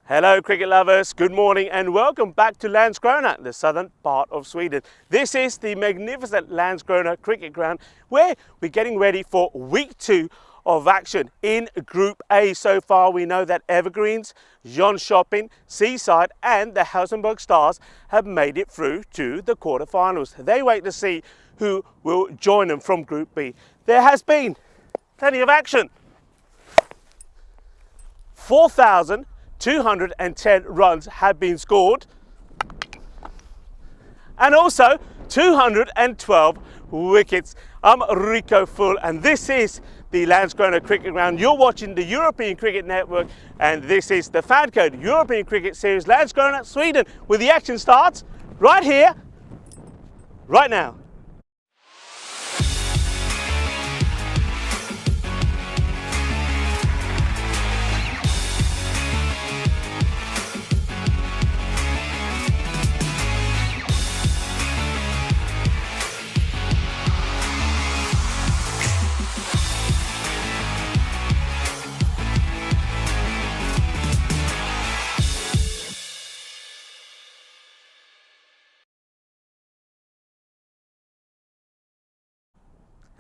Hello cricket lovers, good morning and welcome back to Landskrona, the southern part of Sweden. This is the magnificent Landskrona cricket ground where we're getting ready for week 2 of action in Group A. So far we know that Evergreens, Jönköping, Seaside and the Helsingborg Stars have made it through to the quarterfinals. They wait to see who will join them from Group B. There has been plenty of action. 4,210 runs have been scored and also 212 wickets. I'm Rico Full and this is the Landskrona Cricket Ground. You're watching the European Cricket Network and this is the FanCode European Cricket Series Landskrona, Sweden, where the action starts right here, right now.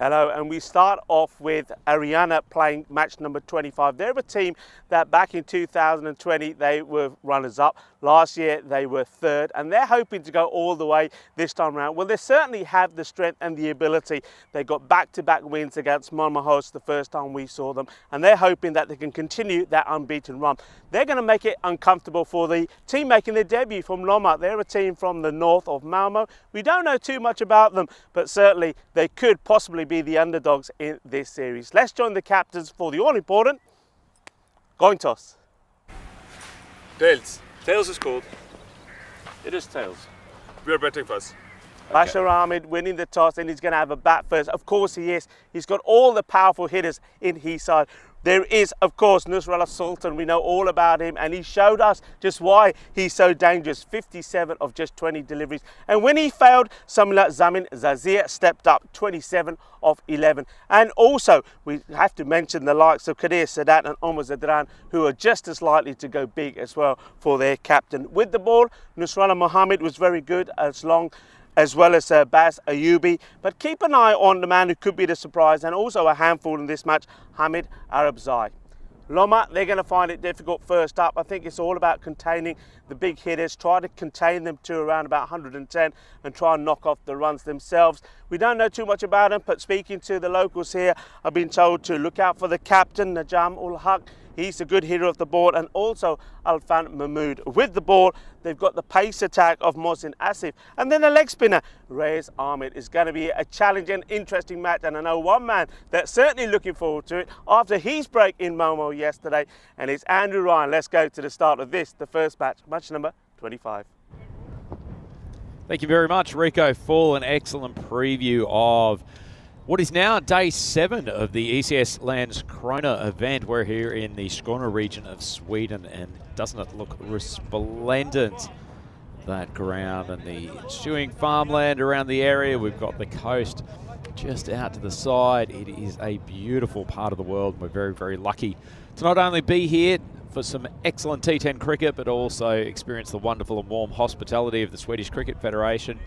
Hello, and we start off with Ariana playing match number 25. They're a team that back in 2020 they were runners-up. Last year they were third, and they're hoping to go all the way this time around. Well, they certainly have the strength and the ability. They got back-to-back wins against Malmö the first time we saw them, and they're hoping that they can continue that unbeaten run. They're going to make it uncomfortable for the team making their debut from Lomma. They're a team from the north of Malmö. We don't know too much about them, but certainly they could possibly be the underdogs in this series. Let's join the captains for the all-important coin toss. Tails. Tails is called. It is tails. We are betting first. Bashar Ahmed winning the toss, and he's going to have a bat first. Of course he is. He's got all the powerful hitters in his side. There is, of course, Nusrallah Sultan. We know all about him, and he showed us just why he's so dangerous. 57 of just 20 deliveries. And when he failed, someone like Zamin Zazir stepped up, 27 of 11. And also, we have to mention the likes of Kadir Sadat and Omar Zadran, who are just as likely to go big as well for their captain. With the ball, Nusrallah Mohammed was very good, as well as Bas Ayubi. But keep an eye on the man who could be the surprise and also a handful in this match, Hamid Arabzai. Lomma, they're going to find it difficult first up. I think it's all about containing the big hitters, try to contain them to around about 110 and try and knock off the runs themselves. We don't know too much about them, but speaking to the locals here, I've been told to look out for the captain, Najam ul Haq. He's a good hitter of the ball, and also Alfan Mahmood. With the ball, they've got the pace attack of Mohsin Asif. And then the leg spinner, Reyes Ahmed. Is going to be a challenging, interesting match. And I know one man that's certainly looking forward to it after his break in Malmö yesterday. And it's Andrew Ryan. Let's go to the start of this, the first match, match number 25. Thank you very much, Rico, for an excellent preview of what is now day 7 of the ECS Landskrona event. We're here in the Skåne region of Sweden, and doesn't it look resplendent, that ground and the ensuing farmland around the area. We've got the coast just out to the side. It is a beautiful part of the world. We're very, very lucky to not only be here for some excellent T10 cricket, but also experience the wonderful and warm hospitality of the Swedish Cricket Federation.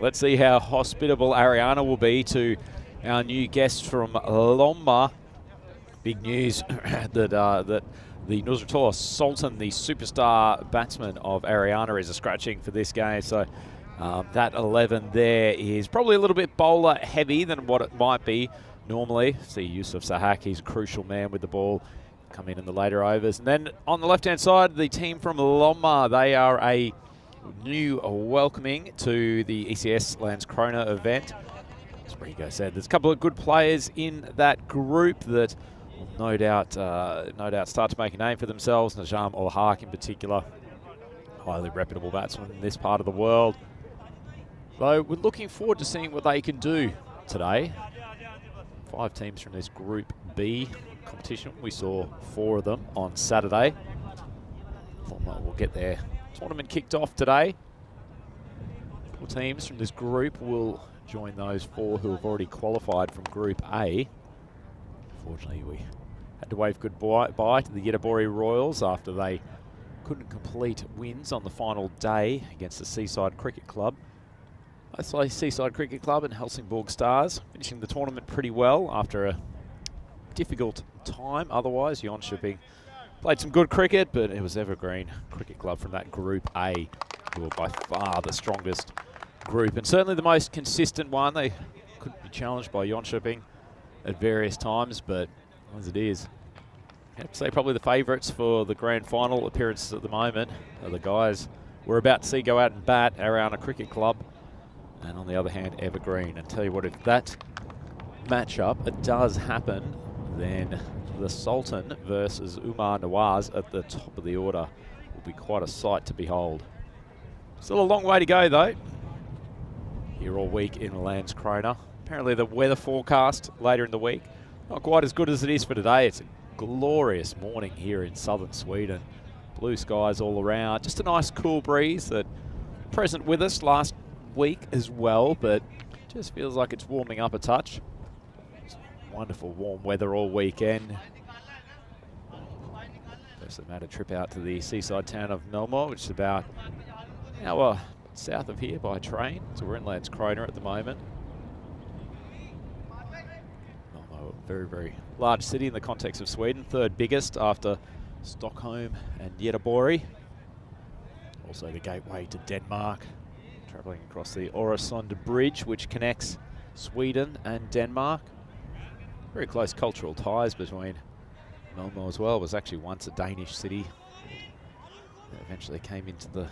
Let's see how hospitable Ariana will be to our new guests from Lomma. Big news that the Nusrallah Sultan, the superstar batsman of Ariana, is a scratching for this game. So that 11 there is probably a little bit bowler heavy than what it might be normally. See Yusuf Sahak, he's a crucial man with the ball, come in the later overs. And then on the left-hand side, the team from Lomma, they are a new welcoming to the ECS Landskrona event. As Rico said, there's a couple of good players in that group that will no doubt start to make a name for themselves. Najam ul Haq in particular, highly reputable batsman in this part of the world. Though we're looking forward to seeing what they can do today. 5 teams from this Group B competition. We saw 4 of them on Saturday. We'll get their tournament kicked off today. 4 teams from this group will join those 4 who have already qualified from Group A. Unfortunately, we had to wave goodbye to the Göteborg Royals after they couldn't complete wins on the final day against the Seaside Cricket Club. Both Seaside Cricket Club and Helsingborg Stars finishing the tournament pretty well after a difficult time. Otherwise, Jönköping played some good cricket, but it was Evergreen Cricket Club from that Group A, who were by far the strongest group and certainly the most consistent one. They couldn't be challenged by Jönköping at various times, but as it is, I have to say probably the favourites for the grand final appearances at the moment are the guys we're about to see go out and bat, Ariana Cricket Club, and on the other hand, Evergreen. And tell you what, if that matchup does happen, then the Sultan versus Umar Nawaz at the top of the order will be quite a sight to behold. Still a long way to go though. Here all week in Landskrona. Apparently the weather forecast later in the week, not quite as good as it is for today. It's a glorious morning here in southern Sweden. Blue skies all around. Just a nice cool breeze that present with us last week as well, but just feels like it's warming up a touch. It's wonderful warm weather all weekend. First I made a trip out to the seaside town of Malmö, which is about an hour south of here by train. So we're in Landskrona at the moment. Malmö, a very, very large city in the context of Sweden, third biggest after Stockholm and Göteborg. Also the gateway to Denmark, travelling across the Öresund Bridge, which connects Sweden and Denmark. Very close cultural ties between Malmö as well. It was actually once a Danish city. It eventually came into the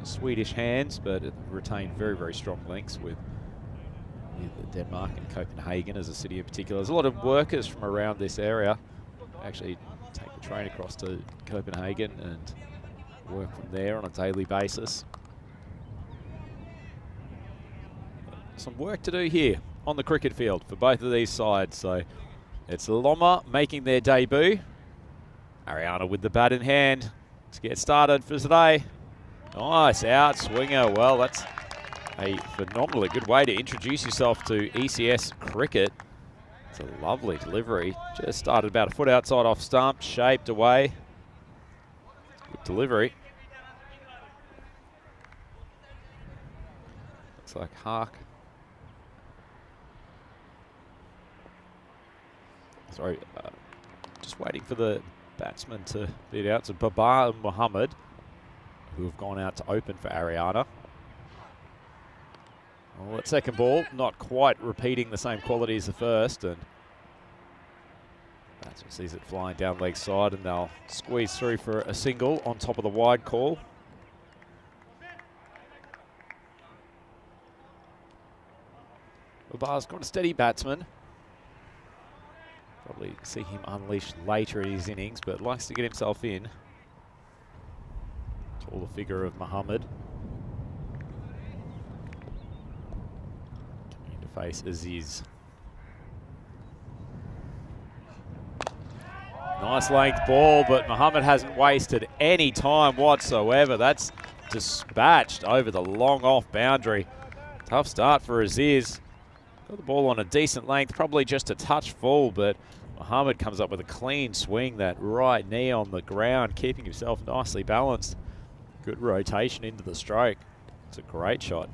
Swedish hands, but it retained very, very strong links with Denmark and Copenhagen as a city in particular. There's a lot of workers from around this area actually take the train across to Copenhagen and work from there on a daily basis. Some work to do here on the cricket field for both of these sides. So it's Lomma making their debut. Ariana with the bat in hand to get started for today. Nice out swinger. Well, that's a phenomenally good way to introduce yourself to ECS cricket. It's a lovely delivery. Just started about a foot outside off stump, shaped away. Good delivery. Looks like Hark. Sorry, just waiting for the batsman to beat out. So Baba and Muhammad, who have gone out to open for Ariana. Well, that second ball, not quite repeating the same quality as the first, and batsman sees it flying down leg side, and they'll squeeze through for a single on top of the wide call. Baba's got a steady batsman. Probably see him unleash later in his innings, but likes to get himself in. Taller figure of Muhammad. Coming to face Aziz. Nice length ball, but Muhammad hasn't wasted any time whatsoever. That's dispatched over the long off boundary. Tough start for Aziz. Got the ball on a decent length, probably just a touch full, but Muhammad comes up with a clean swing, that right knee on the ground, keeping himself nicely balanced. Good rotation into the stroke. It's a great shot.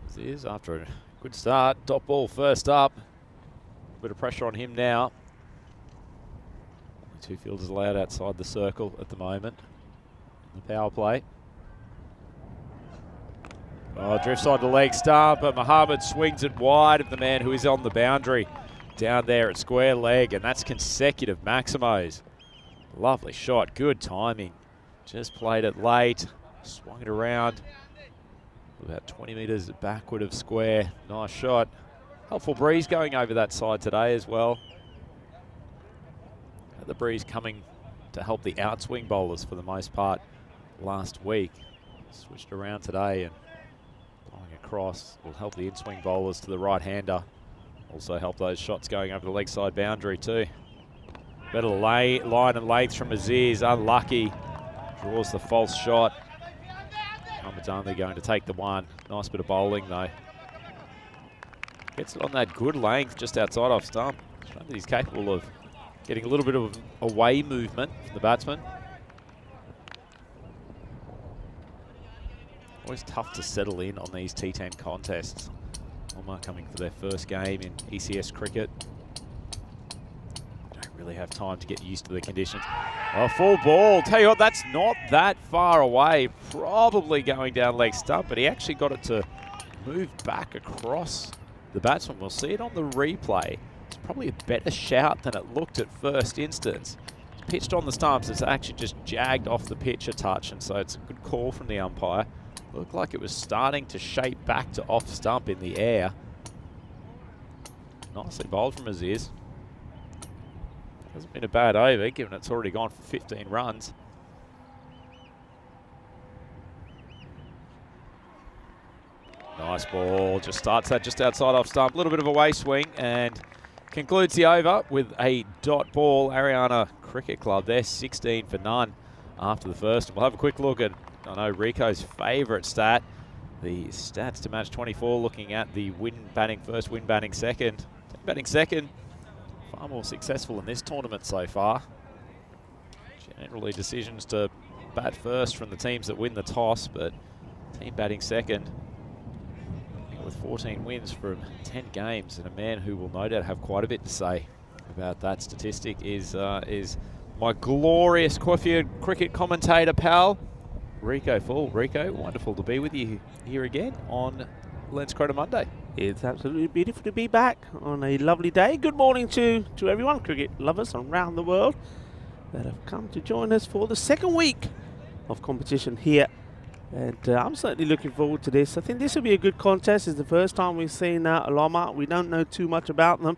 Aziz, after a good start, dot ball first up. A bit of pressure on him now. Only 2 fielders allowed outside the circle at the moment in the power play. Oh, drifts on the leg stump, but Muhammad swings it wide of the man who is on the boundary down there at square leg, and that's consecutive maximos. Lovely shot, good timing. Just played it late, swung it around about 20 metres backward of square. Nice shot. Helpful breeze going over that side today as well. The breeze coming to help the outswing bowlers for the most part last week. Switched around today and blowing across will help the in-swing bowlers to the right-hander. Also help those shots going over the leg side boundary too. Better line and length from Aziz, unlucky. Draws the false shot. Muhammad's only going to take the one. Nice bit of bowling though. Gets it on that good length just outside off stump. Showing that he's capable of getting a little bit of away movement from the batsman. Always tough to settle in on these T10 contests. Omar coming for their first game in ECS cricket. Don't really have time to get used to the conditions. Oh, full ball. Tell you what, that's not that far away. Probably going down leg stump, but he actually got it to move back across the batsman. We'll see it on the replay. It's probably a better shout than it looked at first instance. It's pitched on the stumps. It's actually just jagged off the pitch a touch, and so it's a good call from the umpire. Looked like it was starting to shape back to off stump in the air. Nicely bowled from Aziz. Hasn't been a bad over, given it's already gone for 15 runs. Nice ball, just starts that just outside off stump. A little bit of a way swing and concludes the over with a dot ball. Ariana Cricket Club, they're 16 for none after the first. We'll have a quick look at, I know, Rico's favourite stat. The stats to match 24, looking at the win batting first, win batting second. Batting second, far more successful in this tournament so far. Generally decisions to bat first from the teams that win the toss, but team batting second with 14 wins from 10 games, and a man who will no doubt have quite a bit to say about that statistic is my glorious Caulfield cricket commentator pal, Rico Full. Rico, wonderful to be with you here again on Landskrona Monday. It's absolutely beautiful to be back on a lovely day. Good morning to everyone, cricket lovers around the world that have come to join us for the second week of competition here. And I'm certainly looking forward to this. I think this will be a good contest. It's the first time we've seen Aloma. We don't know too much about them.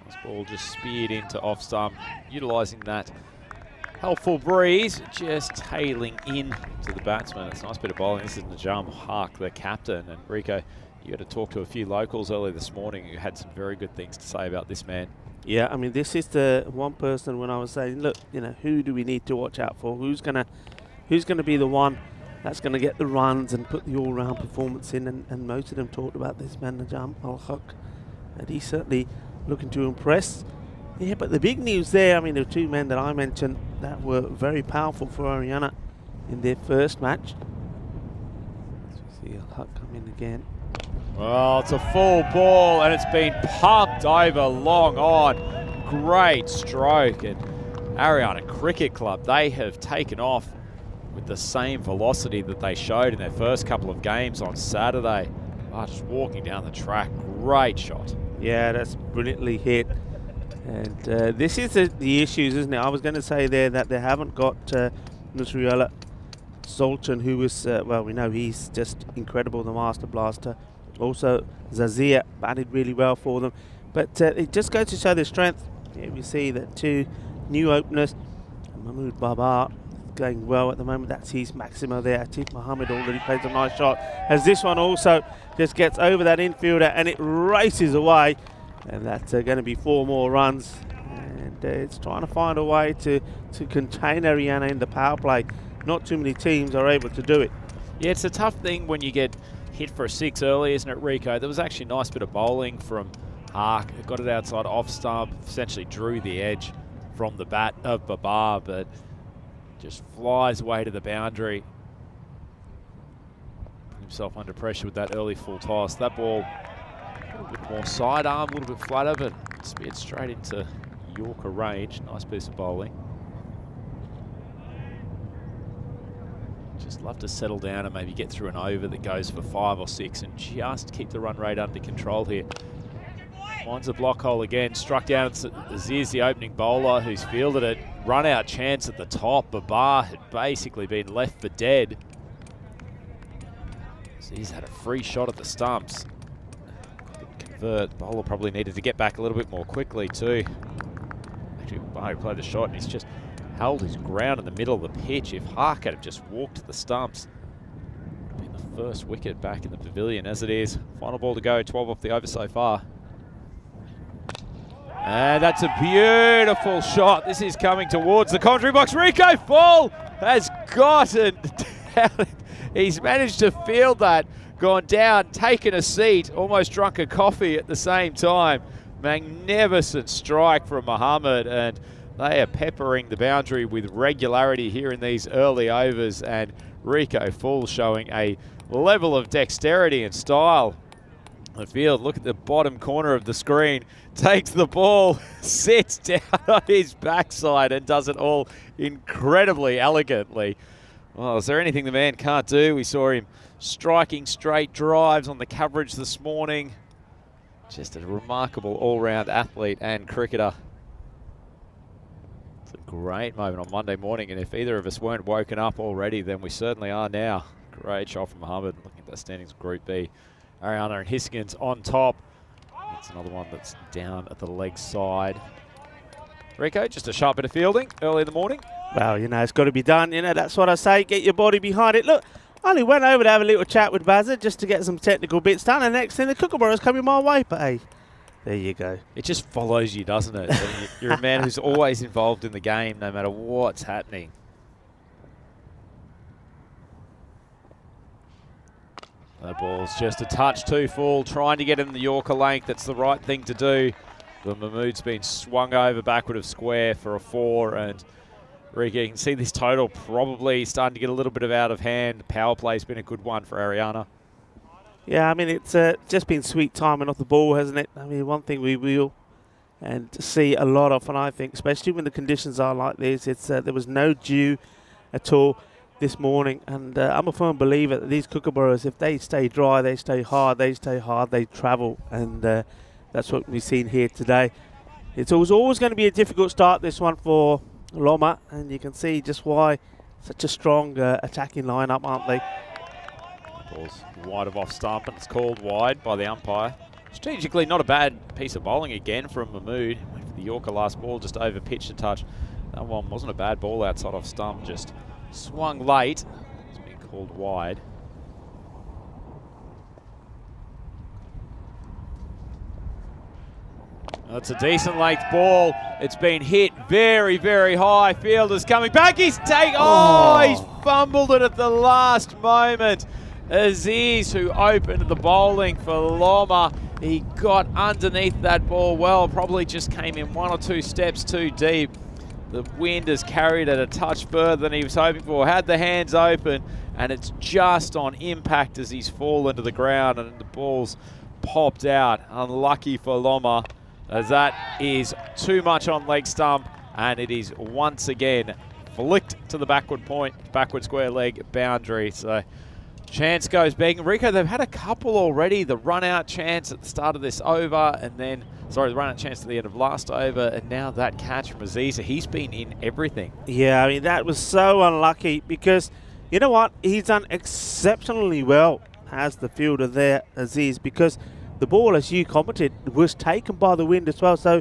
This ball just speared into off stump, utilising that helpful breeze, just tailing in to the batsman. It's a nice bit of bowling. This is Najam Haq, the captain. And Rico, you had to talk to a few locals earlier this morning who had some very good things to say about this man. Yeah, I mean, this is the one person when I was saying, look, you know, who do we need to watch out for? Who's gonna be the one that's gonna get the runs and put the all-round performance in? And most of them talked about this man, Najam Al-Haq, and he's certainly looking to impress. Yeah, but the big news there, I mean, the two men that I mentioned that were very powerful for Ariana in their first match. Let's see Al-Haq come in again. Well, it's a full ball and it's been pumped over long on. Great stroke. And Ariana Cricket Club, they have taken off with the same velocity that they showed in their first couple of games on Saturday. Oh, just walking down the track. Great shot. Yeah, that's brilliantly hit. And this is the issues, isn't it? I was going to say there that they haven't got Nusriella Sultan, who is, well, we know he's just incredible, the master blaster. Also, Zazia batted really well for them. But it just goes to show their strength. Here we see that two new openers. Mahmood Babar going well at the moment. That's his Maximo there. Atif Mohammed already plays a nice shot. As this one also just gets over that infielder and it races away. And that's going to be 4 more runs. And it's trying to find a way to contain Ariana in the power play. Not too many teams are able to do it. Yeah, it's a tough thing when you get hit for a 6 early, isn't it, Rico? There was actually a nice bit of bowling from Haq. Got it outside off stump, essentially drew the edge from the bat of Babar, but just flies away to the boundary. Put himself under pressure with that early full toss. That ball, a little bit more sidearm, a little bit flatter, but speared straight into Yorker range. Nice piece of bowling. Just love to settle down and maybe get through an over that goes for 5 or 6 and just keep the run rate under control here. Finds a block hole again, struck down. It's Aziz, the opening bowler, who's fielded it. Run out chance at the top. Babar had basically been left for dead. Aziz had a free shot at the stumps. Couldn't convert. The bowler probably needed to get back a little bit more quickly too. Actually, Babar played the shot and he's just held his ground in the middle of the pitch. If Haq had just walked to the stumps, it would have been the first wicket back in the pavilion. As it is, final ball to go, 12 off the over so far. And that's a beautiful shot. This is coming towards the commentary box. Rico Full has gotten down He's managed to field that, gone down, taken a seat, almost drunk a coffee at the same time. Magnificent strike from Muhammad, and they are peppering the boundary with regularity here in these early overs, and Rico Full showing a level of dexterity and style. The field, look at the bottom corner of the screen, takes the ball, sits down on his backside and does it all incredibly elegantly. Well, is there anything the man can't do? We saw him striking straight drives on the coverage this morning. Just a remarkable all-round athlete and cricketer. It's a great moment on Monday morning, and if either of us weren't woken up already, then we certainly are now. Great shot from Muhammad. Looking at the standings, Group B. Ariana and Hiskins on top. That's another one that's down at the leg side. Rico, just a sharp bit of fielding early in the morning. Well, you know, it's got to be done. You know, that's what I say. Get your body behind it. Look, I only went over to have a little chat with Bazza just to get some technical bits done. And next thing, the kookaburra's coming my way. But hey, there you go. It just follows you, doesn't it? You're a man who's always involved in the game, no matter what's happening. That ball's just a touch too full, trying to get in the Yorker length. That's the right thing to do. But Mahmood's been swung over backward of square for a 4, and Rico, you can see this total probably starting to get a little bit of out of hand. Power play's been a good one for Ariana. Yeah, I mean, it's just been sweet timing off the ball, hasn't it? I mean, one thing we will and see a lot of, and I think, especially when the conditions are like this, it's there was no dew at all this morning, and I'm a firm believer that these kookaburras, if they stay dry, they stay hard, they travel, and that's what we've seen here today. It was always going to be a difficult start, this one, for Loma, and you can see just why such a strong attacking lineup, aren't they? Ball's wide of off stump, and it's called wide by the umpire. Strategically, not a bad piece of bowling again from Mahmood. Went for the Yorker last ball, just over pitched a touch. That one wasn't a bad ball outside off stump, just swung late. It's been called wide. That's a decent length ball. It's been hit very, very high. Fielder's coming back. He's he's fumbled it at the last moment. Aziz, who opened the bowling for Loma, he got underneath that ball well. Probably just came in 1 or 2 steps too deep. The wind has carried it a touch further than he was hoping for. Had the hands open, and it's just on impact as he's fallen to the ground, and the ball's popped out. Unlucky for Loma, as that is too much on leg stump, and it is once again flicked to the backward point, backward square leg boundary. So chance goes begging. Rico, they've had a couple already. The run-out chance at the start of this over, and then, sorry, the run-out chance at the end of last over, and now that catch from Aziz. He's been in everything. Yeah, I mean, that was so unlucky because, you know what, he's done exceptionally well as the fielder there, Aziz, because the ball, as you commented, was taken by the wind as well. So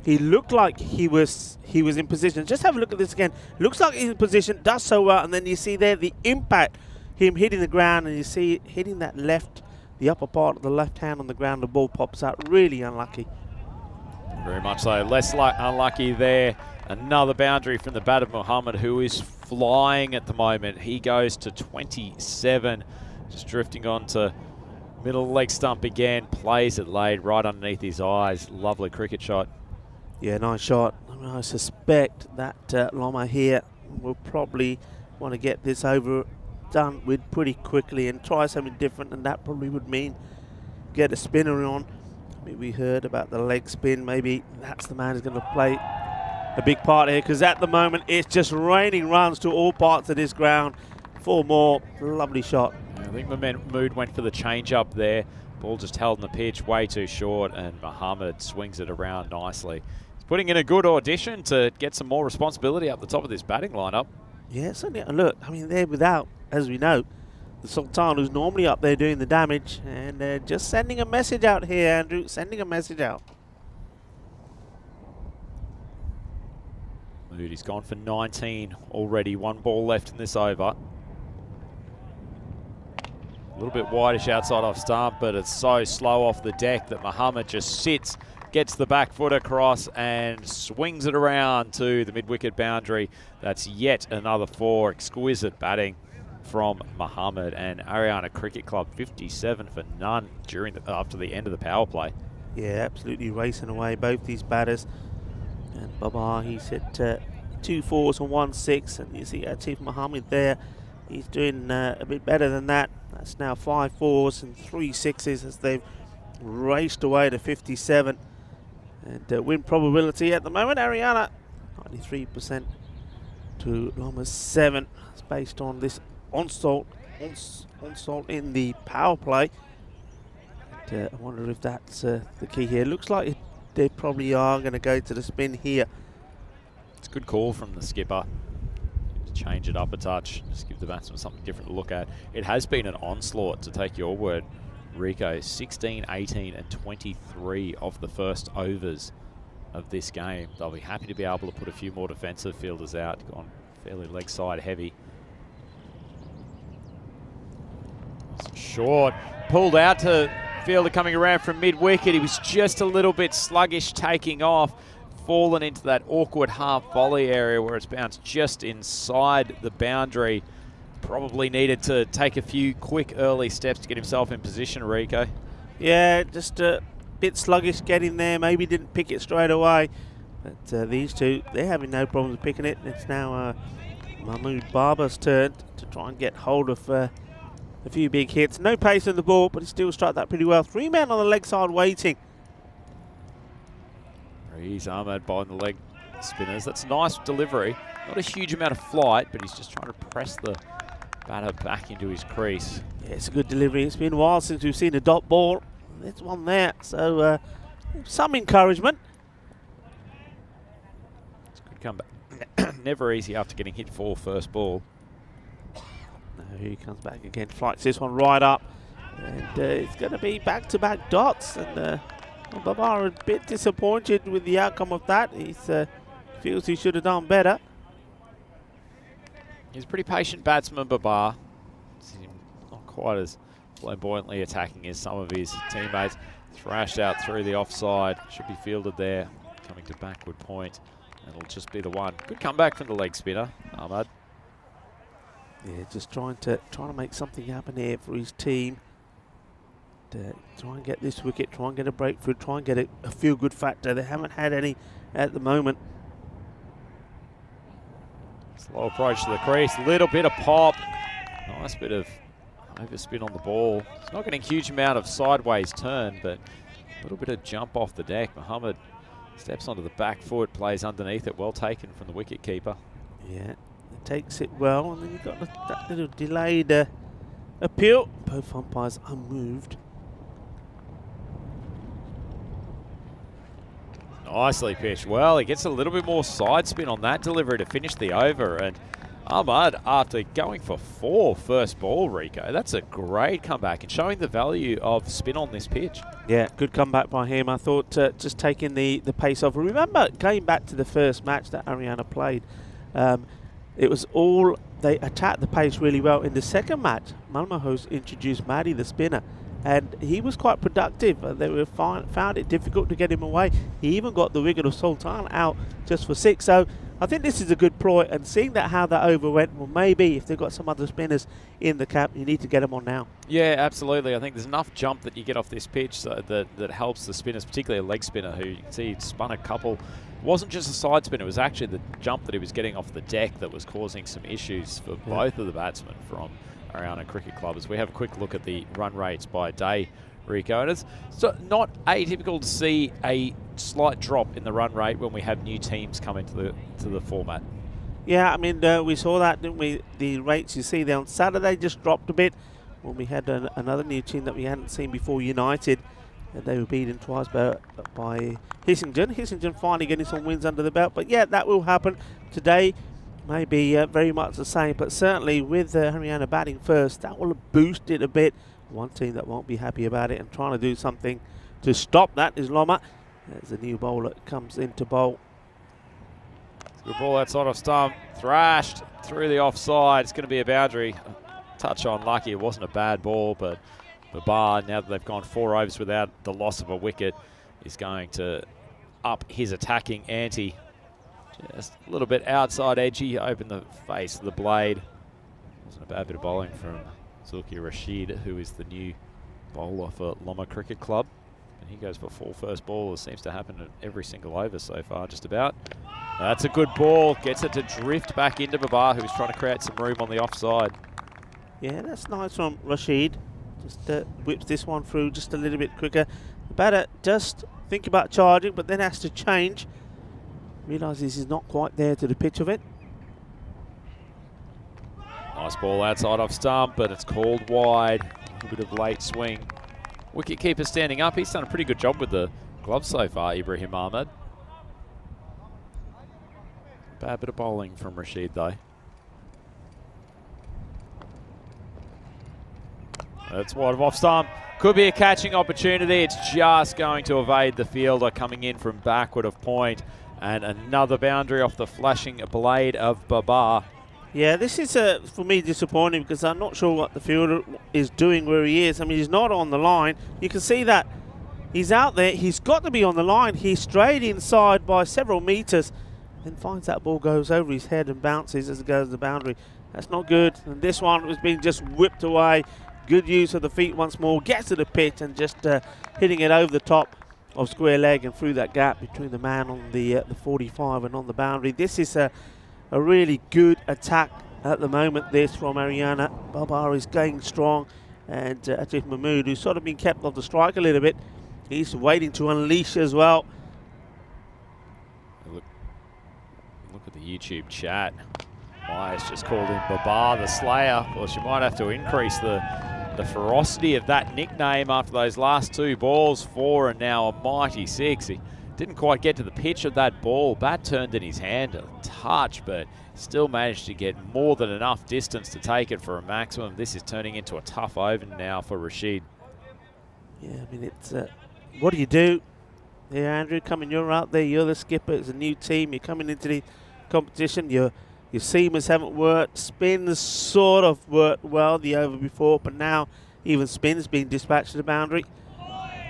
he looked like he was in position. Just have a look at this again. Looks like he's in position, does so well, and then you see there the impact, him hitting the ground, and you see it hitting that the upper part of the left hand on the ground. The ball pops out. Really unlucky. Very much so. Less unlucky there. Another boundary from the bat of Muhammad, who is flying at the moment. He goes to 27, just drifting on to middle leg stump again. Plays it laid right underneath his eyes. Lovely cricket shot. Yeah, nice shot. I suspect that Loma here will probably want to get this over done with pretty quickly and try something different, and that probably would mean get a spinner on. I mean, we heard about the leg spin. Maybe that's the man who's going to play a big part here, because at the moment it's just raining runs to all parts of this ground. 4 more. Lovely shot. Yeah, I think Mahmood went for the change up there. Ball just held in the pitch way too short, and Muhammad swings it around nicely. He's putting in a good audition to get some more responsibility up the top of this batting lineup. Yeah, certainly. And look, I mean, they're without, as we know, the Sultan, who's normally up there doing the damage, and they're just sending a message out here, Andrew, sending a message out. Moody's gone for 19 already. 1 ball left in this over. A little bit wideish outside off stump, but it's so slow off the deck that Muhammad just sits, gets the back foot across and swings it around to the mid-wicket boundary. That's yet another 4. Exquisite batting. from Muhammad, and Ariana Cricket Club 57 for none after the end of the power play. Yeah, absolutely racing away, both these batters. And Babar, he's hit 2 4s and 1 6, and you see Atif Muhammad there. He's doing a bit better than that. That's now 5 4s and 3 6s as they've raced away to 57. And win probability at the moment, Ariana 93% to Lama's 7. It's based on this onslaught in the power play. And, I wonder if that's the key here. Looks like they probably are going to go to the spin here. It's a good call from the skipper to change it up a touch, just give the batsman something different to look at. It has been an onslaught, to take your word, Rico. 16, 18 and 23 of the first overs of this game. They'll be happy to be able to put a few more defensive fielders out. Gone fairly leg side heavy. Short, pulled out to fielder coming around from mid-wicket. He was just a little bit sluggish taking off, fallen into that awkward half volley area where it's bounced just inside the boundary. Probably needed to take a few quick early steps to get himself in position, Rico. Yeah, just a bit sluggish getting there. Maybe didn't pick it straight away. But these two, they're having no problems picking it. It's now Mahmood Barber's turn to try and get hold of a few big hits. No pace on the ball, but he still struck that pretty well. 3 men on the leg side waiting. He's Ahmed by the leg spinners. That's a nice delivery. Not a huge amount of flight, but he's just trying to press the batter back into his crease. Yeah, it's a good delivery. It's been a while since we've seen a dot ball. There's one there, so some encouragement. It's a good comeback. Never easy after getting hit for first ball. Now here he comes back again, flights this one right up. And it's going to be back-to-back dots. And Babar a bit disappointed with the outcome of that. He feels he should have done better. He's a pretty patient batsman, Babar. Not quite as flamboyantly attacking as some of his teammates. Thrashed out through the offside. Should be fielded there. Coming to backward point. And it'll just be the one. Good comeback from the leg spinner, Ahmad. Yeah, just trying to make something happen here for his team. Try and get this wicket, try and get a breakthrough, try and get a feel-good factor. They haven't had any at the moment. Slow approach to the crease, little bit of pop. Nice bit of overspin on the ball. It's not getting a huge amount of sideways turn, but a little bit of jump off the deck. Muhammad steps onto the back foot, plays underneath it. Well taken from the wicket keeper. Yeah, it takes it well, and then you've got that little delayed appeal. Both umpires unmoved. Nicely pitched. Well, he gets a little bit more side spin on that delivery to finish the over. And Ahmad, after going for 4 first ball, Rico, that's a great comeback and showing the value of spin on this pitch. Yeah, good comeback by him. I thought just taking the pace off. Remember, going back to the first match that Ariana played, it was all, they attacked the pace really well. In the second match, Malmahos introduced Maddie, the spinner, and he was quite productive. They found it difficult to get him away. He even got the wicket of Sultan out just for 6. So I think this is a good ploy, and seeing that how that over went, well, maybe if they've got some other spinners in the camp, you need to get them on now. Yeah, absolutely. I think there's enough jump that you get off this pitch so that helps the spinners, particularly a leg spinner who you can see spun a couple. It wasn't just a side spin, it was actually the jump that he was getting off the deck that was causing some issues for both of the batsmen from Ariana Cricket Club. As we have a quick look at the run rates by day, Rico, and it's not atypical to see a slight drop in the run rate when we have new teams come into the format. Yeah, I mean, we saw that, didn't we? The rates you see there on Saturday just dropped a bit when we had another new team that we hadn't seen before, United. They were beaten twice by Hissingen. Hissingen finally getting some wins under the belt, but yeah, that will happen today. Maybe very much the same, but certainly with Haryana batting first, that will have boosted a bit. One team that won't be happy about it and trying to do something to stop that is Loma. There's a new bowler that comes into bowl. Good ball outside of stump, thrashed through the offside. It's going to be a boundary. Touch on lucky, it wasn't a bad ball, but Babar, now that they've gone 4 overs without the loss of a wicket, is going to up his attacking ante. Just a little bit outside edgy, open the face of the blade. Wasn't a bad bit of bowling from Zulki Rashid, who is the new bowler for Loma Cricket Club. And he goes for 4 first ball. It seems to happen at every single over so far, just about. That's a good ball. Gets it to drift back into Babar, who's trying to create some room on the offside. Yeah, that's nice from Rashid. Just whips this one through just a little bit quicker. The batter just think about charging, but then has to change. Realises he's not quite there to the pitch of it. Nice ball outside off stump, but it's called wide. A bit of late swing. Wicket keeper standing up. He's done a pretty good job with the gloves so far, Ibrahim Ahmed. Bad bit of bowling from Rashid though. That's wide of off stump. Could be a catching opportunity. It's just going to evade the fielder coming in from backward of point. And another boundary off the flashing blade of Babar. Yeah, this is, for me, disappointing because I'm not sure what the fielder is doing where he is. I mean, he's not on the line. You can see that he's out there. He's got to be on the line. He's strayed inside by several meters, then finds that ball goes over his head and bounces as it goes to the boundary. That's not good. And this one was being just whipped away. Good use of the feet once more. Gets to the pitch and just hitting it over the top of square leg and through that gap between the man on the 45 and on the boundary. This is a really good attack at the moment, this from Ariana. Babar is going strong, and Atif Mahmood, who's sort of been kept off the strike a little bit, he's waiting to unleash as well. Look at the YouTube chat. Myers just called in Babar the Slayer. Well, she might have to increase the ferocity of that nickname after those last 2 balls. 4 and now a mighty 6. He didn't quite get to the pitch of that ball. Bat turned in his hand a touch, but still managed to get more than enough distance to take it for a maximum. This is turning into a tough over now for Rashid. Yeah, I mean, it's what do you do? Yeah, Andrew, you're out there, you're the skipper, it's a new team, you're coming into the competition, your seamers haven't worked, spins sort of worked well the over before, but now even spins being dispatched to the boundary.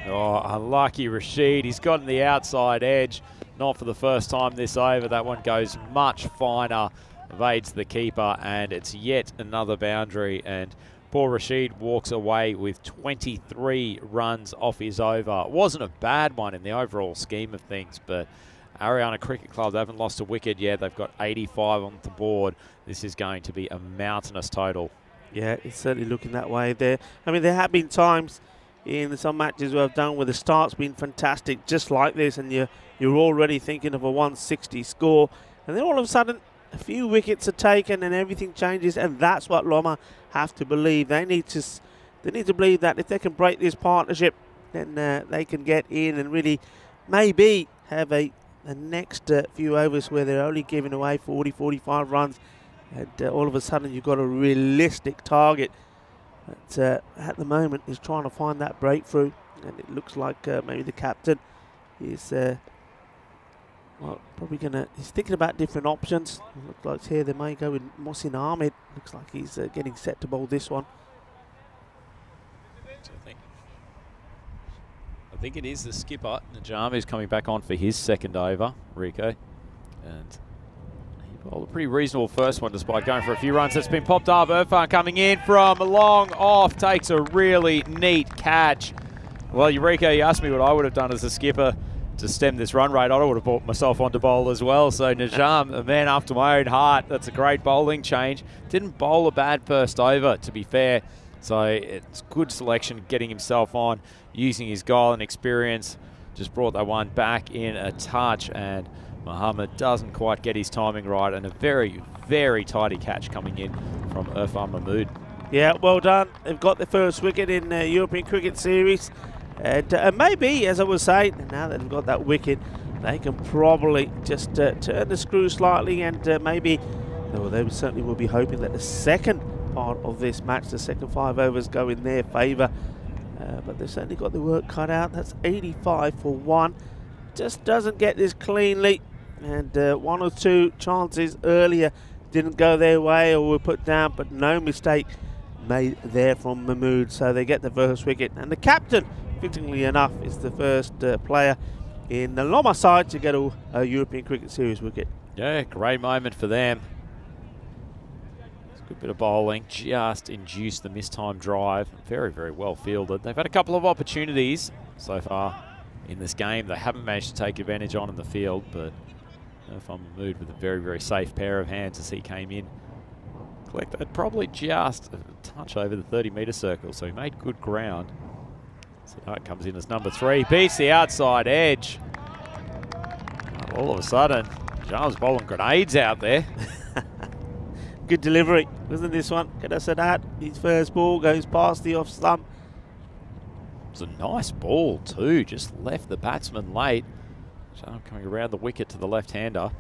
Oh, unlucky Rashid. He's gotten the outside edge. Not for the first time this over. That one goes much finer, evades the keeper, and it's yet another boundary. And poor Rashid walks away with 23 runs off his over. It wasn't a bad one in the overall scheme of things, but Ariana Cricket Club, they haven't lost a wicket yet. They've got 85 on the board. This is going to be a mountainous total. Yeah, it's certainly looking that way there. I mean, there have been times in some matches where I've done where the start's been fantastic, just like this, and you're already thinking of a 160 score, and then all of a sudden a few wickets are taken and everything changes, and that's what Loma have to believe. They need to believe that if they can break this partnership, then they can get in and really maybe have the next few overs where they're only giving away 40, 45 runs, and all of a sudden you've got a realistic target. But at the moment he's trying to find that breakthrough, and it looks like maybe the captain is he's thinking about different options. It looks like here they may go with Mohsin Ahmed. Looks like he's getting set to bowl this one. I think it is the skipper, Najam, who's coming back on for his second over, Rico. And he bowled a pretty reasonable first one despite going for a few runs. That's been popped up. Irfan coming in from long off, takes a really neat catch. Well, Eureka, you asked me what I would have done as a skipper to stem this run rate. I would have brought myself onto bowl as well. So Najam, a man after my own heart. That's a great bowling change. Didn't bowl a bad first over, to be fair. So it's good selection, getting himself on, using his goal and experience. Just brought that one back in a touch, and Muhammad doesn't quite get his timing right, and a very, very tidy catch coming in from Irfan Mahmood. Yeah, well done. They've got their first wicket in the European Cricket Series. And maybe, as I was saying, now that they've got that wicket, they can probably just turn the screw slightly, and maybe, well, they certainly will be hoping that the second part of this match, the second 5 overs, go in their favour. But they've certainly got the work cut out. That's 85 for 1. Just doesn't get this cleanly. And 1 or 2 chances earlier didn't go their way or were put down, but no mistake made there from Mahmood. So they get the first wicket. And the captain, fittingly enough, is the first player in the Loma side to get a European Cricket Series wicket. Yeah, great moment for them. It's Good bit of bowling, just induced the mistimed drive. Very, very well fielded. They've had a couple of opportunities so far in this game. They haven't managed to take advantage on in the field, but if I'm moved with a very, very safe pair of hands as he came in. Collected probably just a touch over the 30-metre circle, so he made good ground. So that comes in as number 3, beats the outside edge. And all of a sudden, Jar's bowling grenades out there. Good delivery, wasn't this one? Can I say that? His first ball goes past the off stump. It's a nice ball too, just left the batsman late. Jar coming around the wicket to the left-hander.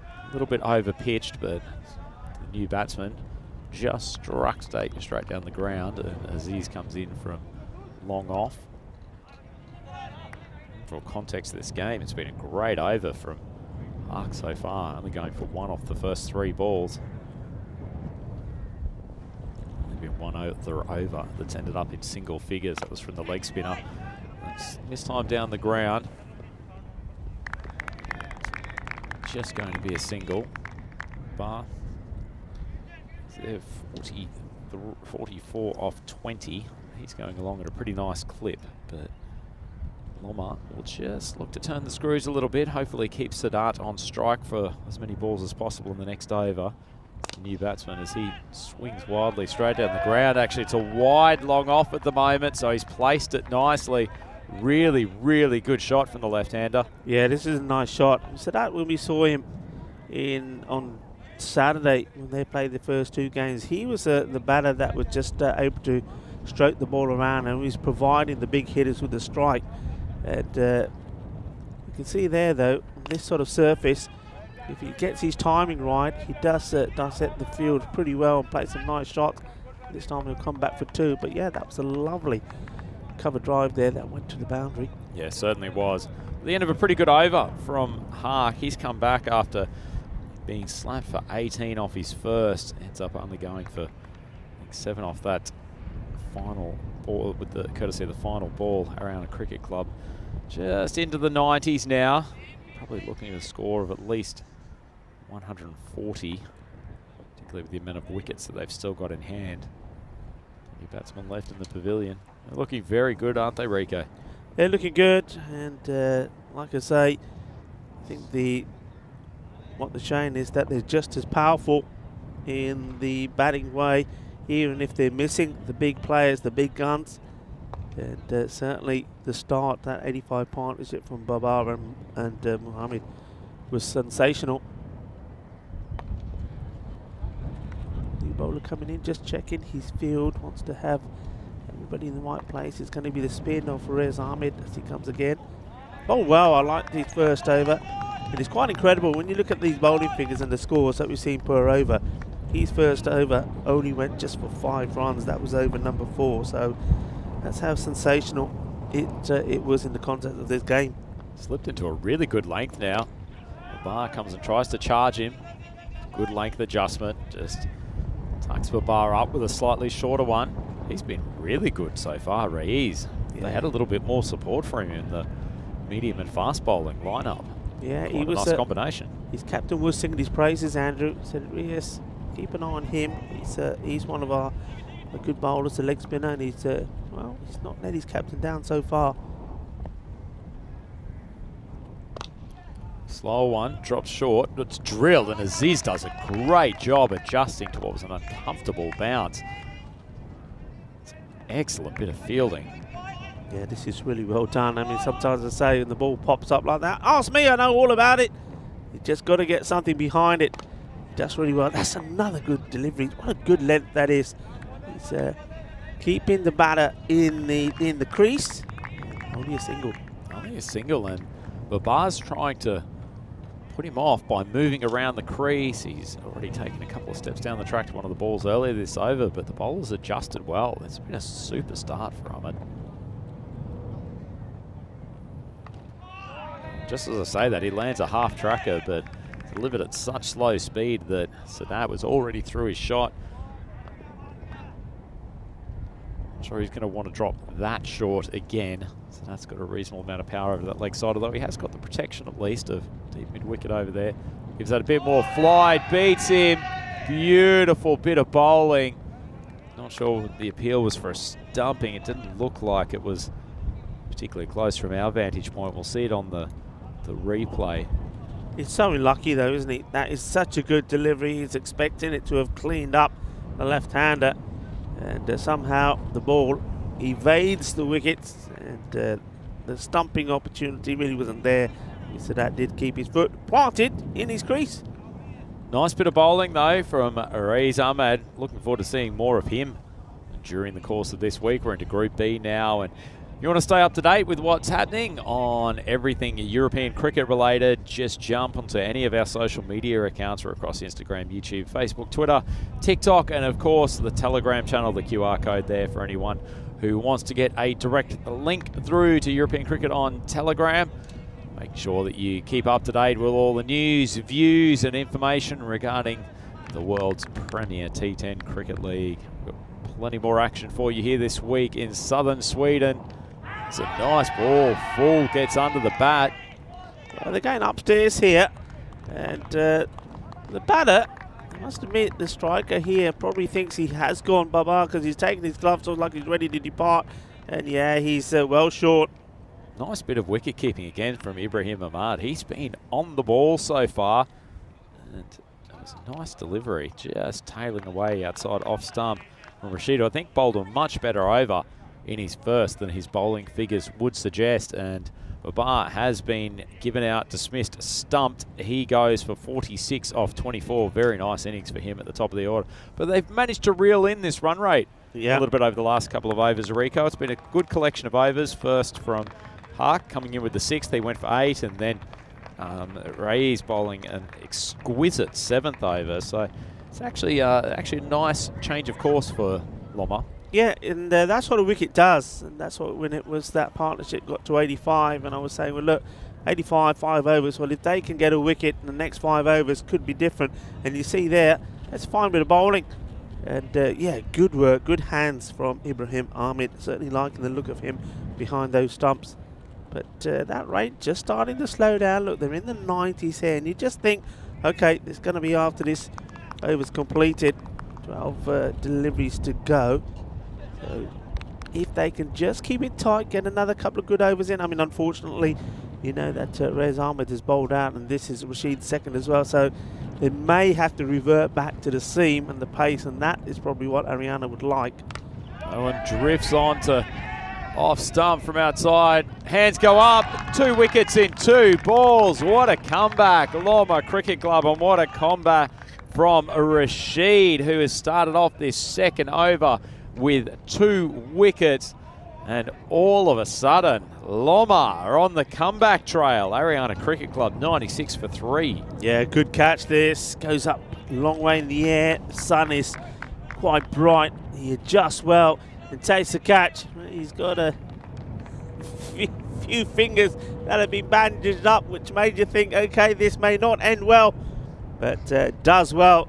A little bit over-pitched, but the new batsman just struck straight down the ground, and Aziz comes in from long off. For context of this game, it's been a great over from Hark so far, only going for 1 off the first 3 balls. Only been 1 other over that's ended up in single figures. That was from the leg spinner. This time down the ground. Just going to be a single. Bar. They're 44 off 20. He's going along at a pretty nice clip, but Loma will just look to turn the screws a little bit. Hopefully keep Sadat on strike for as many balls as possible in the next over. The new batsman, as he swings wildly straight down the ground. Actually, it's a wide long off at the moment, so he's placed it nicely. Really, really good shot from the left-hander. Yeah, this is a nice shot. Sadat, when we saw him on Saturday when they played the first 2 games, he was the batter that was just able to stroke the ball around, and he's providing the big hitters with the strike. And you can see there, though, on this sort of surface, if he gets his timing right, he does dissect the field pretty well and play some nice shots. This time he'll come back for 2. But yeah, that was a lovely cover drive there that went to the boundary. Yeah, certainly was. At the end of a pretty good over from Hark. He's come back after being slapped for 18 off his first. Ends up only going for, I think, 7 off that final ball, with the courtesy of the final ball around a cricket club. Just into the 90s now. Probably looking at a score of at least 140, particularly with the amount of wickets that they've still got in hand. New batsmen left in the pavilion. They're looking very good, aren't they, Rico? They're looking good, and like I say, I think what they're showing is that they're just as powerful in the batting way, even if they're missing the big players, the big guns. And certainly the start, that 85 partnership from Babar and Mohammed was sensational. New bowler coming in, just checking his field, wants to have everybody in the right place. It's going to be the spin of Faraz Ahmed as he comes again. Oh wow, I like his first over. It is quite incredible when you look at these bowling figures and the scores that we've seen per over. His first over only went just for 5 runs. That was over number 4. So that's how sensational it was in the context of this game. Slipped into a really good length now. The bar comes and tries to charge him. Good length adjustment. Just tucks Babar up with a slightly shorter one. He's been really good so far, Raiz. Yeah. They had a little bit more support for him in the medium and fast bowling lineup. Yeah, he was a nice combination. His captain was singing his praises, Andrew. Said, yes, keep an eye on him. He's one of our good bowlers, a leg spinner, and he's not let his captain down so far. Slow one, drops short, it's drilled, and Aziz does a great job adjusting to what was an uncomfortable bounce. It's an excellent bit of fielding. Yeah, this is really well done. I mean, sometimes I say when the ball pops up like that, ask me, I know all about it. You just got to get something behind it. He does really well. That's another good delivery. What a good length that is. He's keeping the batter in the crease. Only a single. Only a single, and Babar's trying to put him off by moving around the crease. He's already taken a couple of steps down the track to one of the balls earlier this over, but the bowler's adjusted well. It's been a super start for Ahmed. Just as I say that, he lands a half tracker, but delivered at such slow speed that Sadat was already through his shot. I'm sure he's going to want to drop that short again. Sadat's got a reasonable amount of power over that leg side, although he has got the protection at least of deep mid-wicket over there. Gives that a bit more fly, beats him. Beautiful bit of bowling. Not sure the appeal was for a stumping. It didn't look like it was particularly close from our vantage point. We'll see it on the replay. He's so unlucky though, isn't he? That is such a good delivery. He's expecting it to have cleaned up the left-hander, and somehow the ball evades the wickets, and the stumping opportunity really wasn't there. So that did keep his foot planted in his crease. Nice bit of bowling though from Ariz Ahmed. Looking forward to seeing more of him during the course of this week. We're into Group B now, and if you want to stay up to date with what's happening on everything European cricket related, just jump onto any of our social media accounts. We're across Instagram, YouTube, Facebook, Twitter, TikTok, and of course the Telegram channel, the QR code there for anyone who wants to get a direct link through to European cricket on Telegram. Make sure that you keep up to date with all the news, views, and information regarding the world's premier T10 Cricket League. We've got plenty more action for you here this week in southern Sweden. It's a nice ball. Full gets under the bat. Well, they're going upstairs here, and the batter, I must admit, the striker here probably thinks he has gone bye-bye because he's taken his gloves off like he's ready to depart, and yeah, he's well short. Nice bit of wicket keeping again from Ibrahim Ahmad. He's been on the ball so far, and it was a nice delivery, just tailing away outside off stump from Rashid. I think bowled a much better over in his first than his bowling figures would suggest, and Babar has been given out, dismissed, stumped. He goes for 46 off 24. Very nice innings for him at the top of the order. But they've managed to reel in this run rate a little bit over the last couple of overs, Rico. It's been a good collection of overs. First from Hark coming in with the 6th. He went for 8, and then Ray's bowling an exquisite 7th over. So it's actually a nice change of course for Loma. Yeah, and that's what a wicket does, and that's what, when it was that partnership got to 85, and I was saying, well, look, 85, 5 overs, well, if they can get a wicket, the next 5 overs could be different. And you see there, that's a fine bit of bowling, and yeah, good work, good hands from Ibrahim Ahmed. Certainly liking the look of him behind those stumps. But that rate just starting to slow down. Look, they're in the 90s here, and you just think, okay, it's going to be after this over's completed, 12 deliveries to go. So if they can just keep it tight, get another couple of good overs in. I mean, unfortunately, you know that Rez Ahmed has bowled out, and this is Rashid's 2nd as well. So they may have to revert back to the seam and the pace, and that is probably what Ariana would like. Owen drifts on to off stump from outside. Hands go up. 2 wickets in 2 balls. What a comeback. Loma Cricket Club, and what a combat from Rashid, who has started off this 2nd over with 2 wickets, and all of a sudden Loma are on the comeback trail. Ariana Cricket Club 96 for 3. Yeah, good catch. This goes up a long way in the air. The sun is quite bright. He adjusts well and takes the catch. He's got a few fingers that have been bandaged up, which made you think, okay, this may not end well, but does well.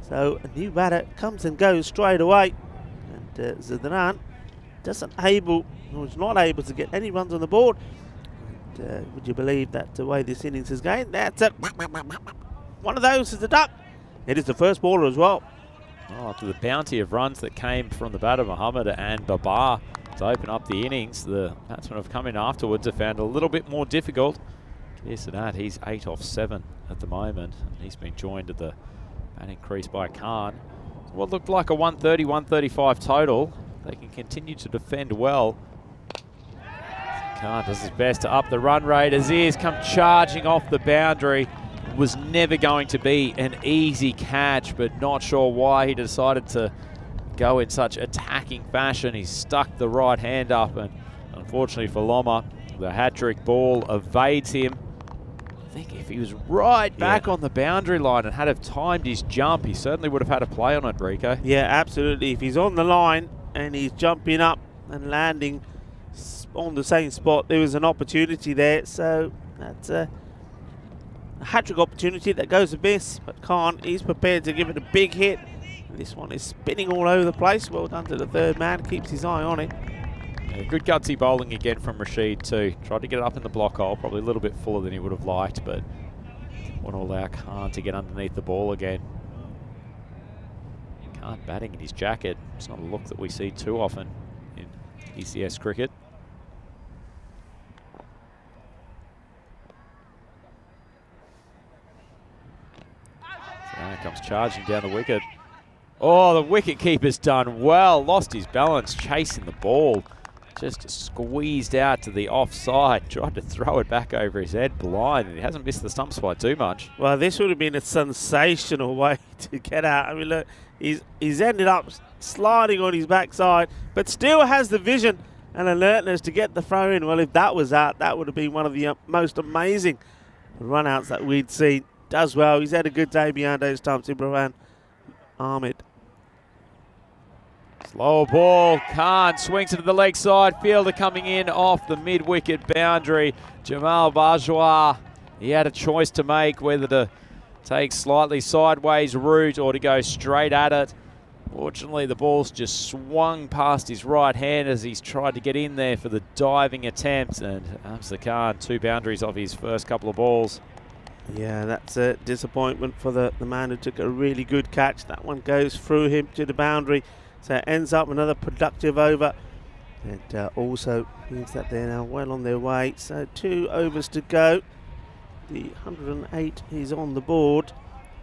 So a new batter comes and goes straight away. Zidane was not able to get any runs on the board. And, would you believe that the way this innings is going? That's it. One of those is the duck. It is the first baller as well. Oh, after the bounty of runs that came from the batter Muhammad and Babar to open up the innings, the batsmen have come in afterwards have found it a little bit more difficult. Yes, that he's 8 off 7 at the moment, and he's been joined at the batting crease by Khan. What looked like a 130, 135 total. They can continue to defend well. Khan does his best to up the run rate. Aziz come charging off the boundary. Was never going to be an easy catch, but not sure why he decided to go in such attacking fashion. He stuck the right hand up, and unfortunately for Loma, the hat-trick ball evades him. I think if he was right back on the boundary line and had have timed his jump, he certainly would have had a play on it, Rico. Yeah, absolutely. If he's on the line and he's jumping up and landing on the same spot, there was an opportunity there. So that's a hat-trick opportunity that goes to miss, but Khan is prepared to give it a big hit. This one is spinning all over the place. Well done to the 3rd man, keeps his eye on it. Yeah, good gutsy bowling again from Rashid too. Tried to get it up in the block hole, probably a little bit fuller than he would have liked, but didn't want to allow Khan to get underneath the ball again. Can't batting in his jacket. It's not a look that we see too often in ECS cricket. So now comes charging down the wicket. Oh, the wicket keeper's done well. Lost his balance, chasing the ball. Just squeezed out to the offside. Tried to throw it back over his head blind, and he hasn't missed the stump spot too much. Well, this would have been a sensational way to get out. I mean, look, he's ended up sliding on his backside, but still has the vision and alertness to get the throw in. Well, if that was out, that would have been one of the most amazing run-outs that we'd seen. Does well. He's had a good day behind those stumps, Ibrahim Ahmed. Slow ball, Khan swings it to the leg side, fielder coming in off the mid-wicket boundary. Jamal Bajwa, he had a choice to make whether to take slightly sideways route or to go straight at it. Fortunately, the ball's just swung past his right hand as he's tried to get in there for the diving attempt, and Amsa Khan 2 boundaries off his first couple of balls. Yeah, that's a disappointment for the man who took a really good catch. That one goes through him to the boundary. So it ends up another productive over. And also means that they're now well on their way. So 2 overs to go. The 108 is on the board.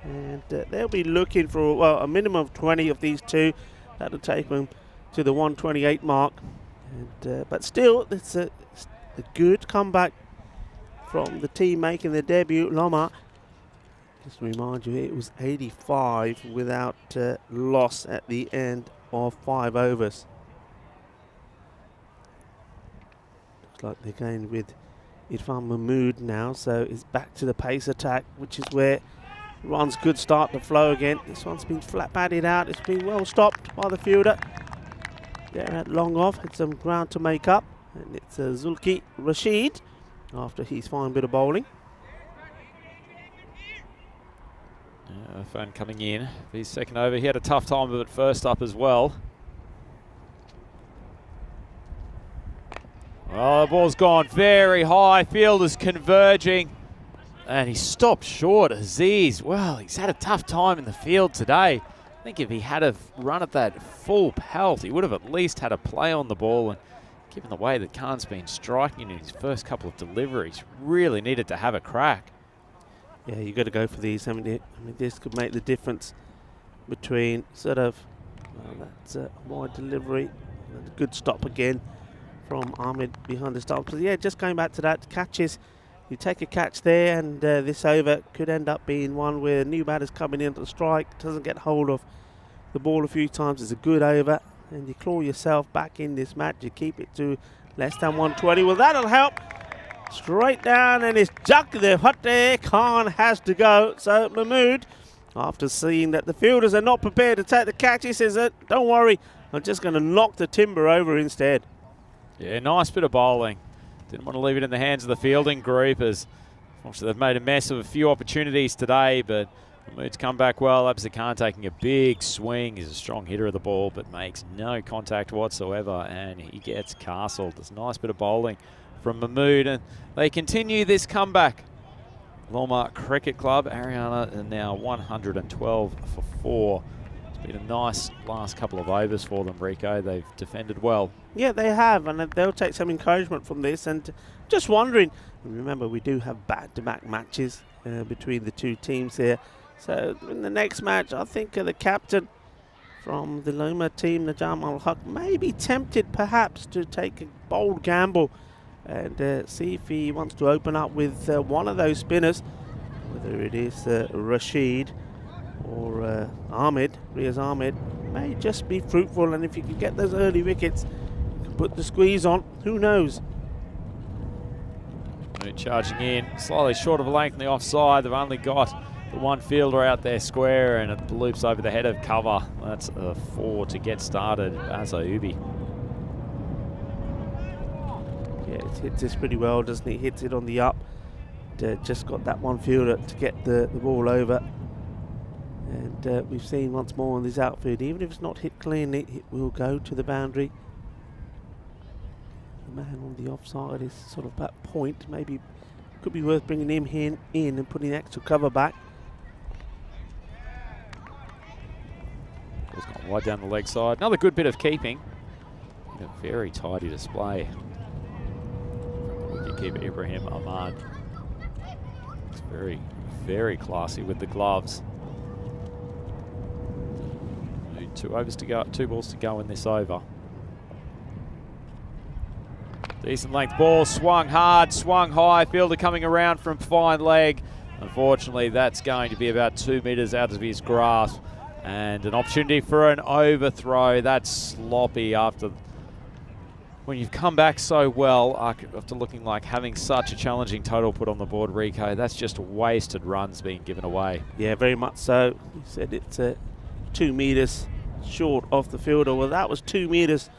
And they'll be looking for, well, a minimum of 20 of these 2. That'll take them to the 128 mark. And but still, it's a good comeback from the team making their debut. Loma, just to remind you, it was 85 without loss at the end of 5 overs. Looks like they're going with Irfan Mahmood now, so it's back to the pace attack, which is where runs could start to flow again. This one's been flat batted out. It's been well stopped by the fielder. There at long off, had some ground to make up, and it's Zulki Rashid after his fine bit of bowling. Irfan coming in for his second over. He had a tough time of it first up as well. Oh, the ball's gone very high. Fielders converging. And he stopped short. Aziz, well, he's had a tough time in the field today. I think if he had a run at that full pelt, he would have at least had a play on the ball. And given the way that Khan's been striking in his first couple of deliveries, really needed to have a crack. Yeah, you got to go for these. I mean, this could make the difference between sort of that's a wide delivery, and a good stop again from Ahmed behind the stump. So yeah, just going back to that catches. You take a catch there, and this over could end up being one where new batter's coming in to strike, doesn't get hold of the ball a few times. It's a good over, and you claw yourself back in this match. You keep it to less than 120. Well, that'll help. Straight down, and it's Jack the Fateh Khan has to go. So Mahmood, after seeing that the fielders are not prepared to take the catch, he says, don't worry, I'm just going to knock the timber over instead. Yeah, nice bit of bowling. Didn't want to leave it in the hands of the fielding group, as obviously they've made a mess of a few opportunities today, but Mahmood's come back well. Absa Khan taking a big swing. He's a strong hitter of the ball, but makes no contact whatsoever, and he gets castled. It's a nice bit of bowling from Mahmood, and they continue this comeback. Loma Cricket Club, Ariana, are now 112 for 4. It's been a nice last couple of overs for them, Rico. They've defended well. Yeah, they have, and they'll take some encouragement from this. And just wondering, remember we do have back-to-back matches between the 2 teams here. So in the next match, I think the captain from the Loma team, Najam Al-Haq, may be tempted perhaps to take a bold gamble and see if he wants to open up with one of those spinners, whether it is Rashid or Ahmed. Riaz Ahmed may just be fruitful, and if you can get those early wickets, you can put the squeeze on, who knows. Charging in, slightly short of a length in the offside. They've only got the one fielder out there square, and it loops over the head of cover. That's a 4 to get started. Azaubi. Yeah, it hits this pretty well, doesn't it? Hits it on the up. Just got that one fielder to get the ball over. And we've seen once more on this outfield, even if it's not hit cleanly, it will go to the boundary. The man on the offside is sort of that point. Maybe could be worth bringing him in and putting extra cover back. It's gone Wide down the leg side. Another good bit of keeping. A very tidy display. Wicketkeeper Ibrahim Ahmad. It's very, very classy with the gloves. Two overs to go, 2 balls to go in this over. Decent length ball, swung hard, swung high. Fielder coming around from fine leg. Unfortunately, that's going to be about 2 metres out of his grasp. And an opportunity for an overthrow. That's sloppy after when you've come back so well after looking like having such a challenging total put on the board, Rico. That's just wasted runs being given away. Yeah, very much so. He said it's 2 metres short of the fielder. Well, that was 2 metres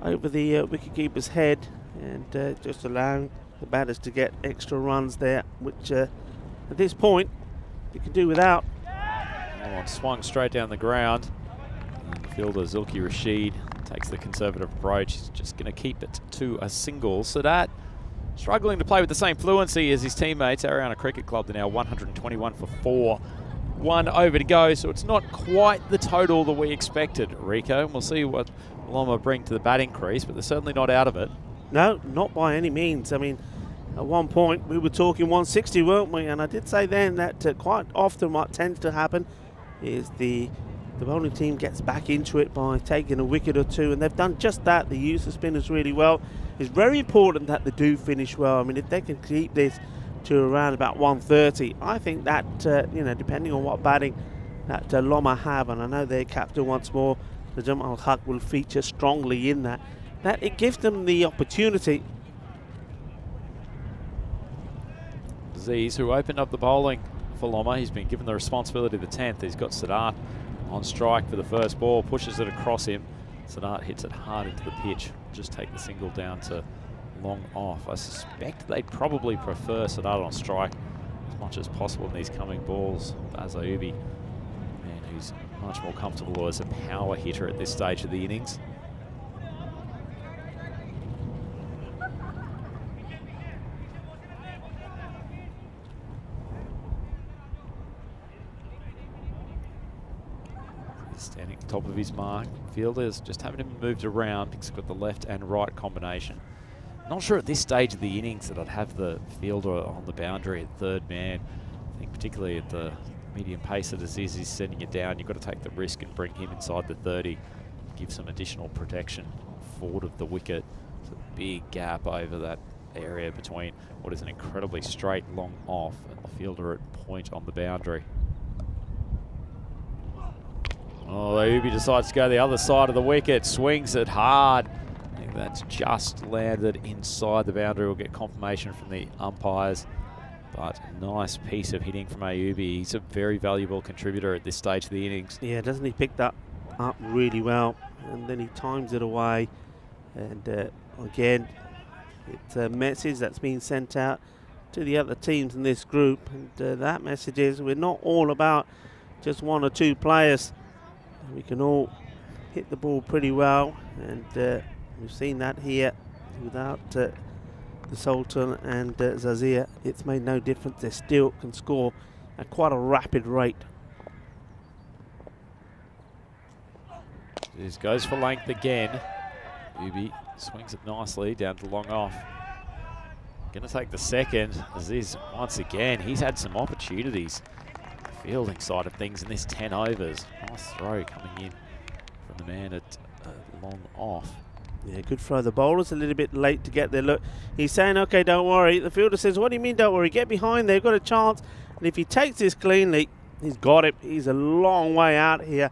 over the wicketkeeper's head, and just allowing the batters to get extra runs there, which at this point you can do without. Oh, swung straight down the ground. And the fielder Zulki Rashid takes the conservative approach. He's just going to keep it to a single. Sadat struggling to play with the same fluency as his teammates. Ariana Cricket Club, they're now 121 for 4. 1 over to go, so it's not quite the total that we expected, Rico. And we'll see what Loma bring to the batting crease, but they're certainly not out of it. No, not by any means. I mean, at one point we were talking 160, weren't we? And I did say then that quite often what tends to happen is the bowling team gets back into it by taking a wicket or two, and they've done just that. They use the spinners really well. It's very important that they do finish well. I mean, if they can keep this to around about 130, I think that, you know, depending on what batting that Loma have, and I know their captain once more, the Jamal Haq, will feature strongly in that it gives them the opportunity. Aziz, who opened up the bowling for Loma, he's been given the responsibility of the 10th. He's got Sadat on strike for the first ball, pushes it across him. Sadat hits it hard into the pitch. Just take the single down to long off. I suspect they'd probably prefer Sadat on strike as much as possible in these coming balls. Baz Ayubi, man, who's much more comfortable as a power hitter at this stage of the innings. Standing at the top of his mark. Fielder's just having him moved around because he's got the left and right combination. Not sure at this stage of the innings that I'd have the fielder on the boundary at third man. I think particularly at the medium pace that Aziz is sending it down, you've got to take the risk and bring him inside the 30. Give some additional protection forward of the wicket. It's a big gap over that area between what is an incredibly straight long off and the fielder at point on the boundary. Oh, Ayubi decides to go the other side of the wicket, swings it hard. I think that's just landed inside the boundary. We'll get confirmation from the umpires. But nice piece of hitting from Ayubi. He's a very valuable contributor at this stage of the innings. Yeah, doesn't he pick that up really well? And then he times it away. And again, it's a message that's been sent out to the other teams in this group. And that message is we're not all about just 1 or 2 players. We can all hit the ball pretty well, and we've seen that here without the Sultan and Zazir. It's made no difference. They still can score at quite a rapid rate. This goes for length again. Ubi swings it nicely down to long off. Going to take the second. Aziz, once again, he's had some opportunities. Fielding side of things in this 10 overs. Nice throw coming in from the man at long off. Yeah, good throw. The bowler's a little bit late to get there. Look, he's saying, okay, don't worry. The fielder says, what do you mean don't worry? Get behind there, you've got a chance. And if he takes this cleanly, he's got it. He's a long way out here.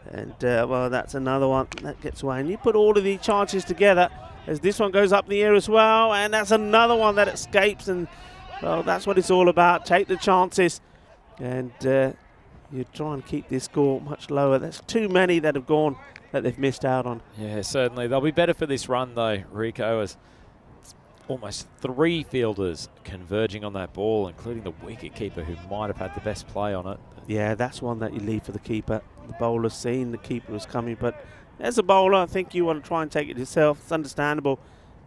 And, well, that's another one that gets away. And you put all of these chances together as this one goes up in the air as well. And that's another one that escapes. And, well, that's what it's all about. Take the chances. And you try and keep this score much lower. There's too many that have gone that they've missed out on. Yeah, certainly. They'll be better for this run, though, Rico, as almost 3 fielders converging on that ball, including the wicket-keeper who might have had the best play on it. Yeah, that's one that you leave for the keeper. The bowler's seen the keeper was coming, but as a bowler, I think you want to try and take it yourself. It's understandable.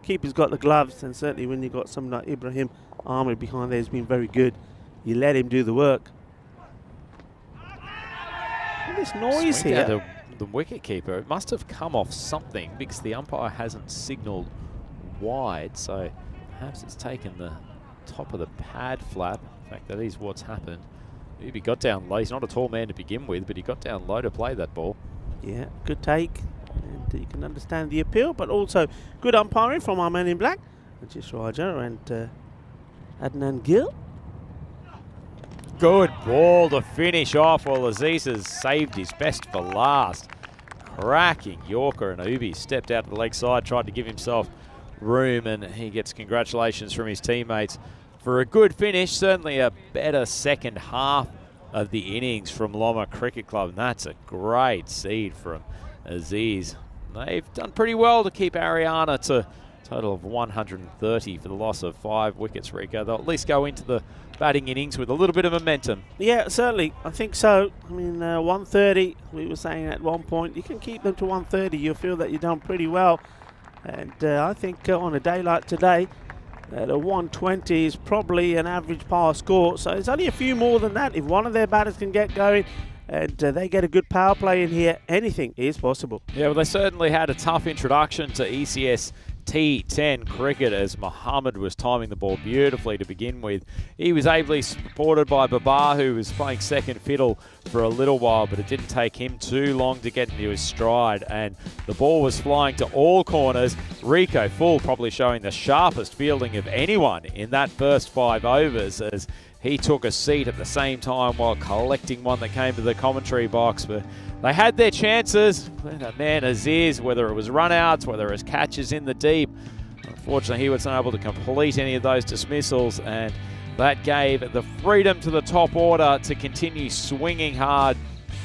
Keeper's got the gloves, and certainly when you've got someone like Ibrahim Ahmed behind there, he's been very good. You let him do the work. This noise here. the wicketkeeper. It must have come off something because the umpire hasn't signalled wide, so perhaps it's taken the top of the pad flap. In fact, that is what's happened. He got down low. He's not a tall man to begin with, but he got down low to play that ball. Yeah, good take. And you can understand the appeal, but also good umpiring from our man in black, Ajit Raja and Adnan Gill. Good ball to finish off. Well, Aziz has saved his best for last. Cracking Yorker, and Ubi stepped out to the leg side, tried to give himself room, and he gets congratulations from his teammates for a good finish. Certainly a better second half of the innings from Loma Cricket Club, and that's a great seed from Aziz. They've done pretty well to keep Ariana to a total of 130 for the loss of 5 wickets, Rico. They'll at least go into the batting innings with a little bit of momentum. Yeah, certainly. I think so. I mean, 130, we were saying at one point, you can keep them to 130. You'll feel that you've done pretty well. And I think on a day like today, the 120 is probably an average par score. So it's only a few more than that. If one of their batters can get going and they get a good power play in here, anything is possible. Yeah, well, they certainly had a tough introduction to ECS T10 cricket as Muhammad was timing the ball beautifully to begin with. He was ably supported by Babar, who was playing second fiddle for a little while, but it didn't take him too long to get into his stride, and the ball was flying to all corners. Rico Full probably showing the sharpest fielding of anyone in that first 5 overs as he took a seat at the same time while collecting one that came to the commentary box. But they had their chances. That man Aziz, whether it was run-outs, whether it was catches in the deep, unfortunately he wasn't able to complete any of those dismissals, and that gave the freedom to the top order to continue swinging hard.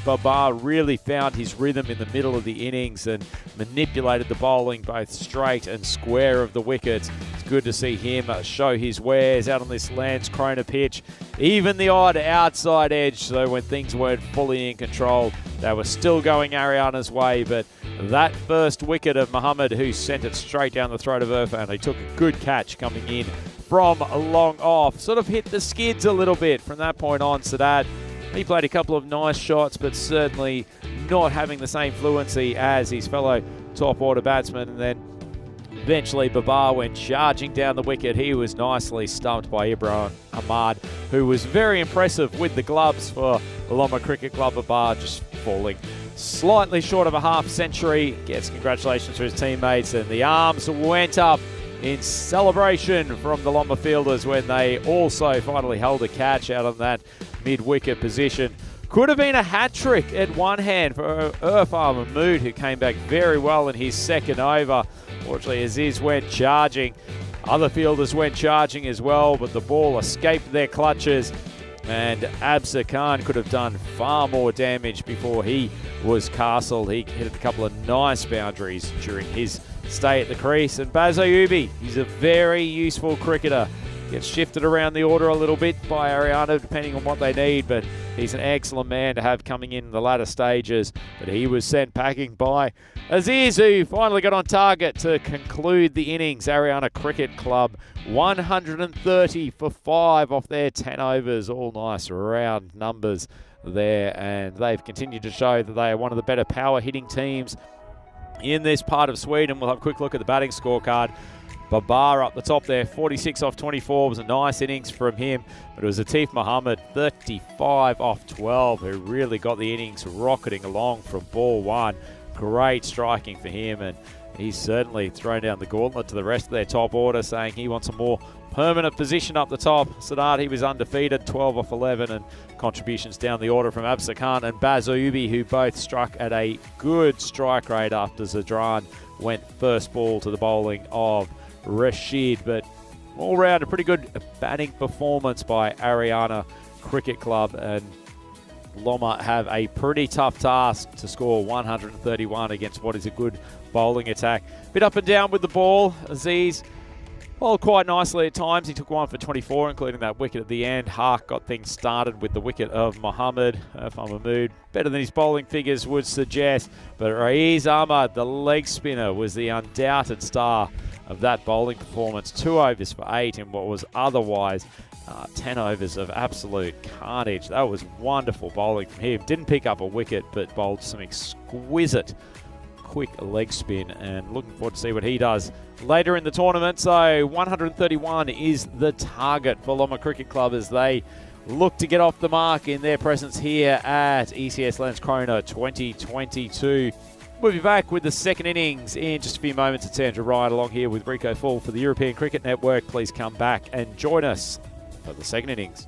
Babar really found his rhythm in the middle of the innings and manipulated the bowling both straight and square of the wickets. It's good to see him show his wares out on this Landskrona pitch. Even the odd outside edge, so when things weren't fully in control, they were still going Ariana's way. But that first wicket of Muhammad, who sent it straight down the throat of Irfan, he took a good catch coming in from long off. Sort of hit the skids a little bit from that point on, Sadat. He played a couple of nice shots, but certainly not having the same fluency as his fellow top order batsman. And then eventually Babar went charging down the wicket. He was nicely stumped by Ibrahim Ahmad, who was very impressive with the gloves for the Loma Cricket Club. Babar just falling slightly short of a half century. Gets congratulations to his teammates, and the arms went up in celebration from the Loma fielders when they also finally held a catch out on that mid-wicket position. Could have been a hat-trick at one hand for Irfan Mahmood, who came back very well in his second over. Fortunately, Aziz went charging. Other fielders went charging as well, but the ball escaped their clutches, and Absar Khan could have done far more damage before he was castled. He hit a couple of nice boundaries during his stay at the crease. And Baz Ayubi, he's a very useful cricketer. Gets shifted around the order a little bit by Ariana depending on what they need, but he's an excellent man to have coming in the latter stages. But he was sent packing by Aziz, who finally got on target to conclude the innings. Ariana Cricket Club 130 for 5 off their 10 overs. All nice round numbers there, and they've continued to show that they are one of the better power hitting teams in this part of Sweden. We'll have a quick look at the batting scorecard. Babar up the top there, 46 off 24 was a nice innings from him, but it was Atif Muhammad, 35 off 12, who really got the innings rocketing along from ball one. Great striking for him, and he's certainly thrown down the gauntlet to the rest of their top order, saying he wants a more permanent position up the top. Sadat, he was undefeated, 12 off 11, and contributions down the order from Absar Khan and Baz Ayubi, who both struck at a good strike rate after Zadran went first ball to the bowling of Rashid. But all round a pretty good batting performance by Ariana Cricket Club, and Loma have a pretty tough task to score 131 against what is a good bowling attack. Bit up and down with the ball. Aziz bowled quite nicely at times. He took one for 24, including that wicket at the end. Hark got things started with the wicket of Muhammad. Irfan Mahmood, better than his bowling figures would suggest, but Raiz Ahmad, the leg spinner, was the undoubted star of that bowling performance. 2 overs for 8 in what was otherwise 10 overs of absolute carnage. That was wonderful bowling from him. Didn't pick up a wicket, but bowled some exquisite quick leg spin, and looking forward to see what he does later in the tournament. So 131 is the target for Loma Cricket Club as they look to get off the mark in their presence here at ECS Landskrona 2022. We'll be back with the second innings in just a few moments. It's Andrew Ryan along here with Rico Full for the European Cricket Network. Please come back and join us for the second innings.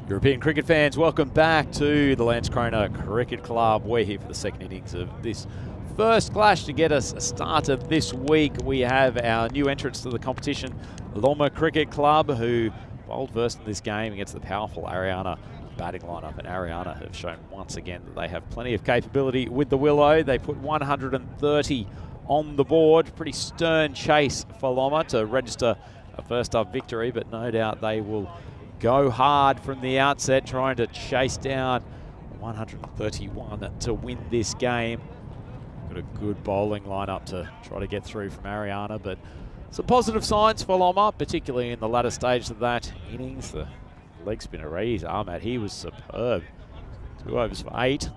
European cricket fans, welcome back to the Landskrona Cricket Club. We're here for the second innings of this first clash to get us started this week. We have our new entrants to the competition, Loma Cricket Club, who bowled first in this game against the powerful Ariana batting lineup. And Ariana have shown once again that they have plenty of capability with the Willow. They put 130 on the board. Pretty stern chase for Loma to register a first up victory, but no doubt they will go hard from the outset, trying to chase down 131 to win this game. Got a good bowling lineup to try to get through from Ariana, but some positive signs for Loma, particularly in the latter stage of that innings. The leg spinner Rees Ahmed, he was superb. 2 overs for 8.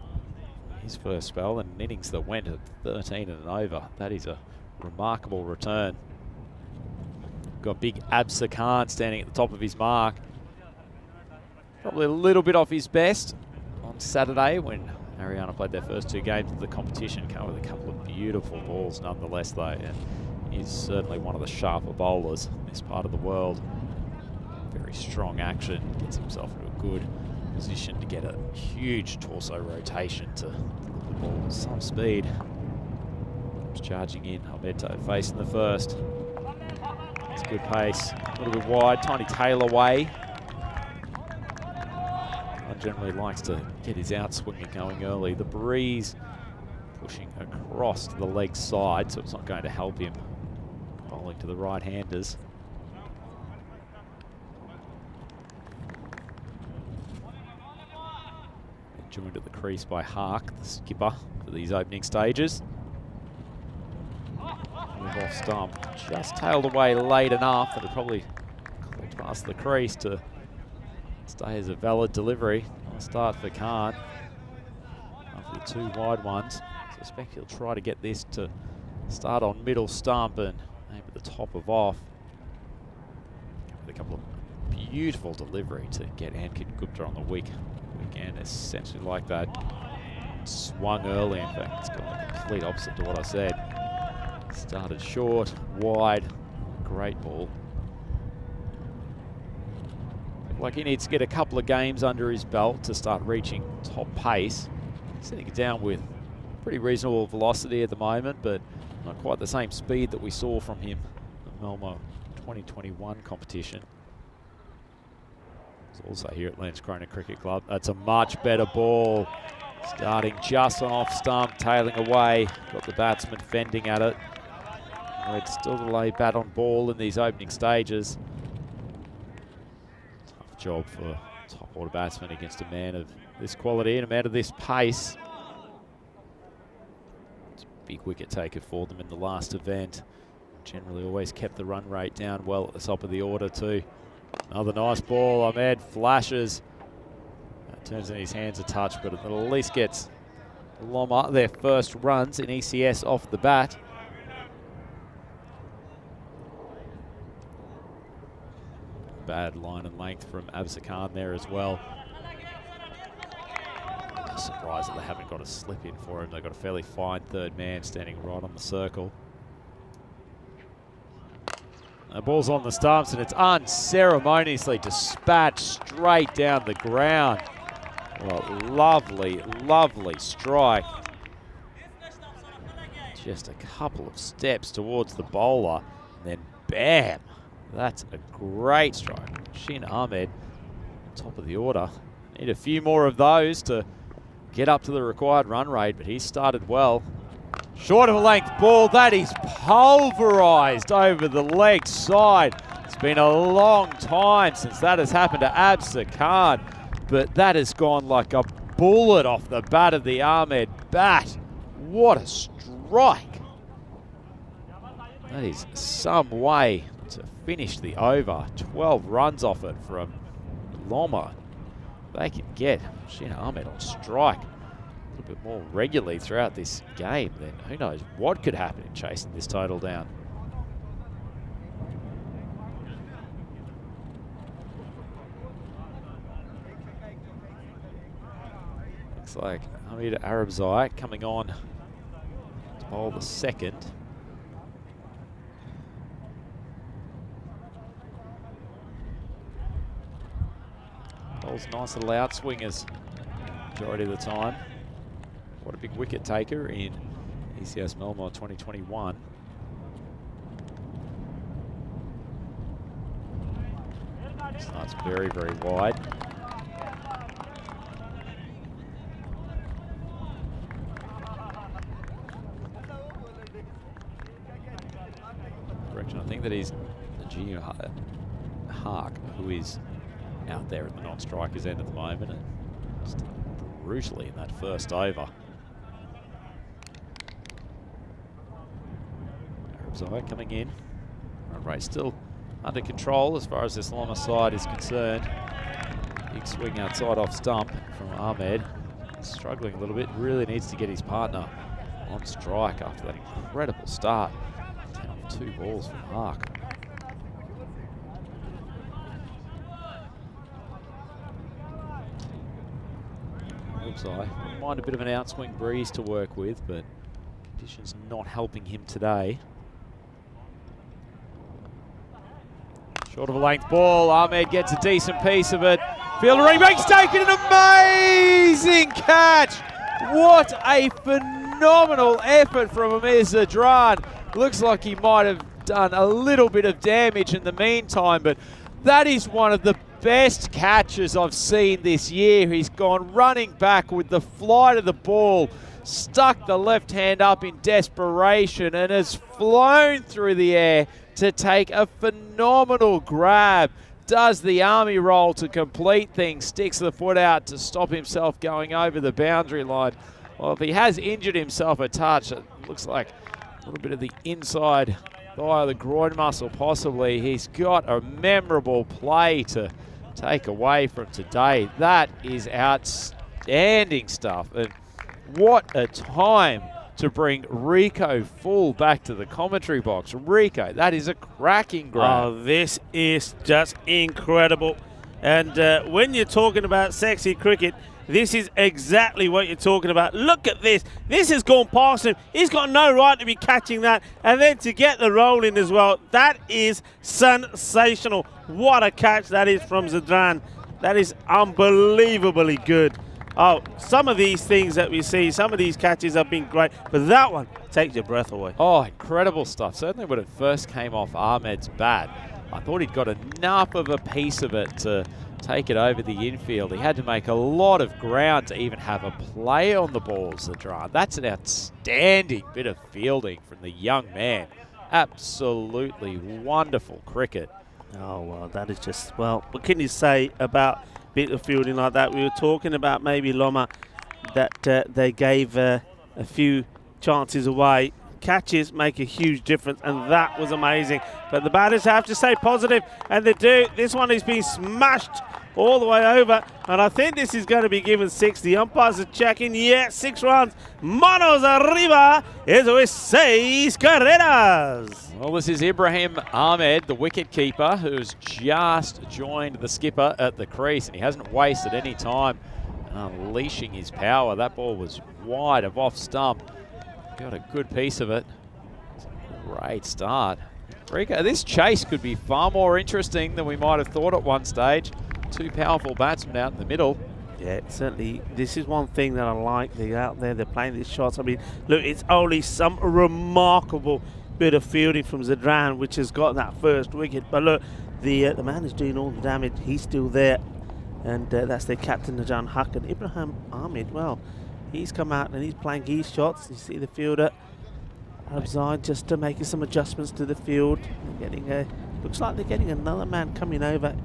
His first spell, and an innings that went at 13 and an over. That is a remarkable return. Got big Absa Khan standing at the top of his mark. Probably a little bit off his best on Saturday when Ariana played their first 2 games of the competition. Came with a couple of beautiful balls nonetheless though, and he's certainly one of the sharper bowlers in this part of the world. Very strong action, gets himself into a good position to get a huge torso rotation to deliver the ball with some speed. Comes charging in, Alberto facing the first. It's good pace, a little bit wide, tiny tail away. Generally likes to get his outswinger going early. The breeze pushing across to the leg side, so it's not going to help him. Bowling to the right-handers. Joined at the crease by Hark, the skipper, for these opening stages. Move off stump, just tailed away late enough that it probably clicked past the crease to stay as a valid delivery. Nice start for Khan after the 2 wide ones. So I suspect he'll try to get this to start on middle stump and aim at the top of off. With a couple of beautiful delivery to get Ankit Gupta on the week. Again, essentially like that. Swung early, in fact, it's gone the complete opposite to what I said. Started short, wide, great ball. Like he needs to get a couple of games under his belt to start reaching top pace. Sitting it down with pretty reasonable velocity at the moment, but not quite the same speed that we saw from him in the Malmo 2021 competition. It's also here at Landskrona Cricket Club. That's a much better ball. Starting just on off stump, tailing away. Got the batsman fending at it. It's still to lay bat on ball in these opening stages. Job for top order batsman against a man of this quality and a man of this pace. It's a big wicket taker for them in the last event. Generally always kept the run rate down well at the top of the order too. Another nice ball. Ahmed flashes. Turns in his hands a touch, but it at least gets Loma their first runs in ECS off the bat. Bad line and length from Absa Khan there as well. I'm surprised that they haven't got a slip in for him. They've got a fairly fine third man standing right on the circle. The ball's on the stumps and it's unceremoniously dispatched straight down the ground. Well, lovely, lovely strike. Just a couple of steps towards the bowler and then bam. That's a great strike. Shin Ahmed, top of the order. Need a few more of those to get up to the required run rate, but he started well. Short of a length ball, that is pulverized over the leg side. It's been a long time since that has happened to Absa Khan, but that has gone like a bullet off the bat of the Ahmed bat. What a strike. That is some way to finish the over. 12 runs off it from Loma. They can get Shin Ahmed on strike a little bit more regularly throughout this game, then who knows what could happen in chasing this total down. Looks like Hamid Arabzai coming on to bowl the second. bowls nice little outswingers majority of the time. What a big wicket taker in ECS Melmore 2021. Starts very, very wide. Correction, I think that is Gio Hark, who is out there at the non-strikers end at the moment and just brutally in that first over. Arabzai coming in. Run rate still under control as far as this Lama side is concerned. Big swing outside off stump from Ahmed. Struggling a little bit, really needs to get his partner on strike after that incredible start. 10 off 2 balls from Hark. I mind a bit of an outswing breeze to work with, but conditions not helping him today. Short of a length ball, Ahmed gets a decent piece of it. Fielder Remakes taken an amazing catch. What a phenomenal effort from Amir Zadran. Looks like he might have done a little bit of damage in the meantime, but that is one of the best catches I've seen this year. He's gone running back with the flight of the ball, stuck the left hand up in desperation and has flown through the air to take a phenomenal grab. Does the army roll to complete things, sticks the foot out to stop himself going over the boundary line. Well, if he has injured himself a touch, it looks like a little bit of the inside thigh of the groin muscle possibly. He's got a memorable play to take away from today. That is outstanding stuff. And what a time to bring Rico Full back to the commentary box. Rico, that is a cracking grab. Oh, this is just incredible. And when you're talking about sexy cricket, this is exactly what you're talking about. Look at this. This has gone past him. He's got no right to be catching that. And then to get the roll in as well, that is sensational. What a catch that is from Zadran. That is unbelievably good. Oh, some of these things that we see, some of these catches have been great, but that one takes your breath away. Oh, incredible stuff. Certainly when it first came off Ahmed's bat, I thought he'd got enough of a piece of it to take it over the infield. He had to make a lot of ground to even have a play on the balls, Zadran. That's an outstanding bit of fielding from the young man. Absolutely wonderful cricket. Oh, well, that is just, well, what can you say about a bit of fielding like that? We were talking about maybe Loma, that they gave a few chances away. Catches make a huge difference, and that was amazing. But the batters have to stay positive, and they do. This one is being smashed all the way over, and I think this is going to be given 6. The umpires are checking. Yeah, 6 runs. Manos arriba. Eso es 6 carreras. Well, this is Ibrahim Ahmed, the wicket-keeper, who's just joined the skipper at the crease, and he hasn't wasted any time unleashing his power. That ball was wide of off stump. Got a good piece of it. Great start. Rico, this chase could be far more interesting than we might have thought at one stage. 2 powerful batsmen out in the middle. Yeah, certainly. This is one thing that I like. They're out there, they're playing these shots. I mean, look, it's only some remarkable bit of fielding from Zadran, which has got that first wicket. But look, the man is doing all the damage. He's still there. And that's their captain, Najan Haq. And Ibrahim Ahmed, well, he's come out and he's playing his shots. You see the fielder, Abzai, just making some adjustments to the field. Looks like they're getting another man coming over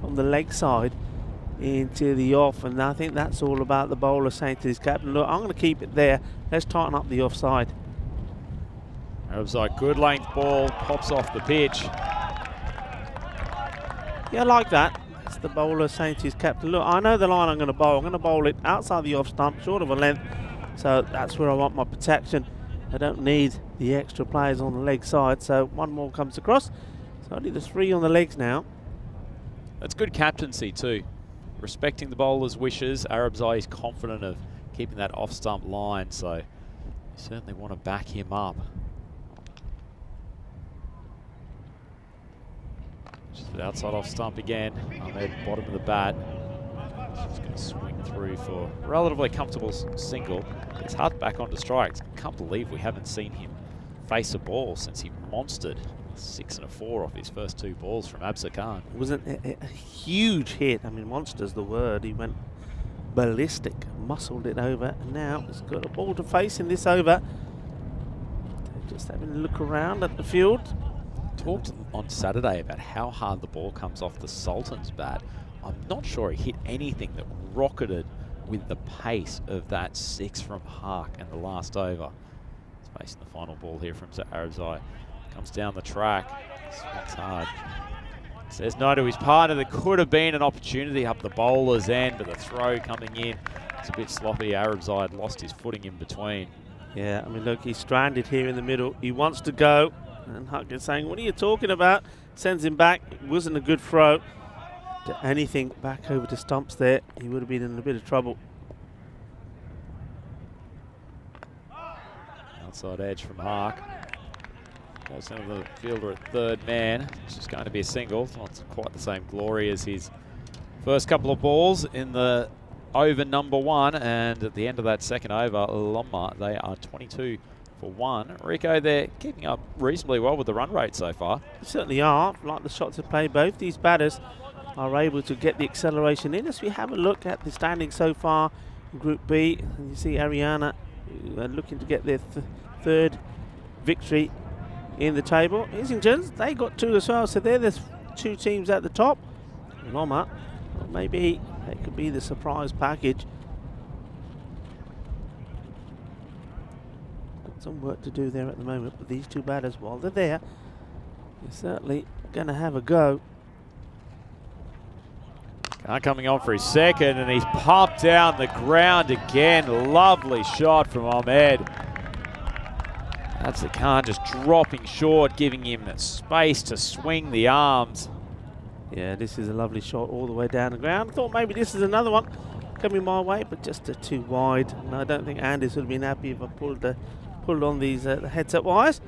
from the leg side into the off, and I think that's all about the bowler saying to his captain, look, I'm going to keep it there. Let's tighten up the offside. Abzai, good length ball, pops off the pitch. Yeah, I like that. That's the bowler saying to his captain, look, I know the line I'm going to bowl. I'm going to bowl it outside the off stump, short of a length. So that's where I want my protection. I don't need the extra players on the leg side. So one more comes across. So only the 3 on the legs now. That's good captaincy too. Respecting the bowler's wishes. Arabzai is confident of keeping that off stump line. So you certainly want to back him up. Just outside off stump again. Ahmed, bottom of the bat. Just going to swing through for a relatively comfortable single. Gets Hutt back onto strikes. Can't believe we haven't seen him face a ball since he monstered 6 and a 4 off his first 2 balls from Absa Khan. It was a huge hit. I mean, monster's the word. He went ballistic, muscled it over, and now he's got a ball to face in this over. They're just having a look around at the field. Talked on Saturday about how hard the ball comes off the Sultan's bat. I'm not sure he hit anything that rocketed with the pace of that 6 from Hark in the last over. He's facing the final ball here from Arabzai. Comes down the track, swings hard. Says no to his partner. There could have been an opportunity up the bowler's end, but the throw coming in, it's a bit sloppy. Arabzai had lost his footing in between. Yeah, I mean, look, he's stranded here in the middle. He wants to go, and Huck is saying, what are you talking about? Sends him back. It wasn't a good throw. To anything back over to stumps there, he would have been in a bit of trouble. Outside edge from Hark. Goes into the fielder at third man. It's just going to be a single. Not quite the same glory as his first couple of balls in the over number 1. And at the end of that second over, Lomma, they are 22 for 1. Rico, they're keeping up reasonably well with the run rate so far. They certainly are. Like the shots of play, both these batters are able to get the acceleration in. As we have a look at the standings so far in Group B, and you see Ariana looking to get their third victory in the table. Islingtons, they got 2 as well, so they're the 2 teams at the top. Lomma, maybe it could be the surprise package. Got some work to do there at the moment, but these 2 batters, while they're there, they're certainly going to have a go. Khan coming on for his second, and he's popped down the ground again. Lovely shot from Ahmed. That's the Khan just dropping short, giving him space to swing the arms. Yeah, this is a lovely shot all the way down the ground. I thought maybe this is another one coming my way, but just too wide. And I don't think Anders would have been happy if I pulled on these the headset wires.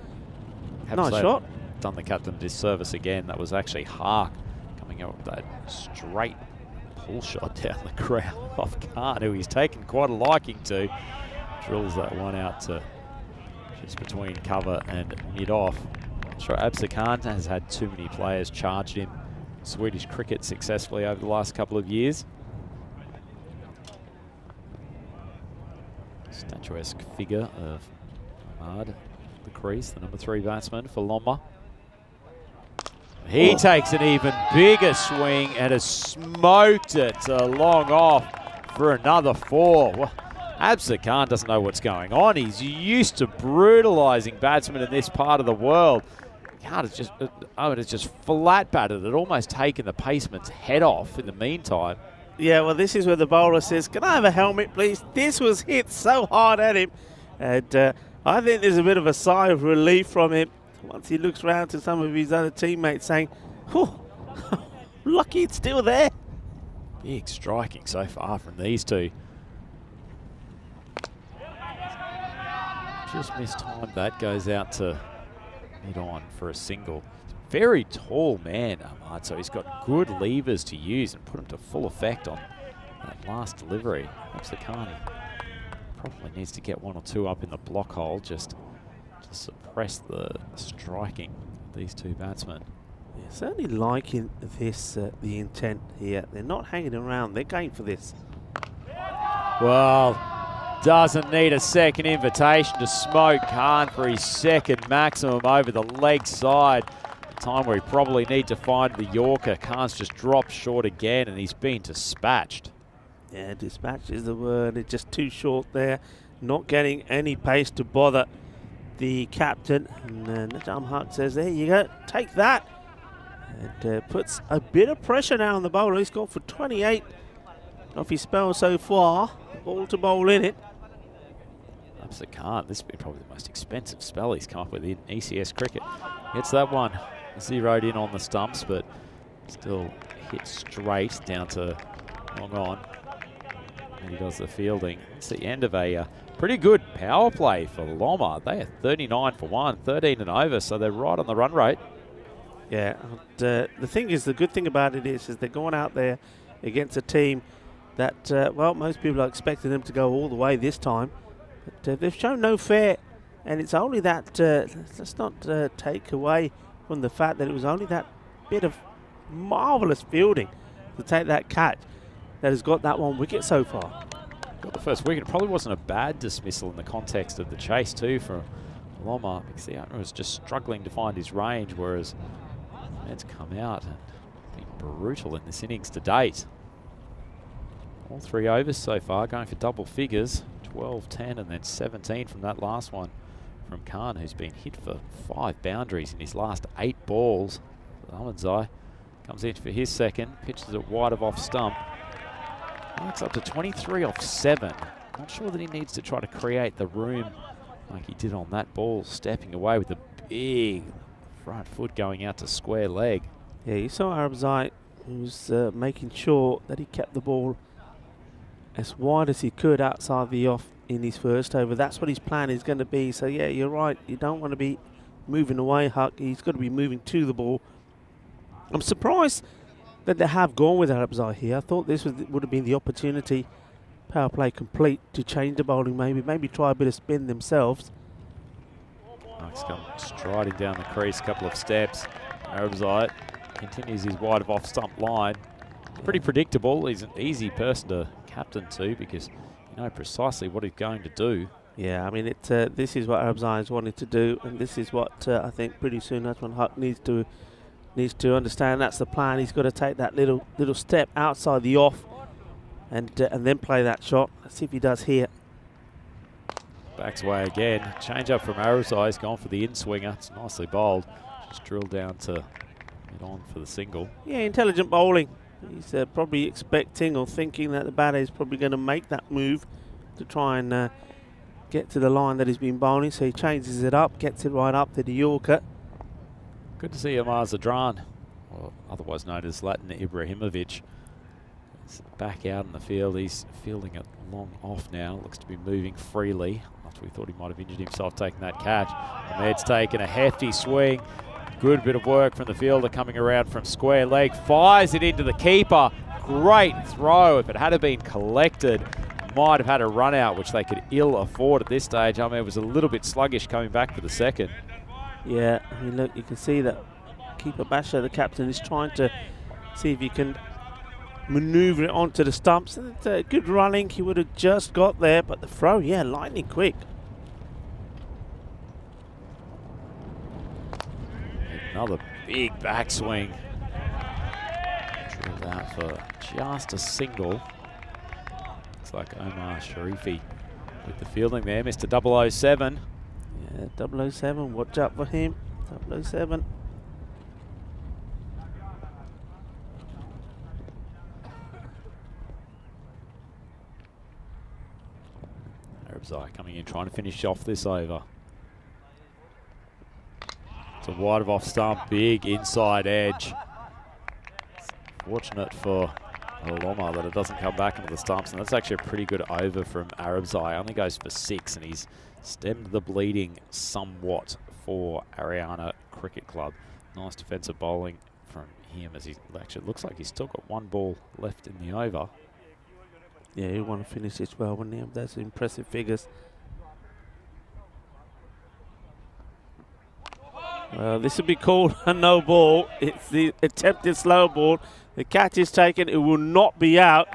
Nice shot. Done the captain disservice again. That was actually Hark coming out with that straight pull shot down the ground off Khan, who he's taken quite a liking to. Drills that one out to just between cover and mid-off. I'm sure Absa Khan has had too many players charged him Swedish cricket successfully over the last couple of years. Statuesque figure of Ahmad, the crease, the number 3 batsman for Lomma. He takes an even bigger swing and has smoked it long off for another 4. Well, Absa Khan doesn't know what's going on. He's used to brutalising batsmen in this part of the world. Khan has just flat batted it, almost taken the paceman's head off in the meantime. Yeah, well, this is where the bowler says, can I have a helmet, please? This was hit so hard at him. And I think there's a bit of a sigh of relief from him once he looks round to some of his other teammates saying, oh, lucky it's still there. Big striking so far from these 2. Just mistimed that, goes out to mid-on for a single. Very tall man, Ahmad, so he's got good levers to use and put him to full effect on that last delivery. Absa Khan probably needs to get 1 or 2 up in the block hole just to suppress the striking of these 2 batsmen. Yeah, certainly liking this, the intent here. They're not hanging around, they're going for this. Well, doesn't need a second invitation to smoke Khan for his second maximum over the leg side. A time where he probably need to find the Yorker. Khan's just dropped short again and he's been dispatched. Yeah, dispatched is the word. It's just too short there. Not getting any pace to bother the captain. And Najam Huq says, there you go, take that. And puts a bit of pressure now on the bowler. He's gone for 28 off his spell so far. Ball to bowl in it. Absa Khan, this would be probably the most expensive spell he's come up with in ECS cricket. Gets that one zeroed in on the stumps, but still hit straight down to long on. And he does the fielding. It's the end of a pretty good power play for Lomma. They are 39 for 1, 13 and over, so they're right on the run rate. Yeah, and the thing is, the good thing about it is they're going out there against a team that, well, most people are expecting them to go all the way this time. But they've shown no fear, and it's only that, let's not take away from the fact that it was only that bit of marvellous fielding to take that catch that has got that 1 wicket so far. Got the first wicket. It probably wasn't a bad dismissal in the context of the chase too from Loma, because the owner was just struggling to find his range, whereas Ahmed's come out and been brutal in this innings to date. All 3 overs so far, going for double figures, 12, 10 and then 17 from that last one from Khan, who's been hit for 5 boundaries in his last 8 balls. Ahmedzai comes in for his second, pitches it wide of off stump. It's up to 23 off 7. Not sure that he needs to try to create the room like he did on that ball, stepping away with a big front foot going out to square leg. Yeah, you saw Ahmedzai, who was making sure that he kept the ball as wide as he could outside the off in his first over. That's what his plan is going to be. So yeah, you're right. You don't want to be moving away, Huck. He's got to be moving to the ball. I'm surprised that they have gone with Ahmedzai here. I thought this would have been the opportunity, power play complete, to change the bowling, maybe try a bit of spin themselves. Mark's come striding down the crease, a couple of steps. Ahmedzai continues his wide of off stump line. Pretty predictable. He's an easy person to captain to because you know precisely what he's going to do. Yeah, I mean, this is what Ahmedzai is wanting to do, and this is what I think pretty soon that's when Huck needs to understand. That's the plan. He's got to take that little step outside the off and then play that shot. Let's see if he does here. Backs away again. Change up from Ahmedzai. He's gone for the in-swinger. It's nicely bowled. Just drilled down to get on for the single. Yeah, intelligent bowling. He's probably expecting or thinking that the batter is probably going to make that move to try and get to the line that he's been bowling. So he changes it up, gets it right up to the Yorker. Good to see Amar Zadran, or otherwise known as Zlatan Ibrahimovic, is back out in the field. He's fielding it long off now. Looks to be moving freely after we thought he might have injured himself taking that catch. Ahmed's taken a hefty swing. Good bit of work from the fielder coming around from square leg. Fires it into the keeper. Great throw. If it had been collected, might have had a run out, which they could ill afford at this stage. Ahmed was a little bit sluggish coming back for the second. Yeah, I mean, look, you can see that keeper Basha, the captain, is trying to see if he can maneuver it onto the stumps. And good running, he would have just got there, but the throw, yeah, lightning quick. Another big backswing. Drilled out for just a single. Looks like Omar Sharifi with the fielding there, Mr. 007. Yeah, 007, watch out for him. 007. Ahmedzai coming in, trying to finish off this over. It's a wide of off stump, big inside edge. It's fortunate for Loma that it doesn't come back into the stumps, and that's actually a pretty good over from Ahmedzai. Only goes for 6, and he's stemmed the bleeding somewhat for Ariana Cricket Club. Nice defensive bowling from him, as he actually looks like he's still got 1 ball left in the over. Yeah, he'll want to finish this well, wouldn't he? That's impressive figures. Well, this would be called a no ball. It's the attempted slow ball. The catch is taken. It will not be out.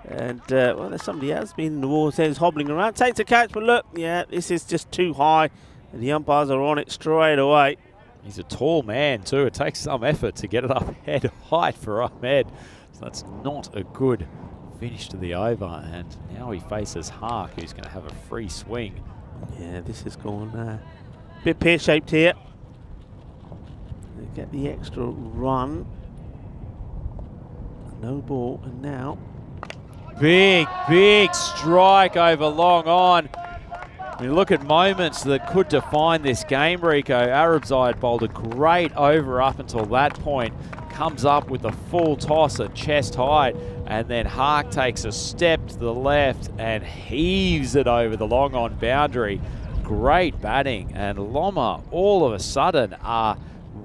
And, well, there's somebody else been in the water's head hobbling around. Takes a catch, but look, yeah, this is just too high. And the umpires are on it straight away. He's a tall man, too. It takes some effort to get it up head height for Ahmed. So that's not a good finish to the over. And now he faces Hark, who's going to have a free swing. Yeah, this has gone a bit pear-shaped here. They get the extra run. No ball, and now big strike over long on. When you look at moments that could define this game, Rico, Ahmedzai had bowled a great over up until that point. Comes up with a full toss at chest height, and then Hark takes a step to the left and heaves it over the long on boundary. Great batting, and Loma all of a sudden are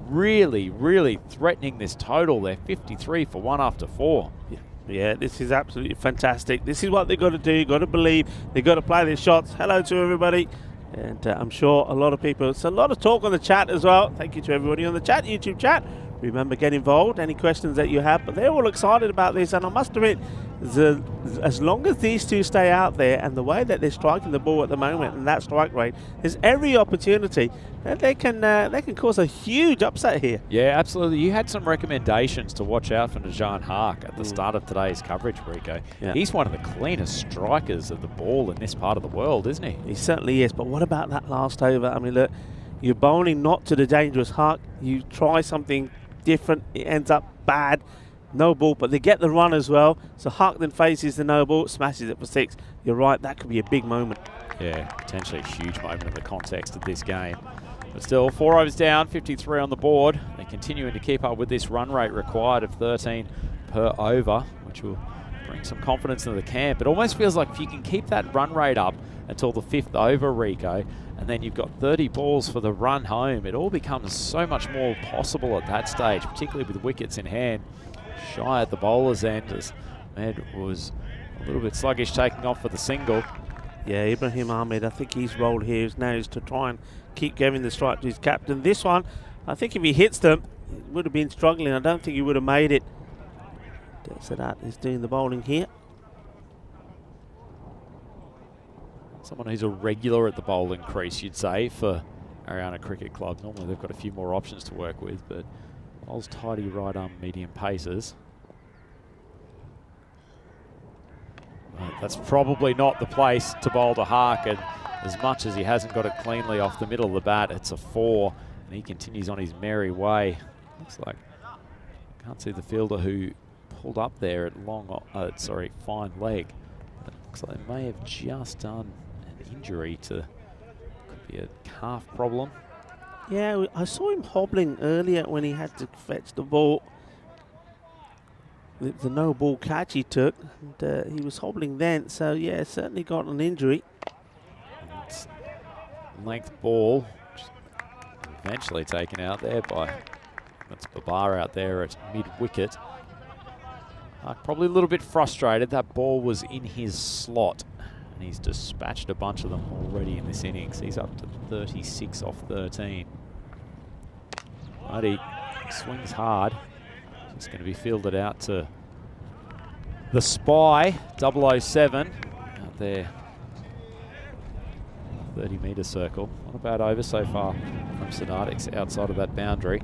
really threatening this total. They're 53 for 1 after 4. Yeah. Yeah, this is absolutely fantastic. This is what they've got to do. You've got to believe. They've got to play their shots. Hello to everybody. And I'm sure a lot of people, it's a lot of talk on the chat as well. Thank you to everybody on the chat, YouTube chat. Remember, get involved, any questions that you have. But they're all excited about this. And I must admit, as long as these two stay out there and the way that they're striking the ball at the moment and that strike rate, there's every opportunity that they can cause a huge upset here. Yeah, absolutely. You had some recommendations to watch out for Najan Haak at the start of today's coverage, Rico. Yeah. He's one of the cleanest strikers of the ball in this part of the world, isn't he? He certainly is. But what about that last over? I mean, look, you're bowling not to the dangerous Haak. You try something different, it ends up bad. No ball, but they get the run as well. So Haak then faces the no ball, smashes it for 6. You're right, that could be a big moment. Yeah, potentially a huge moment in the context of this game. But still, 4 overs down, 53 on the board. They're continuing to keep up with this run rate required of 13 per over, which will bring some confidence into the camp. It almost feels like if you can keep that run rate up until the 5th over, Rico, and then you've got 30 balls for the run home, it all becomes so much more possible at that stage, particularly with wickets in hand. Shy at the bowler's end as Ahmed was a little bit sluggish taking off for the single. Yeah, Ibrahim Ahmed, I think his role here is now to try and keep giving the strike to his captain. This one, I think if he hits them, he would have been struggling. I don't think he would have made it. So that is doing the bowling here. Someone who's a regular at the bowling crease, you'd say, for Haryana Cricket Club. Normally they've got a few more options to work with, but bowls tidy right arm medium paces. That's probably not the place to bowl to Haak, and as much as he hasn't got it cleanly off the middle of the bat, it's a 4, and he continues on his merry way. Looks like, I can't see the fielder who pulled up there at fine leg. It looks like they may have just done an injury to, could be a calf problem. Yeah, I saw him hobbling earlier when he had to fetch the ball. The no ball catch he took, and he was hobbling then, so yeah, certainly got an injury. It's length ball, eventually taken out there by, that's Babar out there at mid-wicket. Probably a little bit frustrated, that ball was in his slot, and he's dispatched a bunch of them already in this innings. He's up to 36 off 13. But he swings hard. It's going to be fielded out to the spy, 007, out there, 30-metre circle. Not a bad over so far from Sonatics outside of that boundary.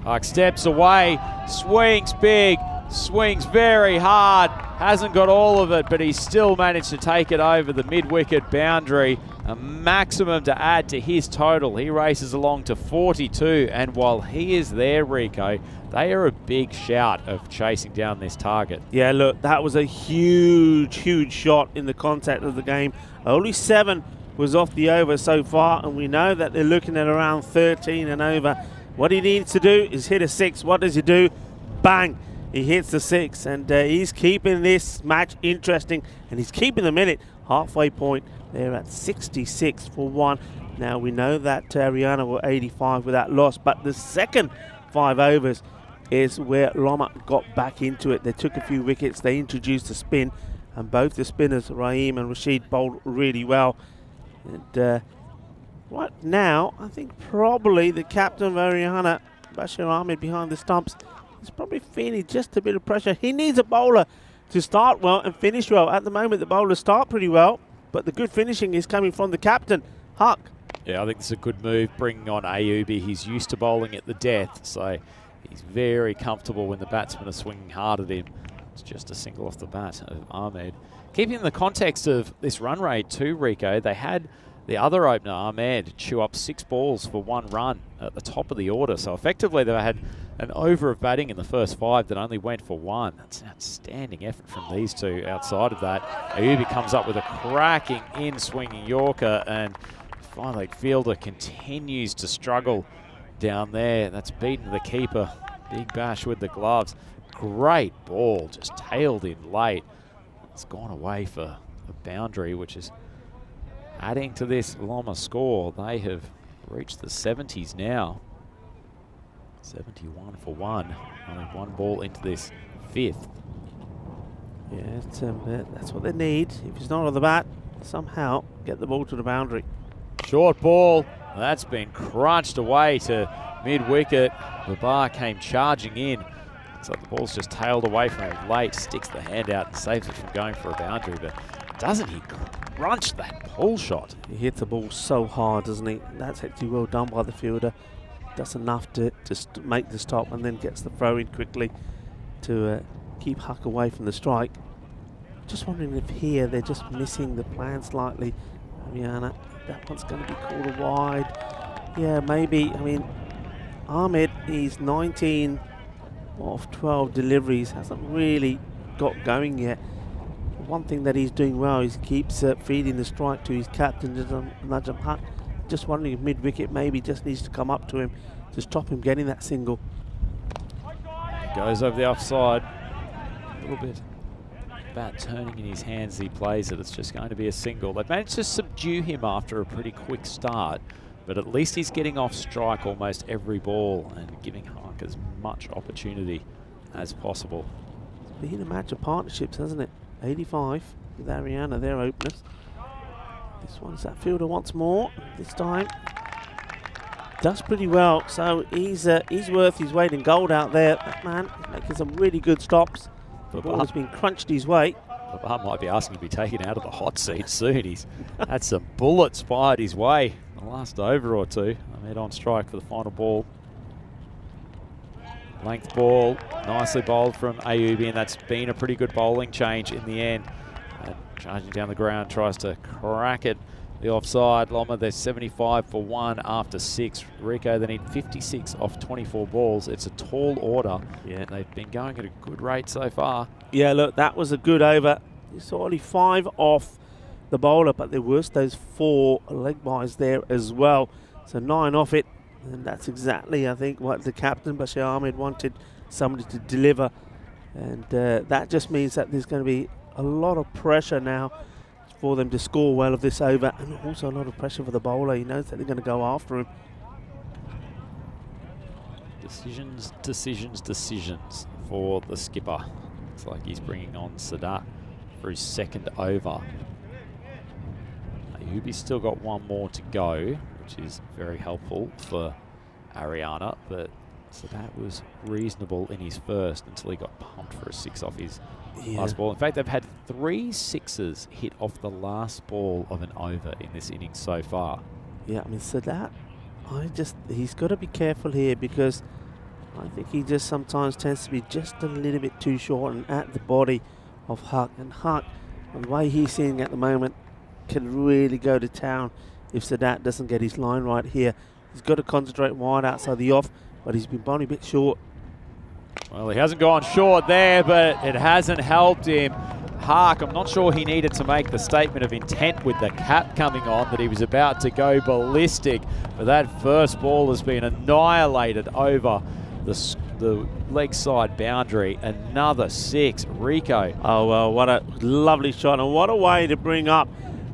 Haak steps away, swings big, swings very hard, hasn't got all of it, but he's still managed to take it over the mid-wicket boundary. A maximum to add to his total. He races along to 42, and while he is there, Rico, they are a big shout of chasing down this target. Yeah, look, that was a huge, huge shot in the contact of the game. Only 7 was off the over so far, and we know that they're looking at around 13 and over. What he needs to do is hit a 6. What does he do? Bang! He hits the 6, and he's keeping this match interesting, and he's keeping the minute halfway point. They're at 66 for 1. Now we know that Haryana were 85 with that loss, but the second 5 overs is where Loma got back into it. They took a few wickets, they introduced the spin, and both the spinners, Raheem and Rashid, bowled really well. And right now, I think probably the captain of Haryana, Bashir Ahmed, behind the stumps, is probably feeling just a bit of pressure. He needs a bowler to start well and finish well. At the moment, the bowlers start pretty well, but the good finishing is coming from the captain, Haak. Yeah, I think this is a good move, bringing on Ayubi. He's used to bowling at the death, so he's very comfortable when the batsmen are swinging hard at him. It's just a single off the bat of Ahmed. Keeping in the context of this run rate too, Rico, they had the other opener, Ahmed, chew up 6 balls for 1 run at the top of the order. So effectively, they had an over of batting in the first 5 that only went for 1. That's an outstanding effort from these two. Outside of that, Ayubi comes up with a cracking in-swinging Yorker, and finally fielder continues to struggle down there. That's beaten the keeper. Big bash with the gloves. Great ball, just tailed in late. It's gone away for a boundary, which is adding to this Loma score. They have reached the 70s now. 71 for 1. Only 1 ball into this 5th. Yeah, that's what they need. If it's not on the bat, somehow get the ball to the boundary. Short ball. That's been crunched away to mid-wicket. Babar came charging in. So the ball's just tailed away from him late, sticks the hand out and saves it from going for a boundary. But doesn't he crunch that pull shot? He hits the ball so hard, doesn't he? That's actually well done by the fielder. Does enough to make the stop and then gets the throw in quickly to keep Huck away from the strike. Just wondering if here they're just missing the plan slightly. Ariana, that one's going to be called a wide. Yeah, maybe. I mean, Ahmed, he's 19 of 12 deliveries, hasn't really got going yet. One thing that he's doing well is he keeps feeding the strike to his captain, Najm Huq. Just wondering if mid-wicket maybe just needs to come up to him to stop him getting that single. Goes over the offside. A little bit bat turning in his hands as he plays it. It's just going to be a single. They've managed to subdue him after a pretty quick start, but at least he's getting off strike almost every ball and giving Huq as much opportunity as possible. It's been a match of partnerships, hasn't it? 85 with Ariana, their openers. This one's that fielder once more. This time does pretty well, so he's worth his weight in gold out there. That man is making some really good stops. The ball has been crunched his way. Babar might be asking to be taken out of the hot seat soon. He's had some bullets fired his way in the last over or two. Ahmed on strike for the final ball. Length ball, nicely bowled from Ayubi, and that's been a pretty good bowling change in the end. Charging down the ground, tries to crack it. The offside, Loma, they're 75 for 1 after 6. Rico, they need 56 off 24 balls. It's a tall order. Yeah, they've been going at a good rate so far. Yeah, look, that was a good over. You saw only 5 off the bowler, but there was those 4 leg byes there as well. So 9 off it. And that's exactly, I think, what the captain, Bashir Ahmed, wanted somebody to deliver. And that just means that there's going to be a lot of pressure now for them to score well of this over, and also a lot of pressure for the bowler. He knows that they're going to go after him. Decisions, decisions, decisions for the skipper. Looks like he's bringing on Sadat for his 2nd over. Ayubi's still got 1 more to go, which is very helpful for Ariana, but Sadat was reasonable in his first until he got pumped for a 6 off his last ball. In fact, they've had 3 sixes hit off the last ball of an over in this innings so far. Yeah, I mean, Sadat, he's got to be careful here, because I think he just sometimes tends to be just a little bit too short and at the body of Huq. And Huq, the way he's seeing at the moment, can really go to town if Sadat doesn't get his line right here. He's got to concentrate wide outside the off, but he's been bowling a bit short. Well, he hasn't gone short there, but it hasn't helped him. Huq, I'm not sure he needed to make the statement of intent with the cap coming on that he was about to go ballistic, but that first ball has been annihilated over the leg side boundary. Another 6, Rico. Oh, well, what a lovely shot, and what a way to bring up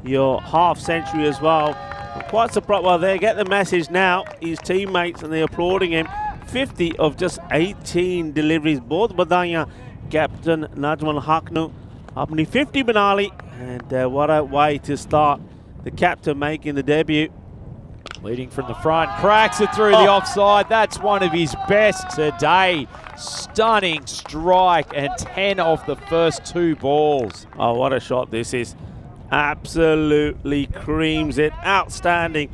your half century as well. I'm quite surprised. Well, they get the message now, his teammates, and they're applauding him. 50 of just 18 deliveries. Both Badaya, Captain Najm Huq, apni 50 Banali, and what a way to start. The captain making the debut. Leading from the front, cracks it through the offside. That's one of his best today. Stunning strike, and 10 off the first 2 balls. Oh, what a shot this is. Absolutely creams it. Outstanding.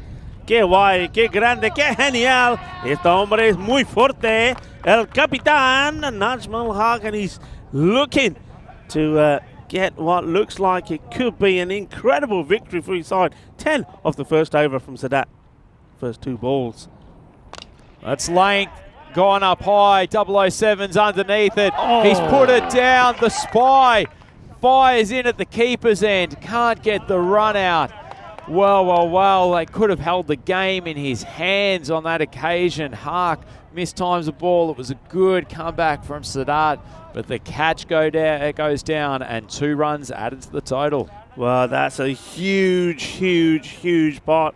Qué guay, qué grande, qué genial. Este hombre es muy fuerte. El capitán, Najm Huq, and he's looking to get what looks like it could be an incredible victory for his side. 10 off the first over from Sadat. First 2 balls. That's length. Gone up high. 007's underneath it. Oh. He's put it down. The spy fires in at the keeper's end. Can't get the run out. Well, they could have held the game in his hands on that occasion. Huq mistimes the ball. It was a good comeback from Sadat, but the catch goes down, and 2 runs added to the total. Well, that's a huge, huge, huge part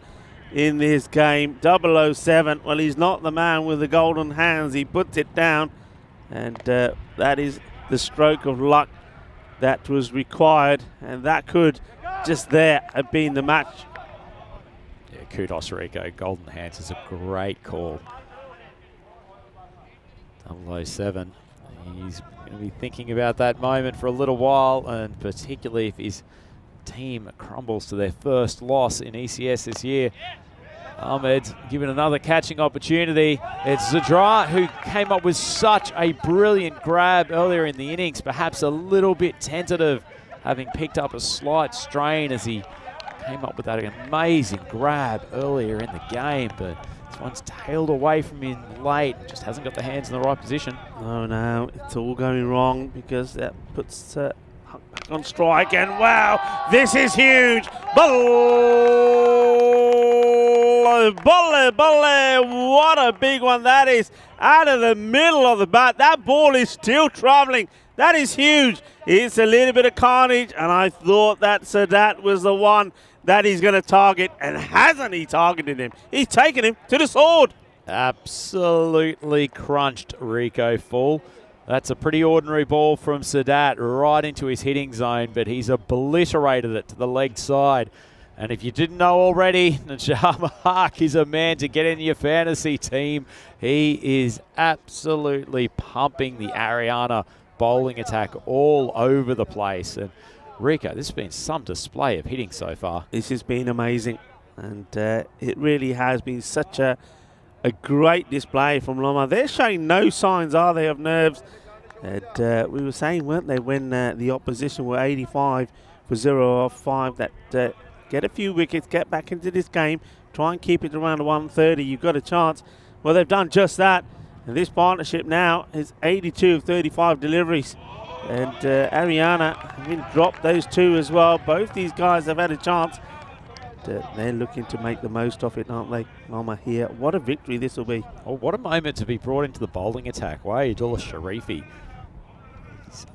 in this game. 007, well, he's not the man with the golden hands. He puts it down, and that is the stroke of luck that was required, and that could just there have been the match. Yeah, kudos, Rico. Golden hands is a great call. 007. He's going to be thinking about that moment for a little while, and particularly if his team crumbles to their first loss in ECS this year. Ahmed's given another catching opportunity. It's Zadra who came up with such a brilliant grab earlier in the innings, perhaps a little bit tentative, having picked up a slight strain as he came up with that amazing grab earlier in the game, but this one's tailed away from him late, just hasn't got the hands in the right position. Oh no, it's all going wrong because that puts Huck back on strike, and wow, this is huge. Bolle, what a big one that is. Out of the middle of the bat, that ball is still traveling. That is huge. It's a little bit of carnage, and I thought that Sadat was the one that he's going to target, and hasn't he targeted him? He's taken him to the sword. Absolutely crunched Rico full. That's a pretty ordinary ball from Sadat right into his hitting zone, but he's obliterated it to the leg side. And if you didn't know already, Najjar Mahak is a man to get in your fantasy team. He is absolutely pumping the Ariana bowling attack all over the place. And Rico, this has been some display of hitting so far. This has been amazing, and it really has been such a great display from Loma. They're showing no signs, are they, of nerves? And we were saying, weren't they, when the opposition were 85 for 0 off 5, that get a few wickets, get back into this game, try and keep it around 130, you've got a chance. Well, they've done just that, and this partnership now is 82 of 35 deliveries. And Ariana having dropped those 2 as well. Both these guys have had a chance. They're looking to make the most of it, aren't they, Mama, here? What a victory this will be. Oh, what a moment to be brought into the bowling attack. Waheedullah Sharifi. He's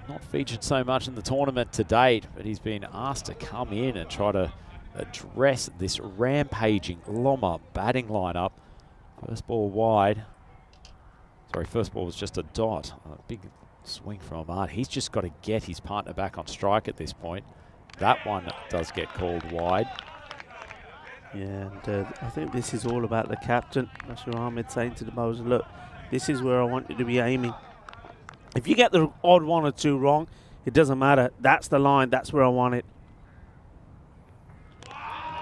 not featured so much in the tournament to date, but he's been asked to come in and try to address this rampaging Loma batting lineup. First ball wide. Sorry, first ball was just a dot. A big swing from Ahmad. He's just got to get his partner back on strike at this point. That one does get called wide. Yeah, and I think this is all about the captain, Bashir Ahmed, saying to the bowlers, look, this is where I want you to be aiming. If you get the odd 1 or 2 wrong, it doesn't matter. That's the line. That's where I want it.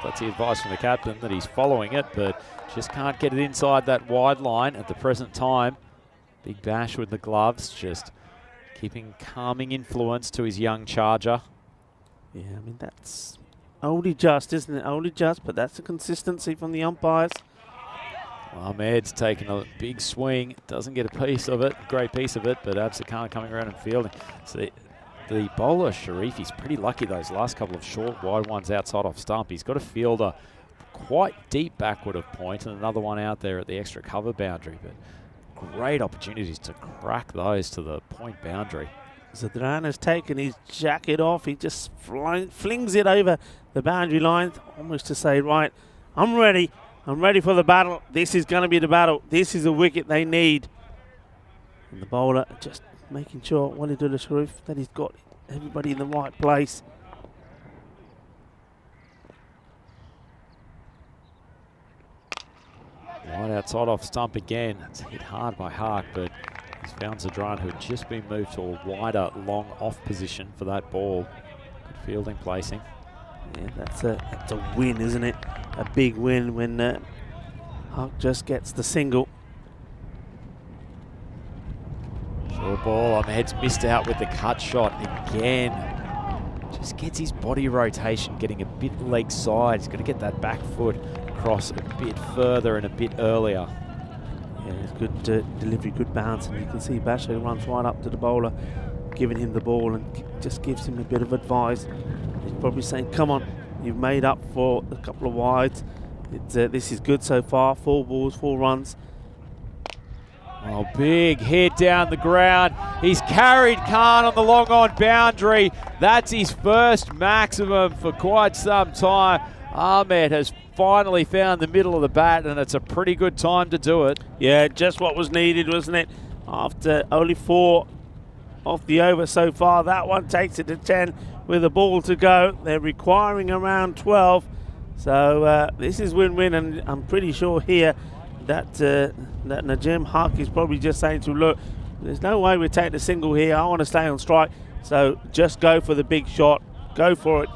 That's the advice from the captain, that he's following it, but just can't get it inside that wide line at the present time. Big bash with the gloves, just keeping calming influence to his young charger. Yeah, I mean, that's only just, isn't it? Only just, but that's the consistency from the umpires. Ahmed's taking a big swing, doesn't get a piece of it, great piece of it, but Absa Khan coming around and fielding. So the bowler, Sharifi's pretty lucky those last couple of short, wide ones outside off stump. He's got a fielder quite deep backward of point and another one out there at the extra cover boundary, but great opportunities to crack those to the point boundary. Zadran has taken his jacket off. He just flings it over the boundary line, almost to say, right, I'm ready. I'm ready for the battle. This is going to be the battle. This is a wicket they need. And the bowler just making sure, Waheedullah Sharif, that he's got everybody in the right place. Right outside off stump again. It's hit hard by Hark, but he's found Zadran, who had just been moved to a wider, long off position for that ball. Good fielding placing. Yeah, that's a win, isn't it? A big win when Hark just gets the single. Short ball. Ahmed's missed out with the cut shot again. Just gets his body rotation, getting a bit leg side. He's got to get that back foot across a bit further and a bit earlier. Yeah, it's good delivery, good bounce, and you can see Basho runs right up to the bowler, giving him the ball and just gives him a bit of advice. He's probably saying, come on, you've made up for a couple of wides. This is good so far, 4 balls, 4 runs. Oh, big hit down the ground. He's carried Khan on the long on boundary. That's his first maximum for quite some time. Ahmed has finally found the middle of the bat, and it's a pretty good time to do it. Yeah, just what was needed, wasn't it? After only 4 off the over so far, that one takes it to 10 with a ball to go. They're requiring around 12. So this is win-win, and I'm pretty sure here that that Najim Haq is probably just saying to him, look, there's no way we take the single here. I want to stay on strike. So just go for the big shot. Go for it.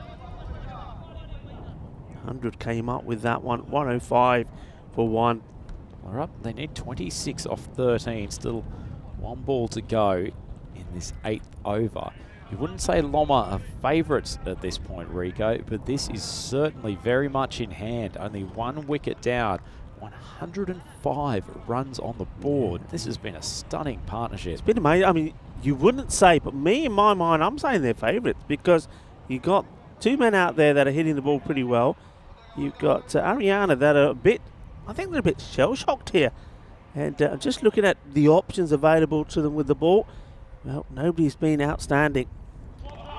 100 came up with that one. 105 for 1. All right, they need 26 off 13. Still 1 ball to go in this 8th over. You wouldn't say Loma are favourites at this point, Rico, but this is certainly very much in hand. Only 1 wicket down, 105 runs on the board. This has been a stunning partnership. It's been amazing. I mean, you wouldn't say, but me, in my mind, I'm saying they're favourites because you've got 2 men out there that are hitting the ball pretty well. You've got Ariana that are a bit, I think they're a bit shell-shocked here. And just looking at the options available to them with the ball, well, nobody's been outstanding.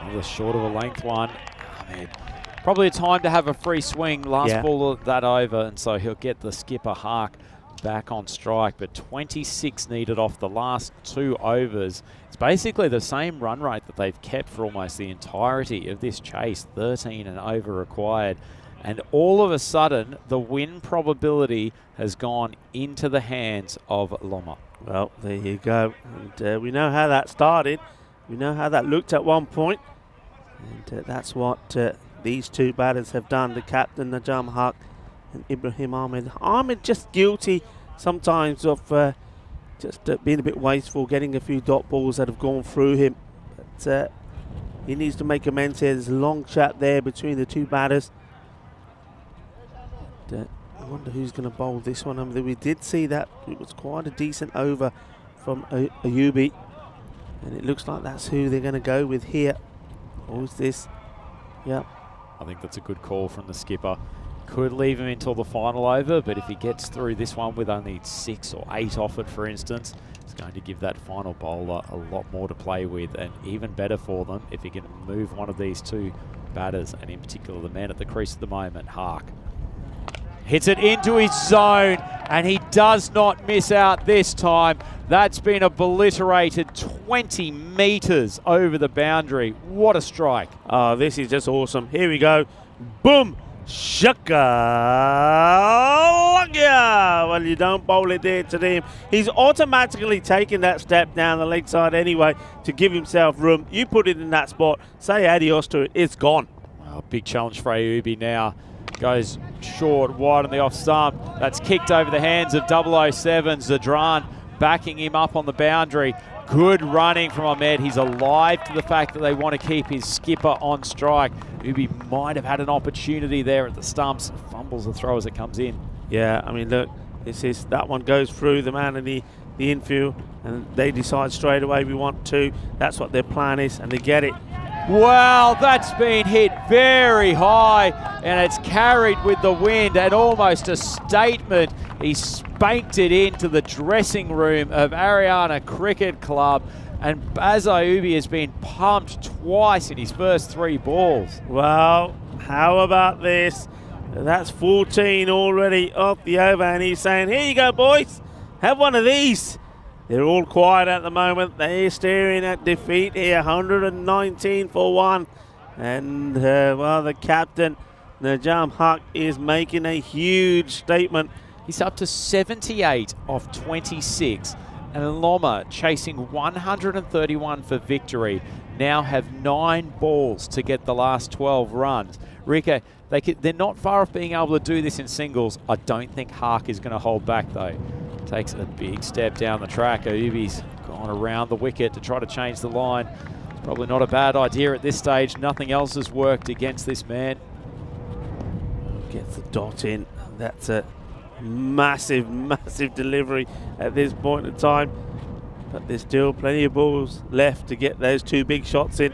Another short of a length one. I mean, probably a time to have a free swing. Last ball of that over, and so he'll get the skipper Haq back on strike. But 26 needed off the last 2 overs. It's basically the same run rate that they've kept for almost the entirety of this chase. 13 and over required. And all of a sudden, the win probability has gone into the hands of Loma. Well, there you go. And we know how that started. We know how that looked at one point. And that's what these 2 batters have done. The captain, Najam Haq, and Ibrahim Ahmed. Ahmed just guilty sometimes of just being a bit wasteful, getting a few dot balls that have gone through him. But he needs to make amends here. There's a long chat there between the 2 batters. I wonder who's going to bowl this one. I mean, we did see that it was quite a decent over from Ayubi, and it looks like that's who they're going to go with here. Who's this? Yeah, I think that's a good call from the skipper. Could leave him until the final over, but if he gets through this one with only 6 or 8 off it, for instance, it's going to give that final bowler a lot more to play with, and even better for them if he can move one of these 2 batters, and in particular the man at the crease at the moment, Haq. Hits it into his zone, and he does not miss out this time. That's been obliterated 20 metres over the boundary. What a strike. Oh, this is just awesome. Here we go. Boom! Shaka! Well, you don't bowl it there to him. He's automatically taken that step down the leg side anyway to give himself room. You put it in that spot, say adios to it, it's gone. Oh, big challenge for Ayubi now. Goes short, wide on the off stump. That's kicked over the hands of 007, Zadran, backing him up on the boundary. Good running from Ahmed. He's alive to the fact that they want to keep his skipper on strike. Ubi might have had an opportunity there at the stumps. Fumbles the throw as it comes in. Yeah, I mean, look, that one goes through the man in the infield, and they decide straight away we want 2. That's what their plan is, and they get it. Well, that's been hit very high, and it's carried with the wind, and almost a statement. He spanked it into the dressing room of Ariana Cricket Club, and Baz Ayubi has been pumped twice in his first 3 balls. Well, how about this? That's 14 already off the over, and he's saying, here you go, boys, have one of these. They're all quiet at the moment. They're staring at defeat here, 119 for 1. And, well, the captain, Najam Haq, is making a huge statement. He's up to 78 off 26. And Loma, chasing 131 for victory, now have 9 balls to get the last 12 runs. Rico, they're not far off being able to do this in singles. I don't think Haq is going to hold back, though. Takes a big step down the track. Ayubi's gone around the wicket to try to change the line. It's probably not a bad idea at this stage. Nothing else has worked against this man. Gets the dot in. That's a massive, massive delivery at this point in time. But there's still plenty of balls left to get those 2 big shots in.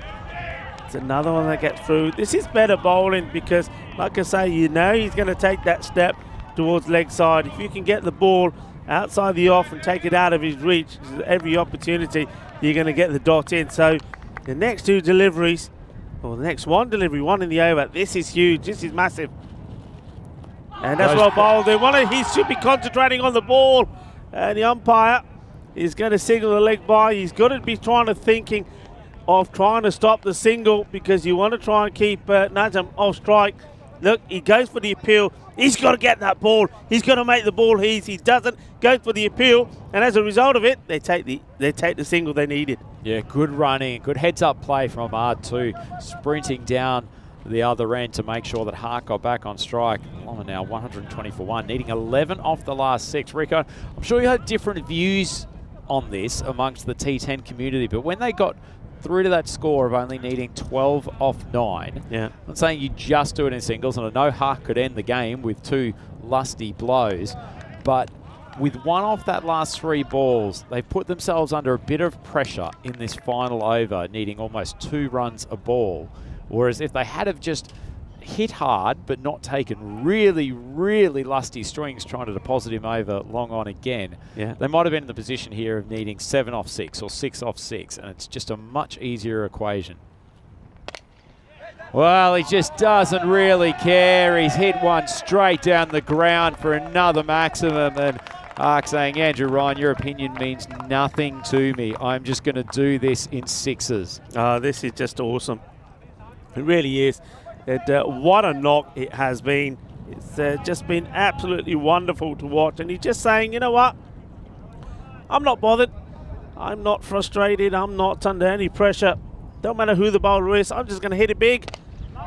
It's another one that gets through. This is better bowling because, like I say, you know he's going to take that step towards leg side. If you can get the ball outside the off and take it out of his reach, every opportunity you're going to get the dot in. So the next 2 deliveries, or the next 1 delivery, 1 in the over, this is huge, this is massive. And that's what bowled in. He should be concentrating on the ball. And the umpire is going to signal the leg by. He's got to be thinking of trying to stop the single, because you want to try and keep Najam off strike. Look, he goes for the appeal. He's got to get that ball. He's got to make the ball his. He doesn't, goes for the appeal, and as a result of it, they take the single they needed. Yeah, good running, good heads-up play from Ard too, sprinting down the other end to make sure that Hart got back on strike. Lama now 120 for 1, needing 11 off the last 6. Rico, I'm sure you had different views on this amongst the T10 community, but when they got through to that score of only needing 12 off 9. Yeah. I'm not saying you just do it in singles, and I know Hart could end the game with 2 lusty blows, but with 1 off that last 3 balls, they've put themselves under a bit of pressure in this final over, needing almost 2 runs a ball. Whereas if they had have just hit hard but not taken really, really lusty strings trying to deposit him over long on again, they might have been in the position here of needing 7 off 6 or 6 off 6, and it's just a much easier equation. Well, he just doesn't really care. He's hit one straight down the ground for another maximum, and Ark saying, Andrew Ryan, your opinion means nothing to me. I'm just going to do this in 6s. This is just awesome. It really is. What a knock it has been. It's just been absolutely wonderful to watch. And he's just saying, you know what? I'm not bothered. I'm not frustrated. I'm not under any pressure. Don't matter who the bowler is. I'm just going to hit it big.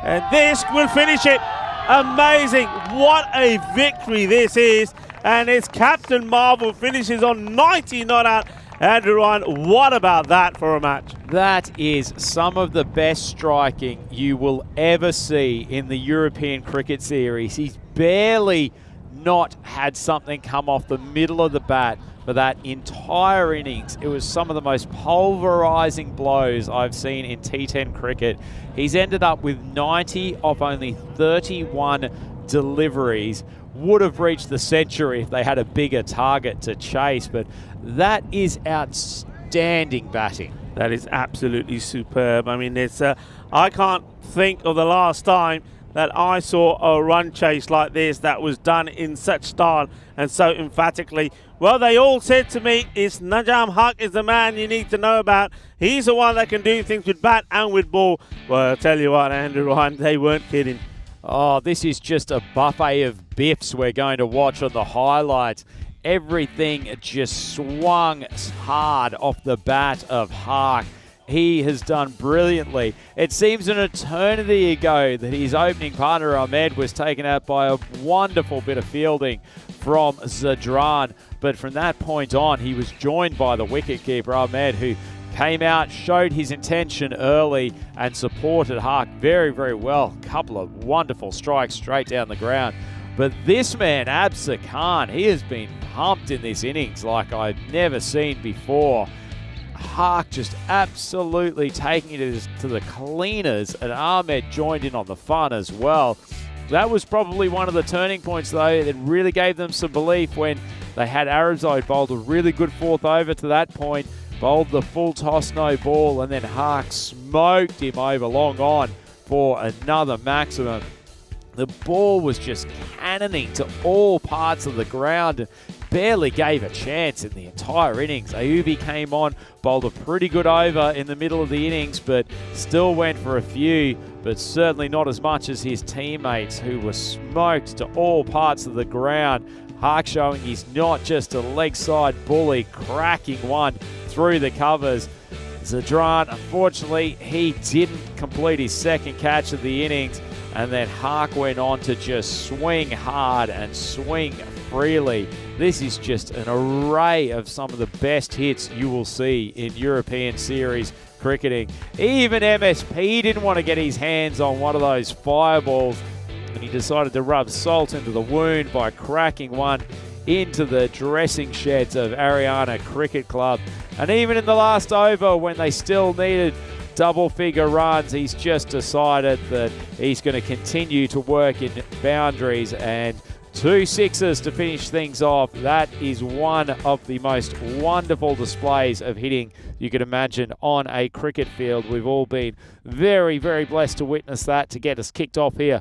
And this will finish it. Amazing. What a victory this is. And it's Captain Marvel finishes on 90 not out. Andrew Ryan, what about that for a match? That is some of the best striking you will ever see in the European Cricket Series. He's barely not had something come off the middle of the bat for that entire innings. It was some of the most pulverising blows I've seen in T10 cricket. He's ended up with 90 off only 31 deliveries. Would have reached the century if they had a bigger target to chase, but that is outstanding batting. That is absolutely superb. I mean, it's I can't think of the last time that I saw a run chase like this that was done in such style and so emphatically. Well, they all said to me, it's Najam Haq is the man you need to know about. He's the one that can do things with bat and with ball. Well, I'll tell you what, Andrew Ryan, they weren't kidding. Oh, this is just a buffet of biffs we're going to watch on the highlights. Everything just swung hard off the bat of Haq. He has done brilliantly. It seems an eternity ago that his opening partner Ahmed was taken out by a wonderful bit of fielding from Zadran. But from that point on, he was joined by the wicketkeeper Ahmed, who came out, showed his intention early and supported Haq very, very well. A couple of wonderful strikes straight down the ground. But this man, Absar Khan, he has been pumped in this innings like I've never seen before. Haq just absolutely taking it to the cleaners, and Ahmed joined in on the fun as well. That was probably one of the turning points, though, that really gave them some belief when they had Arabzode bowled a really good 4th over to that point, bowled the full toss no ball, and then Haq smoked him over long on for another maximum. The ball was just cannoning to all parts of the ground and barely gave a chance in the entire innings. Ayubi came on, bowled a pretty good over in the middle of the innings, but still went for a few, but certainly not as much as his teammates, who were smoked to all parts of the ground. Haq showing he's not just a leg side bully, cracking one through the covers. Zadran, unfortunately, he didn't complete his second catch of the innings, and then Haq went on to just swing hard and swing freely. This is just an array of some of the best hits you will see in European Series cricketing. Even MSP didn't want to get his hands on one of those fireballs, and he decided to rub salt into the wound by cracking one into the dressing sheds of Ariana Cricket Club. And even in the last over, when they still needed double-figure runs, he's just decided that he's going to continue to work in boundaries, and 2 sixes to finish things off. That is one of the most wonderful displays of hitting you could imagine on a cricket field. We've all been very, very blessed to witness that, to get us kicked off here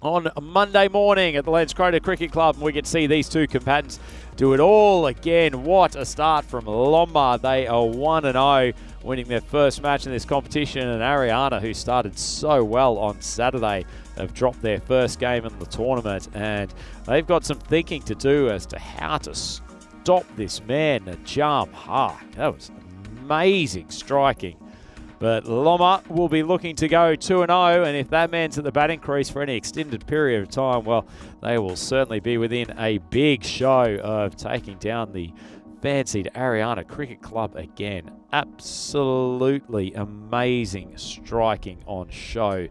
on Monday morning at the Landskrona Cricket Club, and we get to see these two combatants do it all again. What a start from Lomba. They are 1-0, winning their first match in this competition, and Ariana, who started so well on Saturday, have dropped their first game in the tournament, and they've got some thinking to do as to how to stop this man, Najam Haq. That was amazing striking. But Loma will be looking to go 2-0, and if that man's at the batting crease for any extended period of time, well, they will certainly be within a big show of taking down the fancied Ariana Cricket Club again. Absolutely amazing striking on show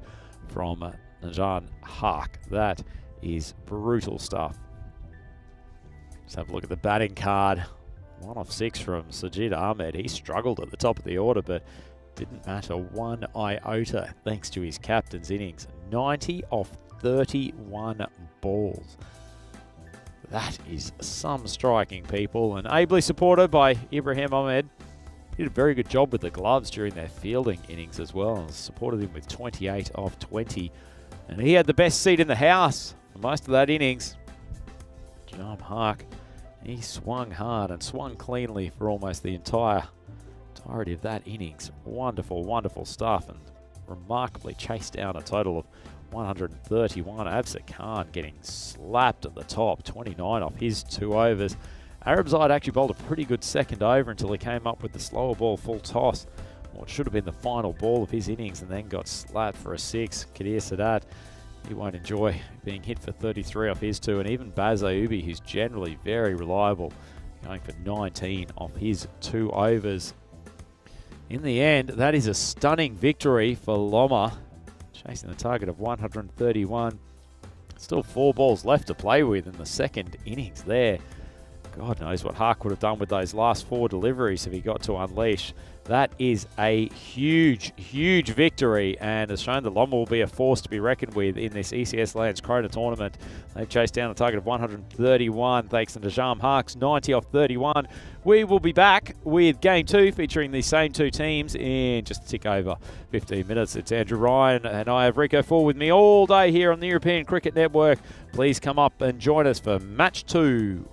from Najam Haq. That is brutal stuff. Let's have a look at the batting card. 1 off 6 from Sajid Ahmed. He struggled at the top of the order, but didn't matter one iota thanks to his captain's innings. 90 off 31 balls. That is some striking, people, and ably supported by Ibrahim Ahmed. He did a very good job with the gloves during their fielding innings as well, and supported him with 28 off 20. And he had the best seat in the house for most of that innings. Najam Haq, he swung hard and swung cleanly for almost the entirety of that innings. Wonderful, wonderful stuff, and remarkably chased down a total of 131. Afsar Khan getting slapped at the top, 29 off his 2 overs. Arabzade actually bowled a pretty good second over until he came up with the slower ball full toss, what should have been the final ball of his innings, and then got slapped for a 6. Kadir Sadat, he won't enjoy being hit for 33 off his 2, and even Baz Ayubi, who's generally very reliable, going for 19 off his 2 overs. In the end, that is a stunning victory for Loma, chasing the target of 131. Still 4 balls left to play with in the second innings there. God knows what Haq would have done with those last 4 deliveries if he got to unleash. That is a huge, huge victory, and has shown that Loma will be a force to be reckoned with in this ECS Landskrona tournament. They've chased down a target of 131 thanks to Najam Haq's 90 off 31. We will be back with Game 2 featuring these same 2 teams in just a tick over 15 minutes. It's Andrew Ryan, and I have Rico Full with me all day here on the European Cricket Network. Please come up and join us for Match 2.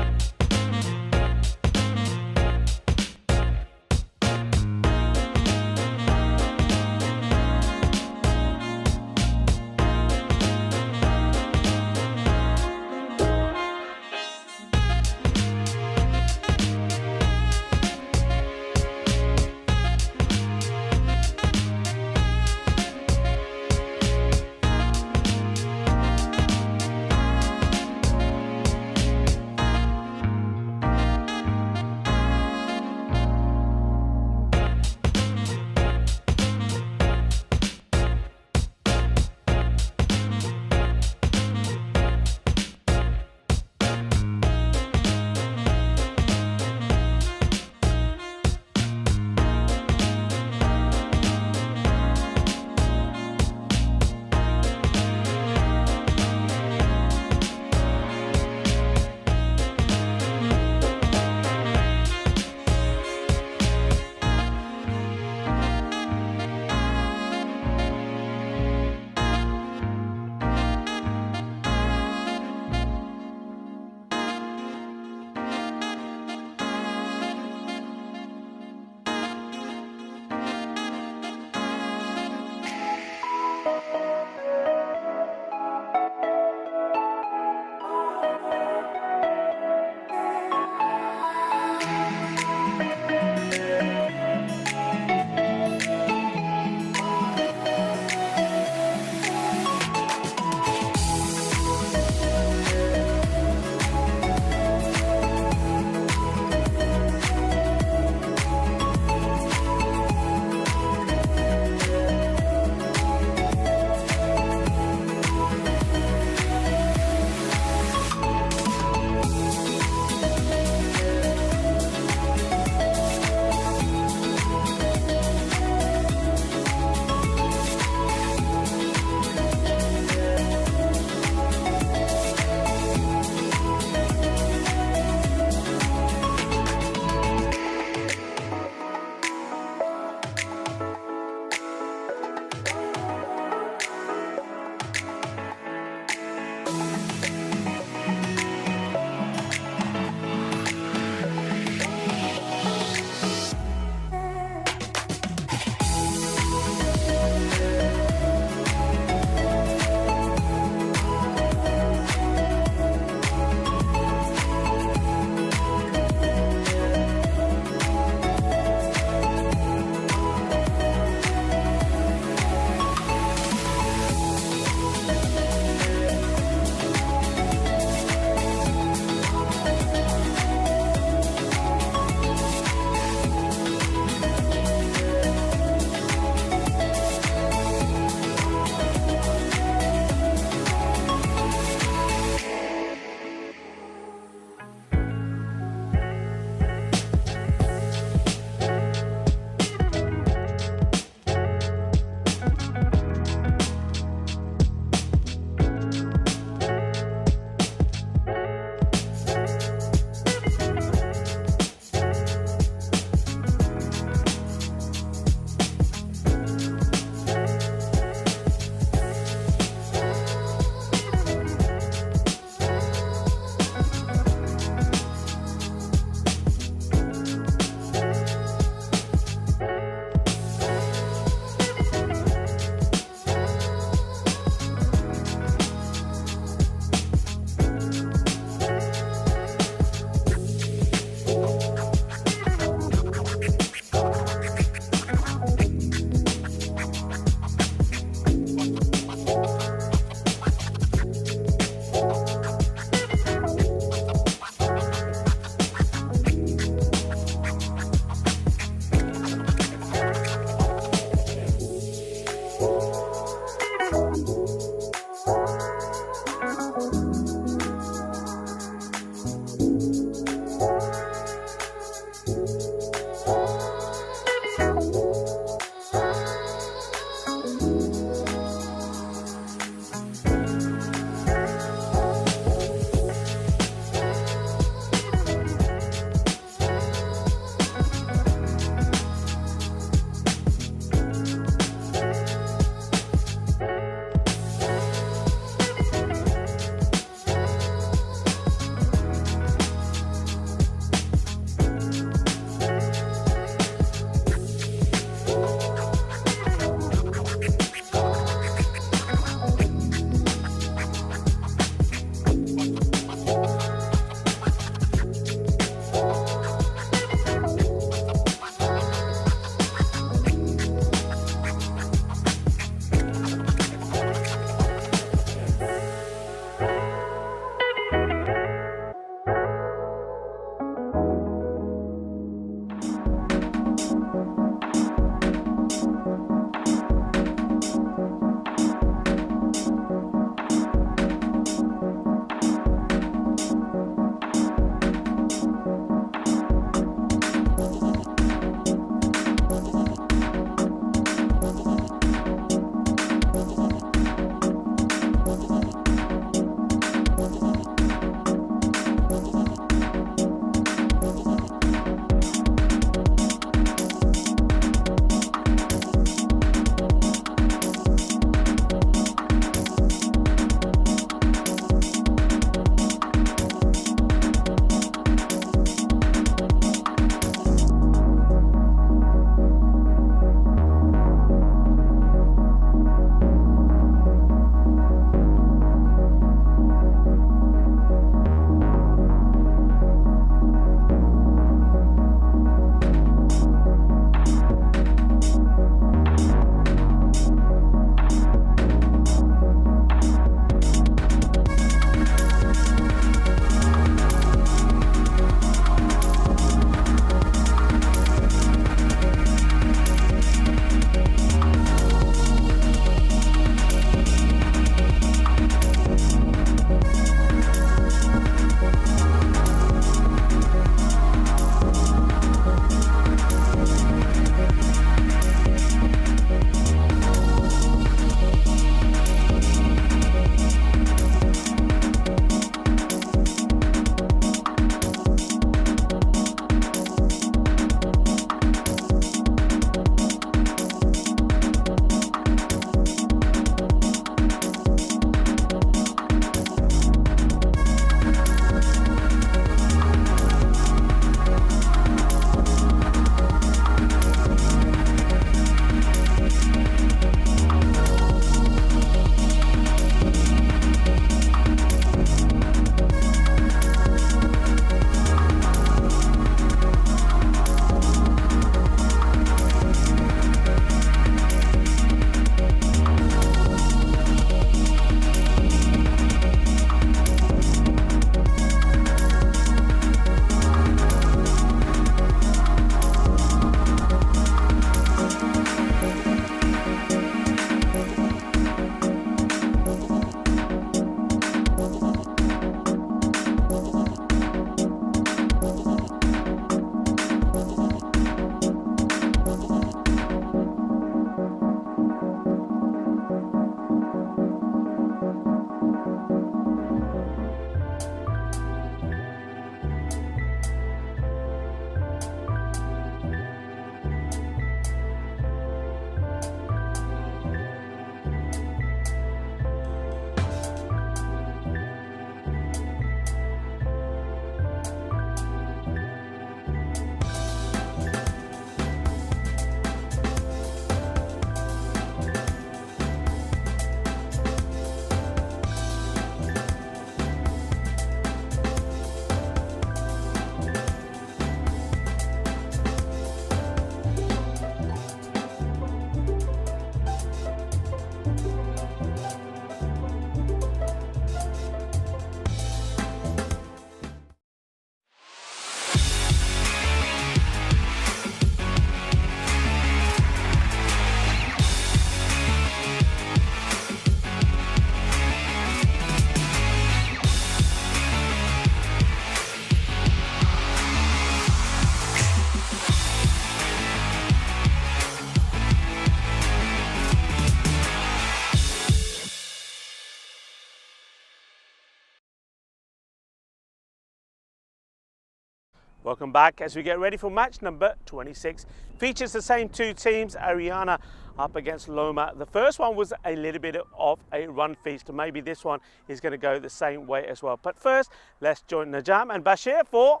Welcome back as we get ready for match number 26. Features the same two teams, Ariana up against Loma. The first one was a little bit of a run feast. Maybe this one is going to go the same way as well. But first, let's join Najam and Bashir for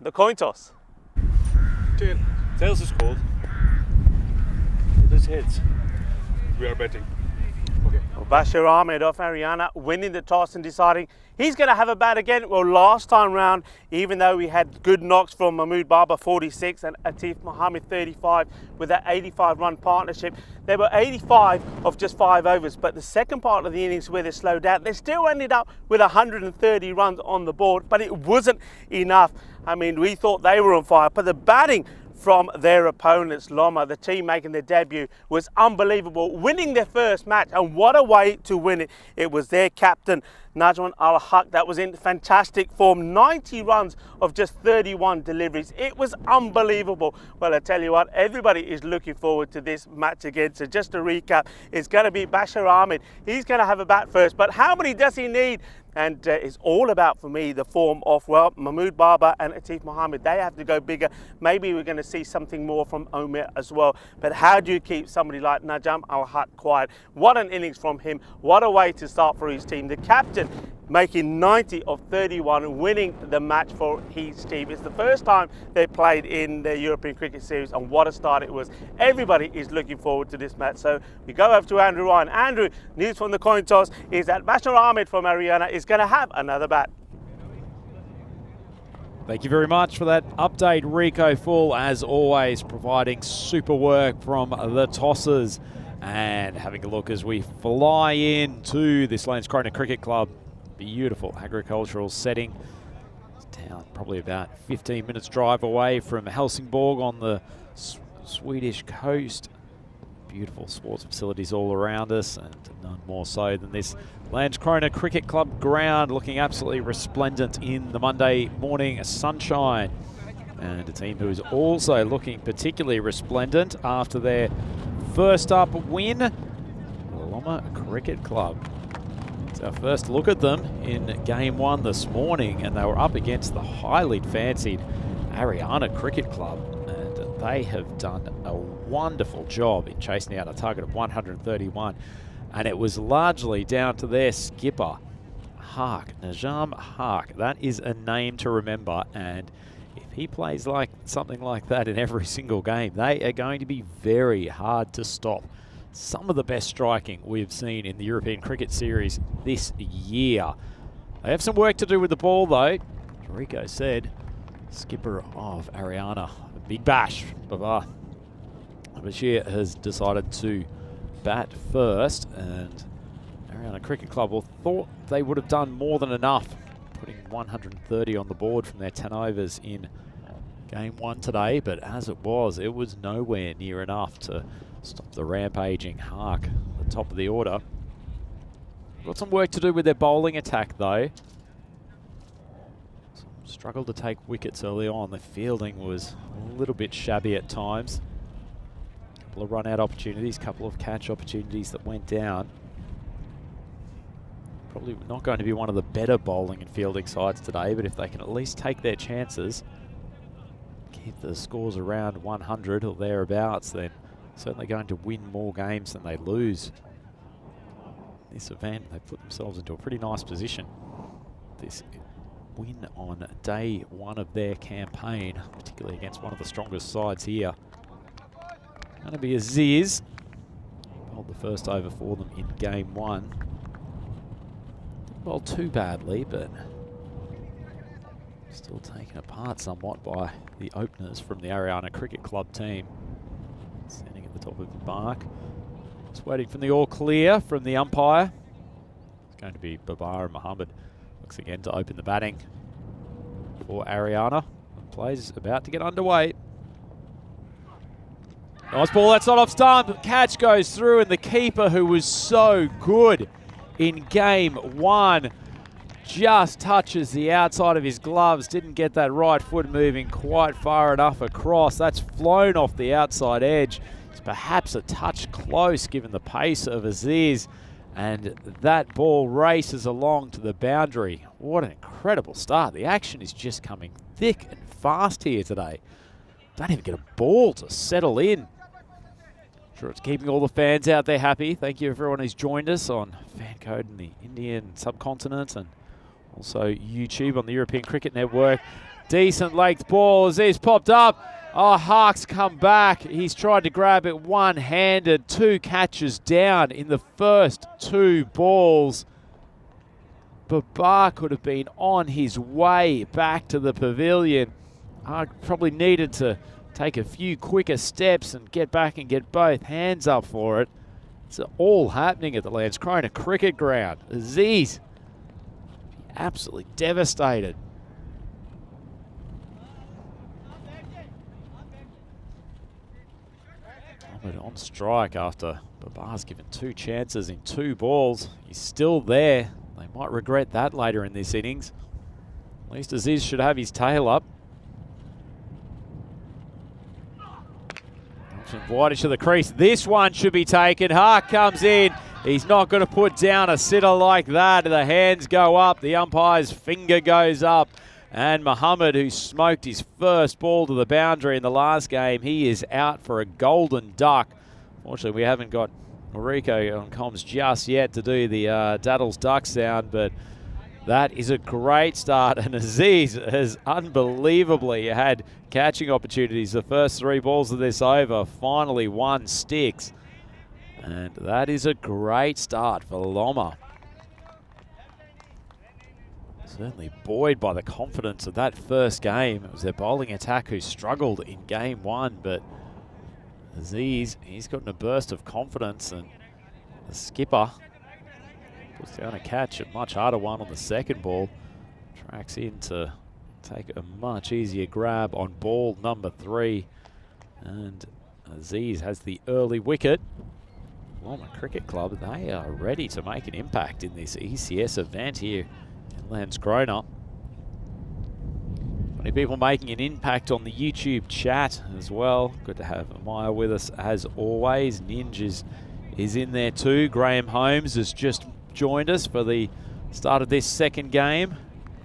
the coin toss. 10. Tails is called. This heads. We are betting. Well, Bashir Ahmed of Ariana winning the toss and deciding he's going to have a bat again. Well, last time round, even though we had good knocks from Mahmood Baba 46 and Atif Mohammed 35 with that 85 run partnership, they were 85 of just 5 overs. But the second part of the innings where they slowed down, they still ended up with 130 runs on the board, but it wasn't enough. I mean, we thought they were on fire, but the batting from their opponents, Loma, the team making their debut, was unbelievable, winning their first match, and what a way to win it. It was their captain, Najwan Al-Haq, that was in fantastic form, 90 runs of just 31 deliveries. It was unbelievable. Well, I tell you what, everybody is looking forward to this match again. So just to recap, it's going to be Bashir Ahmed. He's going to have a bat first, but how many does he need? And it's all about, for me, the form of, well, Mahmood Baba and Atif Mohammed. They have to go bigger. Maybe we're going to see something more from Omer as well. But how do you keep somebody like Najam Al-Haq quiet? What an innings from him. What a way to start for his team. The captain making 90 of 31, winning the match for his team. It's the first time they played in the European Cricket Series, and what a start it was. Everybody is looking forward to this match. So we go over to Andrew Ryan. Andrew, news from the coin toss is that Bashir Ahmed from Ariana is going to have another bat. Thank you very much for that update, Rico Full, as always, providing super work from the tossers. And having a look as we fly into this Landskrona Cricket Club. Beautiful agricultural setting. It's down probably about 15 minutes drive away from Helsingborg on the Swedish coast. Beautiful sports facilities all around us, and none more so than this Landskrona Cricket Club ground, looking absolutely resplendent in the Monday morning sunshine. And a team who is also looking particularly resplendent after their first up win, Loma Cricket Club. It's our first look at them in game one this morning, and they were up against the highly fancied Ariana Cricket Club, and they have done a wonderful job in chasing out a target of 131, and it was largely down to their skipper, Haq, Najam Haq. That is a name to remember, and if he plays like something like that in every single game, they are going to be very hard to stop. Some of the best striking we've seen in the European Cricket Series this year. They have some work to do with the ball, though. As Rico said, skipper of Ariana, Big Bash, Baba Bashir has decided to bat first, and Ariana Cricket Club thought they would have done more than enough, putting 130 on the board from their 10 overs in game one today, but as it was nowhere near enough to stop the rampaging Haq at the top of the order. Got some work to do with their bowling attack, though. Struggled to take wickets early on. The fielding was a little bit shabby at times. Couple of run-out opportunities, couple of catch opportunities that went down. Probably not going to be one of the better bowling and fielding sides today, but if they can at least take their chances, keep the scores around 100 or thereabouts, then certainly going to win more games than they lose. This event, they put themselves into a pretty nice position. This win on day one of their campaign, particularly against one of the strongest sides here. Going to be Aziz. Bowled the first over for them in game one. Didn't bowl too badly, but still taken apart somewhat by the openers from the Ariana Cricket Club team. Standing at the top of the mark. Just waiting for the all clear from the umpire. It's going to be Babar Mohammed. Looks again to open the batting for Ariana. The play's about to get underway. Nice ball, that's not off stump. Catch goes through, and the keeper, who was so good in game one, just touches the outside of his gloves. Didn't get that right foot moving quite far enough across. That's flown off the outside edge. It's perhaps a touch close given the pace of Aziz. And that ball races along to the boundary. What an incredible start. The action is just coming thick and fast here today. Don't even get a ball to settle in. Sure, it's keeping all the fans out there happy. Thank you everyone who's joined us on FanCode in the Indian subcontinent and also YouTube on the European Cricket Network. Decent length ball as he's popped up. Oh, Hark's come back. He's tried to grab it one-handed. 2 catches down in the first 2 balls. Babar could have been on his way back to the pavilion. Hark probably needed to take a few quicker steps and get back and get both hands up for it. It's all happening at the Landskrona cricket ground. Aziz absolutely devastated. But on strike after Babar's given 2 chances in 2 balls. He's still there. They might regret that later in this innings. At least Aziz should have his tail up. Wide to the crease. This one should be taken. Hark comes in. He's not going to put down a sitter like that. The hands go up. The umpire's finger goes up. And Muhammad, who smoked his first ball to the boundary in the last game, he is out for a golden duck. Fortunately, we haven't got Rico on comms just yet to do the Daddles duck sound, but that is a great start. And Aziz has unbelievably had catching opportunities. The first 3 balls of this over, finally 1 sticks. And that is a great start for Loma. Certainly buoyed by the confidence of that first game. It was their bowling attack who struggled in game 1, but Aziz, he's gotten a burst of confidence, and the skipper puts down a catch, a much harder one on the second ball. Tracks in to take a much easier grab on ball number 3. And Aziz has the early wicket. Loma Cricket Club, they are ready to make an impact in this ECS event here in Landskrona. Many people making an impact on the YouTube chat as well. Good to have Maya with us as always. Ninja is in there too. Graham Holmes has just joined us for the start of this second game.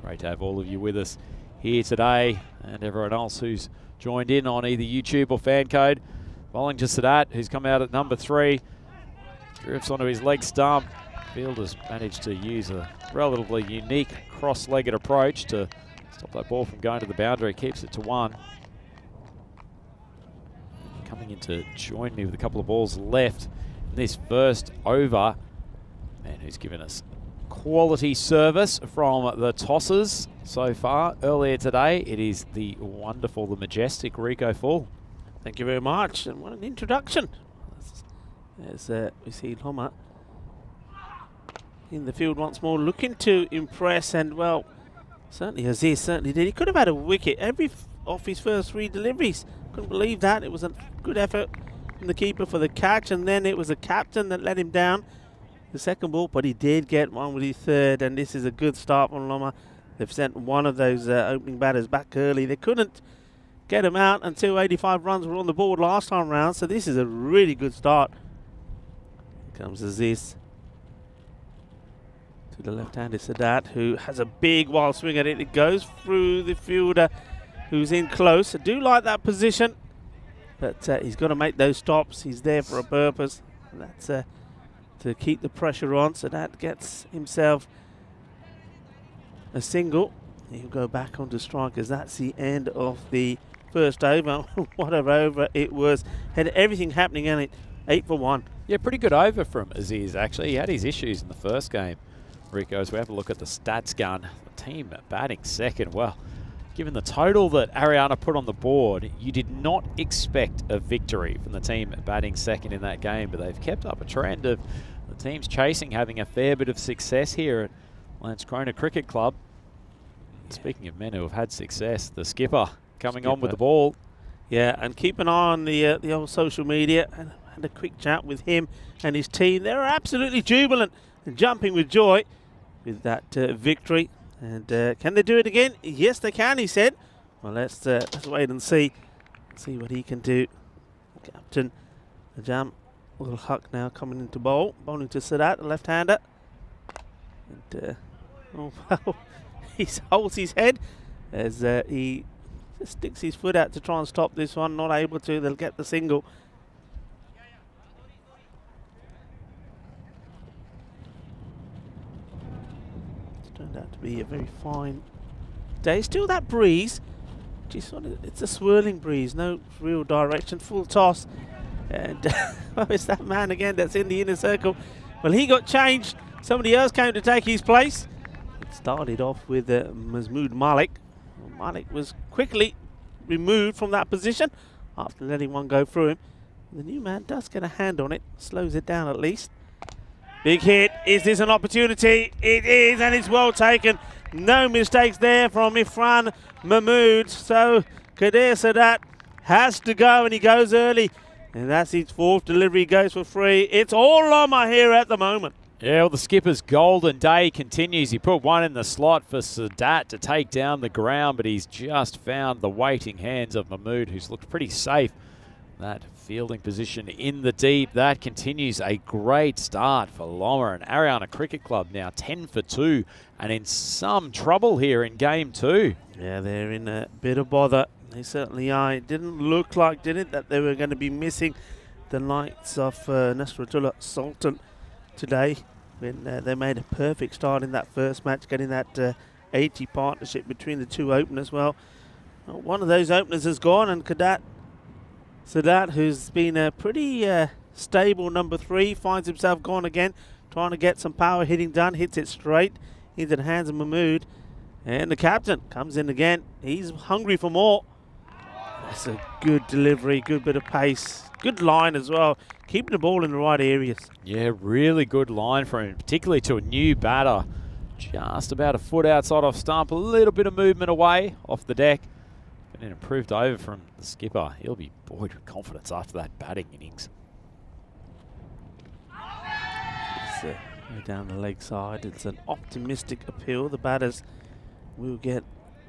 Great to have all of you with us here today, and everyone else who's joined in on either YouTube or FanCode. Bowling to Sadat, who's come out at number 3. Drifts onto his leg stump. Fielder's managed to use a relatively unique cross-legged approach to stop that ball from going to the boundary. Keeps it to 1. Coming in to join me with a couple of balls left in this first over. Man who's given us quality service from the tossers so far. Earlier today, it is the wonderful, the majestic Rico Full. Thank you very much, and what an introduction. As we see Loma in the field once more, looking to impress, and well, certainly Aziz certainly did. He could have had a wicket off his first 3 deliveries. Couldn't believe that. It was a good effort from the keeper for the catch, and then it was the captain that let him down the second ball, but he did get one with his third, and this is a good start from Loma. They've sent one of those opening batters back early. They couldn't get him out until 85 runs were on the board last time round, so this is a really good start. Here comes Aziz to the left-handed Sadat, who has a big wild swing at it. It goes through the fielder who's in close. I do like that position, but he's got to make those stops. He's there for a purpose. And that's to keep the pressure on. Sadat gets himself a single. He'll go back onto strikers. That's the end of the first over. Whatever over it was. Had everything happening in it. 8 for 1. Yeah, pretty good over from Aziz, actually. He had his issues in the first game, Rico, as we have a look at the stats gun. The team batting second. Well, given the total that Ariana put on the board, you did not expect a victory from the team batting second in that game, but they've kept up a trend of the teams chasing, having a fair bit of success here at Landskrona Cricket Club. Speaking of men who have had success, the skipper coming on with the ball. Yeah, and keep an eye on the old social media. And had a quick chat with him and his team. They're absolutely jubilant and jumping with joy with that victory. And can they do it again? Yes, they can, he said. Well, let's wait and see what he can do. Captain Ajam Ul Haq now coming into bowl, bowling to Sadat, the left-hander. And oh, well, he holds his head as he Just sticks his foot out to try and stop this one. Not able to. They'll get the single. It's turned out to be a very fine day. Still that breeze. It's a swirling breeze. No real direction. Full toss. And it's that man again that's in the inner circle. Well, he got changed. Somebody else came to take his place. It started off with Mahmoud Malik. Malik was quickly removed from that position after letting one go through him. The new man does get a hand on it, slows it down at least. Big hit. Is this an opportunity? It is, and it's well taken. No mistakes there from Ifran Mahmoud. So Kadir Sadat has to go, and he goes early. And that's his fourth delivery. He goes for free. It's all Lama here at the moment. Yeah, well, the skipper's golden day continues. He put one in the slot for Sadat to take down the ground, but he's just found the waiting hands of Mahmoud, who's looked pretty safe. That fielding position in the deep, that continues. A great start for Loma and Ariana Cricket Club, now 10 for 2 and in some trouble here in game 2. Yeah, they're in a bit of bother. They certainly are. It didn't look like, did it, that they were going to be missing the likes of Nasratullah Sultan today, when they made a perfect start in that first match, getting that 80 partnership between the two openers. Well, one of those openers has gone, and Sadat, who's been a pretty stable number 3, finds himself gone again, trying to get some power hitting done, hits it straight into the hands of Mahmoud. And the captain comes in again. He's hungry for more. That's a good delivery, good bit of pace, good line as well, keeping the ball in the right areas. Yeah, really good line for him, particularly to a new batter. Just about a foot outside off stump, a little bit of movement away off the deck. But an improved over from the skipper. He'll be buoyed with confidence after that batting innings. It's down the leg side. It's an optimistic appeal. The batters will get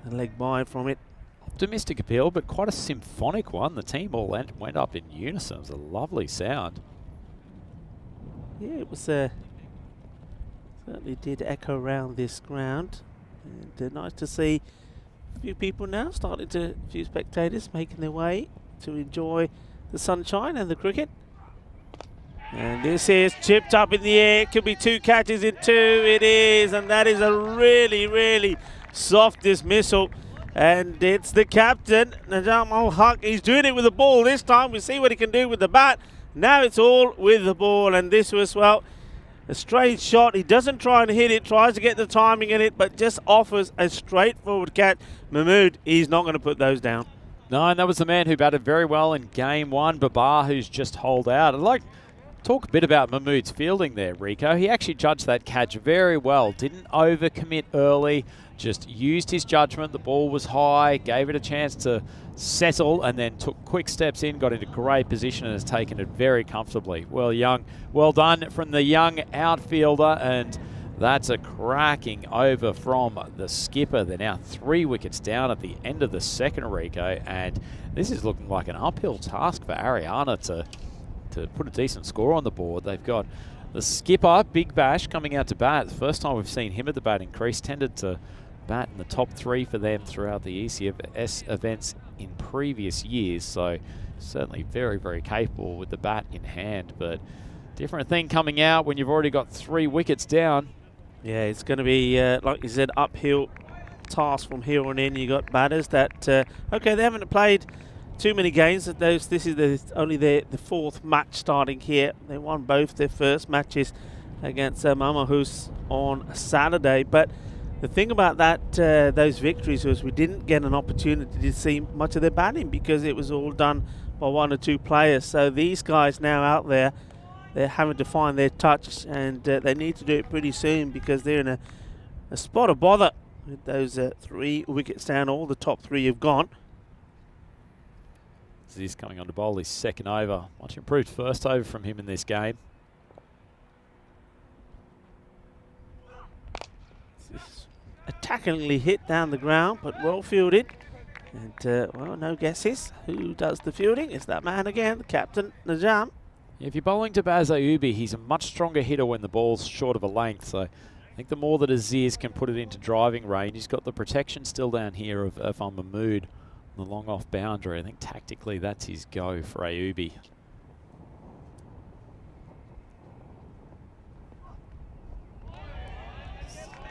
a leg by from it. Optimistic appeal, but quite a symphonic one. The team all went up in unison. It was a lovely sound. Yeah, it was certainly did echo around this ground. And nice to see a few people now a few spectators making their way to enjoy the sunshine and the cricket. And this is chipped up in the air. Could be 2 catches in 2. It is, and that is a really, really soft dismissal. And it's the captain, Najam Al-Haq. He's doing it with the ball this time. We see what he can do with the bat. Now it's all with the ball, and this was, well, a strange shot. He doesn't try and hit it, tries to get the timing in it, but just offers a straightforward catch. Mahmoud, he's not going to put those down. No, and that was the man who batted very well in game 1, Babar, who's just holed out. I'd like to talk a bit about Mahmoud's fielding there, Rico. He actually judged that catch very well. Didn't overcommit early, just used his judgment. The ball was high, gave it a chance to settle, and then took quick steps in, got into great position, and has taken it very comfortably. Well done from the young outfielder, and that's a cracking over from the skipper. They're now 3 wickets down at the end of the second, Rico, and this is looking like an uphill task for Ariana to put a decent score on the board. They've got the skipper, Big Bash, coming out to bat. The first time we've seen him at the batting crease. Tended to bat in the top 3 for them throughout the ECS events in previous years, so certainly very, very capable with the bat in hand, but different thing coming out when you've already got 3 wickets down. Yeah, it's going to be, like you said, uphill task from here on in. You got batters that, okay, they haven't played too many games. This is only the 4th match starting here. They won both their first matches against Mamahus on Saturday, but the thing about those victories was we didn't get an opportunity to see much of their batting because it was all done by 1 or 2 players. So these guys now out there, they're having to find their touch, and they need to do it pretty soon because they're in a spot of bother with those 3 wickets down. All the top 3 have gone. He's coming on to bowl his second over. Much improved first over from him in this game. Attackingly hit down the ground, but well fielded. And, well, no guesses. Who does the fielding? It's that man again, the captain, Najam. Yeah, if you're bowling to Baz Ayubi, he's a much stronger hitter when the ball's short of a length. So I think the more that Aziz can put it into driving range, he's got the protection still down here of Irfan Mahmoud the long off boundary. I think tactically that's his go for Ayubi.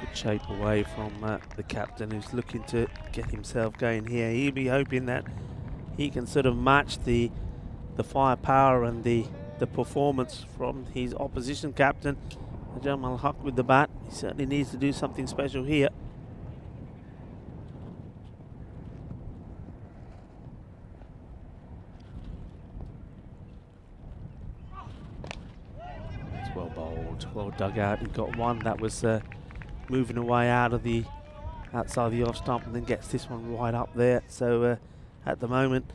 Good shape away from the captain, who's looking to get himself going here. He'll be hoping that he can sort of match the firepower and the performance from his opposition captain, Jamal Haq, with the bat. He certainly needs to do something special here. It's well bowled, well dug out. He got one that was moving away outside the off stump, and then gets this one right up there. So at the moment,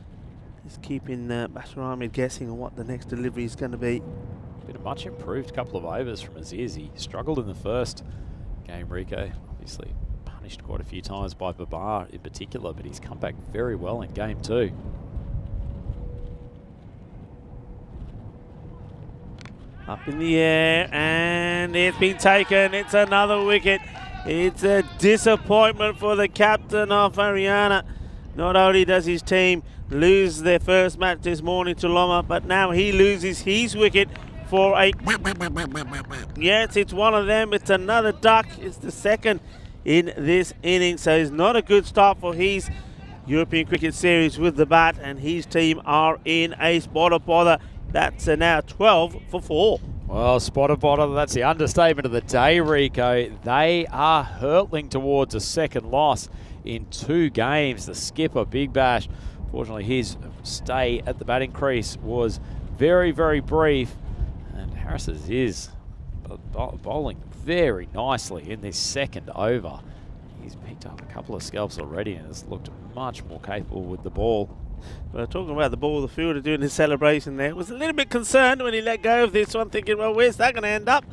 he's keeping Bashir Ahmed guessing on what the next delivery is going to be. Been a much improved couple of overs from Aziz. He struggled in the first game, Rico. Obviously punished quite a few times by Babar in particular, but he's come back very well in game 2. Up in the air, and it's been taken. It's another wicket. It's a disappointment for the captain of Haryana. Not only does his team lose their first match this morning to Loma, but now he loses his wicket for a... Yes, it's one of them. It's another duck. It's the second in this inning, so it's not a good start for his European Cricket Series with the bat, and his team are in a spotter bother. That's now 12 for 4. Well, spotter bother, that's the understatement of the day, Rico. They are hurtling towards a second loss in 2 games. The skipper, Big Bash, fortunately his stay at the batting crease was very, very brief. And Harris is bowling very nicely in this second over. He's picked up a couple of scalps already and has looked much more capable with the ball. Well, talking about the ball, the fielder doing his celebration there was a little bit concerned when he let go of this one, thinking, well, where's that going to end up?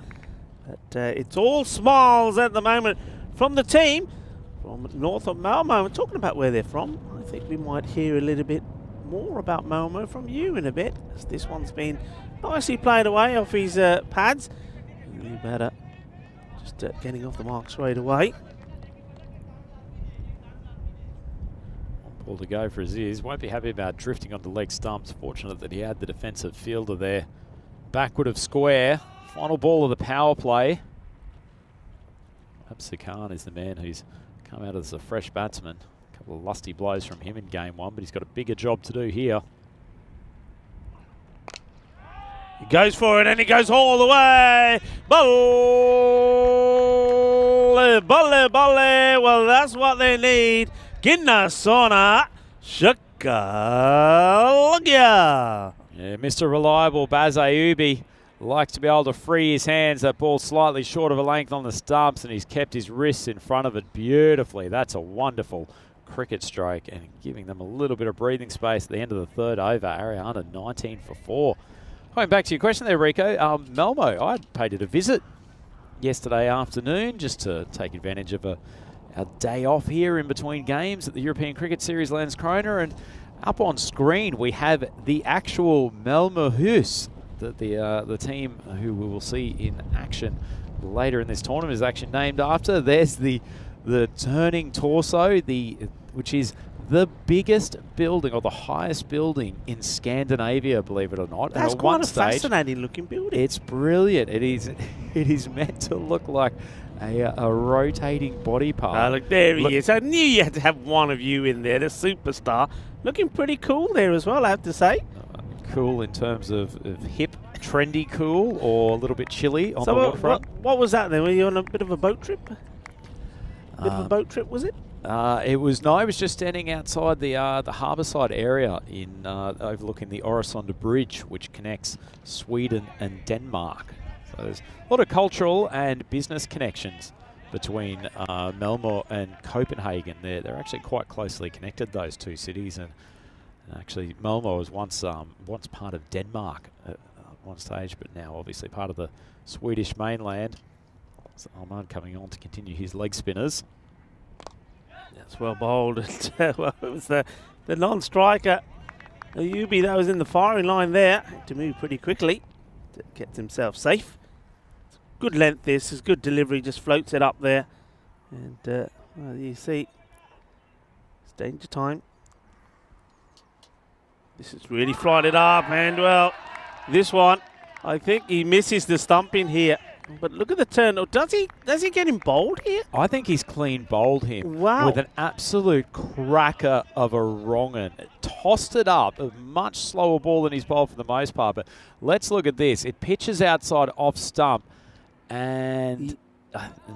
But it's all smiles at the moment from the team from north of Malmo. And talking about where they're from, I think we might hear a little bit more about Malmo from you in a bit, as this one's been nicely played away off his pads. You better just getting off the mark straight away. Ball to go for Aziz. Won't be happy about drifting onto leg stumps. Fortunate that he had the defensive fielder there. Backward of square. Final ball of the power play. Absir Khan is the man who's come out as a fresh batsman. A couple of lusty blows from him in game 1, but he's got a bigger job to do here. He goes for it and he goes all the way. Bolle, bolle, bolle. Well, that's what they need. Landskrona Shakalagya. Yeah, Mr. Reliable Baz Ayubi likes to be able to free his hands. That ball slightly short of a length on the stumps, and he's kept his wrists in front of it beautifully. That's a wonderful cricket stroke, and giving them a little bit of breathing space at the end of the 3rd over. Haryana 19 for 4. Going back to your question there, Rico, Malmo, I paid it a visit yesterday afternoon just to take advantage of our day off here in between games at the European Cricket Series Landskrona, and up on screen we have the actual Malmo Hus, the team who we will see in action later in this tournament is actually named after. There's the turning torso, which is the biggest building or the highest building in Scandinavia, believe it or not. That's quite a fascinating looking building. It's brilliant. It is meant to look like a rotating body part. Look, there he is. I knew you had to have one of you in there, the superstar. Looking pretty cool there as well, I have to say. Cool in terms of hip, trendy cool, or a little bit chilly on the waterfront. What was that then? Were you on a bit of a boat trip? Bit of a boat trip, was it? It was just standing outside the harbourside area in overlooking the Öresund Bridge, which connects Sweden and Denmark. So there's a lot of cultural and business connections between Malmo and Copenhagen. They're actually quite closely connected, those two cities, and actually Malmo was once part of Denmark at one stage, but now obviously part of the Swedish mainland. So Alman coming on to continue his leg spinners. That's well bowled. Well, it was the non-striker Ayubi that was in the firing line there. Had to move pretty quickly to get himself safe. Good length this, is good delivery, just floats it up there. And well, you see, it's danger time. This is really flying it up, and well, this one, I think he misses the stump in here. But look at the turn. Oh, does he get him bowled here? I think he's clean bowled him. Wow. With an absolute cracker of a wrong-un. Tossed it up, a much slower ball than he's bowled for the most part. But let's look at this. It pitches outside off stump, and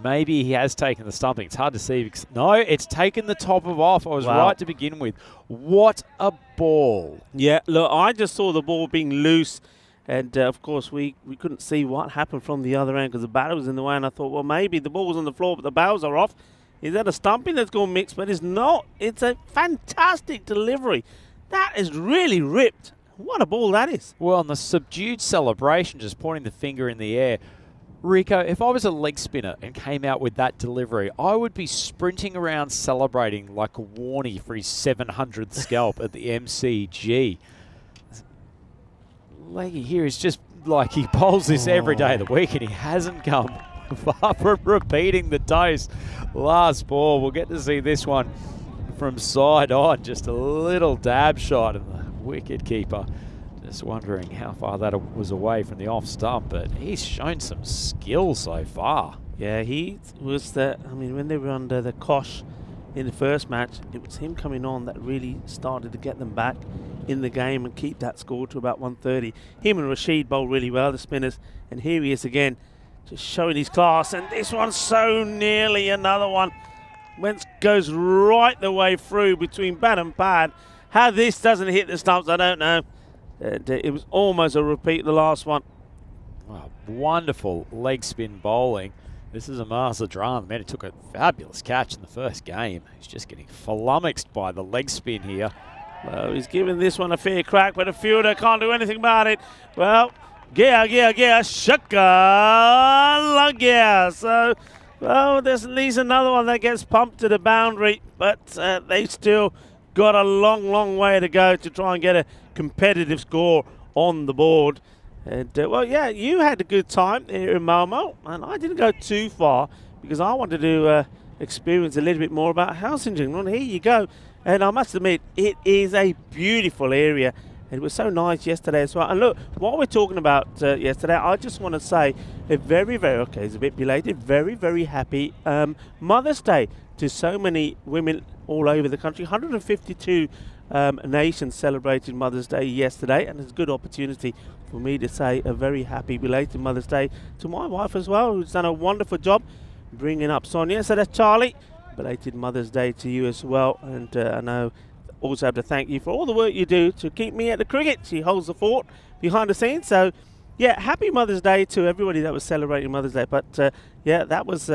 maybe he has taken the stumping. It's hard to see. Because, no, it's taken the top of off. I was right to begin with. What a ball. Yeah, look, I just saw the ball being loose. And, of course, we couldn't see what happened from the other end because the batter was in the way. And I thought, well, maybe the ball was on the floor, but the barrels are off. Is that a stumping that's gone mixed? But it's not. It's a fantastic delivery. That is really ripped. What a ball that is. Well, and the subdued celebration, just pointing the finger in the air. Rico, if I was a leg spinner and came out with that delivery, I would be sprinting around celebrating like a Warnie for his 700th scalp at the MCG. Leggy here is just like he bowls this every day of the week, and he hasn't come far from repeating the dose. Last ball, we'll get to see this one from side on. Just a little dab shot, and the wicket keeper just wondering how far that was away from the off stump, but he's shown some skill so far. Yeah, he was the, I mean, when they were under the cosh in the first match, it was him coming on that really started to get them back in the game and keep that score to about 130. Him and Rashid bowl really well, the spinners, and here he is again, just showing his class, and this one's so nearly another one. Goes right the way through between bat and pad. How this doesn't hit the stumps, I don't know. It was almost a repeat of the last one. Oh, wonderful leg spin bowling. This is a master drama. The man who took a fabulous catch in the first game. He's just getting flummoxed by the leg spin here. Well, he's giving this one a fair crack, but the fielder can't do anything about it. Well, shaka, yeah. So, well, there's at least another one that gets pumped to the boundary, but they still got a long, long way to go to try and get a competitive score on the board. And, well, yeah, you had a good time here in Malmo, and I didn't go too far because I wanted to experience a little bit more about Helsingin. Well, here you go. And I must admit, it is a beautiful area. It was so nice yesterday as well. And look, what we're talking about yesterday, I just want to say a very, very, okay, it's a bit belated, very, very happy Mother's Day to so many women all over the country. 152 nations celebrated Mother's Day yesterday, and it's a good opportunity for me to say a very happy belated Mother's Day to my wife as well, who's done a wonderful job bringing up Sonia. So that's Charlie. Belated Mother's Day to you as well, and I know also have to thank you for all the work you do to keep me at the cricket. She holds the fort behind the scenes. So yeah, happy Mother's Day to everybody that was celebrating Mother's Day. But yeah, that was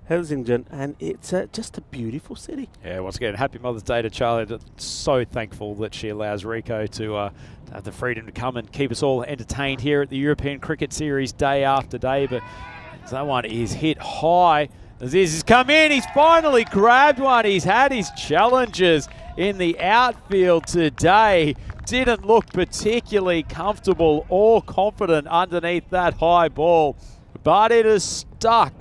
Helsingin, and it's just a beautiful city. Yeah, once again, happy Mother's Day to Charlie. So thankful that she allows Rico to have the freedom to come and keep us all entertained here at the European Cricket Series day after day. But that one is hit high. Aziz has come in, he's finally grabbed one. He's had his challenges in the outfield today. Didn't look particularly comfortable or confident underneath that high ball, but it is stuck.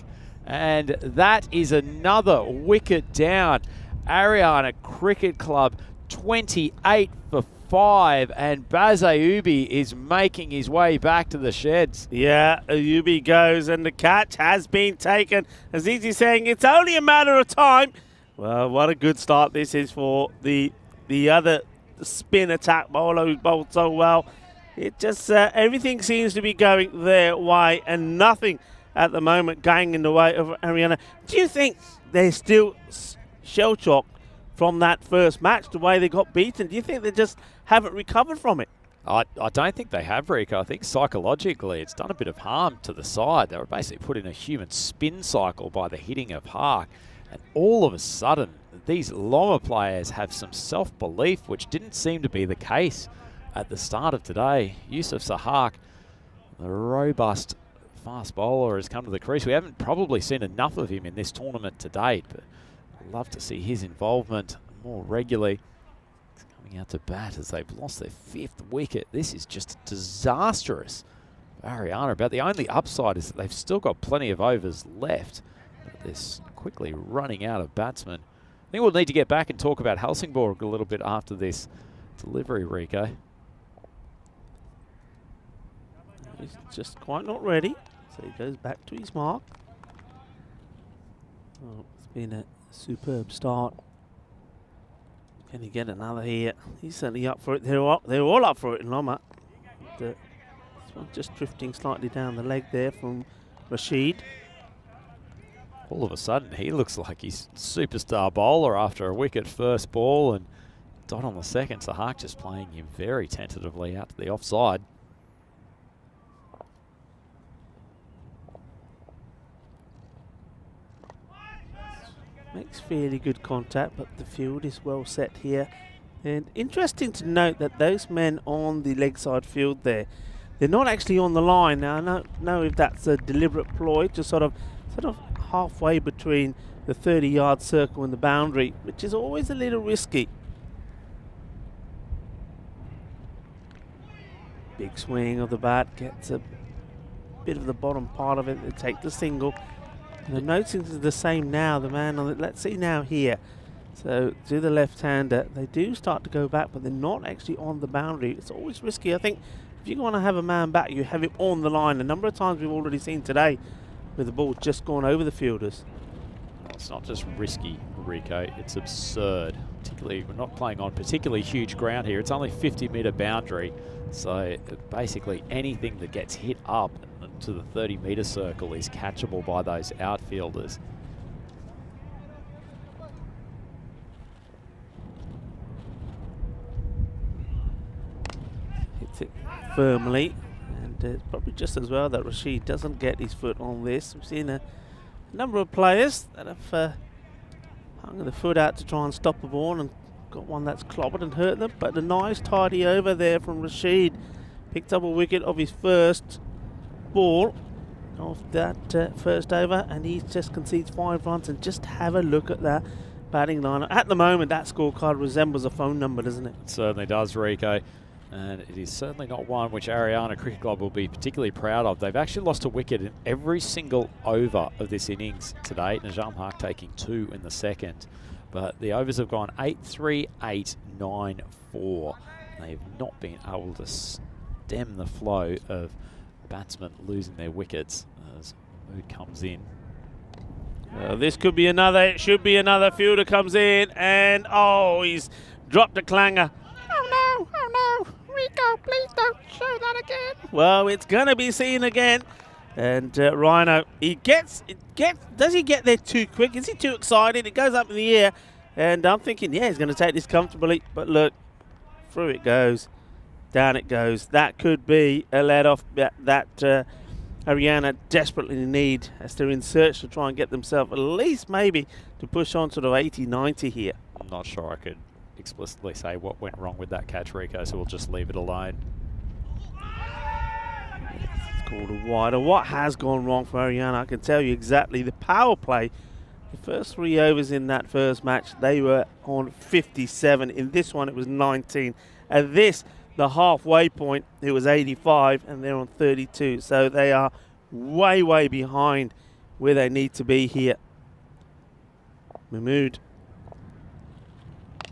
And that is another wicket down. Ariana Cricket Club 28 for 5, and Baz Ayubi is making his way back to the sheds. Yeah, Ayubi goes, and the catch has been taken. Aziz is saying it's only a matter of time. Well, what a good start this is for the other spin attack bowler who bowled so well. It just, everything seems to be going their way, and nothing at the moment going in the way of Ariana. Do you think they're still shell-shocked from that first match, the way they got beaten? Do you think they just haven't recovered from it? I don't think they have, Rico. I think psychologically it's done a bit of harm to the side. They were basically put in a human spin cycle by the hitting of Haak. And all of a sudden, these Loma players have some self-belief, which didn't seem to be the case at the start of today. Yusuf Sahak, the robust fast bowler, has come to the crease. We haven't probably seen enough of him in this tournament to date, but I'd love to see his involvement more regularly. He's coming out to bat as they've lost their 5th wicket. This is just disastrous for Ariana. About the only upside is that they've still got plenty of overs left. But they're quickly running out of batsmen. I think we'll need to get back and talk about Helsingborg a little bit after this delivery, Rico. He's just quite not ready, so he goes back to his mark. Oh, it's been a superb start. Can he get another here? He's certainly up for it. They're all up for it in Loma. This one just drifting slightly down the leg there from Rashid. All of a sudden, he looks like he's superstar bowler after a wicket first ball and dot on the second. Sahak just playing him very tentatively out to the offside. Makes fairly good contact, but the field is well set here. And interesting to note that those men on the leg side field there, they're not actually on the line. Now, I don't know if that's a deliberate ploy to sort of halfway between the 30-yard circle and the boundary, which is always a little risky. Big swing of the bat, gets a bit of the bottom part of it. They take the single. And I'm noticing it's the same now. The man on the, let's see now here. So to the left-hander, they do start to go back, but they're not actually on the boundary. It's always risky. I think if you want to have a man back, you have him on the line. A number of times we've already seen today with the ball just gone over the fielders. It's not just risky, Rico. It's absurd. Particularly, we're not playing on particularly huge ground here. It's only 50-metre boundary. So basically anything that gets hit up to the 30-metre circle is catchable by those outfielders. Hits it firmly, and it's probably just as well that Rashid doesn't get his foot on this. We've seen a number of players that have hung the foot out to try and stop the ball and got one that's clobbered and hurt them, but a nice tidy over there from Rashid. Picked up a wicket of his first ball of that first over, and he just concedes 5 runs. And just have a look at that batting lineup. At the moment, that scorecard resembles a phone number, doesn't it? It certainly does, Rico. And it is certainly not one which Ariana Cricket Club will be particularly proud of. They've actually lost a wicket in every single over of this innings to date. Najam Haq taking 2 in the second. But the overs have gone 8-3, 8-9-4. They have not been able to stem the flow of batsmen losing their wickets as Mood comes in. This could be another, it should be another fielder comes in, and oh, he's dropped a clanger. Oh no, Rico, please don't show that again. Well, it's going to be seen again. And Rhino, does he get there too quick? Is he too excited? It goes up in the air, and I'm thinking, yeah, he's going to take this comfortably. But look, through it goes, down it goes. That could be a let-off that Haryana desperately need as they're in search to try and get themselves at least maybe to push on sort of 80-90 here. I'm not sure I could explicitly say what went wrong with that catch, Rico, so we'll just leave it alone. It's called a wider. What has gone wrong for Haryana? I can tell you exactly. The power play, the first 3 overs in that first match, they were on 57. In this one, it was 19. At this, the halfway point, it was 85, and they're on 32. So they are way, way behind where they need to be here. Mahmood.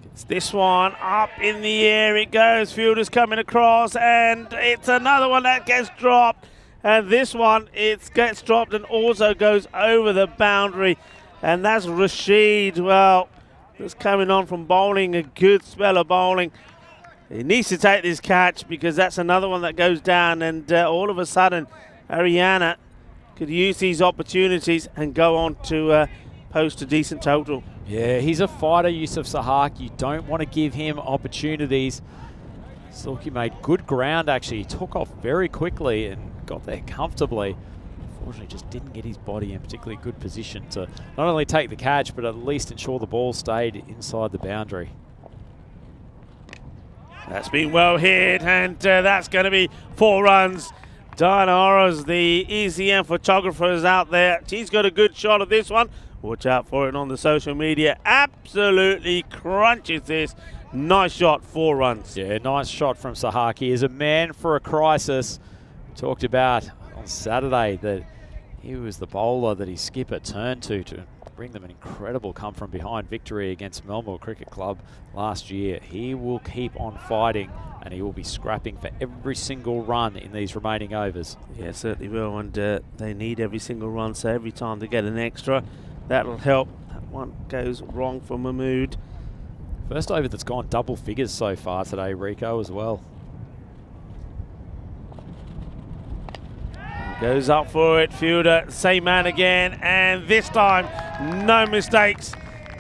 It's this one up in the air. It goes. Fielders coming across, and it's another one that gets dropped. And this one, it gets dropped and also goes over the boundary. And that's Rashid. Well, just coming on from bowling, a good spell of bowling. He needs to take this catch because that's another one that goes down, and all of a sudden Haryana could use these opportunities and go on to post a decent total. Yeah, he's a fighter, Yusuf Sahak. You don't want to give him opportunities. Silky made good ground, actually. He took off very quickly and got there comfortably. Unfortunately, just didn't get his body in particularly good position to not only take the catch, but at least ensure the ball stayed inside the boundary. That's been well hit, and that's going to be 4 runs. Diana Oro's the ECM photographers out there. She's got a good shot of this one. Watch out for it on the social media. Absolutely crunches this. Nice shot, 4 runs. Yeah, nice shot from Sahak. He is a man for a crisis. We talked about on Saturday that he was the bowler that his skipper turned to bring them an incredible come-from-behind victory against Melbourne Cricket Club last year. He will keep on fighting and he will be scrapping for every single run in these remaining overs. Yeah, certainly will, and they need every single run, so every time they get an extra, that'll help. That one goes wrong for Mahmood. First over that's gone double figures so far today, Rico, as well. Goes up for it, fielder, same man again, and this time, no mistakes.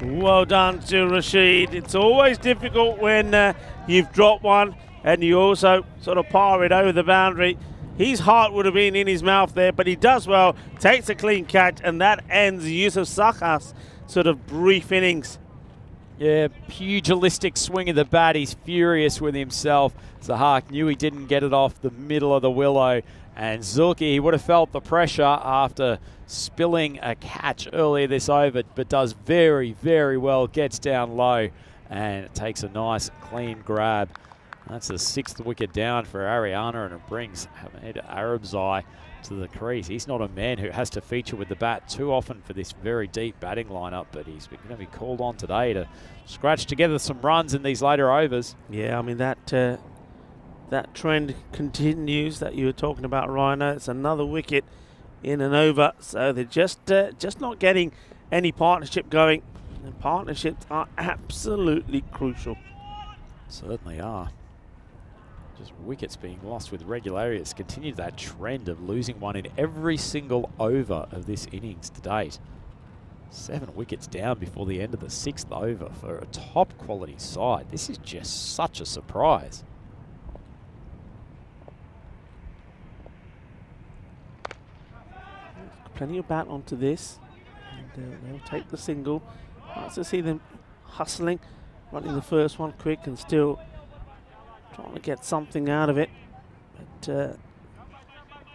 Well done to Rashid. It's always difficult when you've dropped one and you also sort of par it over the boundary. His heart would have been in his mouth there, but he does well, takes a clean catch, and that ends Yusuf Sakha's sort of brief innings. Yeah, pugilistic swing of the bat. He's furious with himself. Zahak knew he didn't get it off the middle of the willow, and Zulki would have felt the pressure after spilling a catch earlier this over, but does very, very well, gets down low and takes a nice clean grab. That's the 6th wicket down for Ariana, and it brings Ahmed Arabzai to the crease. He's not a man who has to feature with the bat too often for this very deep batting lineup, but he's going to be called on today to scratch together some runs in these later overs. Yeah, I mean, that trend continues that you were talking about, Rhino. It's another wicket in and over, so they're just not getting any partnership going. And partnerships are absolutely crucial. Certainly are. Just wickets being lost with regularity. It's continued that trend of losing one in every single over of this innings to date. 7 wickets down before the end of the 6th over for a top quality side. This is just such a surprise. Plenty of bat onto this, and they'll take the single. Nice to see them hustling, running the first one quick and still trying to get something out of it. But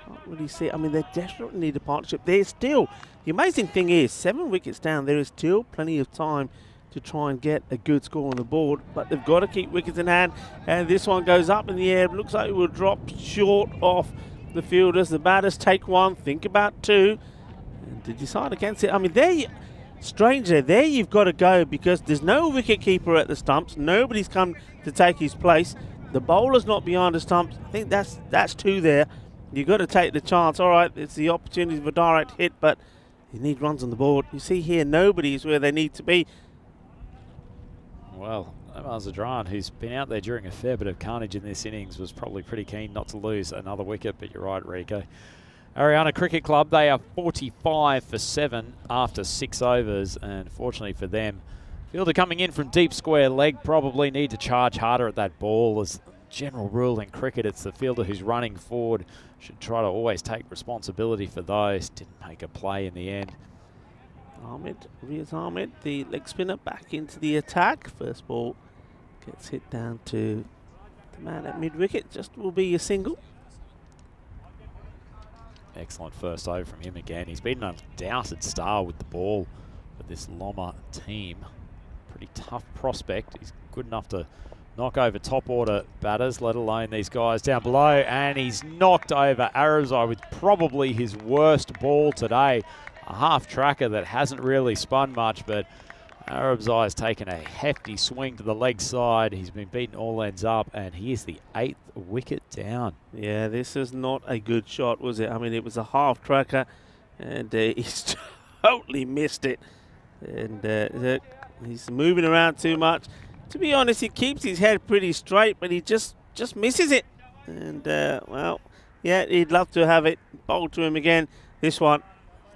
can't really see. I mean, they desperately need a partnership. There's still, the amazing thing is, 7 wickets down, there is still plenty of time to try and get a good score on the board, but they've got to keep wickets in hand, and this one goes up in the air. Looks like it will drop short of the fielders. The batters take one, think about 2, and to decide against it. I mean, strangely, there you've got to go because there's no wicket keeper at the stumps. Nobody's come to take his place. The bowler's not behind the stumps. I think that's 2 there. You've got to take the chance. All right, it's the opportunity for a direct hit, but you need runs on the board. You see here, nobody is where they need to be. Well, Omar Zadran, who's been out there during a fair bit of carnage in this innings, was probably pretty keen not to lose another wicket, but you're right, Rico. Ariana Cricket Club, they are 45 for 7 after 6 overs, and fortunately for them, fielder coming in from deep square leg probably need to charge harder at that ball. As general rule in cricket, it's the fielder who's running forward should try to always take responsibility for those. Didn't make a play in the end. Riaz Ahmed, the leg spinner, back into the attack. First ball gets hit down to the man at mid-wicket. Just will be a single. Excellent first over from him again. He's been an undoubted star with the ball for this Loma team. Pretty tough prospect. He's good enough to knock over top order batters, let alone these guys down below. And he's knocked over Arabzai with probably his worst ball today. A half tracker that hasn't really spun much, but Arabzai has taken a hefty swing to the leg side. He's been beaten all ends up, and he is the 8th wicket down. Yeah, this is not a good shot, was it? I mean, it was a half tracker, and he's totally missed it. And he's moving around too much. To be honest, he keeps his head pretty straight, but he just misses it. And, well, yeah, he'd love to have it bowled to him again. This one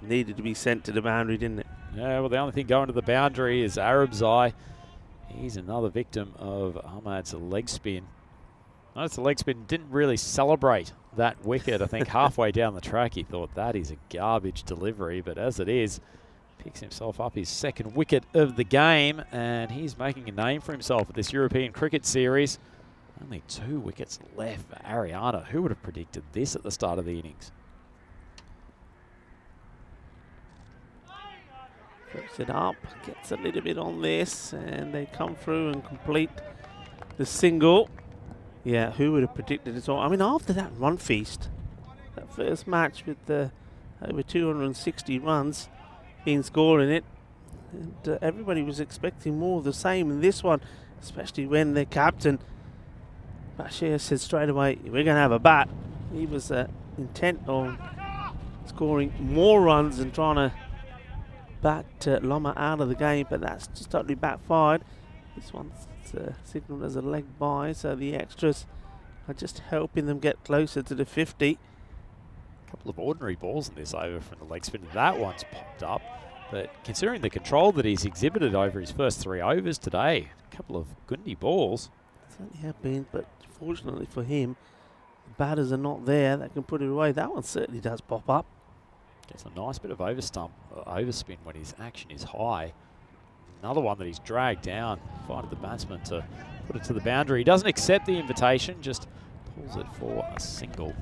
needed to be sent to the boundary, didn't it? Yeah, well, the only thing going to the boundary is Arabzai. He's another victim of Ahmad's leg spin. Notice the leg spin didn't really celebrate that wicket. I think halfway down the track he thought that is a garbage delivery, but as it is, picks himself up his 2nd wicket of the game, and he's making a name for himself at this European Cricket Series. Only 2 wickets left for Ariana. Who would have predicted this at the start of the innings? Puts it up, gets a little bit on this, and they come through and complete the single. Yeah, who would have predicted it all? I mean, after that run feast, that first match with over 260 runs being scored in it, and everybody was expecting more of the same in this one, especially when the captain, Bashir said straight away, we're going to have a bat. He was intent on scoring more runs and trying to bat Loma out of the game, but that's just totally backfired. This one's signalled as a leg by, so the extras are just helping them get closer to the 50. A couple of ordinary balls in this over from the leg spin. That one's popped up, but considering the control that he's exhibited over his first 3 overs today, a couple of goody balls. Certainly have been, but fortunately for him, the batters are not there that can put it away. That one certainly does pop up. Gets a nice bit of overspin when his action is high. Another one that he's dragged down, fighted the batsman to put it to the boundary. He doesn't accept the invitation, just pulls it for a single.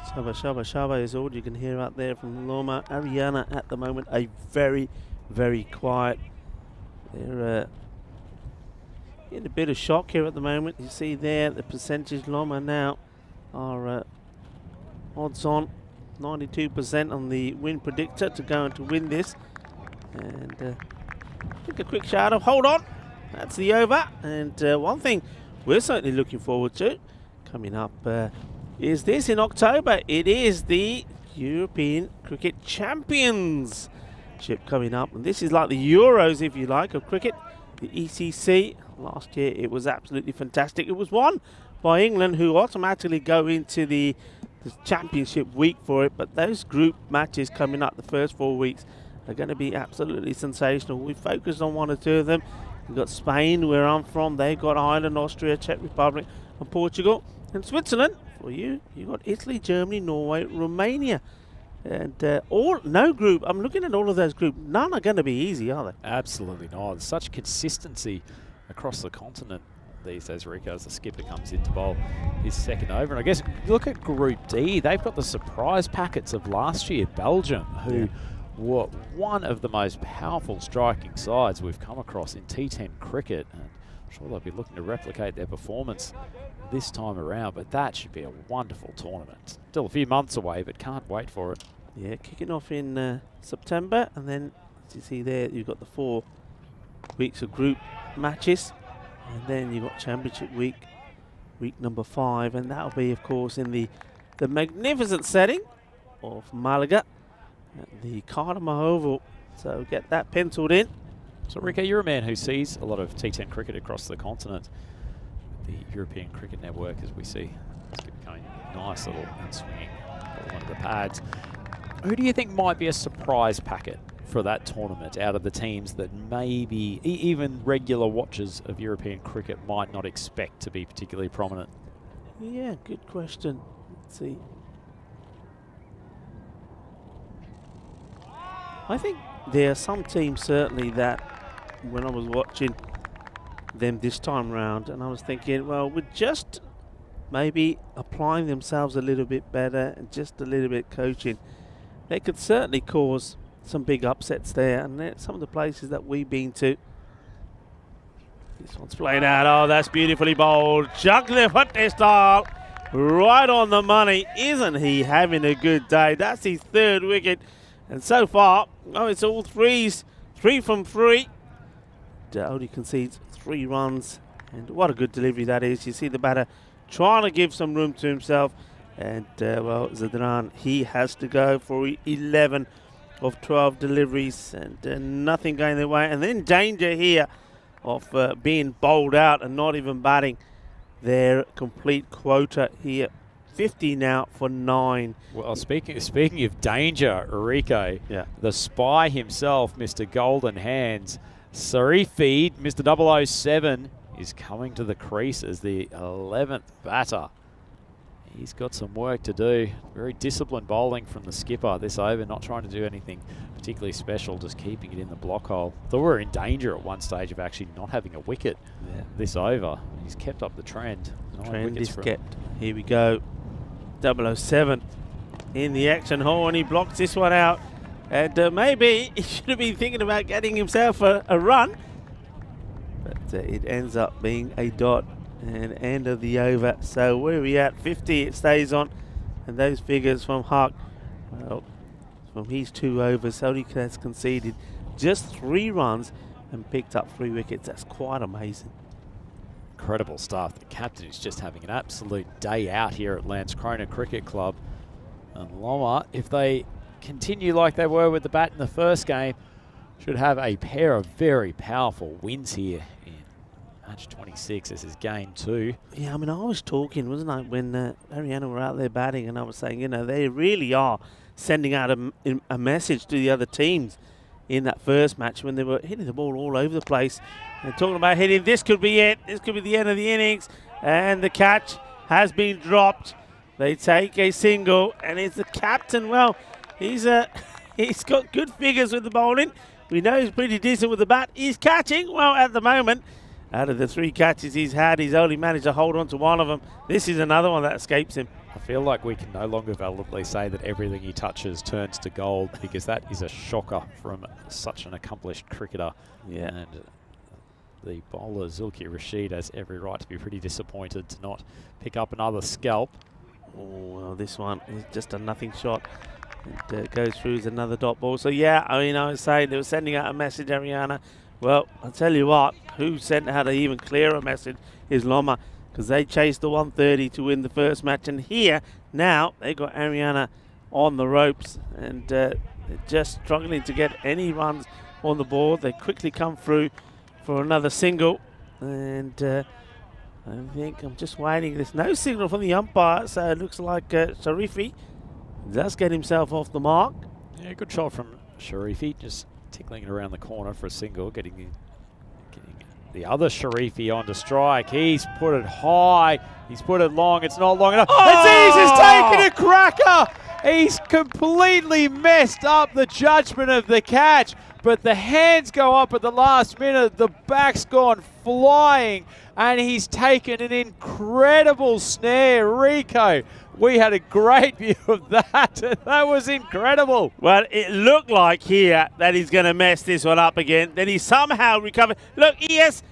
Shaba, shaba, shaba is all you can hear out there from Loma. Ariana at the moment, a very, very quiet. They're in a bit of shock here at the moment. You see there the percentage Loma now are odds on 92% on the win predictor to go and to win this. And take a quick shout out. Hold on, that's the over. And one thing we're certainly looking forward to coming up is this in October. It is the European Cricket Championship coming up, and this is like the Euros, if you like, of cricket. The ECC last year, it was absolutely fantastic. It was won by England, who automatically go into the championship week for it, but those group matches coming up the first 4 weeks are going to be absolutely sensational. We focused on 1 or 2 of them. We've got Spain, where I'm from. They've got Ireland, Austria, Czech Republic, and Portugal. And Switzerland, for you, you've got Italy, Germany, Norway, Romania. And no group, I'm looking at all of those groups, none are going to be easy, are they? Absolutely not. There's such consistency across the continent these days, Rico, as the skipper comes in to bowl his second over. And I guess look at Group D. They've got the surprise packets of last year, Belgium, who were one of the most powerful striking sides we've come across in T10 cricket. And I'm sure they'll be looking to replicate their performance this time around, but that should be a wonderful tournament. Still a few months away, but can't wait for it. Yeah, kicking off in September, and then, as you see there, you've got the 4 weeks of group matches. And then you've got Championship week number 5, and that'll be, of course, in the magnificent setting of Malaga at the Cardamom Oval. So get that penciled in. So, Rico, you're a man who sees a lot of T10 cricket across the continent. The European Cricket Network, as we see, it's becoming nice little and swinging one of the pads. Who do you think might be a surprise packet for that tournament out of the teams that maybe even regular watchers of European cricket might not expect to be particularly prominent? Yeah, good question. Let's see. I think there are some teams certainly that when I was watching them this time round, and I was thinking, well, with just maybe applying themselves a little bit better and just a little bit coaching, they could certainly cause some big upsets there. And some of the places that we've been to. This one's played out. Oh, that's beautifully bowled. Chakravarti style. Right on the money. Isn't he having a good day? That's his 3rd wicket. And so far, it's all threes. 3 from 3. Only concedes 3 runs. And what a good delivery that is. You see the batter trying to give some room to himself. And, well, Zadran, he has to go for 11 of 12 deliveries. And nothing going their way. And then danger here of being bowled out and not even batting their complete quota here. 50 now for 9. Well, speaking of danger, Rico, the spy himself, Mr. Golden Hands, Sarifi, Mr. 007, is coming to the crease as the 11th batter. He's got some work to do. Very disciplined bowling from the skipper this over, not trying to do anything particularly special, just keeping it in the block hole. Thought we were in danger at one stage of actually not having a wicket this over. He's kept up the trend. Trend is kept. Here we go. 007 in the action hole, and he blocks this one out. And maybe he should have been thinking about getting himself a run. But it ends up being a dot. And end of the over. So where are we at? 50 it stays on. And those figures from Huck, well, from his 2 overs, only has conceded just 3 runs and picked up 3 wickets. That's quite amazing. incredible stuff. The captain is just having an absolute day out here at Landskrona Cricket Club. And Loma, if they continue like they were with the bat in the first game, should have a pair of very powerful wins here in match 26. This is game 2. Yeah, I mean, I was talking, wasn't I, when Ariana were out there batting, and I was saying, you know, they really are sending out a message to the other teams in that first match when they were hitting the ball all over the place. And talking about hitting, this could be it. This could be the end of the innings. And the catch has been dropped. They take a single, and it's the captain. Well, he's got good figures with the bowling. We know he's pretty decent with the bat. He's catching. Well, at the moment, out of the 3 catches he's had, he's only managed to hold on to one of them. This is another one that escapes him. I feel like we can no longer validly say that everything he touches turns to gold, because that is a shocker from such an accomplished cricketer. Yeah. And the bowler, Zulki Rashid, has every right to be pretty disappointed to not pick up another scalp. Oh, well, this one is just a nothing shot. It goes through as another dot ball. So, yeah, I mean, I was saying they were sending out a message, Ariana. Well, I'll tell you what, who sent out an even clearer message is Loma, because they chased the 130 to win the first match. And here, now, they got Ariana on the ropes, and they're just struggling to get any runs on the board. They quickly come through for another single, and I think I'm just waiting. There's no signal from the umpire, so it looks like Sharifi does get himself off the mark. Yeah, good shot from Sharifi, just tickling it around the corner for a single, getting the other Sharifi onto strike. He's put it high, he's put it long, it's not long enough. Oh! Aziz has taken a cracker! He's completely messed up the judgment of the catch, but the hands go up at the last minute, the back's gone flying, and he's taken an incredible snare. Rico, we had a great view of that. That was incredible. Well, it looked like here that he's going to mess this one up again. Then he somehow recovered. Look, he has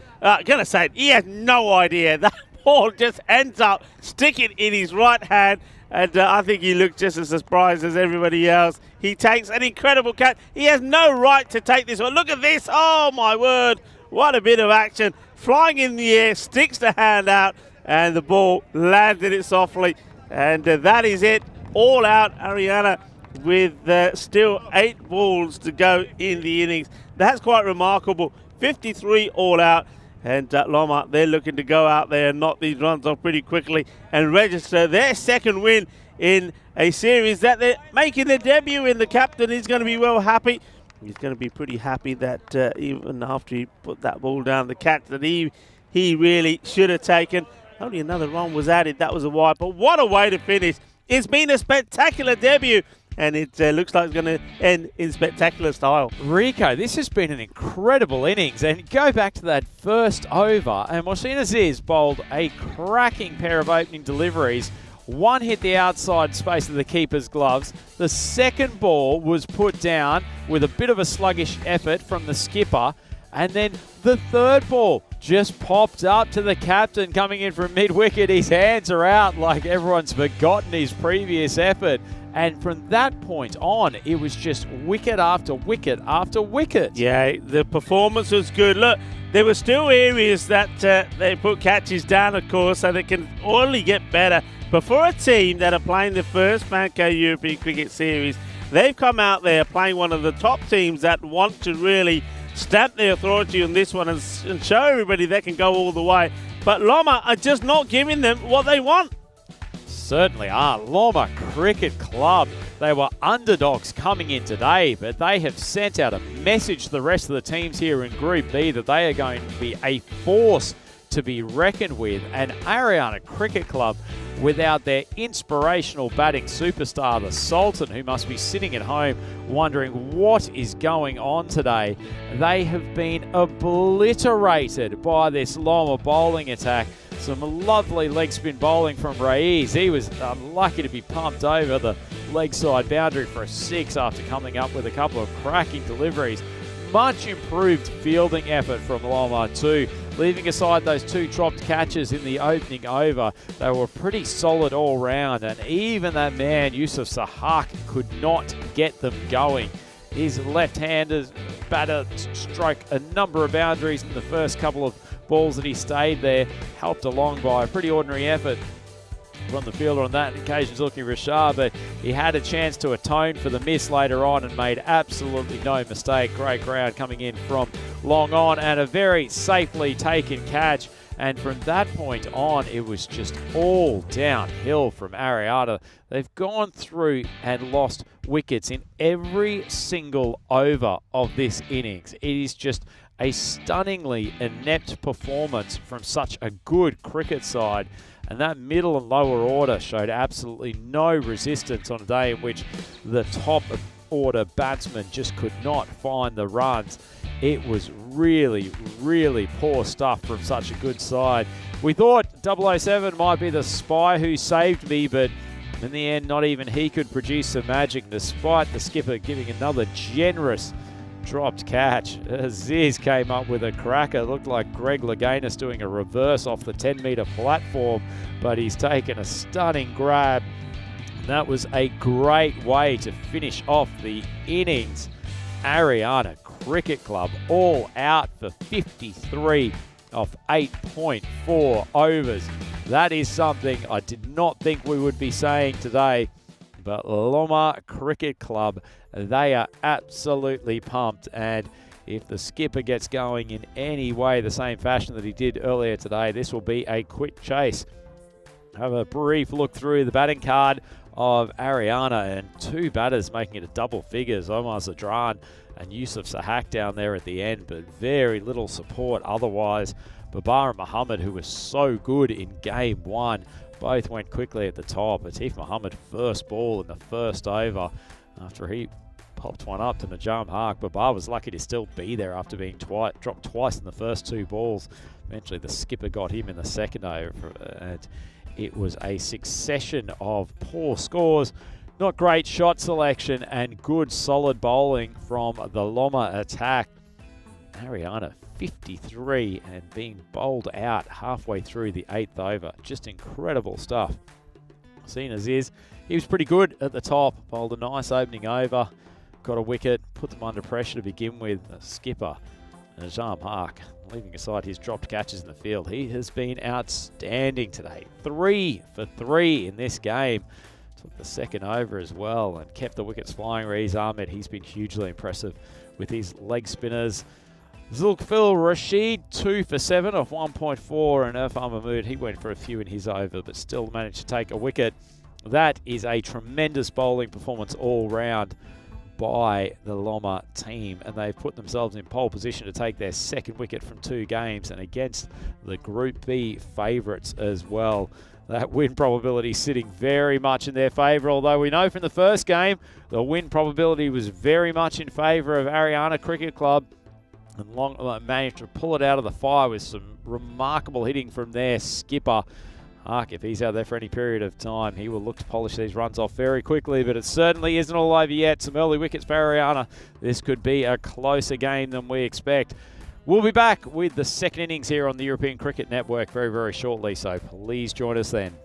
no idea. That ball just ends up sticking in his right hand. And I think he looked just as surprised as everybody else. He takes an incredible catch. He has no right to take this one. Look at this. Oh, my word. What a bit of action. Flying in the air, sticks the hand out, and the ball landed it softly. And that is it. All out, Ariana, with still 8 balls to go in the innings. That's quite remarkable. 53 all out. And Loma, they're looking to go out there and knock these runs off pretty quickly and register their second win in a series that they're making their debut in. The captain is going to be well happy. He's going to be pretty happy that even after he put that ball down, the catch that he really should have taken. Only another run was added. That was a wide. But what a way to finish. It's been a spectacular debut. And it looks like it's going to end in spectacular style. Rico, this has been an incredible innings. And go back to that first over, and Mohsin Aziz bowled a cracking pair of opening deliveries. One hit the outside space of the keeper's gloves. The second ball was put down with a bit of a sluggish effort from the skipper. And then the third ball just popped up to the captain coming in from mid-wicket. His hands are out like everyone's forgotten his previous effort. And from that point on, it was just wicket after wicket after wicket. Yeah, the performance was good. Look, there were still areas that they put catches down, of course, so they can only get better. But for a team that are playing the first FanCode European Cricket Series, they've come out there playing one of the top teams that want to really stamp their authority on this one and show everybody they can go all the way. But Loma are just not giving them what they want. Certainly are. Loma Cricket Club, they were underdogs coming in today, but they have sent out a message to the rest of the teams here in Group B that they are going to be a force to be reckoned with. And Ariana Cricket Club, without their inspirational batting superstar, the Sultan, who must be sitting at home wondering what is going on today, they have been obliterated by this Loma bowling attack. Some lovely leg spin bowling from Raiz. He was unlucky to be pumped over the leg side boundary for a 6 after coming up with a couple of cracking deliveries. Much improved fielding effort from Loma too. Leaving aside those 2 dropped catches in the opening over, they were pretty solid all round, and even that man, Yusuf Sahak, could not get them going. His left-hander batter struck a number of boundaries in the first couple of balls that he stayed there, helped along by a pretty ordinary effort from the fielder on that occasion, looking Richard, but he had a chance to atone for the miss later on and made absolutely no mistake. Great ground coming in from long on and a very safely taken catch. And from that point on, it was just all downhill from Ariana. They've gone through and lost wickets in every single over of this innings. It is just a stunningly inept performance from such a good cricket side. And that middle and lower order showed absolutely no resistance on a day in which the top order batsmen just could not find the runs. It was really, really poor stuff from such a good side. We thought 007 might be the spy who saved me, but in the end, not even he could produce some magic, despite the skipper giving another generous dropped catch. Aziz came up with a cracker. It looked like Greg Louganis doing a reverse off the 10-metre platform, but he's taken a stunning grab. That was a great way to finish off the innings. Ariana Cricket Club all out for 53 off 8.4 overs. That is something I did not think we would be saying today. But Loma Cricket Club, they are absolutely pumped. And if the skipper gets going in any way the same fashion that he did earlier today, this will be a quick chase. Have a brief look through the batting card of Ariana, and two batters making it a double figures, Omar Zadran and Yusuf Sahak down there at the end, but very little support otherwise. Babar and Muhammad, who was so good in game one, both went quickly at the top. Atif Muhammad first ball in the first over after he popped one up to Najam Hark. Babar was lucky to still be there after being dropped twice in the first two balls. Eventually the skipper got him in the second over, and it was a succession of poor scores. Not great shot selection and good solid bowling from the Loma attack. Ariana 53 and being bowled out halfway through the 8th over. Just incredible stuff. Seen as is, he was pretty good at the top. Bowled a nice opening over, got a wicket, put them under pressure to begin with. The skipper, Najam Hark, leaving aside his dropped catches in the field, he has been outstanding today. 3 for 3 in this game. Took the second over as well and kept the wickets flying. Rees Ahmed, he's been hugely impressive with his leg spinners. Zulkifil Rashid, 2 for 7 off 1.4, and Irfan Mahmood, he went for a few in his over, but still managed to take a wicket. That is a tremendous bowling performance all round by the Loma team, and they've put themselves in pole position to take their second wicket from 2 games, and against the Group B favourites as well. That win probability sitting very much in their favour, although we know from the first game the win probability was very much in favour of Ariana Cricket Club, and Long managed to pull it out of the fire with some remarkable hitting from their skipper. Hark, if he's out there for any period of time, he will look to polish these runs off very quickly, but it certainly isn't all over yet. Some early wickets for Ariana. This could be a closer game than we expect. We'll be back with the second innings here on the European Cricket Network very, very shortly, so please join us then.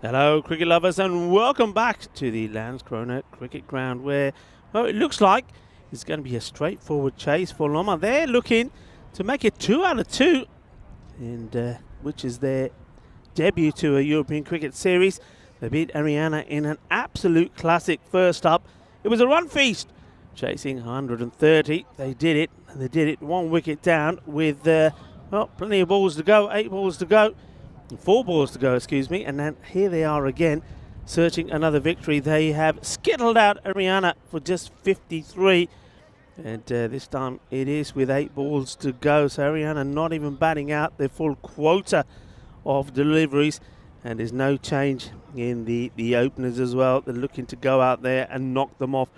Hello, cricket lovers, and welcome back to the Landskrona cricket ground where, well, it looks like it's going to be a straightforward chase for Lomma. They're looking to make it 2 out of 2, and which is their debut to a European cricket series. They beat Ariana in an absolute classic first up. It was a run feast, chasing 130. They did it, and they did it 1 wicket down with, well, plenty of balls to go, 8 balls to go. 4 balls to go, excuse me, and then here they are again, searching another victory. They have skittled out Ariana for just 53, and this time it is with 8 balls to go. So Ariana not even batting out their full quota of deliveries, and there's no change in the openers as well. They're looking to go out there and knock them off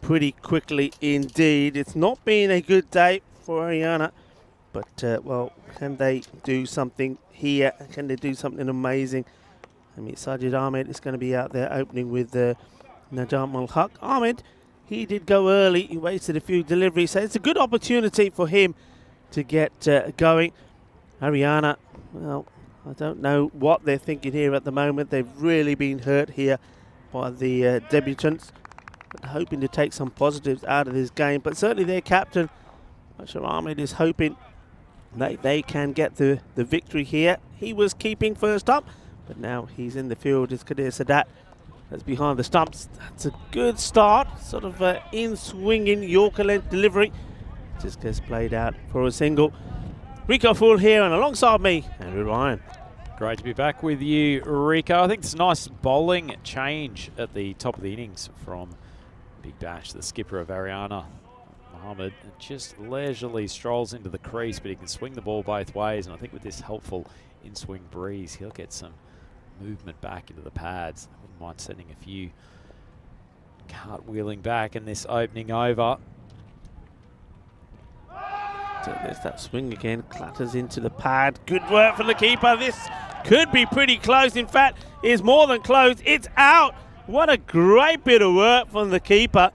pretty quickly indeed. It's not been a good day for Ariana, but well, can they do something here? Can they do something amazing? I mean, Sajid Ahmed is going to be out there opening with Najam Al-Haq. Ahmed, he did go early. He wasted a few deliveries, so it's a good opportunity for him to get going. Ariana, well, I don't know what they're thinking here at the moment. They've really been hurt here by the debutants, but hoping to take some positives out of this game. But certainly their captain, Bashar Ahmed, is hoping they can get the victory here. He was keeping first up, but now he's in the field. It's Kadir Sadat that's behind the stumps. That's a good start, sort of in-swinging Yorker length delivery. Just gets played out for a single. Rico Full here, and alongside me, Andrew Ryan. Great to be back with you, Rico. I think it's a nice bowling change at the top of the innings from Big Bash, the skipper of Ariana. Mohammed just leisurely strolls into the crease, but he can swing the ball both ways, and I think with this helpful in-swing breeze, he'll get some movement back into the pads. I wouldn't mind sending a few cartwheeling back in this opening over. So there's that swing again, clatters into the pad. Good work from the keeper. This could be pretty close. In fact, it's more than close. It's out. What a great bit of work from the keeper.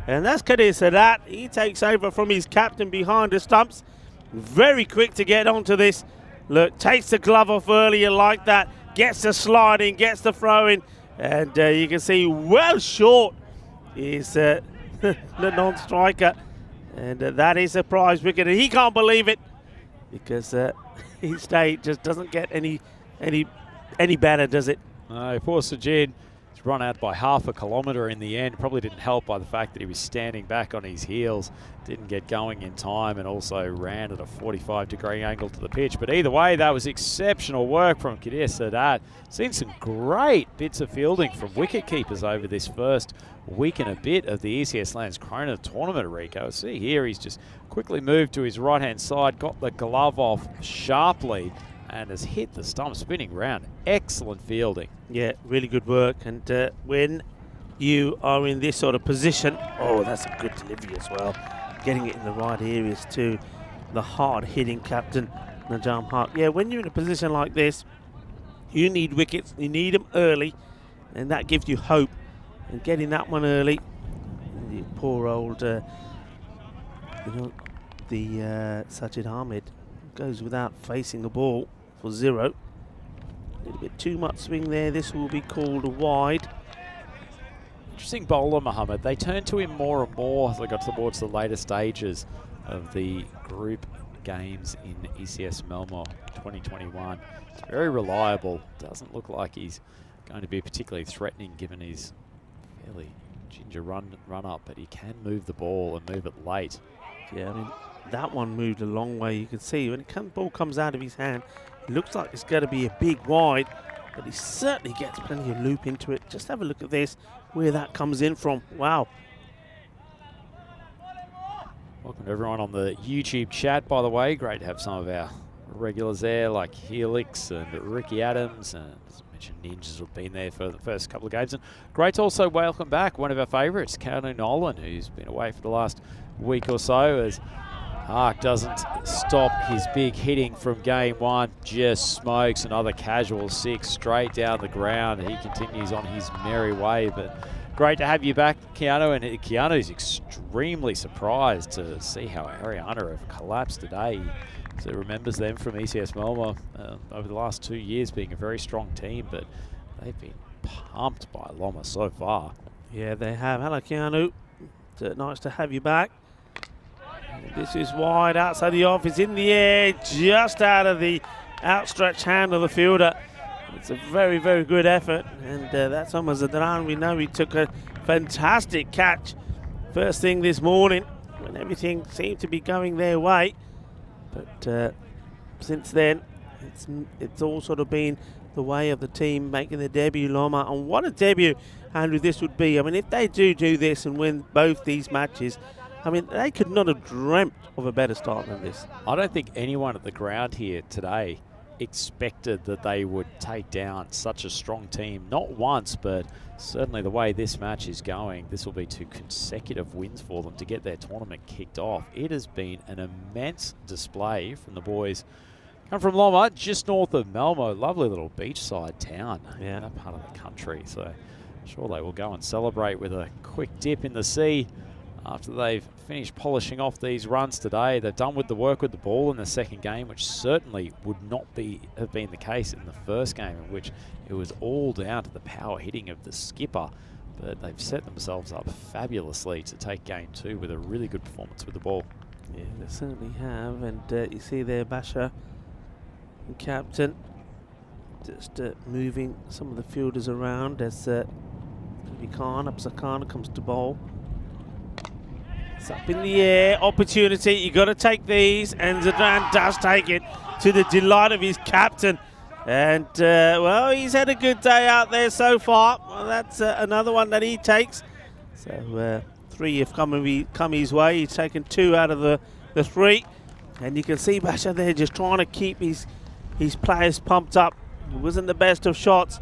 And that's Kadir Sadat. He takes over from his captain behind the stumps. Very quick to get onto this. Look, takes the glove off earlier like that. Gets the sliding, gets the throwing. And you can see well short is the non-striker. And that is a prize wicket. And he can't believe it because his day just doesn't get any better, does it? No, poor Sajid. Run out by half a kilometre in the end. Probably didn't help by the fact that he was standing back on his heels, didn't get going in time, and also ran at a 45-degree angle to the pitch. But either way, that was exceptional work from Kadir Sadat. Seen some great bits of fielding from wicket keepers over this first week and a bit of the ECS Landskrona tournament, Rico. See here, he's just quickly moved to his right-hand side, got the glove off sharply, and has hit the stump spinning round. Excellent fielding. Yeah, really good work. And when you are in this sort of position, oh, that's a good delivery as well. Getting it in the right areas too. The hard-hitting captain, Najam Haq. Yeah, when you're in a position like this, you need wickets. You need them early, and that gives you hope. And getting that one early, the poor old, the Sajid Ahmed goes without facing the ball for 0. A little bit too much swing there. This will be called a wide. Interesting bowler, Mohammed. They turned to him more and more as they got towards the later stages of the group games in ECS Melmore 2021. It's very reliable. Doesn't look like he's going to be particularly threatening given his fairly ginger run up, but he can move the ball and move it late. Yeah, I mean, that one moved a long way. You can see when the ball comes out of his hand, it looks like it's going to be a big wide, but he certainly gets plenty of loop into it. Just have a look at this, where that comes in from. Wow. Welcome to everyone on the YouTube chat, by the way. Great to have some of our regulars there, like Helix and Ricky Adams, and as I mentioned, Ninjas have been there for the first couple of games. And great to also welcome back one of our favourites, Kanu Nolan, who's been away for the last week or so, as Haq doesn't stop his big hitting from game 1, just smokes another casual 6 straight down the ground. He continues on his merry way, but great to have you back, Keanu. And Keanu's extremely surprised to see how Ariana have collapsed today. So remembers them from ECS Melbourne over the last 2 years being a very strong team, but they've been pumped by Loma so far. Yeah, they have. Hello, Keanu. It's nice to have you back. This is wide outside the off. It's in the air, just out of the outstretched hand of the fielder. It's a very, very good effort. And that's Omar Zadran. We know he took a fantastic catch first thing this morning when everything seemed to be going their way. But since then, it's all sort of been the way of the team making their debut, Loma. And what a debut, Andrew, this would be. I mean, if they do this and win both these matches, I mean, they could not have dreamt of a better start than this. I don't think anyone at the ground here today expected that they would take down such a strong team. Not once, but certainly the way this match is going, this will be 2 consecutive wins for them to get their tournament kicked off. It has been an immense display from the boys. Come from Loma, just north of Malmo. Lovely little beachside town in that part of the country. So I'm sure they will go and celebrate with a quick dip in the sea after they've finished polishing off these runs today. They've done with the work with the ball in the second game, which certainly would not have been the case in the first game, in which it was all down to the power hitting of the skipper. But they've set themselves up fabulously to take game 2 with a really good performance with the ball. Yeah, they certainly have. And you see there, Basha, the captain, just moving some of the fielders around as Khan, Absakana comes to bowl. It's up in the air, opportunity, you got to take these, and Zadran does take it to the delight of his captain. And, well, he's had a good day out there so far. Well, that's another one that he takes. So 3 have come his way. He's taken 2 out of the 3. And you can see Basha there just trying to keep his players pumped up. It wasn't the best of shots.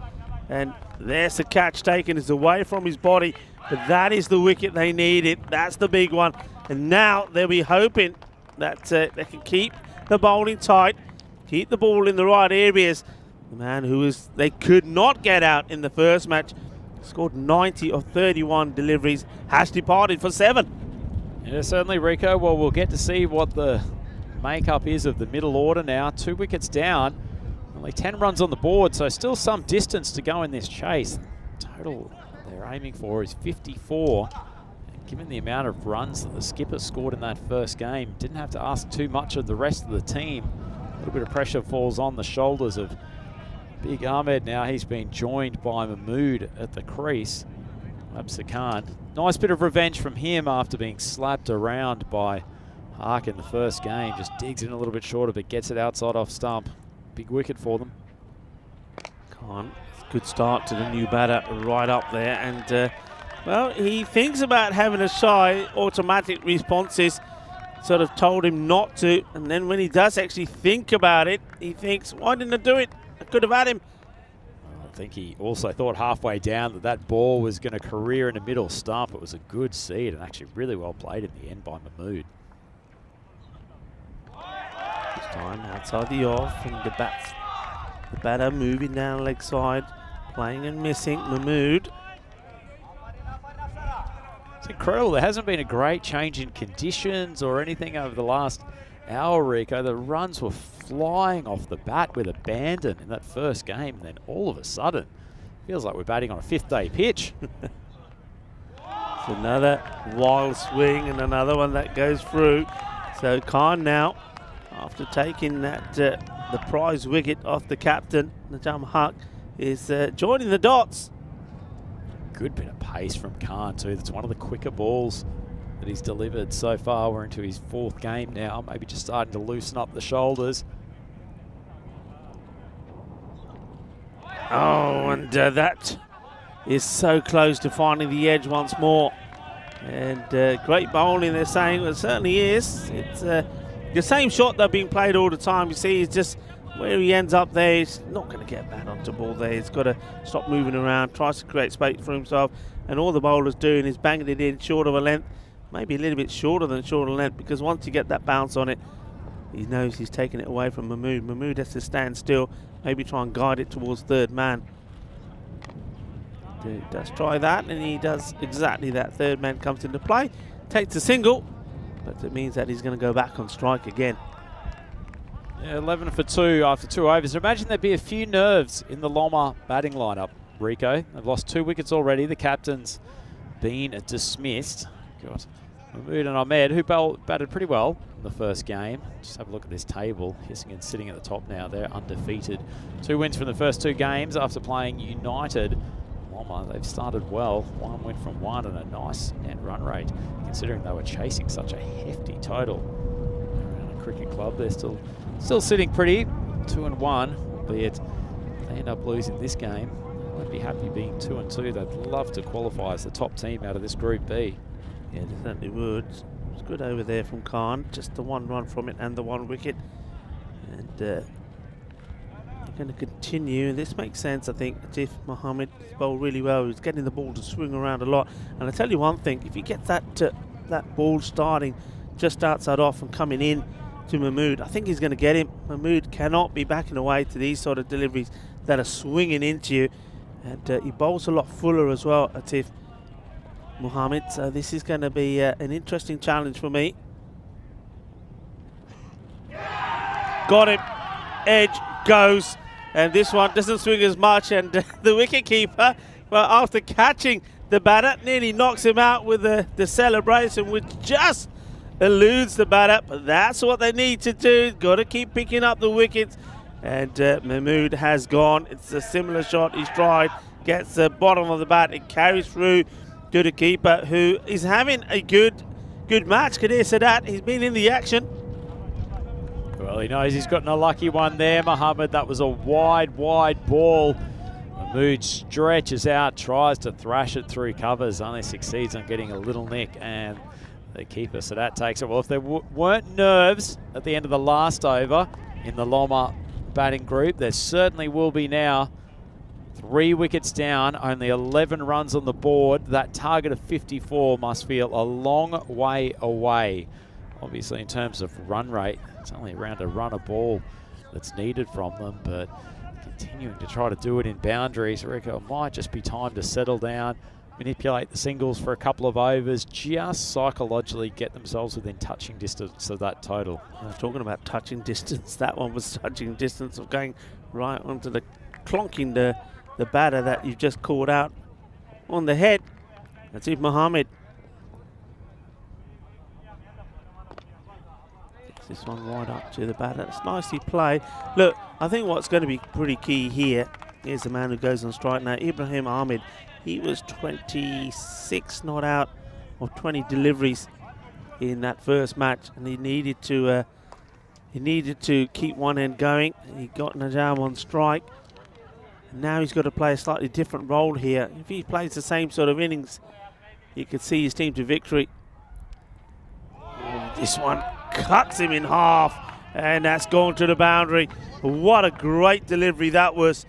And there's the catch taken. It's away from his body. But that is the wicket they needed. That's the big one. And now they'll be hoping that they can keep the bowling tight, keep the ball in the right areas. The man they could not get out in the first match, scored 90 of 31 deliveries, has departed for 7. Yeah, certainly, Rico. Well, we'll get to see what the makeup is of the middle order now. 2 wickets down, only 10 runs on the board, so still some distance to go in this chase. Total they're aiming for is 54. And given the amount of runs that the skipper scored in that first game, didn't have to ask too much of the rest of the team. A little bit of pressure falls on the shoulders of Big Ahmed now. He's been joined by Mahmood at the crease. Absa Khan. Nice bit of revenge from him after being slapped around by Hark in the first game. Just digs in a little bit shorter, but gets it outside off stump. Big wicket for them. Khan. Good start to the new batter right up there, and well, he thinks about having a shy. Automatic responses sort of told him not to, and then when he does actually think about it, he thinks, why didn't I do it? I could have had him. I think he also thought halfway down that ball was going to career in the middle stump. It was a good seed and actually really well played in the end by Mahmood. This time outside the off, and the batter moving down leg side, playing and missing. Mahmood. It's incredible. There hasn't been a great change in conditions or anything over the last hour, Rico. The runs were flying off the bat with abandon in that first game. And then all of a sudden, feels like we're batting on a 5th-day pitch. It's another wild swing and another one that goes through. So Khan now, after taking that the prize wicket off the captain, Najam Haq, is joining the dots. Good bit of pace from Khan too. That's one of the quicker balls that he's delivered so far. We're into his 4th game now, maybe just starting to loosen up the shoulders. Oh, and that is so close to finding the edge once more. And great bowling, they're saying. It certainly is. It's the same shot that's being played all the time. You see, it's just where he ends up there. He's not going to get back onto ball there. He's got to stop moving around, tries to create space for himself. And all the bowler's doing is banging it in short of a length, maybe a little bit shorter than short of length, because once you get that bounce on it, he knows he's taking it away from Mahmood. Mahmood has to stand still, maybe try and guide it towards 3rd man. He does try that, and he does exactly that. 3rd man comes into play, takes a single, but it means that he's going to go back on strike again. Yeah, 11 for 2 after 2 overs. Imagine there'd be a few nerves in the Loma batting lineup. Rico. They've lost 2 wickets already. The captain's been dismissed. Got Mahmood and Ahmed, who batted pretty well in the first game. Just have a look at this table. Hissingen sitting at the top now. They're undefeated. 2 wins from the first 2 games after playing United. Loma, they've started well. 1 win from 1 and a nice net run rate, considering they were chasing such a hefty total. Around a cricket club, they're still sitting pretty. 2-1, albeit they end up losing this game. They won't be happy being 2-2. They'd love to qualify as the top team out of this Group B. Yeah, they certainly would. It's good over there from Khan. Just the 1 run from it and the 1 wicket. And they're going to continue. This makes sense, I think. Atif Mohammed bowled really well. He's getting the ball to swing around a lot. And I tell you one thing, if he gets that ball starting just outside off and coming in to Mahmood, I think he's going to get him. Mahmood cannot be backing away to these sort of deliveries that are swinging into you. And he bowls a lot fuller as well, Atif Mohammed. So this is going to be an interesting challenge for me. Got him. Edge goes. And this one doesn't swing as much. And the wicketkeeper, well, after catching the batter, nearly knocks him out with the celebration, which just eludes the batter. But that's what they need to do. Got to keep picking up the wickets. And Mahmood has gone. It's a similar shot he's tried. Gets the bottom of the bat. It carries through to the keeper, who is having a good match. Kadir Sadat, he's been in the action. Well, he knows he's gotten a lucky one there, Mohammed. That was a wide ball. Mahmood stretches out, tries to thrash it through covers, only succeeds on getting a little nick, and the keeper Sadat takes it. Well, if there weren't nerves at the end of the last over in the Loma batting group, there certainly will be now. 3 wickets down, only 11 runs on the board. That target of 54 must feel a long way away. Obviously, in terms of run rate, it's only around a run a ball that's needed from them, but continuing to try to do it in boundaries. Rico, it might just be time to settle down, manipulate the singles for a couple of overs, just psychologically get themselves within touching distance of that total. Talking about touching distance, that one was touching distance of going right onto the clonking the batter that you just caught out on the head. That's Atif Mohammed. Gets this one right up to the batter. It's nicely played. Look, I think what's going to be pretty key here is the man who goes on strike now, Ibrahim Ahmed. He was 26 not out of 20 deliveries in that first match, and he needed to keep one end going. He got Najam on strike. Now he's got to play a slightly different role here. If he plays the same sort of innings, he could see his team to victory. This one cuts him in half, and that's gone to the boundary. What a great delivery that was.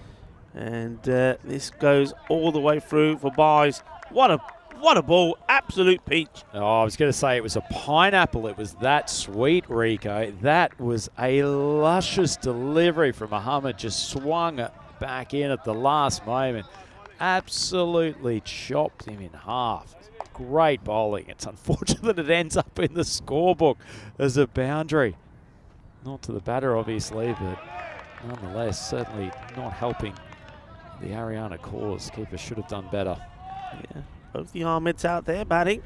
And this goes all the way through for buys. What a ball, absolute peach. Oh, I was going to say it was a pineapple. It was that sweet, Rico. That was a luscious delivery from Mohammed. Just swung it back in at the last moment. Absolutely chopped him in half. Great bowling. It's unfortunate that it ends up in the scorebook as a boundary. Not to the batter, obviously, but nonetheless, certainly not helping the Ariana cause. Keeper should have done better. Yeah, both the Ahmeds out there batting.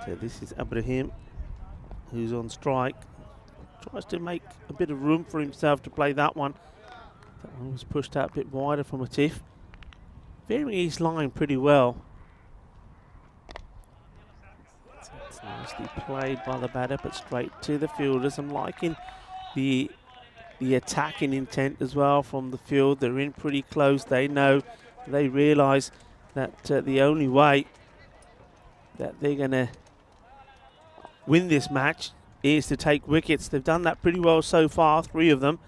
So this is Ibrahim, who's on strike. Tries to make a bit of room for himself to play that one. That one was pushed out a bit wider from Atif. Varying his line pretty well. So it's nicely played by the batter, but straight to the fielders. I'm liking the attacking intent as well from the field. They're in pretty close. They know, they realise that the only way that they're going to win this match is to take wickets. They've done that pretty well so far, 3 of them.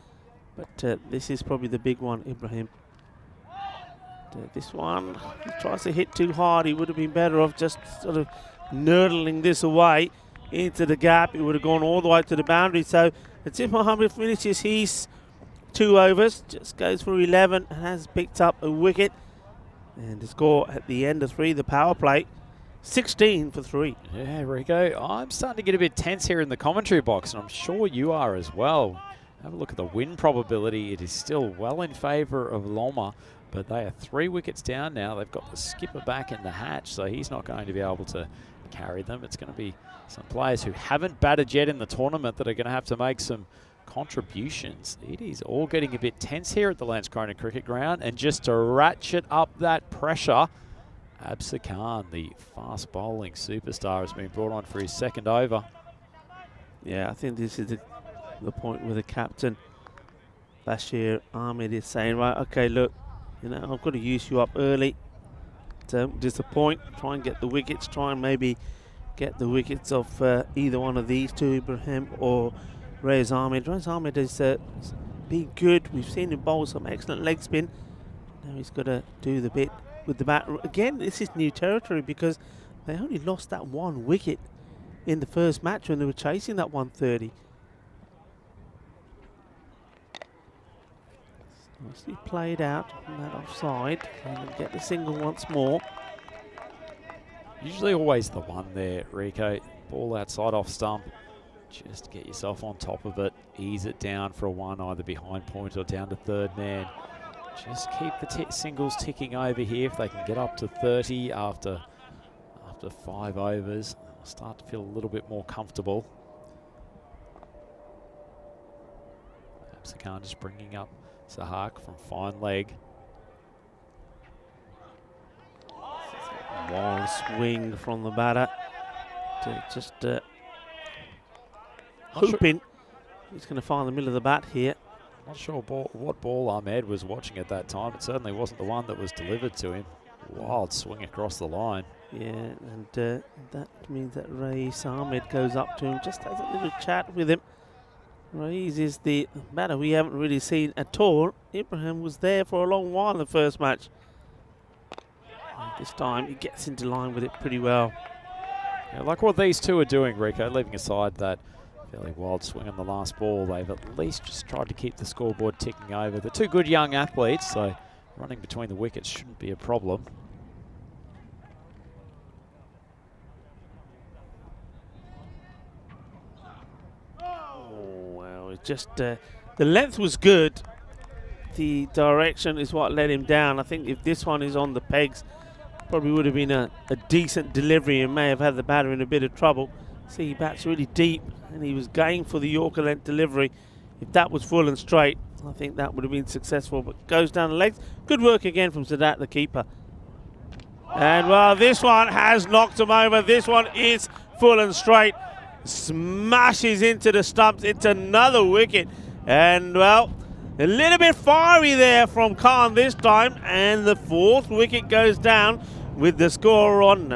But this is probably the big one, Ibrahim. This one, he tries to hit too hard. He would have been better off just sort of nurdling this away into the gap. It would have gone all the way to the boundary. So Atif Mohammed finishes his 2 overs, just goes for 11 and has picked up a wicket. And the score at the end of 3, the power play, 16 for 3. Yeah, Rico, I'm starting to get a bit tense here in the commentary box, and I'm sure you are as well. Have a look at the win probability. It is still well in favour of Loma, but they are 3 wickets down now. They've got the skipper back in the hatch, so he's not going to be able to carry them. It's going to be some players who haven't batted yet in the tournament that are going to have to make some contributions. It is all getting a bit tense here at the Landskrona cricket ground, and just to ratchet up that pressure, Absa Khan, the fast bowling superstar, has been brought on for his second over. Yeah, I think this is the point where the captain last year, Ahmed, is saying, right, okay, look, you know, I've got to use you up early. Don't disappoint. Try and get the wickets. Try and maybe get the wickets of either one of these two, Ibrahim or Reyes Ahmed. Reyes Ahmed has been good. We've seen him bowl some excellent leg spin. Now he's got to do the bit with the bat. Again, this is new territory because they only lost that 1 wicket in the first match when they were chasing that 130. Nicely played out on that offside, and then get the single once more. Usually always the one there, Rico. Ball outside off stump. Just get yourself on top of it. Ease it down for a 1, either behind point or down to third man. Just keep the singles ticking over here. If they can get up to 30 after 5 overs, they'll start to feel a little bit more comfortable. Absa Khan just bringing up Sahak from fine leg. Long swing from the batter to just hoping he's going to find the middle of the bat here. Not sure what ball Ahmed was watching at that time. It certainly wasn't the one that was delivered to him. Wild swing across the line. Yeah, and that means that Reyes Ahmed goes up to him, just has a little chat with him. Reyes is the batter we haven't really seen at all. Ibrahim was there for a long while in the first match. And this time he gets into line with it pretty well. Yeah, like what these two are doing, Rico, leaving aside that fairly wild swing on the last ball, they've at least just tried to keep the scoreboard ticking over. They're 2 good young athletes, so running between the wickets shouldn't be a problem. Just the length was good. The direction is what let him down. I think if this one is on the pegs, probably would have been a decent delivery and may have had the batter in a bit of trouble. See, he bats really deep and he was going for the Yorker length delivery. If that was full and straight, I think that would have been successful, but goes down the legs. Good work again from Sadat, the keeper. And well, this one has knocked him over. This one is full and straight. Smashes into the stumps. It's another wicket. And well, a little bit fiery there from Khan this time. And the 4th wicket goes down with the score on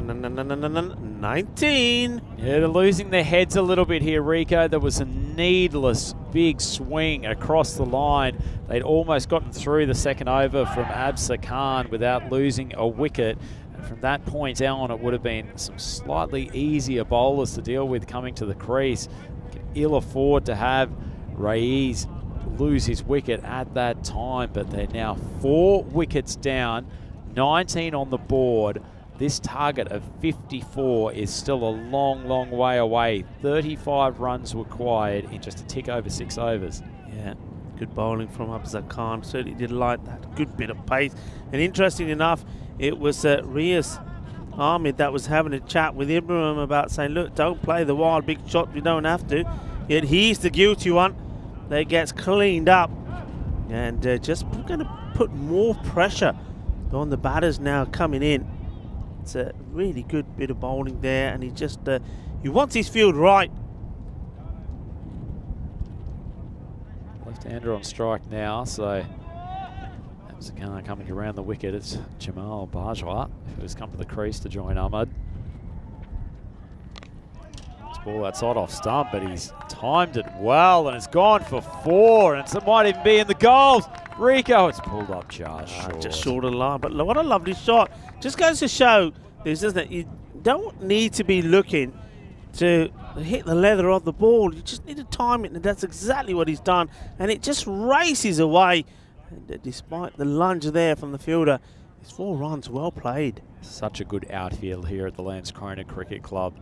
19. Yeah, they're losing their heads a little bit here, Rico. There was a needless big swing across the line. They'd almost gotten through the second over from Absa Khan without losing a wicket. From that point on, it would have been some slightly easier bowlers to deal with coming to the crease. You can ill afford to have Reyes lose his wicket at that time, but they're now 4 wickets down, 19 on the board. This target of 54 is still a long, long way away. 35 runs required in just a tick over 6 overs. Yeah, good bowling from Absa Khan. Certainly did like that. Good bit of pace. And interesting enough, it was Reyes Ahmed that was having a chat with Ibrahim about saying, look, don't play the wild big shot, you don't have to. Yet he's the guilty one that gets cleaned up. And just going to put more pressure on the batters now coming in. It's a really good bit of bowling there, and he just he wants his field right. Left-hander on strike now, so Khan coming around the wicket. It's Jamal Bajwa who's come to the crease to join Ahmed. This ball outside off stump, but he's timed it well and it's gone for 4, and it might even be in the goals. Rico, it's pulled up just short of the line, but what a lovely shot. Just goes to show this, doesn't it? You don't need to be looking to hit the leather of the ball. You just need to time it, and that's exactly what he's done, and it just races away. And despite the lunge there from the fielder, it's 4 runs, well played. Such a good outfield here at the Landskrona Cricket Club.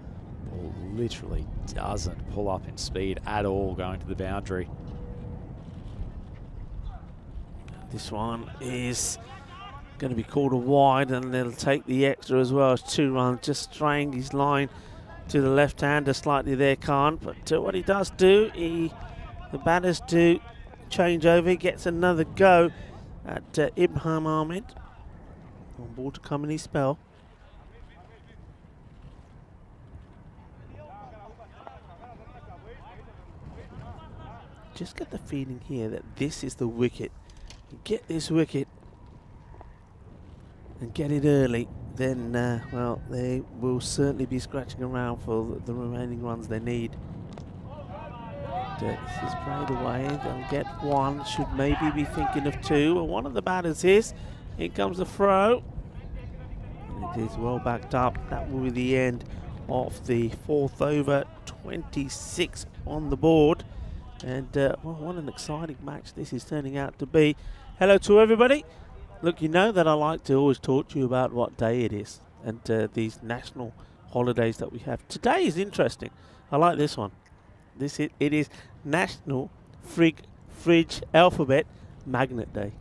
Ball literally doesn't pull up in speed at all going to the boundary. This one is going to be called a wide, and they'll take the extra as well as 2 runs. Just straying his line to the left-hander slightly there, Khan. But what he does do, the batters do change over. He gets another go at Ibrahim Ahmed. On board to come in his spell. Just get the feeling here that this is the wicket. You get this wicket and get it early, then, well, they will certainly be scratching around for the remaining runs they need. This is played away. They'll get 1. Should maybe be thinking of 2. Well, one of the batters is. Here comes the throw. And it is well backed up. That will be the end of the 4th over. 26 on the board. And well, what an exciting match this is turning out to be. Hello to everybody. Look, you know that I like to always talk to you about what day it is and these national holidays that we have. Today is interesting. I like this one. It is National Fridge Alphabet Magnet Day.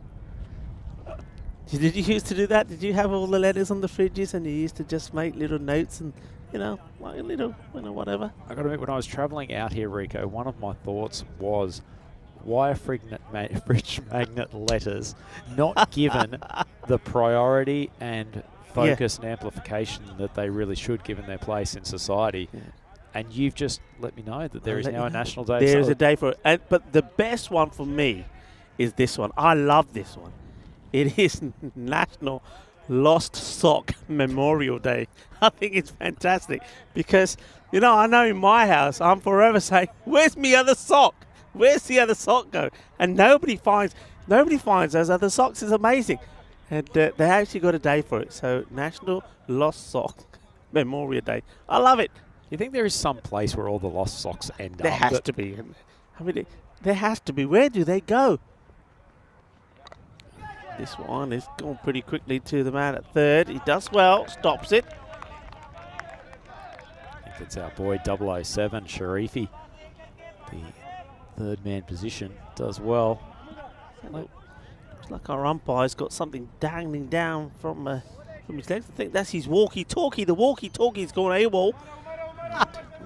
Did you used to do that? Did you have all the letters on the fridges and you used to just make little notes and, you know, like a little, you know, whatever? I got to admit, when I was travelling out here, Rico, one of my thoughts was, why are fridge magnet letters not given the priority and focus and amplification that they really should, given their place in society? Yeah. And you've just let me know that there is now a national day. There is a day for it. But the best one for me is this one. I love this one. It is National Lost Sock Memorial Day. I think it's fantastic because, you know, I know in my house I'm forever saying, where's my other sock? Where's the other sock go? And nobody finds those other socks. It's amazing. And they actually got a day for it. So National Lost Sock Memorial Day. I love it. You think there is some place where all the lost socks end up? There has to be. I mean, there has to be. Where do they go? This one is going pretty quickly to the man at 3rd. He does well, stops it. I think it's our boy 007, Sharifi. The 3rd man position does well. Looks like our umpire's got something dangling down from his legs. I think that's his walkie-talkie. The walkie-talkie's gone AWOL.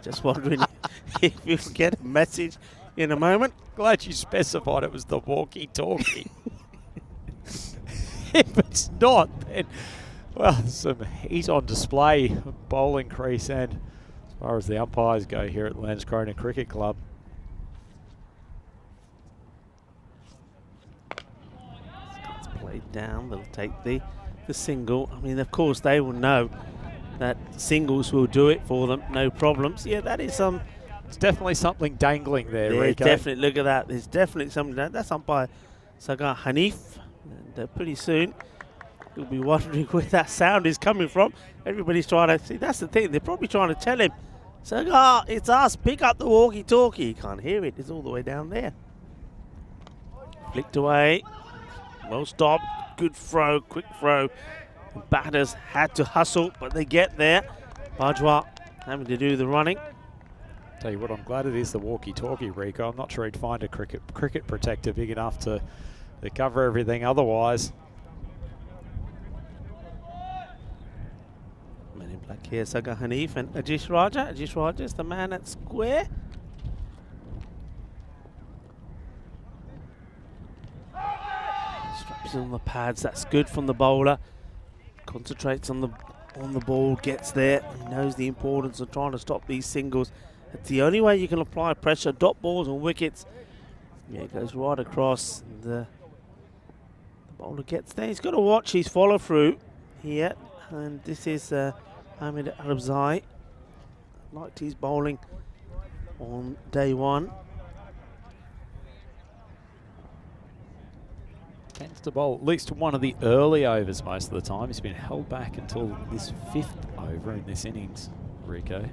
Just wondering if you'll get a message in a moment. Glad you specified it was the walkie-talkie. If it's not, then, well, some heat on display, bowling crease and as far as the umpires go here at Landskrona Cricket Club. It's played down. They'll take the single. I mean, of course, they will know that singles will do it for them, no problems. Yeah, that is some. It's definitely something dangling there, Rico. Definitely, look at that. There's definitely something there. That's umpire Sagar Hanif. And pretty soon, you'll be wondering where that sound is coming from. Everybody's trying to see. That's the thing. They're probably trying to tell him, Sagar, it's us. Pick up the walkie-talkie. You can't hear it. It's all the way down there. Flicked away. Well stopped. Good throw. Quick throw. The batters had to hustle, but they get there. Bajwa having to do the running. Tell you what, I'm glad it is the walkie-talkie, Rico. I'm not sure he'd find a cricket protector big enough to cover everything otherwise. Man in black here, Sagar Hanif and Ajish Raja. Ajish Raja is the man at square. Straps on the pads. That's good from the bowler. Concentrates on the ball, gets there. He knows the importance of trying to stop these singles. It's the only way you can apply pressure. Dot balls and wickets. Yeah, it goes right across. The bowler gets there. He's got to watch his follow through here. And this is Ahmed Arabzai. Liked his bowling on day 1. Tends to bowl at least one of the early overs most of the time. He's been held back until this 5th over in this innings, Rico.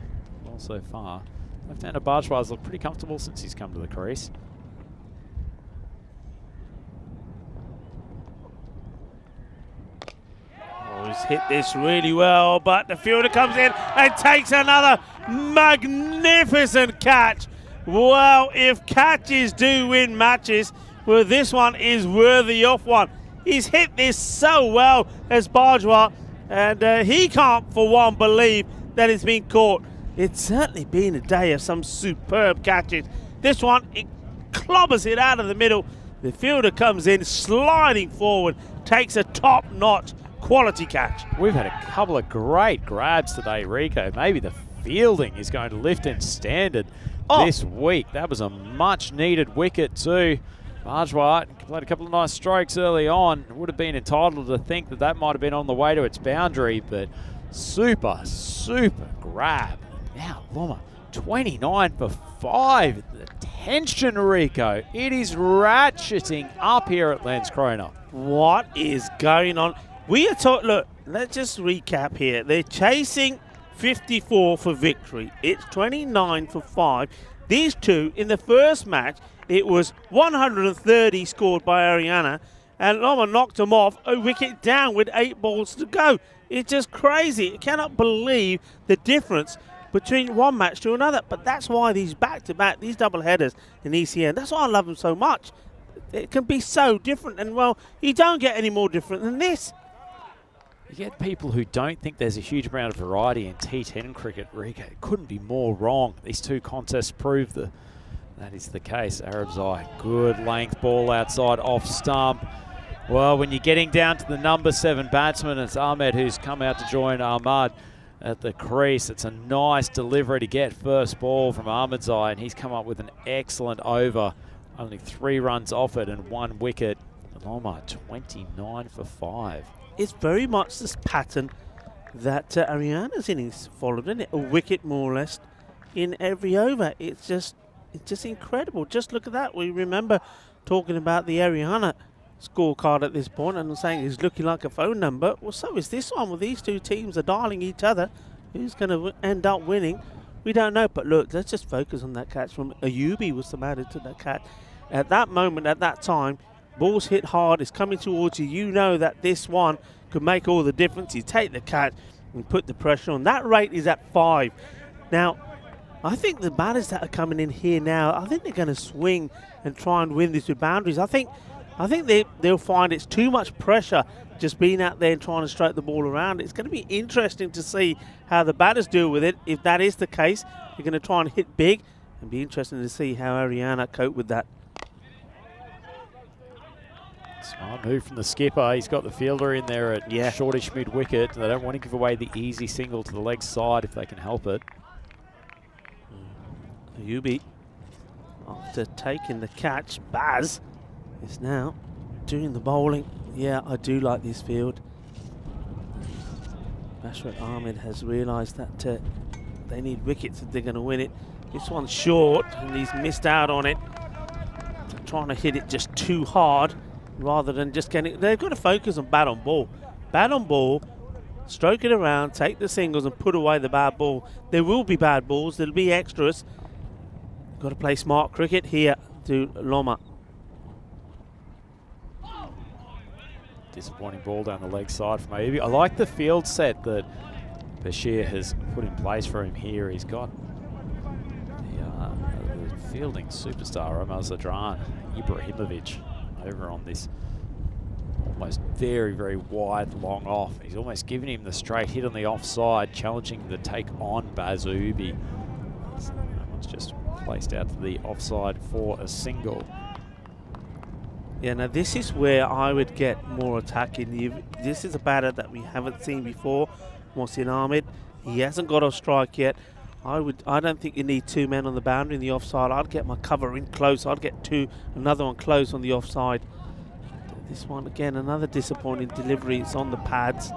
Well, so far. Left-hander Bajwa's looked pretty comfortable since he's come to the crease. Oh, he's hit this really well, but the fielder comes in and takes another magnificent catch. Well, if catches do win matches, Well, this one is worthy of one. He's hit this so well as Bajwa, and he can't for one believe that it's been caught. It's certainly been a day of some superb catches. This one, it clobbers it out of the middle. The fielder comes in, sliding forward, takes a top-notch quality catch. We've had a couple of great grabs today, Rico. Maybe the fielding is going to lift in standard this week. That was a much-needed wicket too. Bajwa played a couple of nice strokes early on. Would have been entitled to think that that might have been on the way to its boundary, but super grab. Now, Loma, 29 for 5. The tension, Rico. It is ratcheting up here at Landskrona. What is going on? We are talking, look, let's just recap here. They're chasing 54 for victory. It's 29 for 5. These two, in the first match, it was 130 scored by Ariana, and Loma knocked them off a wicket down with 8 balls to go. It's just crazy. I cannot believe the difference between one match to another. But that's why these back-to-back, these double headers in ECN, that's why I love them so much. It can be so different, and well, you don't get any more different than this. You get people who don't think there's a huge amount of variety in T10 cricket, Rico. It couldn't be more wrong. These two contests prove that is the case. Arab's Eye, good length ball outside off stump. Well, when you're getting down to the number 7 batsman, it's Ahmed who's come out to join Ahmad at the crease. It's a nice delivery to get first ball from Ahmed's Eye, and he's come up with an excellent over. Only 3 runs off it and 1 wicket. Loma, 29 for 5. It's very much this pattern that Ariana's innings followed, isn't it? A wicket more or less in every over. It's just incredible. Just look at that. We remember talking about the Ariana scorecard at this point and saying it's looking like a phone number. Well, so is this one. Well, these two teams are dialing each other. Who's going to end up winning? We don't know. But look, let's just focus on that catch from Ayubi was the man who took that catch. At that moment, at that time, ball's hit hard. It's coming towards you. You know that this one could make all the difference. You take the catch and put the pressure on. That rate is at 5. Now, I think the batters that are coming in here now, I think they're going to swing and try and win this with boundaries. I think they'll find it's too much pressure just being out there and trying to stroke the ball around. It's going to be interesting to see how the batters deal with it. If that is the case, they're going to try and hit big, and be interesting to see how Ariana cope with that. Smart move from the skipper. He's got the fielder in there at shortish mid-wicket. They don't want to give away the easy single to the leg side if they can help it. Ayubi, after taking the catch, Baz is now doing the bowling. Yeah, I do like this field. Bashir Ahmed has realised that they need wickets if they're going to win it. This one's short, and he's missed out on it. They're trying to hit it just too hard, rather than just getting... They've got to focus on bat on ball. Bat on ball, stroke it around, take the singles and put away the bad ball. There will be bad balls, there'll be extras. Got to play smart cricket here to Loma. Disappointing ball down the leg side from Ayubi. I like the field set that Bashir has put in place for him here. He's got the fielding superstar, Omar Zadran Ibrahimovic, over on this almost very wide long off. He's almost giving him the straight hit on the offside, challenging him to take on Bazubi. So that one's just placed out to the offside for a single. Yeah, now this is where I would get more attacking. This is a batter that we haven't seen before, Mohsin Ahmed. He hasn't got a strike yet. I don't think you need 2 men on the boundary in the offside. I'd get my cover in close. I'd get another one close on the offside. This one again, another disappointing delivery. It's on the pads.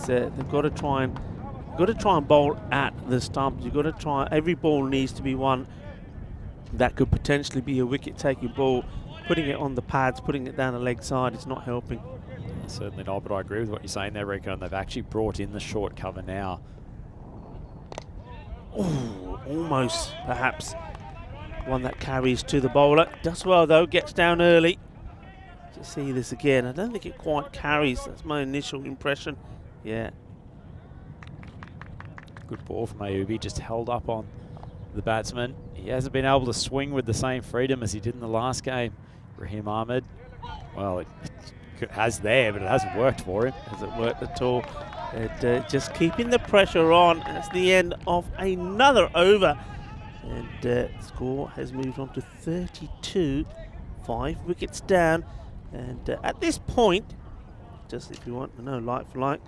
They've got to try and bowl at the stumps. You've got to try. Every ball needs to be one that could potentially be a wicket-taking ball. Putting it on the pads, putting it down the leg side, it's not helping. Certainly not, but I agree with what you're saying there, Rico, and they've actually brought in the short cover now. Ooh, almost, perhaps, one that carries to the bowler. Does well, though, gets down early. To see this again, I don't think it quite carries. That's my initial impression. Yeah. Good ball from Ayubi, just held up on the batsman. He hasn't been able to swing with the same freedom as he did in the last game. Rahim Ahmed, well, it has there, but it hasn't worked for him. Hasn't worked at all. And just keeping the pressure on. That's the end of another over. And score has moved on to 32. 5 wickets down. And at this point, just if you want to know, like for like,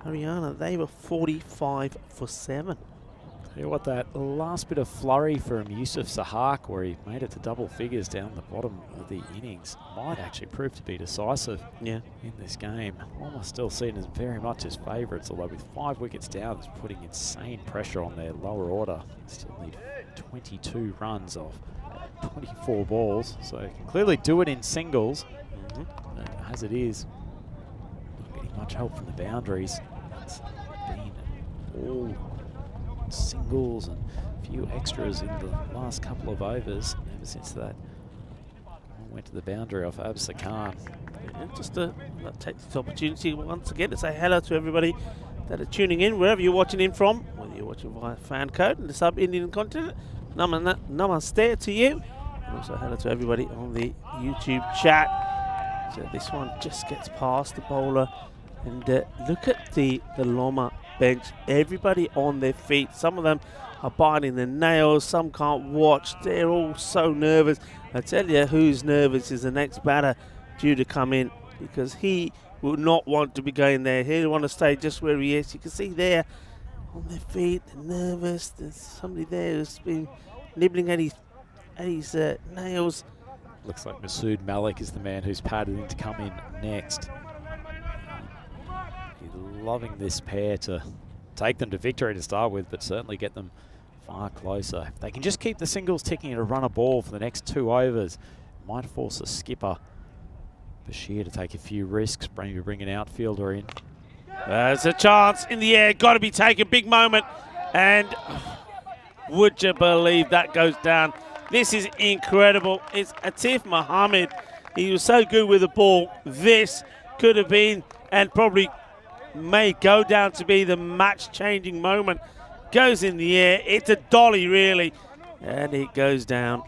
Haryana, they were 45 for 7. Tell you what, that last bit of flurry from Yusuf Sahak, where he made it to double figures down the bottom of the innings, might actually prove to be decisive in this game. Almost still seen as very much as favourites, although with 5 wickets down, it's putting insane pressure on their lower order. Still need 22 runs off 24 balls, so you can clearly do it in singles. But as it is, not getting much help from the boundaries. It's been all singles and a few extras in the last couple of overs ever since that went to the boundary off Absa Khan. Just to take this opportunity once again to say hello to everybody that are tuning in, wherever you're watching in from, whether you're watching via FanCode in the sub-Indian continent. Namaste to you. And also hello to everybody on the YouTube chat. So this one just gets past the bowler. And look at the Loma bench. Everybody on their feet. Some of them are biting their nails. Some can't watch. They're all so nervous. I tell you, who's nervous is the next batter due to come in, because he will not want to be going there. He'll want to stay just where he is. You can see there on their feet, they're nervous. There's somebody there who's been nibbling at his nails. Looks like Masood Malik is the man who's padded in to come in next. Loving this pair to take them to victory to start with, but certainly get them far closer. If they can just keep the singles ticking and run a ball for the next 2 overs, might force a skipper, Bashir, to take a few risks, maybe bring an outfielder in. There's a chance in the air, got to be taken, big moment, and would you believe that goes down? This is incredible. It's Atif Mohammed. He was so good with the ball. This could have been, and probably may go down to be, the match-changing moment. Goes in the air. It's a dolly, really, and it goes down.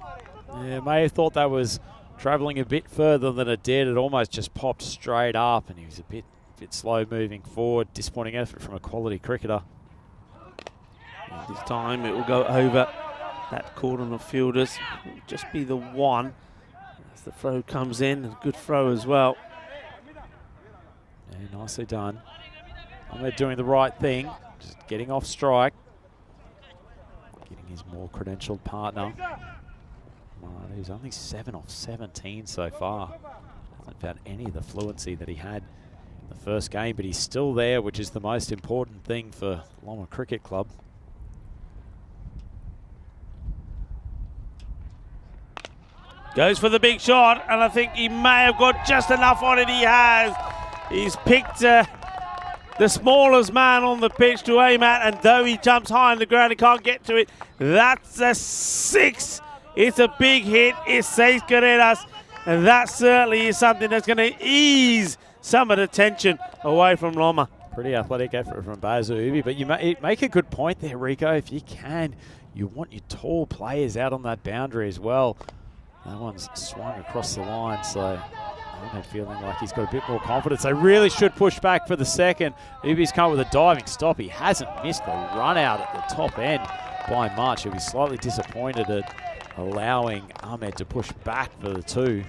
Yeah, may have thought that was travelling a bit further than it did. It almost just popped straight up, and he was a bit slow moving forward. Disappointing effort from a quality cricketer. And this time it will go over that cordon of fielders. It will just be the one as the throw comes in. A good throw as well. Yeah, nicely done. Ahmed doing the right thing, just getting off strike. Getting his more credentialed partner. He's only 7 off 17 so far. Hasn't found any of the fluency that he had in the first game, but he's still there, which is the most important thing for Loma Cricket Club. Goes for the big shot, and I think he may have got just enough on it. He has. He's picked the smallest man on the pitch to aim at, and though he jumps high on the ground, he can't get to it. That's a 6. It's a big hit. It's 6 carreras, and that certainly is something that's going to ease some of the tension away from Loma. Pretty athletic effort from Bazu Ubi, but you make a good point there, Rico. If you can, you want your tall players out on that boundary as well. That one's swung across the line, so I'm feeling like he's got a bit more confidence. They really should push back for the second. Ubi's come with a diving stop. He hasn't missed the run out at the top end by much. He'll be slightly disappointed at allowing Ahmed to push back for the 2.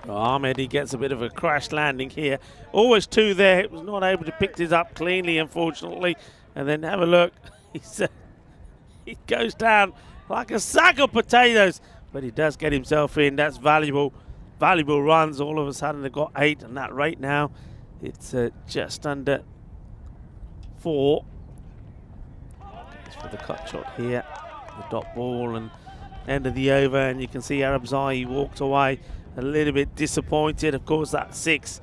Well, Ahmed, he gets a bit of a crash landing here. Always 2 there. He was not able to pick this up cleanly, unfortunately. And then have a look. He goes down like a sack of potatoes. But he does get himself in. That's valuable runs. All of a sudden they've got 8, and that rate now, it's just under 4. Goes for the cut shot here. The dot ball and end of the over, and you can see Arab Zai walked away a little bit disappointed. Of course, that 6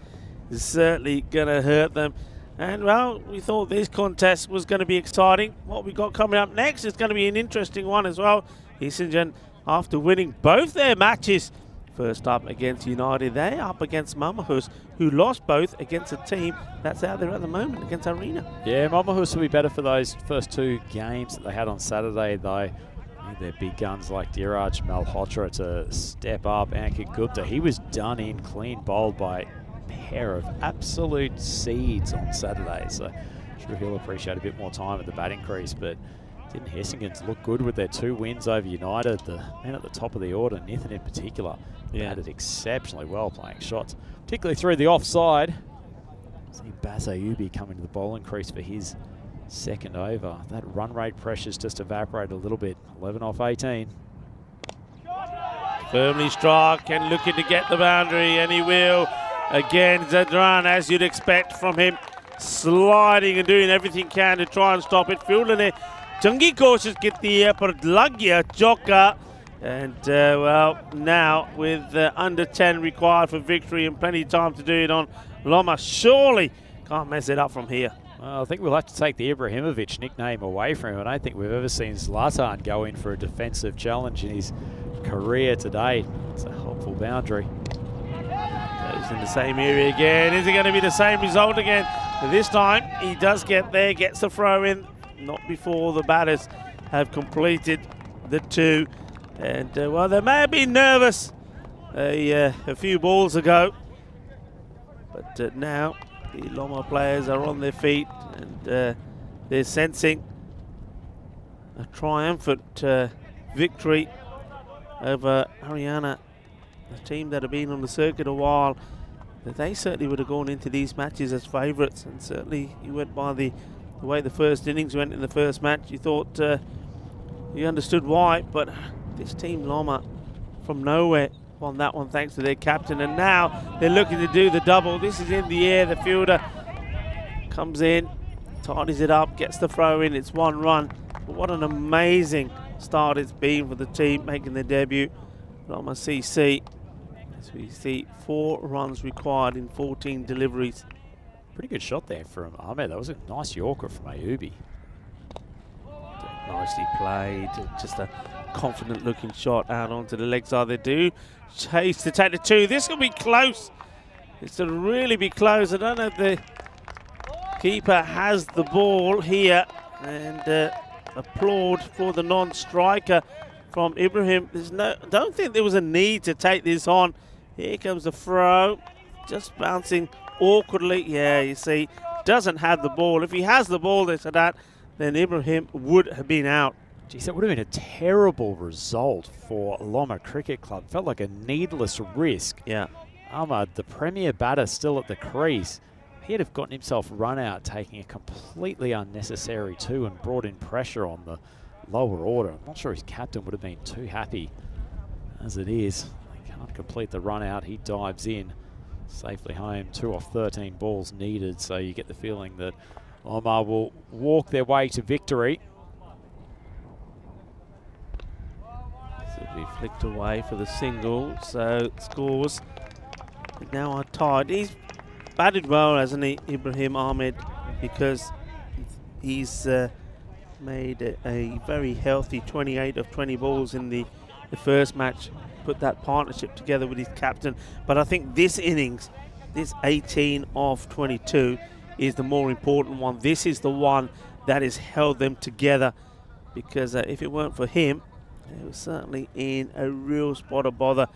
is certainly going to hurt them. And, well, we thought this contest was going to be exciting. What we got coming up next is going to be an interesting one as well. Essendon, after winning both their matches, first up against United, they're up against Mamahus, who lost both against a team that's out there at the moment, against Arena. Yeah, Mamahus will be better for those first 2 games that they had on Saturday, though. Need their big guns like Diraj Malhotra to step up. Ankit Gupta, he was done in clean bowled by a pair of absolute seeds on Saturday. So I'm sure he'll appreciate a bit more time at the batting crease. But didn't Hessingens look good with their 2 wins over United? The man at the top of the order, Nathan in particular, batted exceptionally well playing shots, particularly through the offside. See Baz Ayubi coming to the bowling crease for his second over. That run rate pressure's just evaporated a little bit. 11 off 18. Firmly struck and looking to get the boundary, and he will. Again, Zadran, as you'd expect from him, sliding and doing everything he can to try and stop it. Fielding Changi coaches get the per lagya Joka. And well, now with under 10 required for victory and plenty of time to do it on Loma, surely can't mess it up from here. Well, I think we'll have to take the Ibrahimovic nickname away from him. I don't think we've ever seen Zlatan go in for a defensive challenge in his career to date. It's a helpful boundary. Goes in the same area again. Is it going to be the same result again? This time he does get there, gets the throw in, not before the batters have completed the 2. And well, they may have been nervous a few balls ago, but now the Loma players are on their feet and they're sensing a triumphant victory over Haryana, a team that have been on the circuit a while. That they certainly would have gone into these matches as favourites, and certainly you went by the way the first innings went in the first match. You thought you understood why, but this team Loma from nowhere on that one thanks to their captain, and now they're looking to do the double. This is in the air, the fielder comes in, tidies it up, gets the throw in, it's 1 run. But what an amazing start it's been for the team making their debut. Loma CC, as we see 4 runs required in 14 deliveries. Pretty good shot there from Ahmed. That was a nice Yorker from Ayubi. Nicely played, just a confident looking shot out onto the leg side. They do chase to take the 2. This will be close. It's going to really be close. I don't know if the keeper has the ball here, and applaud for the non-striker from Ibrahim. Don't think there was a need to take this on. Here comes the throw, just bouncing awkwardly. Yeah, you see, doesn't have the ball. If he has the ball, then Ibrahim would have been out. Geez, that would have been a terrible result for Loma Cricket Club. Felt like a needless risk. Yeah. Ahmad, the premier batter, still at the crease. He'd have gotten himself run out, taking a completely unnecessary 2 and brought in pressure on the lower order. I'm not sure his captain would have been too happy as it is. He can't complete the run out. He dives in safely home. 2 off 13 balls needed, so you get the feeling that Loma will walk their way to victory. Be flicked away for the single, so scores now are tied. He's batted well, hasn't he, Ibrahim Ahmed, because he's made a very healthy 28 of 20 balls in the first match, put that partnership together with his captain. But I think this innings, this 18 of 22, is the more important one. This is the one that has held them together, because if it weren't for him, it was certainly in a real spot of bother.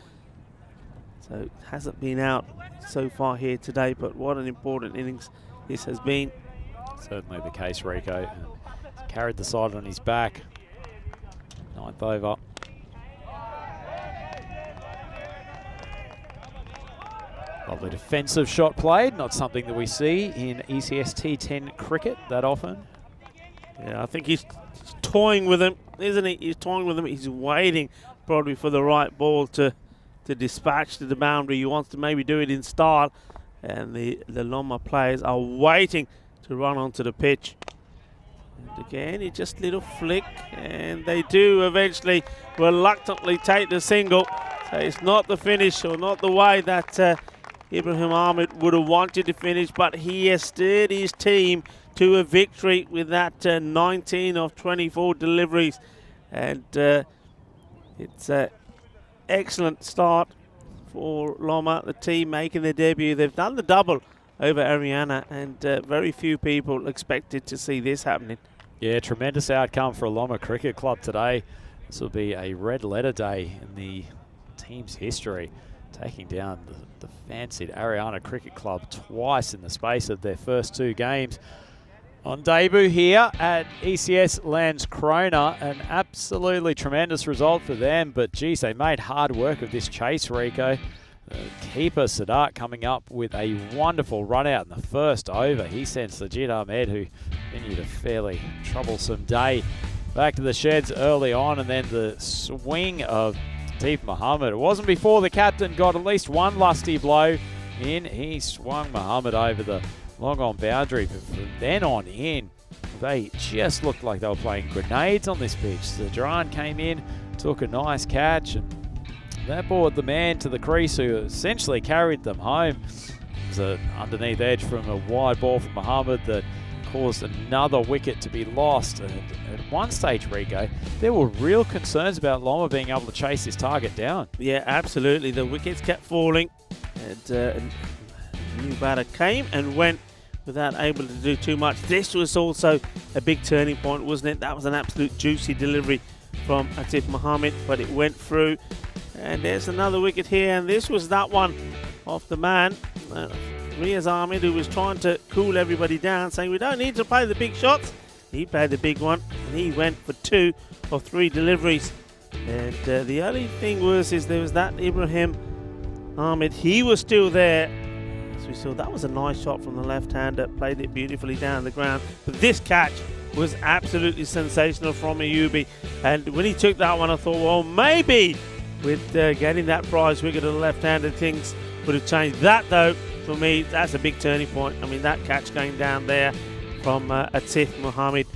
So it hasn't been out so far here today, but what an important innings this has been. Certainly the case, Rico. He's carried the side on his back. 9th over. Lovely defensive shot played, not something that we see in ECS T10 cricket that often. Yeah, I think he's toying with him, isn't he? He's toying with him. He's waiting probably for the right ball to dispatch to the boundary. He wants to maybe do it in style, and the Loma players are waiting to run onto the pitch. And again, it's just a little flick, and they do eventually reluctantly take the single. So it's not the finish, or not the way that Ibrahim Ahmed would have wanted to finish, but he has steered his team to a victory with that 19 of 24 deliveries. And it's an excellent start for Loma, the team making their debut. They've done the double over Haryana, and very few people expected to see this happening. Yeah, tremendous outcome for Loma Cricket Club today. This will be a red letter day in the team's history, taking down the fancied Ariana Cricket Club twice in the space of their first 2 games. On debut here at ECS Landskrona, an absolutely tremendous result for them, but geez, they made hard work of this chase, Rico. Keeper Sadat coming up with a wonderful run out in the first over. He sends Sajid Ahmed, who continued a fairly troublesome day, back to the sheds early on, and then the swing of Latif Muhammad. It wasn't before the captain got at least one lusty blow in. He swung Muhammad over the long on boundary, but from then on in, they just looked like they were playing grenades on this pitch. Zadran came in, took a nice catch, and that brought the man to the crease who essentially carried them home. It was an underneath edge from a wide ball from Muhammad that caused another wicket to be lost. And at one stage, Rico, there were real concerns about Loma being able to chase his target down. Yeah, absolutely. The wickets kept falling, and new batter came and went without able to do too much. This was also a big turning point, wasn't it? That was an absolute juicy delivery from Latif Muhammad, but it went through. And there's another wicket here, and this was that one off the man, Riaz Ahmed, who was trying to cool everybody down, saying we don't need to play the big shots. He played the big one, and he went for 2 of 3 deliveries. And the only thing is there was that Ibrahim Ahmed. He was still there. As we saw, that was a nice shot from the left-hander, played it beautifully down the ground. But this catch was absolutely sensational from Ayubi. And when he took that one, I thought, well, maybe with getting that prize wicket of the left-hander, things would have changed. That, though, for me, that's a big turning point. I mean, that catch going down there from Latif Muhammad,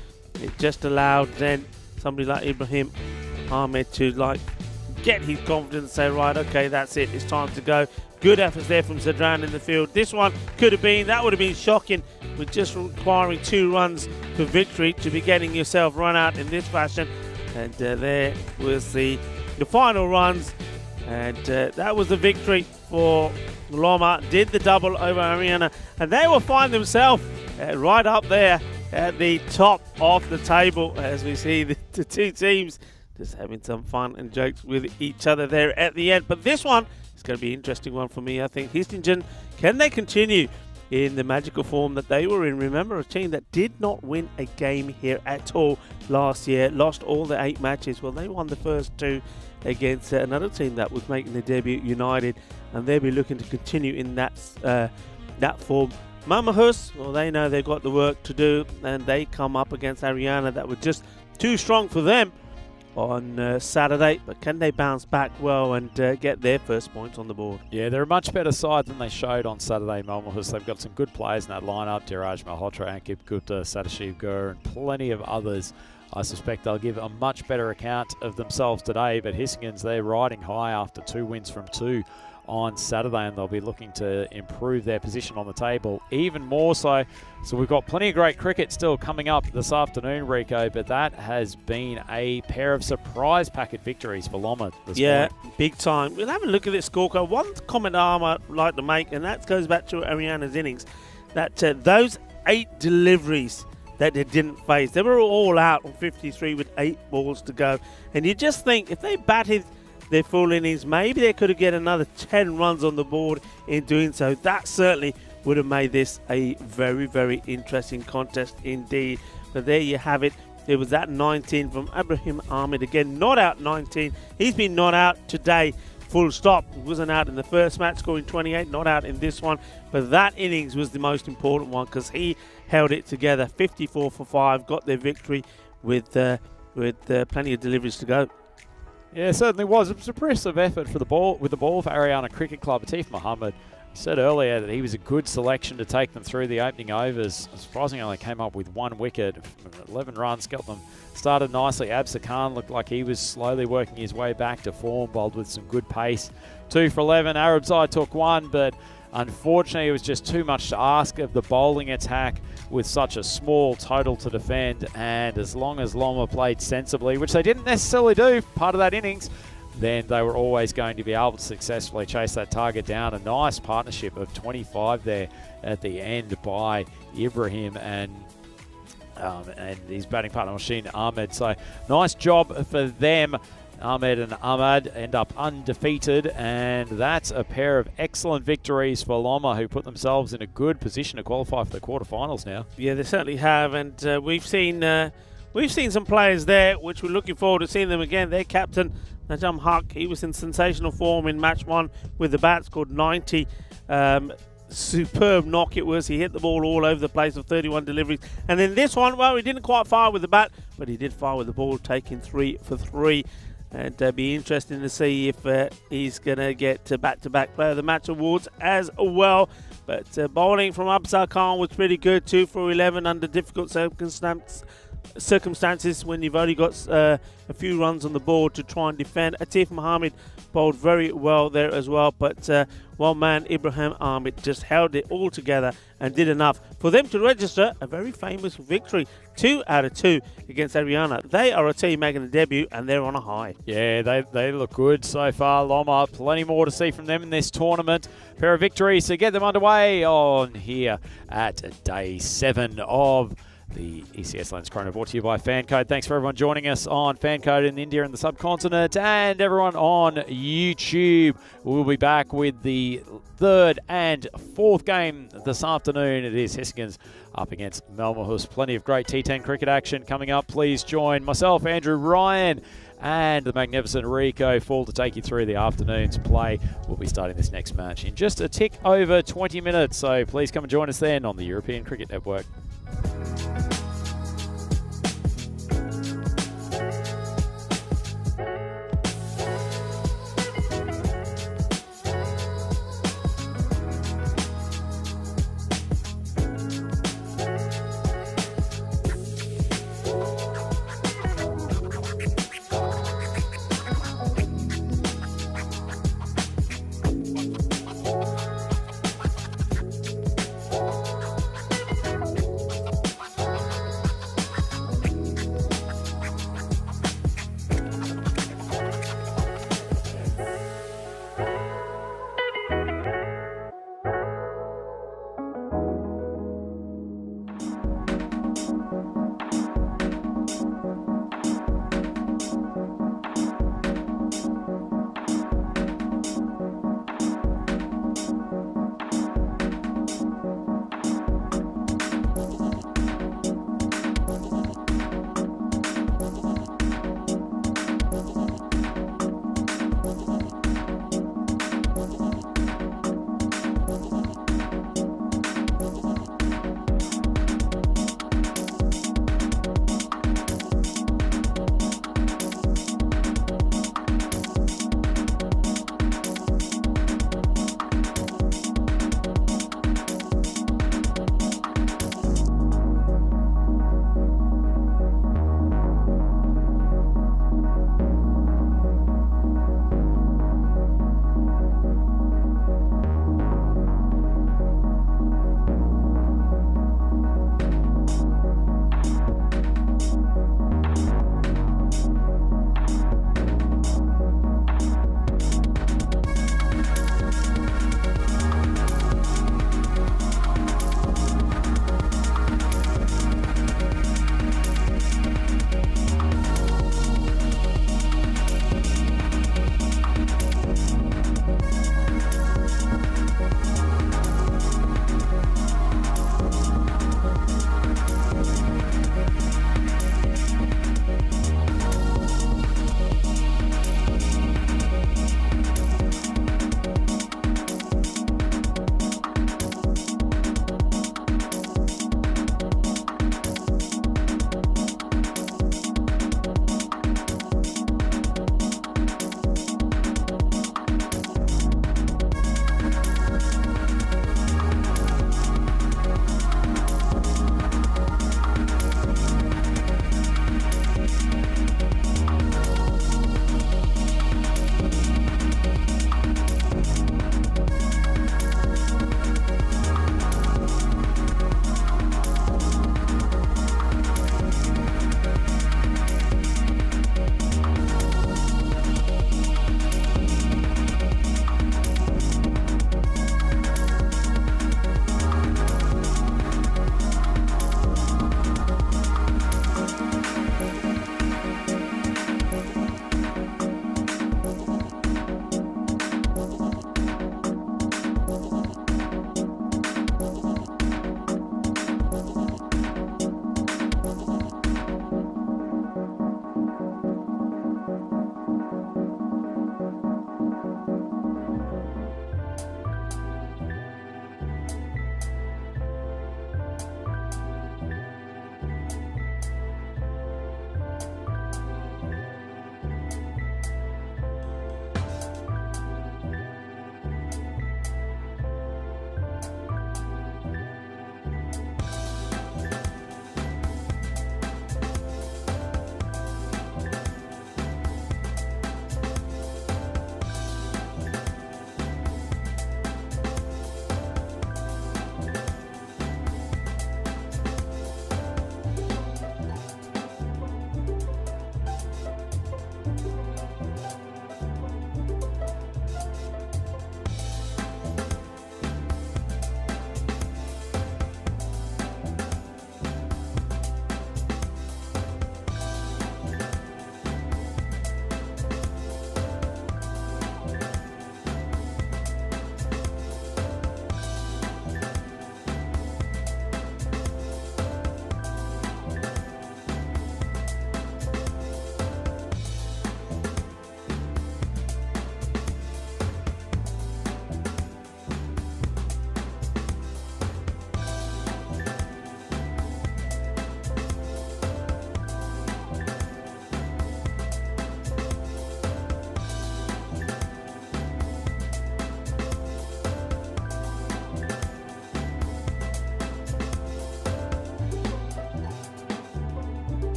it just allowed then somebody like Ibrahim Ahmed to get his confidence and say, right, okay, that's it, it's time to go. Good efforts there from Zadran in the field. This one could have been, that would have been shocking, with just requiring 2 runs for victory to be getting yourself run out in this fashion. And there was the final runs, and that was the victory for Loma. Did the double over Ariana, and they will find themselves right up there at the top of the table, as we see the 2 teams just having some fun and jokes with each other there at the end. But this one is going to be an interesting one for me, I think. Hastings, can they continue in the magical form that they were in? Remember, a team that did not win a game here at all last year, lost all the 8 matches. Well, they won the first 2 against another team that was making their debut, United, and they'll be looking to continue in that form. Mamahus, well, they know they've got the work to do, and they come up against Ariana that were just too strong for them on Saturday, but can they bounce back well and get their first points on the board? Yeah, they're a much better side than they showed on Saturday, Malmahus. They've got some good players in that lineup, Diraj Malhotra, Ankit Gupta, Sadashiv Gur, and plenty of others. I suspect they'll give a much better account of themselves today, but Hastings, they're riding high after 2 wins from 2 on Saturday, and they'll be looking to improve their position on the table even more so. So we've got plenty of great cricket still coming up this afternoon, Rico, but that has been a pair of surprise packet victories for Loma this morning. Big time. We'll have a look at this scorecard. One comment I might like to make, and that goes back to Ariana's innings, that those 8 deliveries that they didn't face, they were all out on 53 with 8 balls to go. And you just think, if they batted their full innings, maybe they could have get another 10 runs on the board in doing so. That certainly would have made this a very, very interesting contest indeed. But there you have it. It was that 19 from Ibrahim Ahmed. Again, not out 19. He's been not out today, full stop. He wasn't out in the first match, scoring 28, not out in this one. But that innings was the most important one because he held it together. 54 for 5, got their victory with plenty of deliveries to go. Yeah, it certainly was. It was an impressive effort for the ball for Ariana Cricket Club. Latif Muhammad said earlier that he was a good selection to take them through the opening overs. Surprisingly, only came up with 1 wicket, 11 runs, got them started nicely. Absar Khan looked like he was slowly working his way back to form, bowled with some good pace. 2 for 11. Arabzai took 1, but unfortunately, it was just too much to ask of the bowling attack with such a small total to defend. And as long as Loma played sensibly, which they didn't necessarily do, part of that innings, then they were always going to be able to successfully chase that target down. A nice partnership of 25 there at the end by Ibrahim and and his batting partner Machine Ahmed. So nice job for them. Ahmed and Ahmad end up undefeated, and that's a pair of excellent victories for Loma, who put themselves in a good position to qualify for the quarterfinals now. Yeah, they certainly have, and we've seen some players there, which we're looking forward to seeing them again. Their captain, Najam Haq, he was in sensational form in match 1 with the bat, scored 90. Superb knock it was. He hit the ball all over the place with 31 deliveries. And then this one, well, he didn't quite fire with the bat, but he did fire with the ball, taking 3 for 3. And be interesting to see if he's going to get back-to-back Player of the Match awards as well. But bowling from Absar Khan was pretty good, 2 for 11 under difficult circumstances when you've only got a few runs on the board to try and defend. Atif Mohammed bowled very well there as well, but one man, Ibrahim Ahmed, just held it all together and did enough for them to register a very famous victory, 2 out of 2 against Ariana. They are a team making a debut and they're on a high. Yeah, they look good so far. Loma, plenty more to see from them in this tournament. Pair of victories to get them underway on here at day 7 of the ECS Landskrona, brought to you by FanCode. Thanks for everyone joining us on FanCode in India and the subcontinent, and everyone on YouTube. We'll be back with the 3rd and 4th game this afternoon. It is Heskins up against Malmahus. Plenty of great T10 cricket action coming up. Please join myself, Andrew Ryan, and the magnificent Rico Fall to take you through the afternoon's play. We'll be starting this next match in just a tick over 20 minutes, so please come and join us then on the European Cricket Network.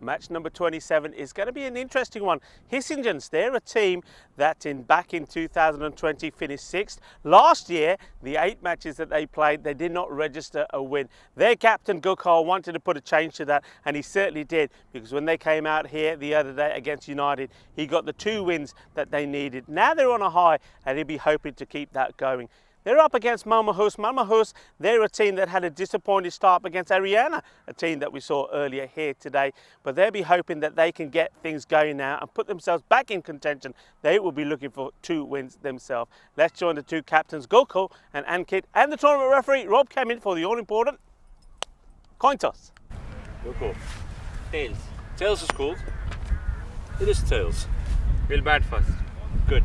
Match number 27 is going to be an interesting one. Hissingens, they're a team that back in 2020 finished 6th. Last year, the 8 matches that they played, they did not register a win. Their captain, Gukol, wanted to put a change to that, and he certainly did, because when they came out here the other day against United, he got the 2 wins that they needed. Now they're on a high, and he'll be hoping to keep that going. They're up against Malmöhus. Malmöhus, they're a team that had a disappointing start against Ariana, a team that we saw earlier here today. But they'll be hoping that they can get things going now and put themselves back in contention. They will be looking for 2 wins themselves. Let's join the 2 captains, Gokul and Ankit, and the tournament referee, Rob, came in for the all-important coin toss. Gokul. Tails. Tails is called. It is tails. We'll bat first. Good.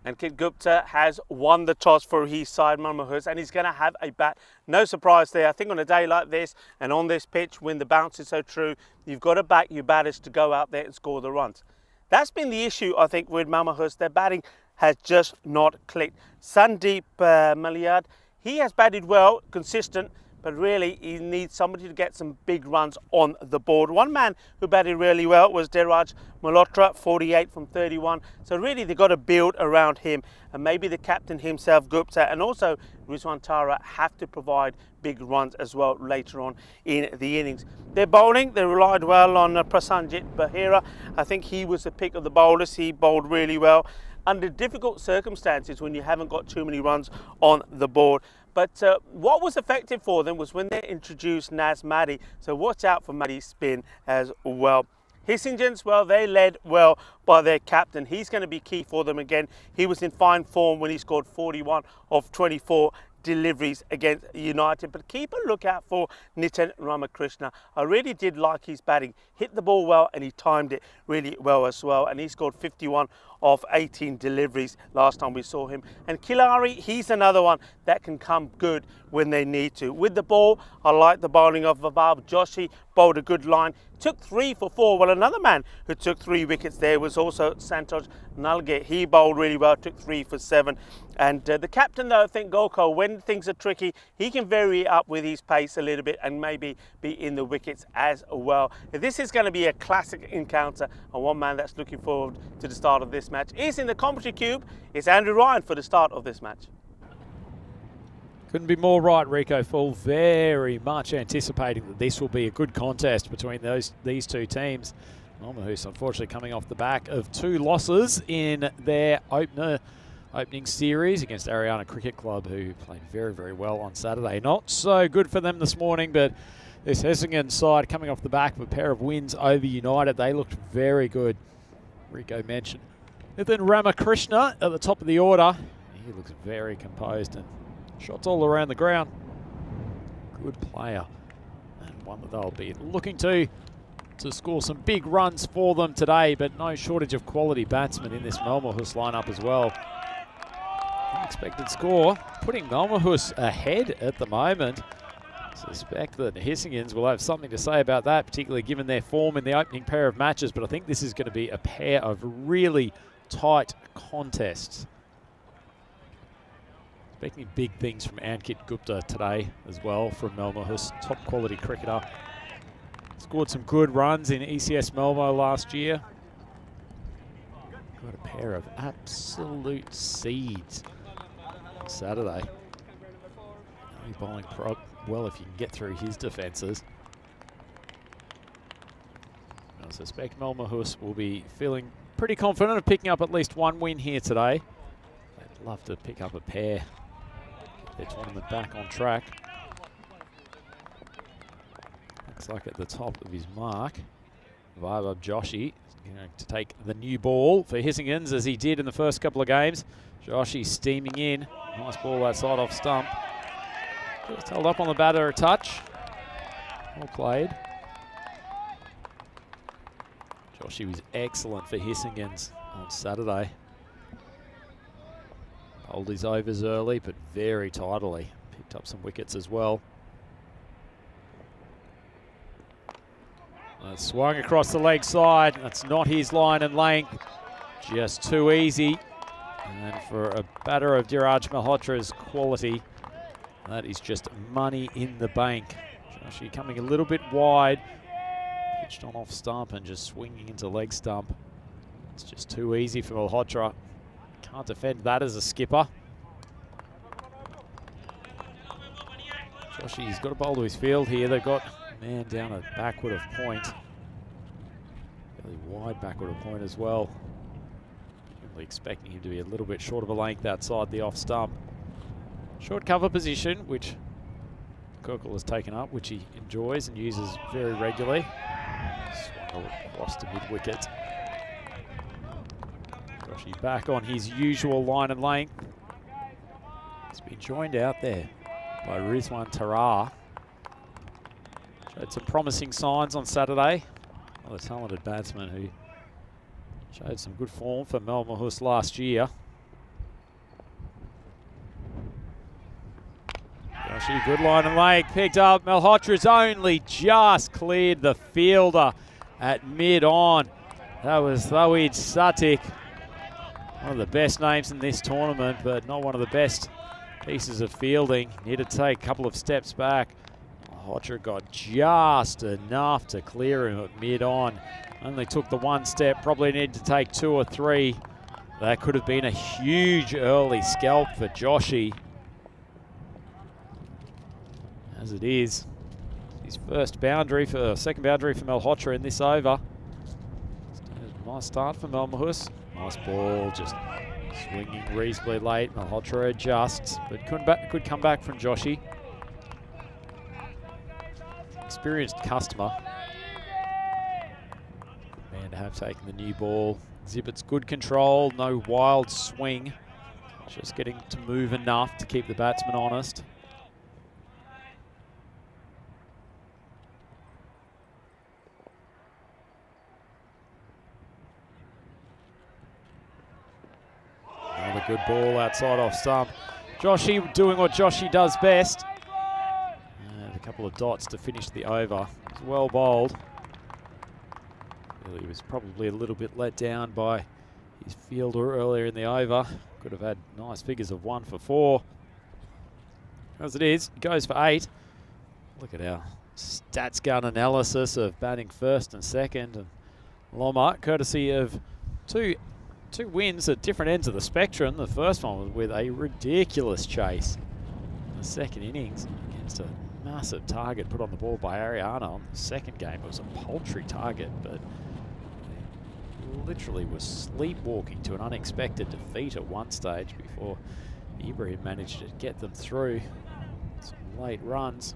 And Kit Gupta has won the toss for his side, Malmöhus, and he's going to have a bat. No surprise there. I think on a day like this and on this pitch, when the bounce is so true, you've got to back your batters to go out there and score the runs. That's been the issue, I think, with Malmöhus. Their batting has just not clicked. Sandeep Maliad, he has batted well, consistent, but really he needs somebody to get some big runs on the board. One man who batted really well was Deraj Malhotra, 48 from 31. So really they've got to build around him, and maybe the captain himself, Gupta, and also Rizwan Tara have to provide big runs as well later on in the innings. Their bowling, they relied well on Prasanjit Bahira. I think he was the pick of the bowlers. He bowled really well under difficult circumstances when you haven't got too many runs on the board. But what was effective for them was when they introduced Naz Maddy. So watch out for Maddy's spin as well. Hissingens, well, they led well by their captain. He's going to be key for them again. He was in fine form when he scored 41 of 24 deliveries against United. But keep a lookout for Nitin Ramakrishna. I really did like his batting. Hit the ball well and he timed it really well as well. And he scored 51 of 18 deliveries last time we saw him. And Kilari, he's another one that can come good when they need to. With the ball, I like the bowling of Vabab Joshi, bowled a good line. Took 3 for 4. Well, another man who took 3 wickets there was also Santosh Nalge. He bowled really well, took 3 for 7. And the captain, though, I think Gokul, when things are tricky, he can vary up with his pace a little bit and maybe be in the wickets as well. This is going to be a classic encounter, and one man that's looking forward to the start of this match is in the commentary cube. It's Andrew Ryan for the start of this match. Couldn't be more right, Rico. Full very much anticipating that this will be a good contest between these 2 teams. Malmöhus, unfortunately, coming off the back of 2 losses in their opening series against Ariana Cricket Club, who played very, very well on Saturday. Not so good for them this morning, but this Hissingens side coming off the back of a pair of wins over United, they looked very good. Rico mentioned Nitin Ramakrishna at the top of the order. He looks very composed and shots all around the ground. Good player, and one that they'll be looking to score some big runs for them today, but no shortage of quality batsmen in this Malmöhus lineup as well. Unexpected score, putting Malmöhus ahead at the moment. Suspect that Hissingens will have something to say about that, particularly given their form in the opening pair of matches, but I think this is going to be a pair of really tight contests. Expecting big things from Ankit Gupta today as well from Malmöhus, top quality cricketer. Scored some good runs in ECS Malmö last year. Got a pair of absolute seeds on Saturday. Only bowling well if you can get through his defences. I suspect Malmöhus will be feeling pretty confident of picking up at least 1 win here today. They'd love to pick up a pair. Get their tournament back on track. Looks like at the top of his mark, Vibhab Joshi is going to take the new ball for Hissingens, as he did in the first couple of games. Joshi steaming in. Nice ball that side off stump. Just held up on the batter a touch. Well played. Joshi was excellent for Hissingens on Saturday. Bowled his overs early, but very tidily. Picked up some wickets as well. Swung across the leg side. That's not his line and length. Just too easy. And for a batter of Diraj Malhotra's quality, that is just money in the bank. Joshi coming a little bit wide. Pitched on off stump and just swinging into leg stump. It's just too easy for Malhotra. Can't defend that as a skipper. Joshy's got a bowl to his field here. They've got a man down a backward of point. Really wide backward of point as well. Really expecting him to be a little bit short of a length outside the off stump. Short cover position, which Kirkle has taken up, which he enjoys and uses very regularly. Swung across to mid-wicket. Joshy back on his usual line and length. He's been joined out there by Rizwan Tarar. Showed some promising signs on Saturday. Another talented batsman who showed some good form for Mel Mahus last year. Joshy, good line and leg, picked up. Malhotra's only just cleared the fielder at mid-on. That was Thawid Satik. One of the best names in this tournament, but not one of the best pieces of fielding. Needed to take a couple of steps back. Malhotra got just enough to clear him at mid-on. Only took the one step, probably needed to take 2 or 3. That could have been a huge early scalp for Joshy. As it is, his second boundary for Malhotra in this over. Nice start for Mel Mahus. Nice ball, just swinging reasonably late. Malhotra adjusts, but could come back from Joshy. Experienced customer. Man to have taken the new ball. Exhibits good control, no wild swing. Just getting to move enough to keep the batsman honest. Another good ball outside off stump. Joshy doing what Joshy does best. And a couple of dots to finish the over. It's well bowled. He was probably a little bit let down by his fielder earlier in the over. Could have had nice figures of 1 for 4. As it is, he goes for 8. Look at our stats gun analysis of batting first and second. And Loma, courtesy of two wins at different ends of the spectrum. The first one was with a ridiculous chase. The second innings against a massive target put on the ball by Ariana. On the second game, it was a paltry target, but literally was sleepwalking to an unexpected defeat at one stage before Ibrahim managed to get them through some late runs.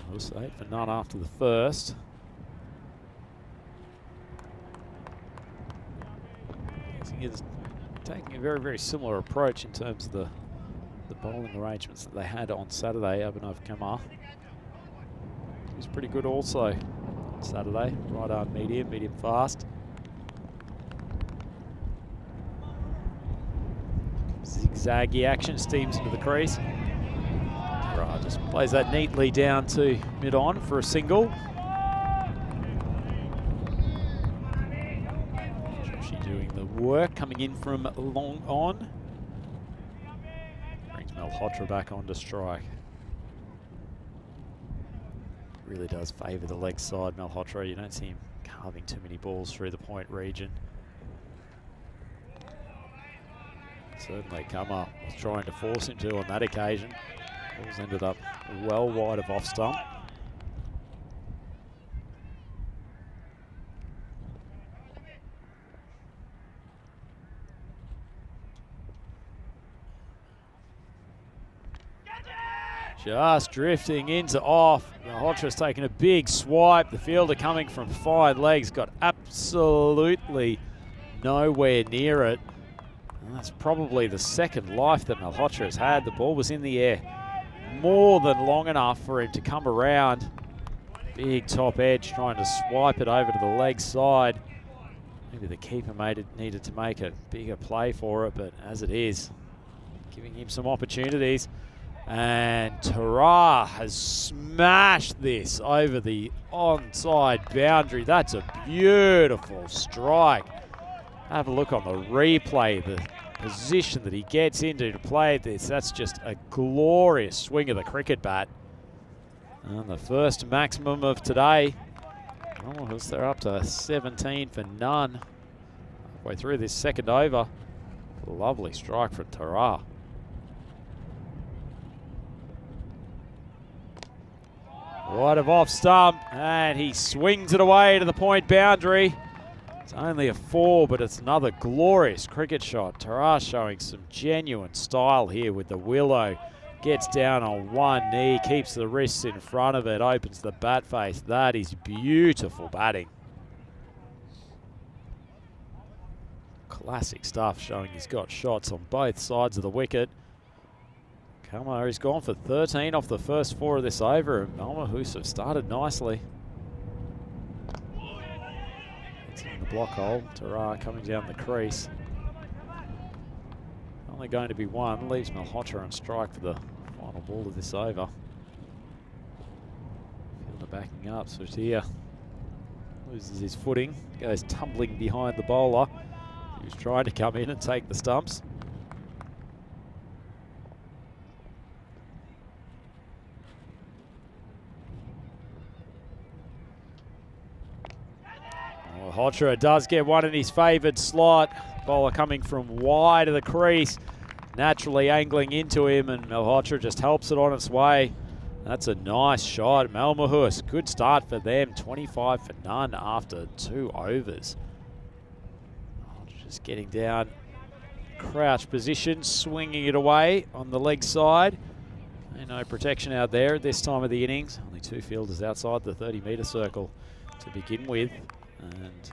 Almost 8 for none after the first. Is taking a very, very similar approach in terms of the bowling arrangements that they had on Saturday. Abhinav Kamar was pretty good also on Saturday. Right arm medium, medium fast. Zigzaggy action, steams into the crease. Just plays that neatly down to mid-on for a single. Work coming in from long on. Brings Malhotra back onto strike. Really does favour the leg side, Malhotra. You don't see him carving too many balls through the point region. Certainly Kamar was trying to force him to on that occasion. Balls ended up well wide of off stump. Just drifting into off. Malhotra's taking a big swipe. The fielder coming from fine legs got absolutely nowhere near it. And that's probably the second life that Malhotra has had. The ball was in the air more than long enough for him to come around. Big top edge trying to swipe it over to the leg side. Maybe the keeper needed to make a bigger play for it, but as it is, giving him some opportunities. And Tarar has smashed this over the onside boundary. That's a beautiful strike. Have a look on the replay, the position that he gets into to play this. That's just a glorious swing of the cricket bat. And the first maximum of today. Oh, they're up to 17 for none. Halfway through this second over. Lovely strike from Tara. Wide of off stump, and he swings it away to the point boundary. It's only a 4, but it's another glorious cricket shot. Tara showing some genuine style here with the willow. Gets down on one knee, keeps the wrists in front of it, opens the bat face. That is beautiful batting. Classic stuff, showing he's got shots on both sides of the wicket. Kamo, he's gone for 13 off the first 4 of this over, and Malmahus have started nicely. It's in the block hole. Tara coming down the crease. Only going to be 1, leaves Malhotra on strike for the final ball of this over. Fielder backing up, so here loses his footing, goes tumbling behind the bowler. He was trying to come in and take the stumps. Malhotra does get one in his favoured slot. Bowler coming from wide of the crease, naturally angling into him, and Malhotra just helps it on its way. That's a nice shot. Malmahus, good start for them. 25 for none after 2 overs. Just getting down, crouch position, swinging it away on the leg side. And no protection out there at this time of the innings. Only 2 fielders outside the 30-metre circle to begin with. And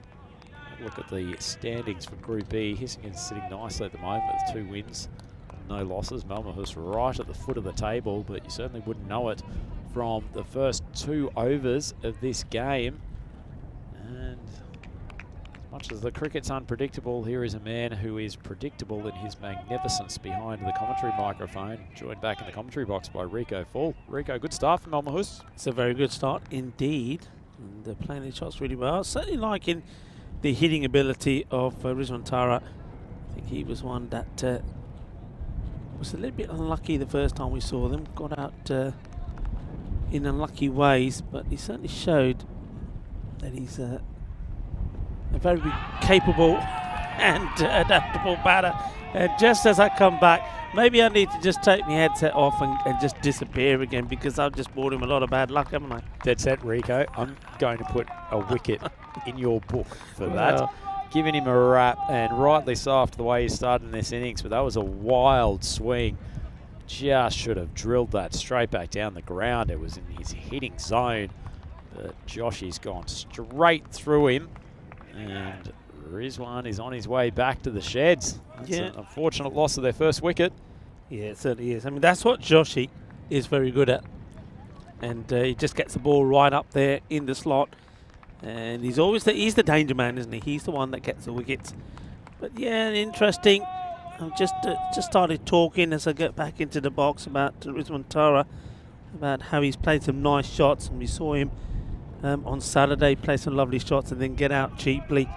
look at the standings for Group B. Hissingen's sitting nicely at the moment with 2 wins, no losses. Malmahus right at the foot of the table, but you certainly wouldn't know it from the first 2 overs of this game. And as much as the cricket's unpredictable, here is a man who is predictable in his magnificence behind the commentary microphone, joined back in the commentary box by Rico Full. Rico, good start from Malmahus. It's a very good start indeed. And they're playing the shots really well. Certainly liking the hitting ability of Rizwan Tara. I think he was one that was a little bit unlucky the first time we saw them. Got out in unlucky ways, but he certainly showed that he's a very capable and adaptable batter. And just as I come back, maybe I need to just take my headset off and just disappear again, because I've just brought him a lot of bad luck, haven't I? Dead set, Rico. I'm going to put a wicket in your book for that. Well, giving him a rap, and rightly so after the way he started in this innings, but that was a wild swing. Just should have drilled that straight back down the ground. It was in his hitting zone, but Joshy's gone straight through him, and Rizwan is on his way back to the sheds. That's an unfortunate loss of their first wicket. Yeah, it certainly is. I mean, that's what Joshy is very good at. And he just gets the ball right up there in the slot. And he's always he's the danger man, isn't he? He's the one that gets the wickets. But yeah, interesting. I've just started talking as I get back into the box about Rizwan Tara, about how he's played some nice shots. And we saw him on Saturday play some lovely shots and then get out cheaply.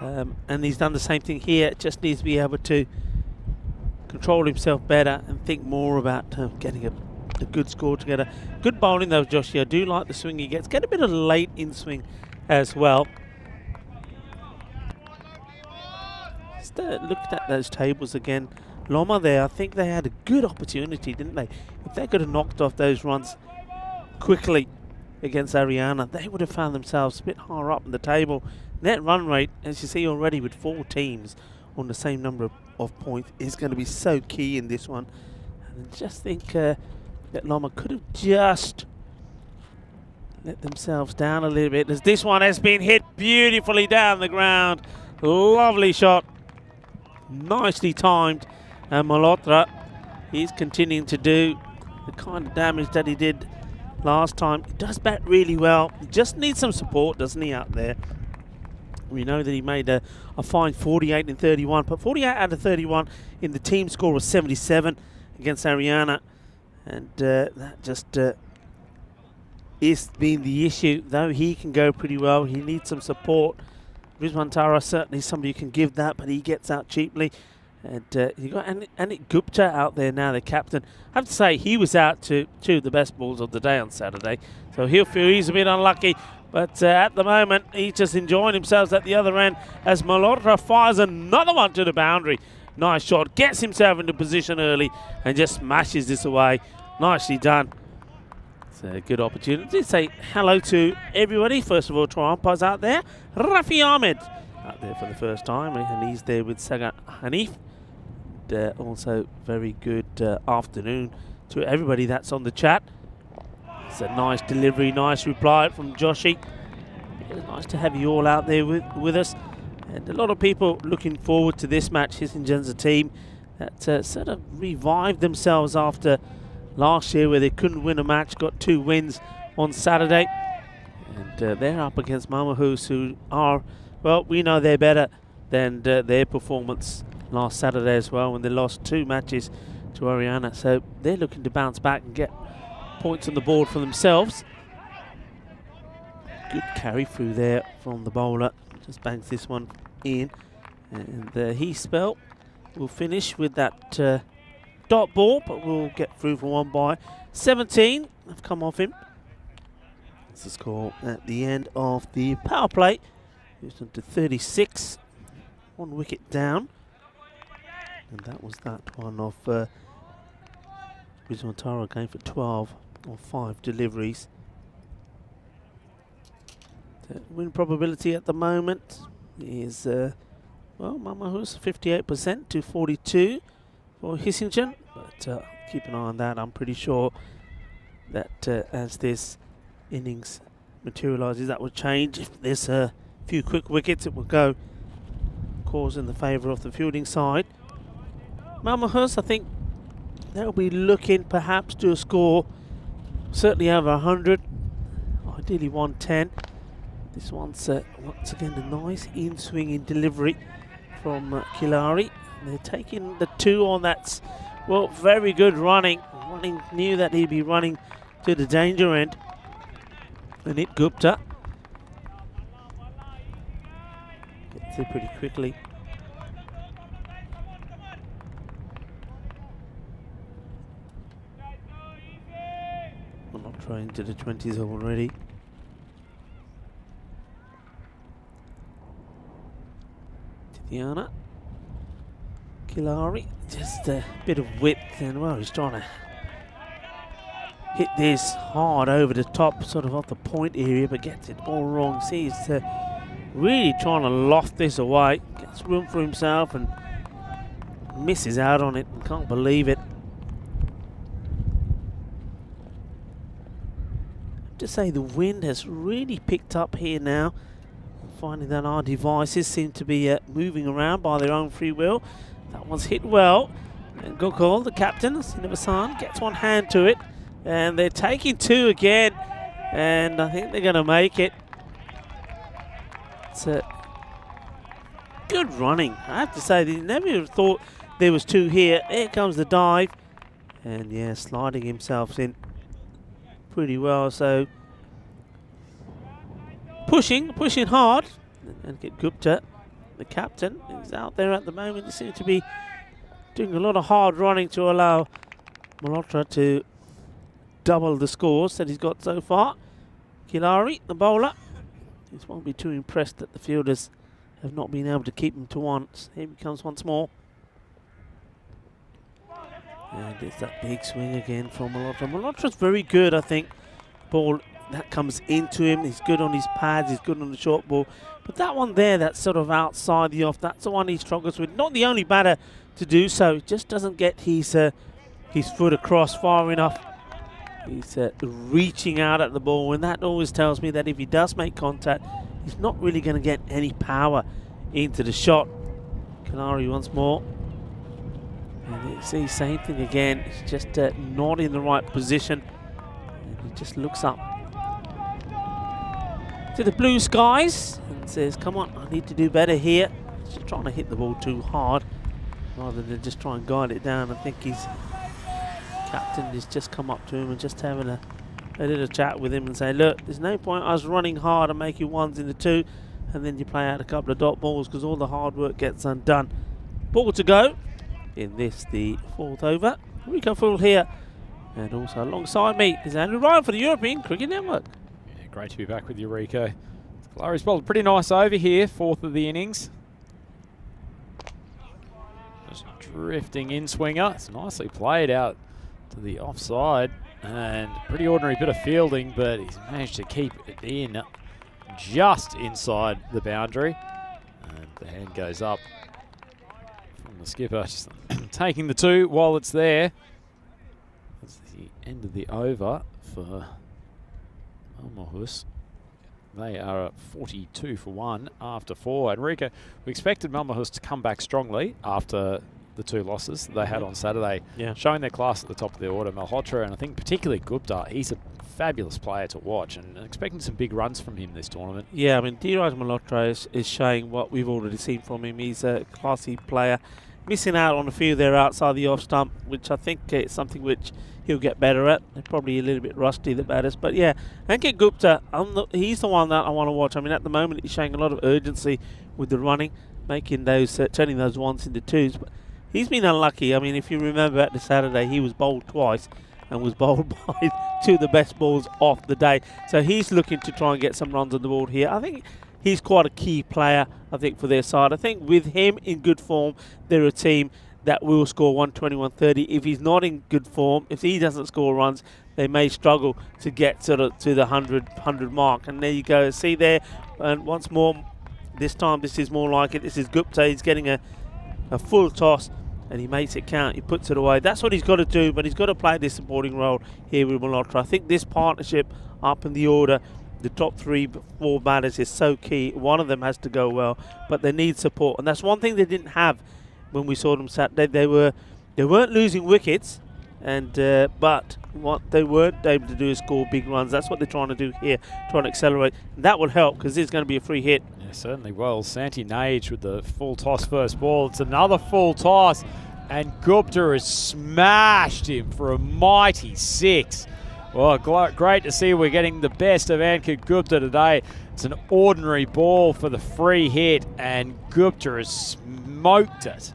And he's done the same thing here. Just needs to be able to control himself better and think more about getting a good score together. Good bowling though, Joshie. I do like the swing he gets. Get a bit of late in swing as well. Just looked at those tables again. Loma there, I think they had a good opportunity, didn't they? If they could have knocked off those runs quickly against Ariana, they would have found themselves a bit higher up in the table. Net run rate, as you see already, with 4 teams on the same number of points, is going to be so key in this one. And I just think that Loma could have just let themselves down a little bit, as this one has been hit beautifully down the ground. Lovely shot, nicely timed. And Malhotra, he's continuing to do the kind of damage that he did last time. He does bat really well. He just needs some support, doesn't he, out there? We know that he made a fine 48 in 31, but 48 out of 31 in the team score was 77 against Ariana. And that just is being the issue. Though he can go pretty well, he needs some support. Rizwan Tara certainly somebody who can give that, but he gets out cheaply. And you got Anik Gupta out there now, the captain. I have to say, he was out to two of the best balls of the day on Saturday. So he'll feel he's a bit unlucky. But at the moment, he's just enjoying himself at the other end as Malhotra fires another one to the boundary. Nice shot. Gets himself into position early and just smashes this away. Nicely done. It's a good opportunity to say hello to everybody. First of all, to our umpires out there. Rafi Ahmed out there for the first time. And he's there with Sagat Hanif. Also, very good afternoon to everybody that's on the chat. It's a nice delivery, nice reply from Joshi. It's nice to have you all out there with us. And a lot of people looking forward to this match. Hissingen's a team that sort of revived themselves after last year where they couldn't win a match, got 2 wins on Saturday. And they're up against Mamahus, who are, well, we know they're better than their performance last Saturday as well when they lost 2 matches to Oriana. So they're looking to bounce back and get points on the board for themselves. Good carry through there from the bowler. Just bangs this one in. And he spell will finish with that dot ball, but we'll get through for 1 by 17. Have come off him. That's the score at the end of the power play. It's on to 36. 1 wicket down. And that was that one of Rizwantara going for 12 on 5 deliveries. The win probability at the moment is, well, Mamahus 58% to 42 for Hissingen. But keep an eye on that. I'm pretty sure that as this innings materialises, that will change. If there's a few quick wickets, it will go cause in the favour of the fielding side. Mamahus, I think they'll be looking perhaps to a score certainly over 100, ideally 110. This one's once again a nice in-swinging delivery from Kilari. They're taking the 2 on that, well, very good running. Knew that he'd be running to the danger end. And it Gupta gets it pretty quickly. I'm not trying to the 20s already. Tidiana. Kilari, just a bit of width, and well, he's trying to hit this hard over the top, sort of off the point area, but gets it all wrong. See, he's really trying to loft this away. Gets room for himself and misses out on it. Can't believe it. To say the wind has really picked up here now. I'm finding that our devices seem to be moving around by their own free will. That one's hit well. And Gokul, the captain, Sinabasan, gets one hand to it. And they're taking 2 again. And I think they're going to make it. It's good running. I have to say, they never would have thought there was 2 here. Here comes the dive. And yeah, sliding himself in pretty well. So pushing hard. And get Gupta, the captain, is out there at the moment. He seems to be doing a lot of hard running to allow Malhotra to double the scores that he's got so far. Kilari, the bowler, just won't be too impressed that the fielders have not been able to keep him to 1. Here he comes once more. And it's that big swing again from Malhotra. Malhotra's very good, I think. Ball that comes into him. He's good on his pads. He's good on the short ball. But that one there, that's sort of outside the off, that's the one he struggles with. Not the only batter to do so. Just doesn't get his foot across far enough. He's reaching out at the ball, and that always tells me that if he does make contact, he's not really going to get any power into the shot. Kilari once more. And you see, same thing again. It's just not in the right position. And he just looks up to the blue skies and says, come on, I need to do better here. He's just trying to hit the ball too hard rather than just try and guide it down. I think his captain has just come up to him and just having a little chat with him and say, look, there's no point us running hard and making 1s into 2 and then you play out a couple of dot balls because all the hard work gets undone. Ball to go. in this, the 4th over. Rico Full here. And also alongside me is Andrew Ryan for the European Cricket Network. Yeah, great to be back with you, Rico. Glorious bowled a pretty nice over here, 4th of the innings. Just drifting in swinger. It's nicely played out to the offside. And pretty ordinary bit of fielding, but he's managed to keep it in just inside the boundary. And the hand goes up from the skipper, just taking the 2 while it's there. That's the end of the over for Malmahus. They are at 42 for 1 after 4. And Rico, we expected Malmahus to come back strongly after the 2 losses they had on Saturday, showing their class at the top of the order. Malhotra, and I think particularly Gupta, he's a fabulous player to watch, and expecting some big runs from him this tournament. Yeah, I mean, Dheeraj Malhotra is showing what we've already seen from him. He's a classy player. Missing out on a few there outside the off stump, which I think is something which he'll get better at. They're probably a little bit rusty, the batters. But yeah, Ankit Gupta, he's the one that I want to watch. I mean, at the moment, he's showing a lot of urgency with the running, making those, turning those 1s into 2s. But he's been unlucky. I mean, if you remember at the Saturday, he was bowled twice and was bowled by 2 of the best balls off the day. So he's looking to try and get some runs on the board here. I think he's quite a key player, I think, for their side. I think with him in good form, they're a team that will score 120, 130. If he's not in good form, if he doesn't score runs, they may struggle to get sort of to the 100 mark. And there you go. See there, and once more, this time this is more like it. This is Gupta. He's getting a full toss, and he makes it count. He puts it away. That's what he's got to do, but he's got to play this supporting role here with Malhotra. I think this partnership up in the order, the top 3, 4 batters, is so key. One of them has to go well, but they need support, and that's one thing they didn't have when we saw them Saturday. They weren't losing wickets, and but what they weren't able to do is score big runs. That's what they're trying to do here, trying to accelerate. And that will help because there's going to be a free hit. Yeah, certainly. Well, Santi Nage with the full toss first ball. It's another full toss, and Gupta has smashed him for a mighty 6. Well, great to see we're getting the best of Ankit Gupta today. It's an ordinary ball for the free hit, and Gupta has smoked it.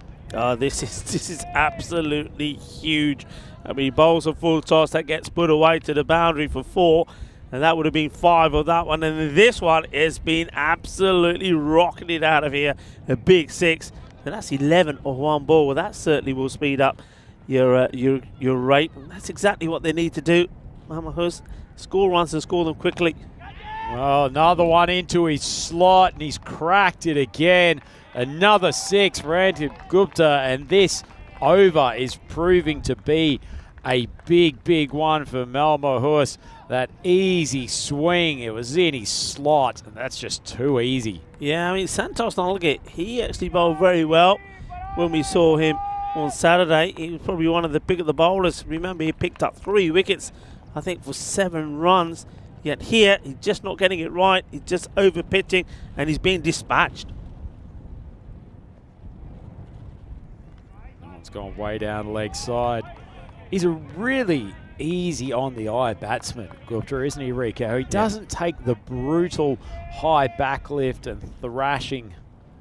This is absolutely huge. I mean, he bowls a full toss that gets put away to the boundary for 4, and that would have been 5 of that one. And this one has been absolutely rocketed out of here. A big 6, and that's 11 of 1 ball. Well, that certainly will speed up your rate. And that's exactly what they need to do. Malmahus, score runs and score them quickly. Oh, another one into his slot, and he's cracked it again. Another 6 for Ankit Gupta, and this over is proving to be a big one for Malmahus. That easy swing, it was in his slot, and that's just too easy. Yeah, I mean, Santos Nalgate, he actually bowled very well when we saw him on Saturday. He was probably one of the bigger bowlers. Remember, he picked up 3 wickets, I think, for 7 runs. Yet here, he's just not getting it right. He's just over pitching, and he's being dispatched. It's gone way down the leg side. He's a really easy on the eye batsman, Gupta, isn't he, Rico? He doesn't take the brutal high backlift and thrashing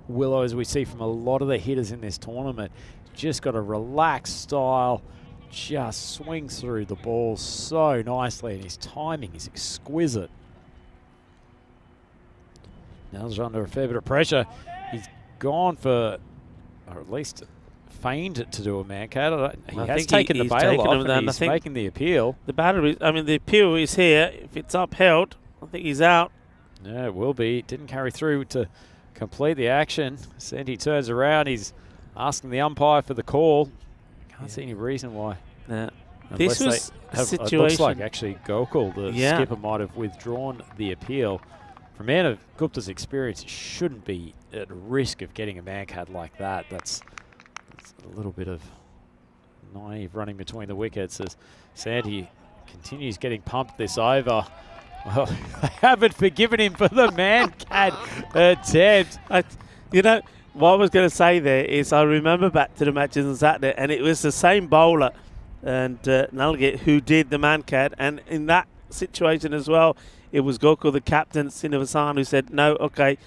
willows we see from a lot of the hitters in this tournament. Just got a relaxed style, just swings through the ball so nicely, and his timing is exquisite. Now he's under a fair bit of pressure. He's gone for, or at least feigned to do a man-cat. He has taken the bail off, and he's making the appeal. The battery, I mean, the appeal is here. If it's upheld, I think he's out. Yeah, it will be. It didn't carry through to complete the action. Sandy turns around. He's asking the umpire for the call. Can't see any reason why. This was a situation. It looks like actually Gokul, the skipper, might have withdrawn the appeal. For a man of Gupta's experience, he shouldn't be at risk of getting a man-cat like that. That's a little bit of naive running between the wickets as Sandy continues getting pumped this over. Well, they haven't forgiven him for the man-cat attempt. You know, what I was going to say there is I remember back to the matches on Saturday, and it was the same bowler and Nalgate who did the man-cat, and in that situation as well, it was Gokul, the captain, Srinivasan, who said, no, okay,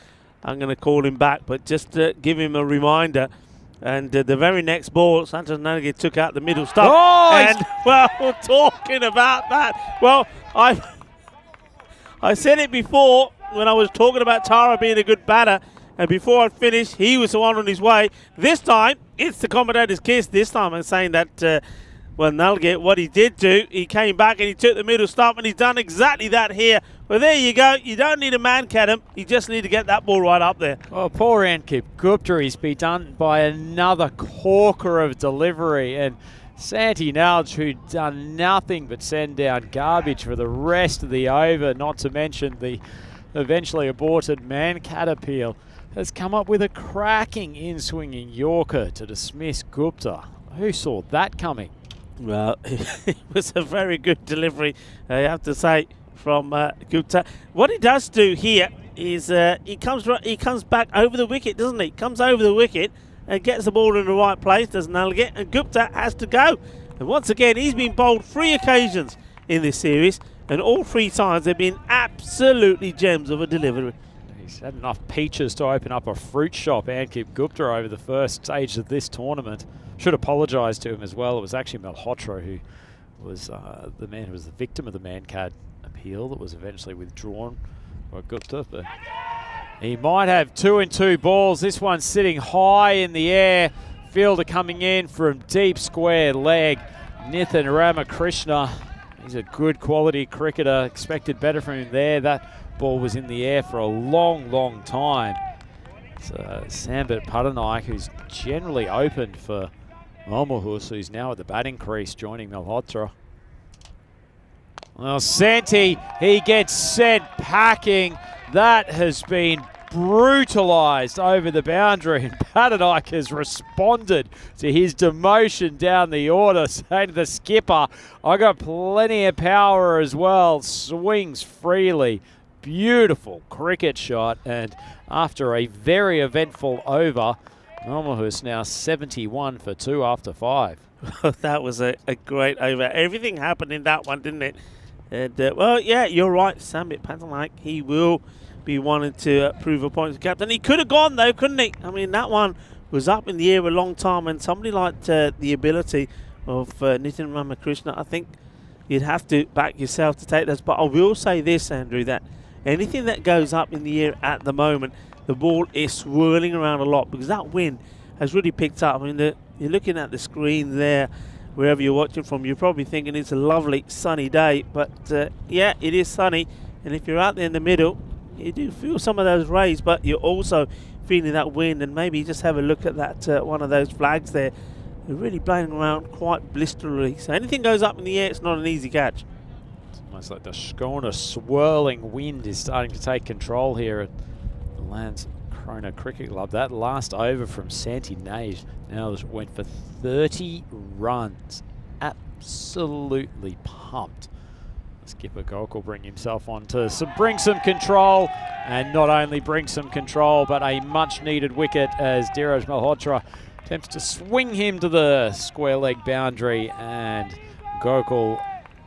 I'm going to call him back, but just to give him a reminder And the very next ball, Santos Nalge took out the middle stump. Oh, and, well, talking about that. Well, I said it before when I was talking about Tara being a good batter. And before I finished, he was the one on his way. This time, it's the commentator's kiss. This time I'm saying that, well, Nalge, what he did do, he came back and he took the middle stump, and he's done exactly that here. Well, there you go. You don't need a man cat him. You just need to get that ball right up there. Oh, poor Ankit Gupta. He's been done by another corker of delivery. And Santi Nalge, who'd done nothing but send down garbage for the rest of the over, not to mention the eventually aborted man cat appeal, has come up with a cracking in-swinging Yorker to dismiss Gupta. Who saw that coming? Well, it was a very good delivery, I have to say, from Gupta. What he does do here is he comes back over the wicket, doesn't he? Comes over the wicket and gets the ball in the right place, doesn't Nalge, and Gupta has to go. And once again, he's been bowled 3 occasions in this series, and all 3 times they've been absolutely gems of a delivery. He's had enough peaches to open up a fruit shop, Ankit Gupta, over the first stage of this tournament. Should apologise to him as well. It was actually Malhotra who was the man who was the victim of the man-cat appeal that was eventually withdrawn by Gupta. But he might have 2 and 2 balls. This one's sitting high in the air. Fielder coming in from deep square leg. Nithin Ramakrishna. He's a good quality cricketer. Expected better from him there. That ball was in the air for a long, long time. It's Sambit Patanaik, who's generally opened for Malmahus, who's now at the batting crease, joining Malhotra. Well, Santi, he gets sent packing. That has been brutalised over the boundary, and Patanaik has responded to his demotion down the order, saying to the skipper, I got plenty of power as well. Swings freely. Beautiful cricket shot, and after a very eventful over, Malmahus now 71 for 2 after 5. That was a great over. Everything happened in that one, didn't it? And, well, yeah, you're right. Sambit Patanaik, he will be wanting to prove a point to captain. He could have gone, though, couldn't he? I mean, that one was up in the air a long time, and somebody like the ability of Nithin Ramakrishna, I think you'd have to back yourself to take this. But I will say this, Andrew, that anything that goes up in the air at the moment, the ball is swirling around a lot because that wind has really picked up. I mean, you're looking at the screen there, wherever you're watching from, you're probably thinking it's a lovely sunny day, but yeah, it is sunny, and if you're out there in the middle, you do feel some of those rays, but you're also feeling that wind. And maybe just have a look at that one of those flags there. They're really blowing around quite blisterily, so anything goes up in the air, it's not an easy catch. It's almost like the Skåne swirling wind is starting to take control here at the Landskrona Cricket Club. That last over from Santi Nage now went for 30 runs. Absolutely pumped. Skipper Gok will bring himself on to bring some control, and not only bring some control, but a much needed wicket as Dheeraj Malhotra attempts to swing him to the square leg boundary, and Gokul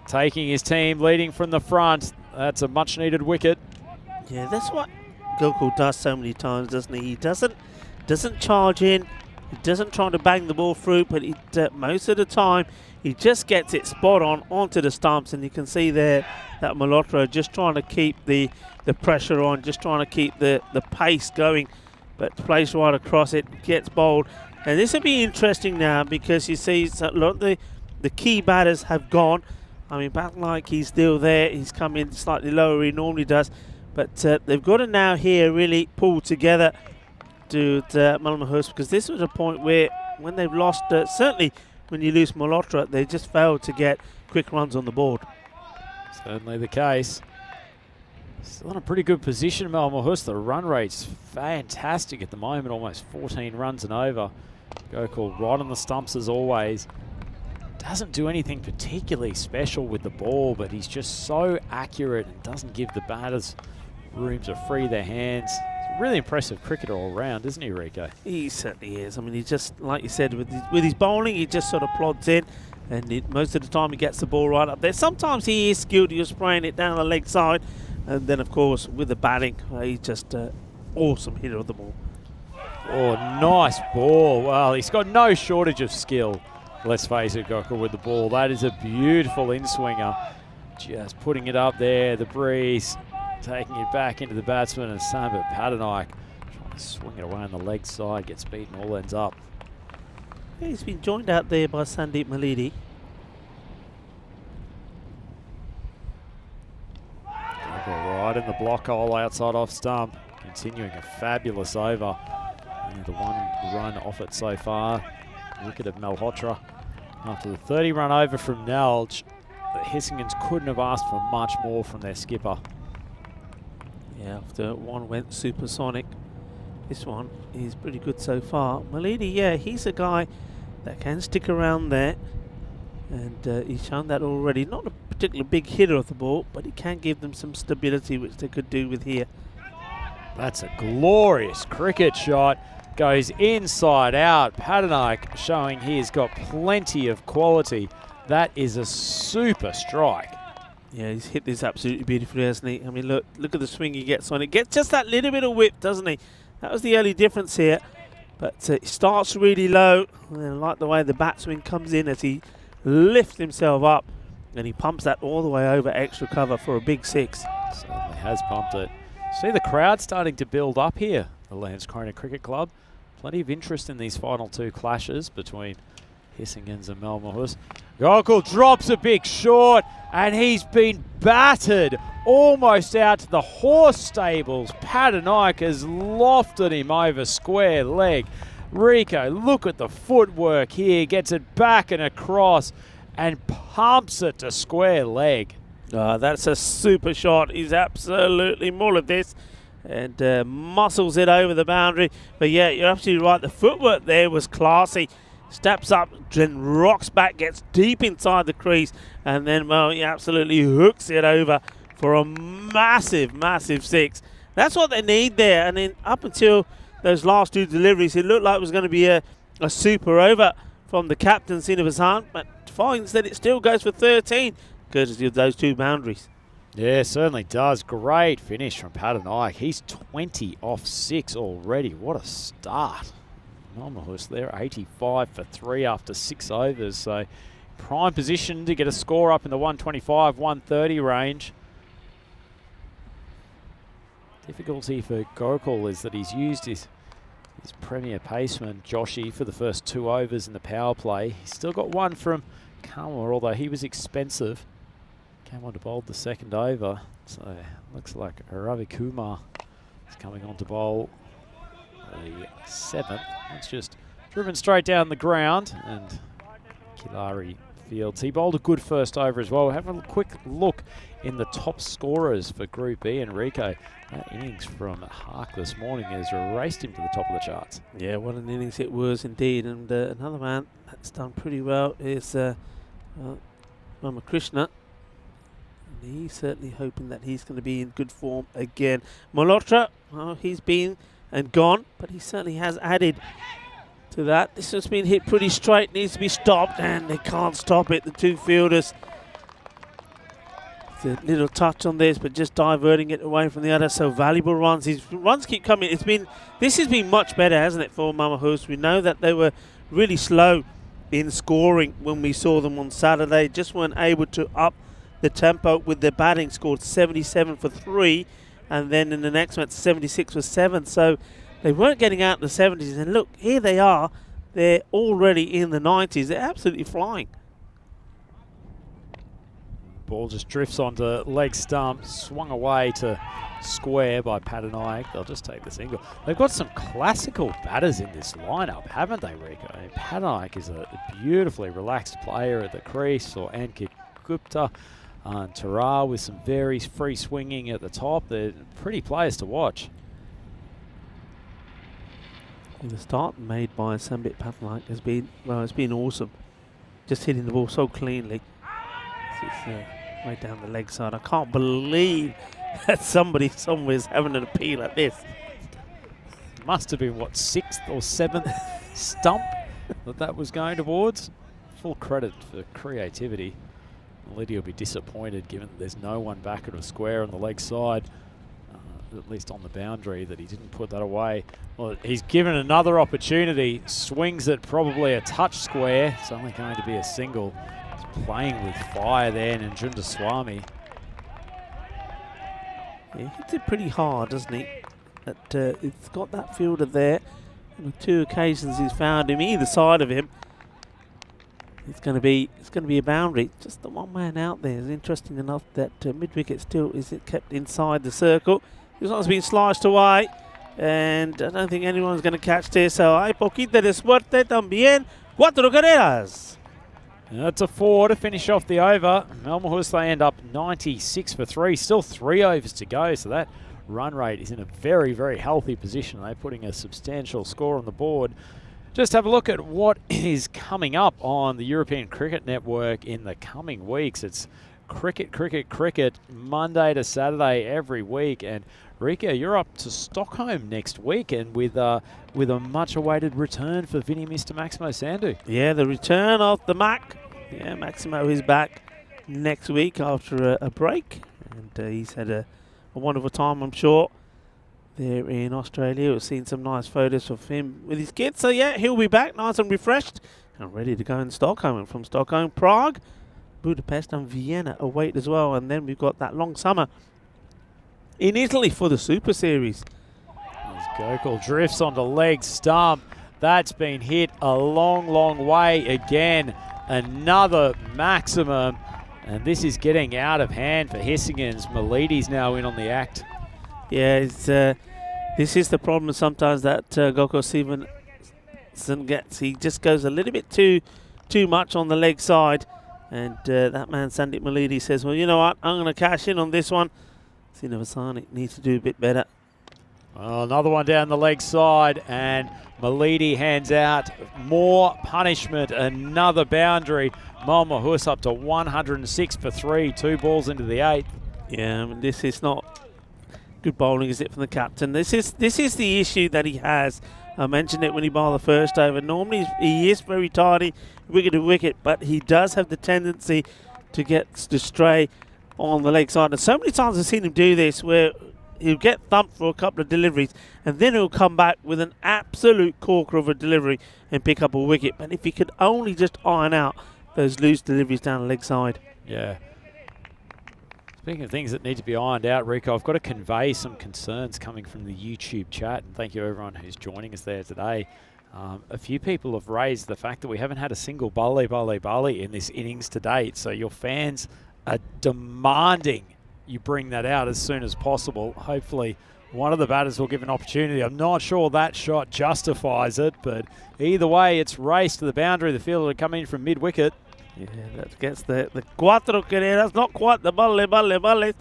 taking his team, leading from the front. That's a much needed wicket. Yeah, that's what Gokul does so many times, doesn't he? He doesn't charge in, he doesn't try to bang the ball through, but most of the time he just gets it spot on onto the stumps, and you can see there that Malhotra just trying to keep the pressure on, just trying to keep the pace going, but plays right across it, gets bowled. And this will be interesting now because you see a lot of the key batters have gone. I mean, Patanaik, he's still there, he's come in slightly lower than he normally does, but they've got to now here really pull together to Malmahus, because this was a point where when they've lost, certainly when you lose Malhotra, they just failed to get quick runs on the board. Certainly the case. Still in a pretty good position, Malmahus. The run rate's fantastic at the moment, almost 14 runs and over. Gokul right on the stumps as always. Doesn't do anything particularly special with the ball, but he's just so accurate and doesn't give the batters room to free their hands. He's a really impressive cricketer all round, isn't he, Rico? He certainly is. I mean, he just, like you said, with his bowling, he just sort of plods in, and most of the time he gets the ball right up there. Sometimes he is skilled, you're spraying it down the leg side, and then, of course, with the batting, he's just an awesome hitter of the ball. Oh, nice ball. Well, he's got no shortage of skill. Let's face it, Gokul with the ball. That is a beautiful in-swinger. Just putting it up there, the breeze, taking it back into the batsman, and Sambit Padanike trying to swing it away on the leg side, gets beaten, all ends up. Yeah, he's been joined out there by Sandeep Malidi. Right in the block hole outside off stump, continuing a fabulous over. The one run off it so far. Wicket of Malhotra. After the 30-run over from Nalj, the Hissingans couldn't have asked for much more from their skipper. Yeah, after one went supersonic, this one is pretty good so far. Malidi, yeah, he's a guy that can stick around there, and he's shown that already. Not a particularly big hitter of the ball, but he can give them some stability, which they could do with here. That's a glorious cricket shot. Goes inside out. Padanike showing he's got plenty of quality. That is a super strike. Yeah, he's hit this absolutely beautifully, hasn't he? I mean, look at the swing he gets on it. Gets just that little bit of whip, doesn't he? That was the early difference here. But it starts really low. And I like the way the batsman comes in as he lifts himself up. And he pumps that all the way over extra cover for a big 6. Certainly has pumped it. See the crowd starting to build up here, the Landskrona Cricket Club. Plenty of interest in these final two clashes between Hissingans and Malmahus. Gokul drops a big short, and he's been battered almost out to the horse stables. Padanike has lofted him over square leg. Rico, look at the footwork here, gets it back and across and pumps it to square leg. That's a super shot. He's absolutely mullered this and muscles it over the boundary. But yeah, you're absolutely right. The footwork there was classy. Steps up, then rocks back, gets deep inside the crease, and then, well, he absolutely hooks it over for a massive, massive 6. That's what they need there. And then up until those last two deliveries, it looked like it was going to be a super over from the captain, Srinivas Hunt, but finds that it still goes for 13, courtesy of those two boundaries. Yeah, certainly does. Great finish from Padanike. He's 20 off 6 already. What a start. Malmahus there, 85 for 3 after 6 overs. So prime position to get a score up in the 125, 130 range. Difficulty for Gokul is that he's used his premier paceman, Joshi, for the first 2 overs in the power play. He's still got one from Kamar, although he was expensive. Came on to bowl the second over. So looks like Ravi Kumar is coming on to bowl the 7th. It's just driven straight down the ground, and Kilari fields. He bowled a good first over as well. Have a quick look in the top scorers for Group E, and Rico. That innings from Hark this morning has raced him to the top of the charts. Yeah, what an innings it was indeed. And another man that's done pretty well is Ramakrishna. And he's certainly hoping that he's going to be in good form again. Malhotra, he's been and gone, but he certainly has added to that. This has been hit pretty straight, needs to be stopped, and they can't stop it, the two fielders. It's a little touch on this, but just diverting it away from the other. So valuable runs. His runs keep coming. This has been much better, hasn't it, for Malmahus? We know that they were really slow in scoring when we saw them on Saturday. Just weren't able to up the tempo with their batting. Scored 77 for 3. And then in the next match, 76 for 7. So they weren't getting out in the 70s. And look, here they are. They're already in the 90s. They're absolutely flying. Ball just drifts onto leg stump, swung away to square by Padanike. They'll just take the single. They've got some classical batters in this lineup, haven't they, Rico? I mean, Padanike is a beautifully relaxed player at the crease, or Ankit Gupta. And Tara with some very free swinging at the top. They're pretty players to watch. And the start made by Sambit Padanike has been, well, it's been awesome. Just hitting the ball so cleanly. It's right down the leg side. I can't believe that somebody somewhere is having an appeal like this. Must have been, what, 6th or 7th stump that was going towards. Full credit for creativity. Lydia will be disappointed given that there's no one back at a square on the leg side. at least on the boundary, that he didn't put that away. Well, he's given another opportunity, swings it probably a touch square. It's only going to be a single. He's playing with fire there, Nanjundaswamy. Yeah, he hits it pretty hard, doesn't he? But it's got that fielder there. On 2 occasions he's found him either side of him. It's going to be a boundary. Just the one man out there. It's interesting enough that mid-wicket still is kept inside the circle. This one's been sliced away, and I don't think anyone's going to catch this. So hay poquita de suerte también. 4 carreras. That's a 4 to finish off the over. Malmahus, they end up 96 for 3. Still 3 overs to go, so that run rate is in a very, very healthy position. They're putting a substantial score on the board. Just have a look at what is coming up on the European Cricket Network in the coming weeks. It's cricket, cricket, cricket, Monday to Saturday every week. And Rika, you're up to Stockholm next week, and with a much-awaited return for Vinny Mr. Maximo Sandhu. Yeah, the return of the Mac. Yeah, Maximo is back next week after a break, and he's had a wonderful time, I'm sure, there in Australia. We've seen some nice photos of him with his kids. So yeah, he'll be back nice and refreshed and ready to go in Stockholm. And from Stockholm, Prague, Budapest and Vienna await as well. And then we've got that long summer in Italy for the Super Series. As Gokul drifts onto leg stump. That's been hit a long, long way again. Another maximum. And this is getting out of hand for Hissingens. Malidi's now in on the act. Yeah, this is the problem sometimes that Gokul Stevenson gets. He just goes a little bit too much on the leg side. And that man, Sandeep Malidi, says, well, you know what? I'm going to cash in on this one. Srinivasani needs to do a bit better. Well, another one down the leg side, and Malidi hands out more punishment. Another boundary. Malmahus up to 106 for 3. 2 balls into the 8th. Yeah, I mean, this is not good bowling, is it, from the captain? This is the issue that he has. I mentioned it when he bowled the first over. Normally he is very tidy, wicket to wicket, but he does have the tendency to stray on the leg side. And so many times I've seen him do this, where he'll get thumped for a couple of deliveries and then he'll come back with an absolute corker of a delivery and pick up a wicket. But if he could only just iron out those loose deliveries down the leg side. Yeah. Speaking of things that need to be ironed out, Rico, I've got to convey some concerns coming from the YouTube chat, and thank you everyone who's joining us there today. A few people have raised the fact that we haven't had a single bowley in this innings to date, so your fans are demanding you bring that out as soon as possible. Hopefully one of the batters will give an opportunity. I'm not sure that shot justifies it, but either way, it's race to the boundary. The fielder will come in from mid-wicket. Yeah, that gets the 4 carreras, not quite the balle,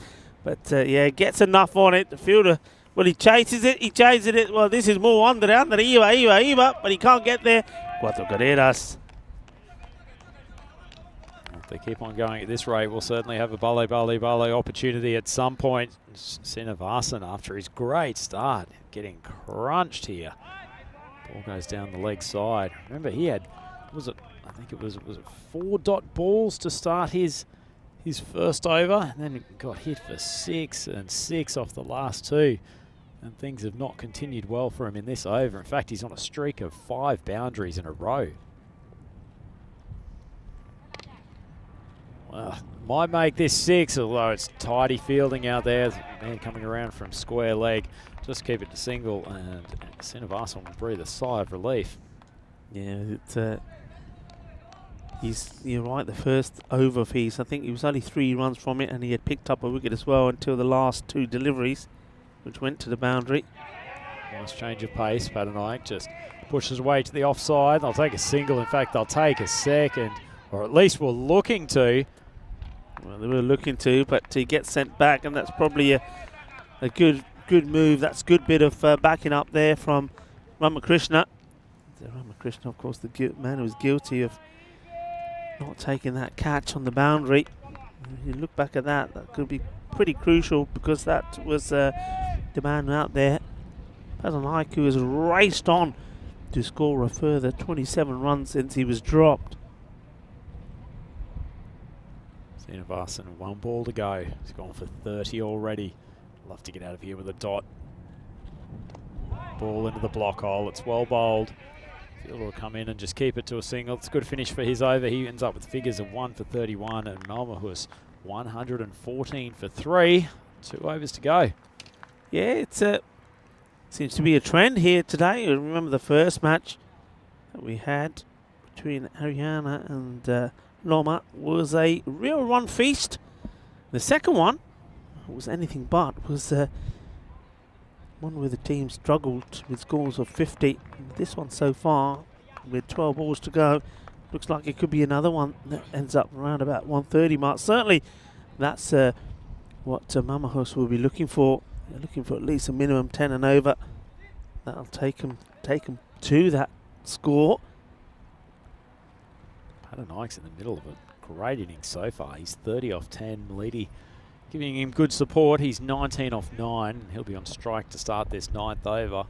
but yeah, gets enough on it. The fielder, well, he chases it. Well, this is more under, iba, but he can't get there. 4 carreras. If they keep on going at this rate, we'll certainly have a balle opportunity at some point. Srinivasan, after his great start, getting crunched here. Ball goes down the leg side. Remember, he had, I think it was 4 dot balls to start his first over, and then he got hit for 6 and 6 off the last 2, and things have not continued well for him in this over. In fact, he's on a streak of 5 boundaries in a row. Well, might make this 6, although it's tidy fielding out there. Man coming around from square leg. Just keep it to single, and Srinivasan will breathe a sigh of relief. Yeah, you're right, the first over piece, I think he was only 3 runs from it, and he had picked up a wicket as well until the last 2 deliveries, which went to the boundary. Nice change of pace. Patanaik just pushes away to the offside. They'll take a single. In fact, they'll take a second, or at least we're looking to. Well, they were looking to, but he gets sent back, and that's probably a good move. That's a good bit of backing up there from Ramakrishna. Ramakrishna, of course, the man who was guilty of not taking that catch on the boundary. You look back at that could be pretty crucial, because that was the man out there. Patanaik, who has raced on to score a further 27 runs since he was dropped. Srinivasan, 1 ball to go. He's gone for 30 already. Love to get out of here with a dot. Ball into the block hole. It's well bowled. Fielder will come in and just keep it to a single. It's a good finish for his over. He ends up with figures of 1 for 31 and Malmahus 114 for 3. 2 overs to go. Yeah, it's seems to be a trend here today. You remember the first match that we had between Ariana and Loma was a real run feast. The second one was anything but. Was one where the team struggled with scores of 50. This one so far, with 12 balls to go, looks like it could be another one that ends up around about 130 mark. Certainly, that's what Malmahus will be looking for. They're looking for at least a minimum 10 and over. That'll take them to that score. Patternike's in the middle of a great innings so far. He's 30 off 10. Malidi giving him good support. He's 19 off 9. He'll be on strike to start this 9th over.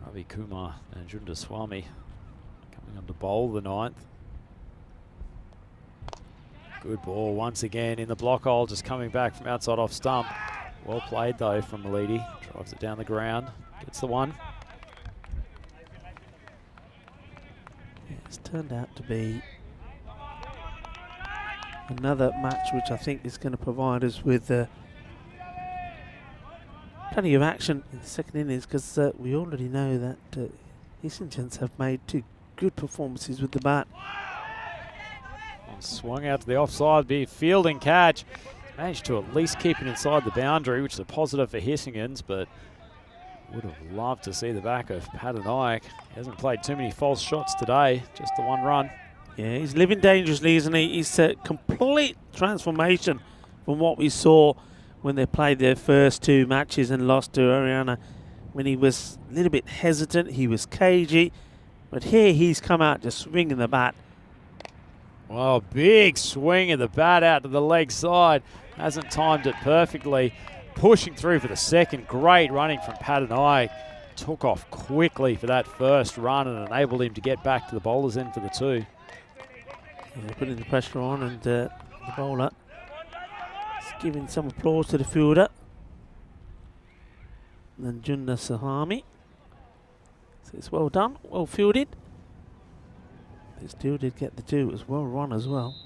Ravi Kumar and Jundaswamy coming on to bowl the 9th. Good ball once again in the block hole, just coming back from outside off stump. Well played though from Malidi. Drives it down the ground. Gets the one. Yeah, it's turned out to be another match which I think is going to provide us with plenty of action in the second innings, because we already know that Essendon's have made 2 good performances with the bat. And swung out to the offside, be a fielding catch. Managed to at least keep it inside the boundary, which is a positive for Hissingens, but would have loved to see the back of Patternike. He hasn't played too many false shots today, just the 1 run. Yeah, he's living dangerously, isn't he? He's a complete transformation from what we saw when they played their first 2 matches and lost to Ariana. When he was a little bit hesitant, he was cagey. But here he's come out just swinging the bat. Well, big swing of the bat out to the leg side. Hasn't timed it perfectly. Pushing through for the second. Great running from Patternike. Took off quickly for that first run and enabled him to get back to the bowler's end for the 2. Yeah, putting the pressure on, and the bowler is giving some applause to the fielder. And then Junda Sahami says, well done, well fielded. They still did get the 2. It was well run as well.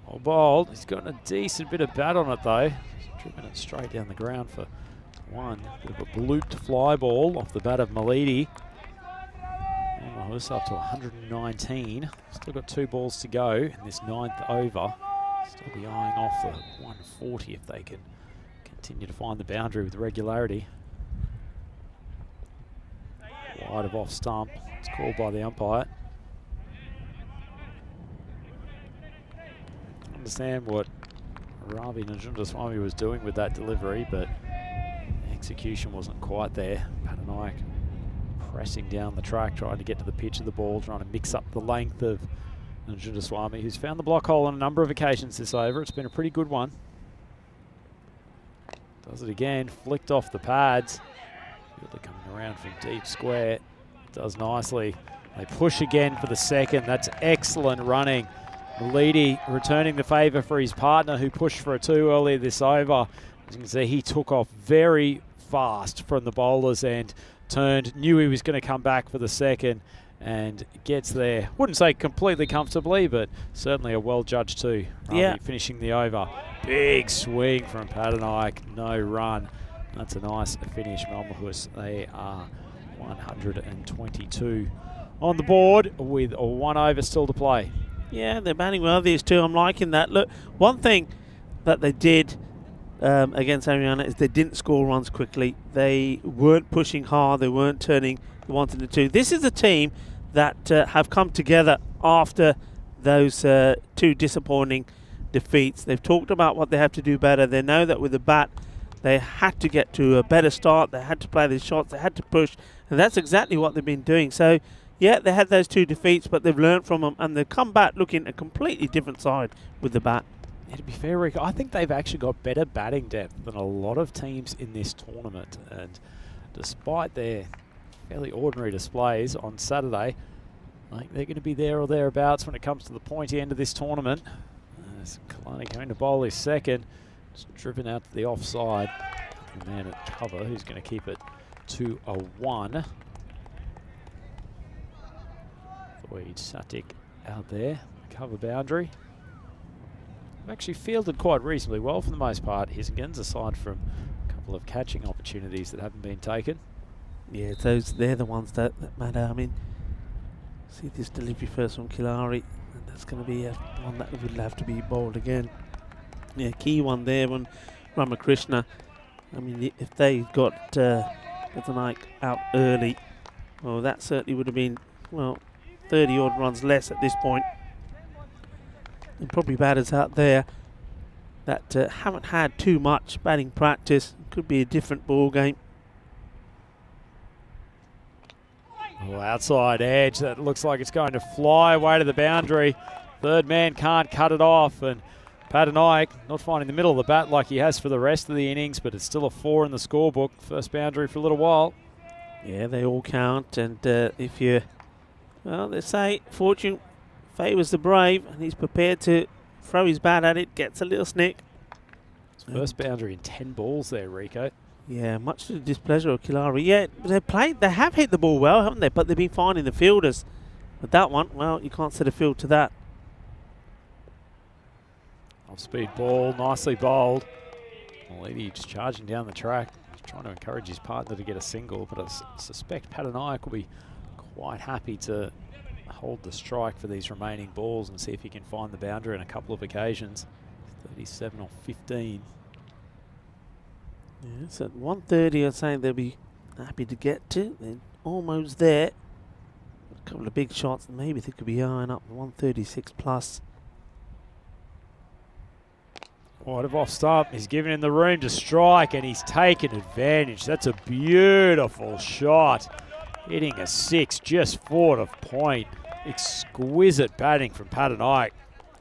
Well bowled. He's got a decent bit of bat on it though. He's driven it straight down the ground for 1. Bit of a blooped fly ball off the bat of Malidi. Malmahus up to 119. Still got 2 balls to go in this 9th over. Still be eyeing off the 140 if they can continue to find the boundary with regularity. Wide of off stump. It's called by the umpire. Understand what Ravi Najundaswamy was doing with that delivery, but execution wasn't quite there. Patternike pressing down the track, trying to get to the pitch of the ball, trying to mix up the length of Najundaswamy, who's found the block hole on a number of occasions this over. It's been a pretty good one. Does it again, flicked off the pads. Fielder coming around from deep square. Does nicely. They push again for the second. That's excellent running. Malidi returning the favour for his partner who pushed for a 2 earlier this over. As you can see, he took off very fast from the bowler's end, turned, knew he was going to come back for the second, and gets there. Wouldn't say completely comfortably, but certainly a well-judged 2. Yeah. Finishing the over. Big swing from Patternike, no run. That's a nice finish. Malmahus, they are 122 on the board with a 1 over still to play. Yeah, they're batting well, these 2. I'm liking that. Look, one thing that they did against Ariana is they didn't score runs quickly. They weren't pushing hard. They weren't turning the 1 to the 2. This is a team that have come together after those 2 disappointing defeats. They've talked about what they have to do better. They know that with the bat, they had to get to a better start. They had to play these shots. They had to push. And that's exactly what they've been doing. So, yeah, they had those 2 defeats, but they've learned from them, and they've come back looking a completely different side with the bat. Yeah, to be fair, Rick, I think they've actually got better batting depth than a lot of teams in this tournament. And despite their fairly ordinary displays on Saturday, I think they're going to be there or thereabouts when it comes to the pointy end of this tournament. Kalani going to bowl his second. Just driven out to the offside. The man at cover who's going to keep it to a 1. Weed Satik out there, cover boundary. Actually fielded quite reasonably well for the most part, Hisgins, aside from a couple of catching opportunities that haven't been taken. Yeah, they're the ones that matter. I mean, see this delivery first from Kilari, and that's going to be one that will have to be bowled again. Yeah, key one there when Ramakrishna. I mean, if they got Bethanaik out early, well, that certainly would have been, well, 30 odd runs less at this point. And probably batters out there that haven't had too much batting practice. Could be a different ball game. Oh, outside edge, that looks like it's going to fly away to the boundary. Third man can't cut it off, and Patanaik not finding the middle of the bat like he has for the rest of the innings, but it's still a 4 in the scorebook. First boundary for a little while. Yeah, they all count, and if you, well, they say fortune favours the brave, and he's prepared to throw his bat at it, gets a little snick. First boundary in 10 balls there, Rico. Yeah, much to the displeasure of Kilari. Yeah, they have hit the ball well, haven't they? But they've been finding the fielders. But that one, well, you can't set a field to that. Off-speed ball, nicely bowled. Malidi just charging down the track, just trying to encourage his partner to get a single, but I suspect Patanaik will be quite happy to hold the strike for these remaining balls and see if he can find the boundary on a couple of occasions. 37 or 15. Yeah, so at 130, I'm saying they'll be happy to get to. They're almost there. A couple of big shots, maybe they could be eyeing up 136 plus. Wide of off stump, he's given him the room to strike and he's taken advantage. That's a beautiful shot. Hitting a 6 just forward of point. Exquisite batting from Patanaik.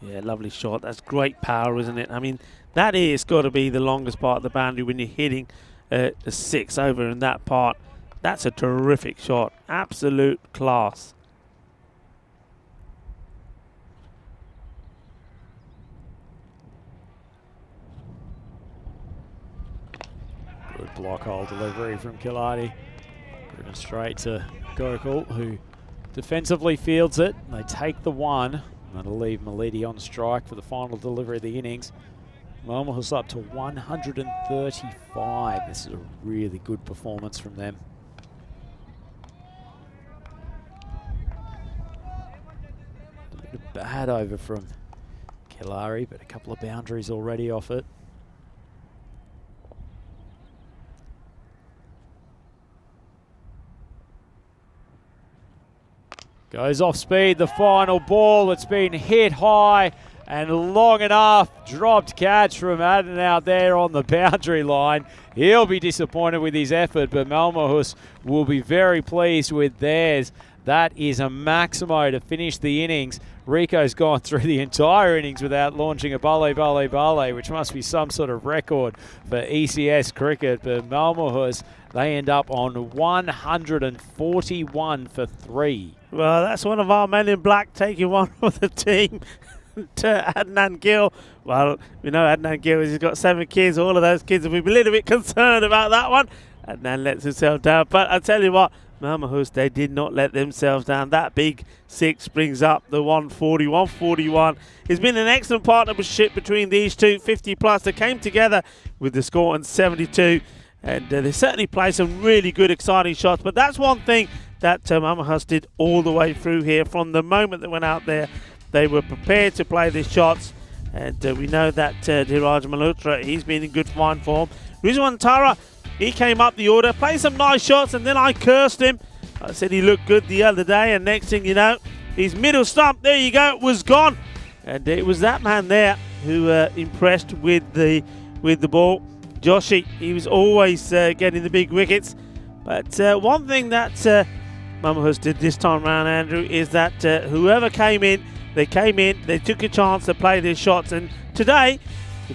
Yeah, lovely shot. That's great power, isn't it? I mean, that is got to be the longest part of the boundary when you're hitting a 6 over in that part. That's a terrific shot. Absolute class. Good block hole delivery from Killarney. Driven straight to Gokul, who defensively fields it. They take the 1. That'll leave Malidi on strike for the final delivery of the innings. Malmahus up to 135. This is a really good performance from them. A bit of bad over from Kilari, but a couple of boundaries already off it. Goes off speed, the final ball. It's been hit high and long enough. Dropped catch from Adnan out there on the boundary line. He'll be disappointed with his effort, but Malmahus will be very pleased with theirs. That is a Maximo to finish the innings. Rico's gone through the entire innings without launching a bale, which must be some sort of record for ECS cricket. But Malmahus, they end up on 141 for 3. Well, that's one of our men in black taking one of the team to Adnan Gill. Well, we know Adnan Gill has got 7 kids. All of those kids will be a little bit concerned about that one. Adnan lets himself down. But I tell you what, Malmahus, they did not let themselves down. That big 6 brings up the 141. It's been an excellent partnership between these two, 50 plus. They came together with the score on 72. And they certainly played some really good, exciting shots. But that's one thing that Malmahus did all the way through here. From the moment they went out there, they were prepared to play these shots. And we know that Dhiraj Malhotra, he's been in good fine form. Rizwan Tara, he came up the order, played some nice shots, and then I cursed him. I said he looked good the other day, and next thing you know, his middle stump, there you go, was gone. And it was that man there who impressed with the ball. Joshi, he was always getting the big wickets. But one thing that Malmahus did this time around, Andrew, is that whoever came in, they took a chance to play their shots, and today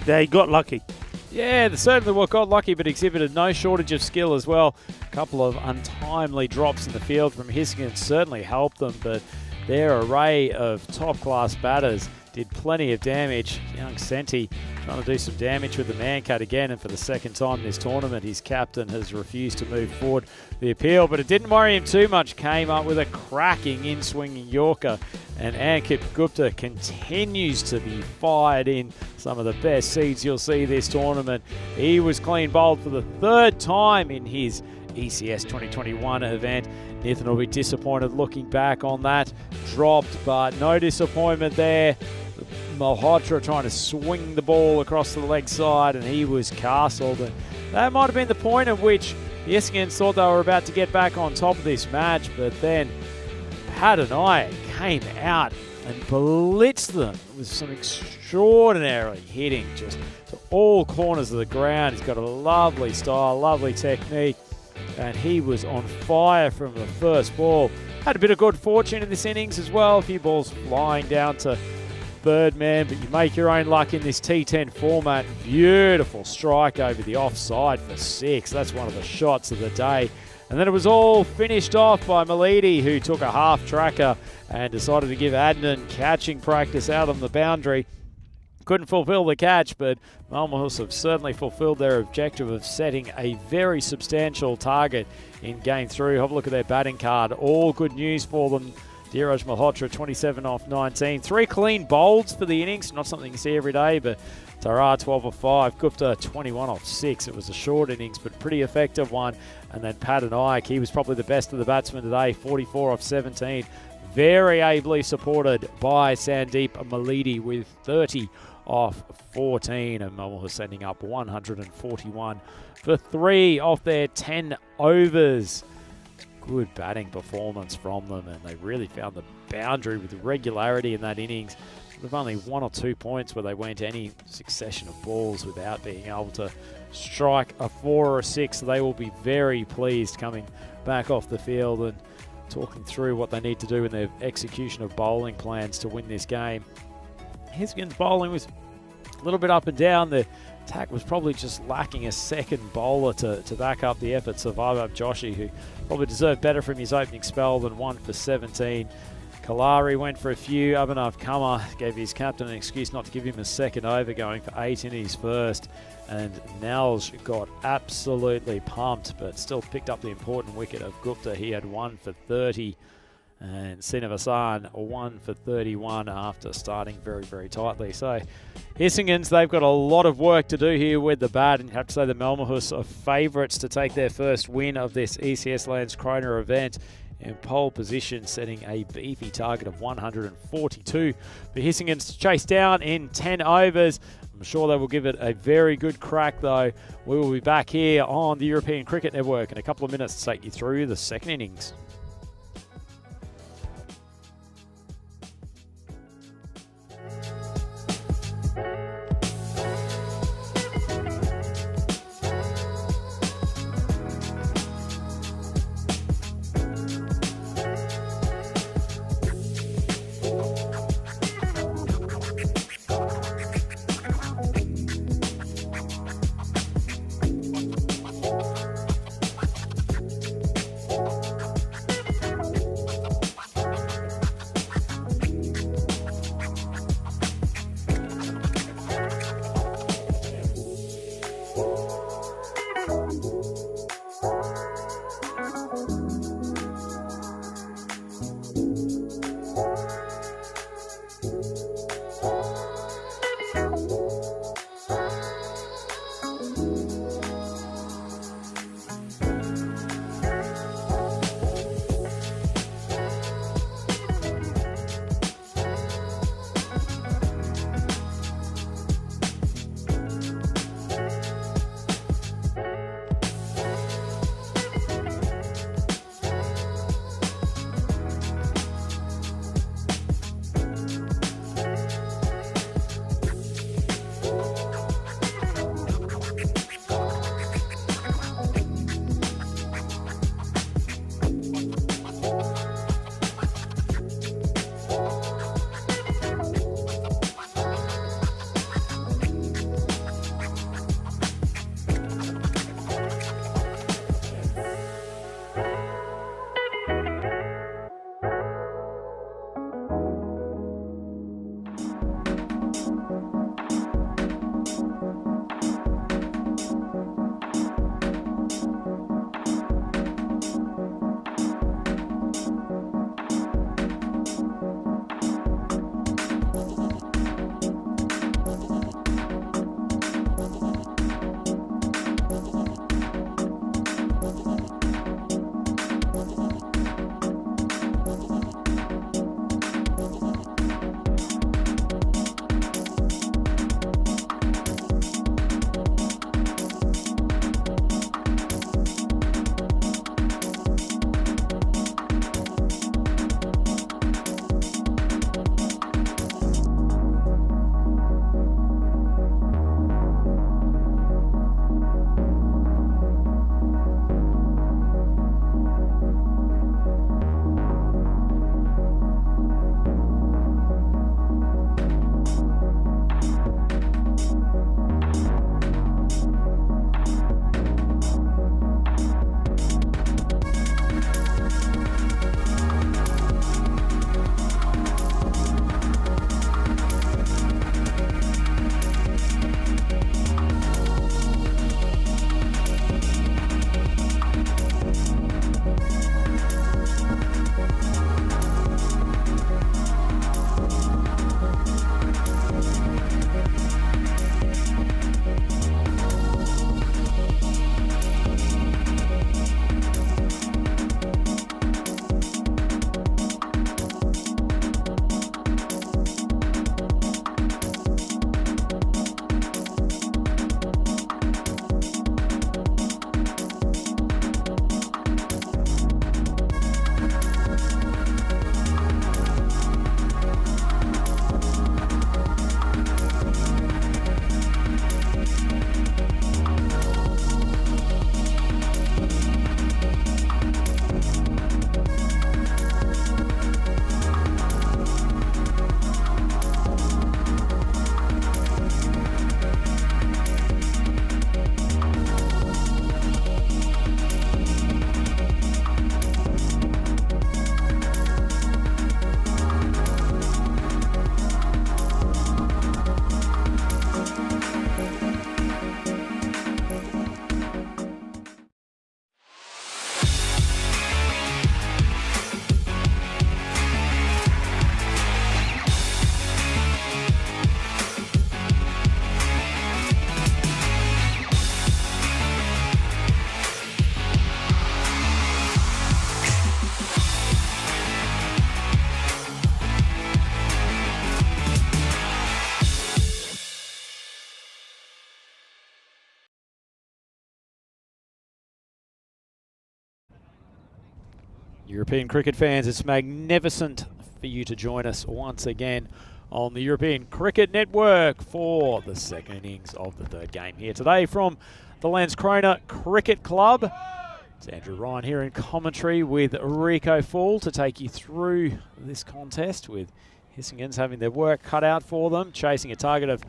they got lucky. Yeah, they certainly got lucky, but exhibited no shortage of skill as well. A couple of untimely drops in the field from Hiskins certainly helped them, but their array of top-class batters did plenty of damage. Young Senti trying to do some damage with the man cut again, and for the second time this tournament, his captain has refused to move forward the appeal, but it didn't worry him too much. Came up with a cracking in-swinging Yorker, and Ankit Gupta continues to be fired in some of the best seeds you'll see this tournament. He was clean bowled for the third time in his ECS 2021 event. Nathan will be disappointed looking back on that. Dropped, but no disappointment there. Malhotra trying to swing the ball across the leg side, and he was castled. And that might have been the point at which the Essendons thought they were about to get back on top of this match, but then Padanai came out and blitzed them with some extraordinarily hitting just to all corners of the ground. He's got a lovely style, lovely technique, and he was on fire from the first ball. Had a bit of good fortune in this innings as well. A few balls flying down to third man, but you make your own luck in this T10 format. Beautiful strike over the offside for 6. That's one of the shots of the day. And then it was all finished off by Malidi, who took a half tracker and decided to give Adnan catching practice out on the boundary. Couldn't fulfill the catch, but Malmahus have certainly fulfilled their objective of setting a very substantial target in game 3. Have a look at their batting card. All good news for them. Dheeraj Malhotra, 27 off 19. 3 clean bowls for the innings. Not something you see every day, but Tarar, 12 off 5. Gupta, 21 off 6. It was a short innings, but pretty effective one. And then Padanai, he was probably the best of the batsmen today, 44 off 17. Very ably supported by Sandeep Malidi with 30 off 14. And Malmahus sending up 141 for 3 off their 10 overs. Good batting performance from them, and they really found the boundary with regularity in that innings. With only 1 or 2 points where they went any succession of balls without being able to strike a 4 or a 6. So they will be very pleased coming back off the field and talking through what they need to do in their execution of bowling plans to win this game. Hiskin's bowling was a little bit up and down. The attack was probably just lacking a second bowler to back up the efforts of Vaibhav Joshi, who probably deserved better from his opening spell than 1 for 17. Kalari went for a few. Abhinav Kama gave his captain an excuse not to give him a second over, going for 8 in his first. And Nels got absolutely pumped, but still picked up the important wicket of Gupta. He had 1 for 30. And Srinivasan 1 for 31 after starting very, very tightly. So Essendons, they've got a lot of work to do here with the bat, and you have to say the Malmahus are favourites to take their first win of this ECS Landskrona event. In pole position, setting a beefy target of 142 for Hisingen to chase down in 10 overs. I'm sure they will give it a very good crack, though. We will be back here on the European Cricket Network in a couple of minutes to take you through the second innings. European cricket fans, it's magnificent for you to join us once again on the European Cricket Network for the second innings of the third game here today from the Landskrona Cricket Club. It's Andrew Ryan here in commentary with Rico Fall to take you through this contest, with Hissingens having their work cut out for them, chasing a target of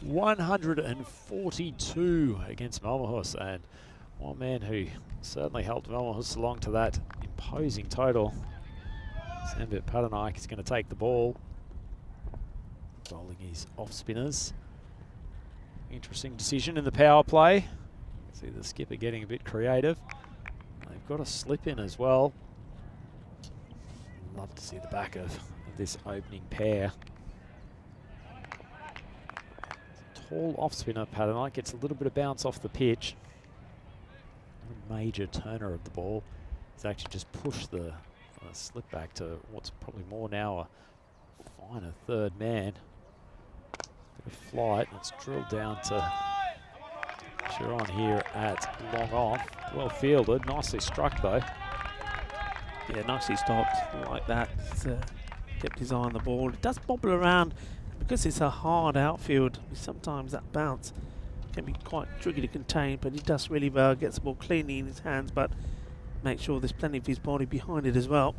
142 against Malmahus, and one man who certainly helped Malmahus along to that imposing total. Sambit Padanike is going to take the ball, bowling his off spinners. Interesting decision in the power play. See the skipper getting a bit creative. They've got a slip in as well. Love to see the back of this opening pair. Tall off spinner Padanike gets a little bit of bounce off the pitch. Not a major turner of the ball. He's actually just pushed the slip back to what's probably more now a finer third man. Bit of flight. It's drilled down to Sharon here at long off. Well fielded, nicely struck though. Yeah, nicely stopped like that. He's, kept his eye on the ball. It does bobble around because it's a hard outfield. Sometimes that bounce can be quite tricky to contain, but he does really well. Gets the ball cleanly in his hands, but make sure there's plenty of his body behind it as well.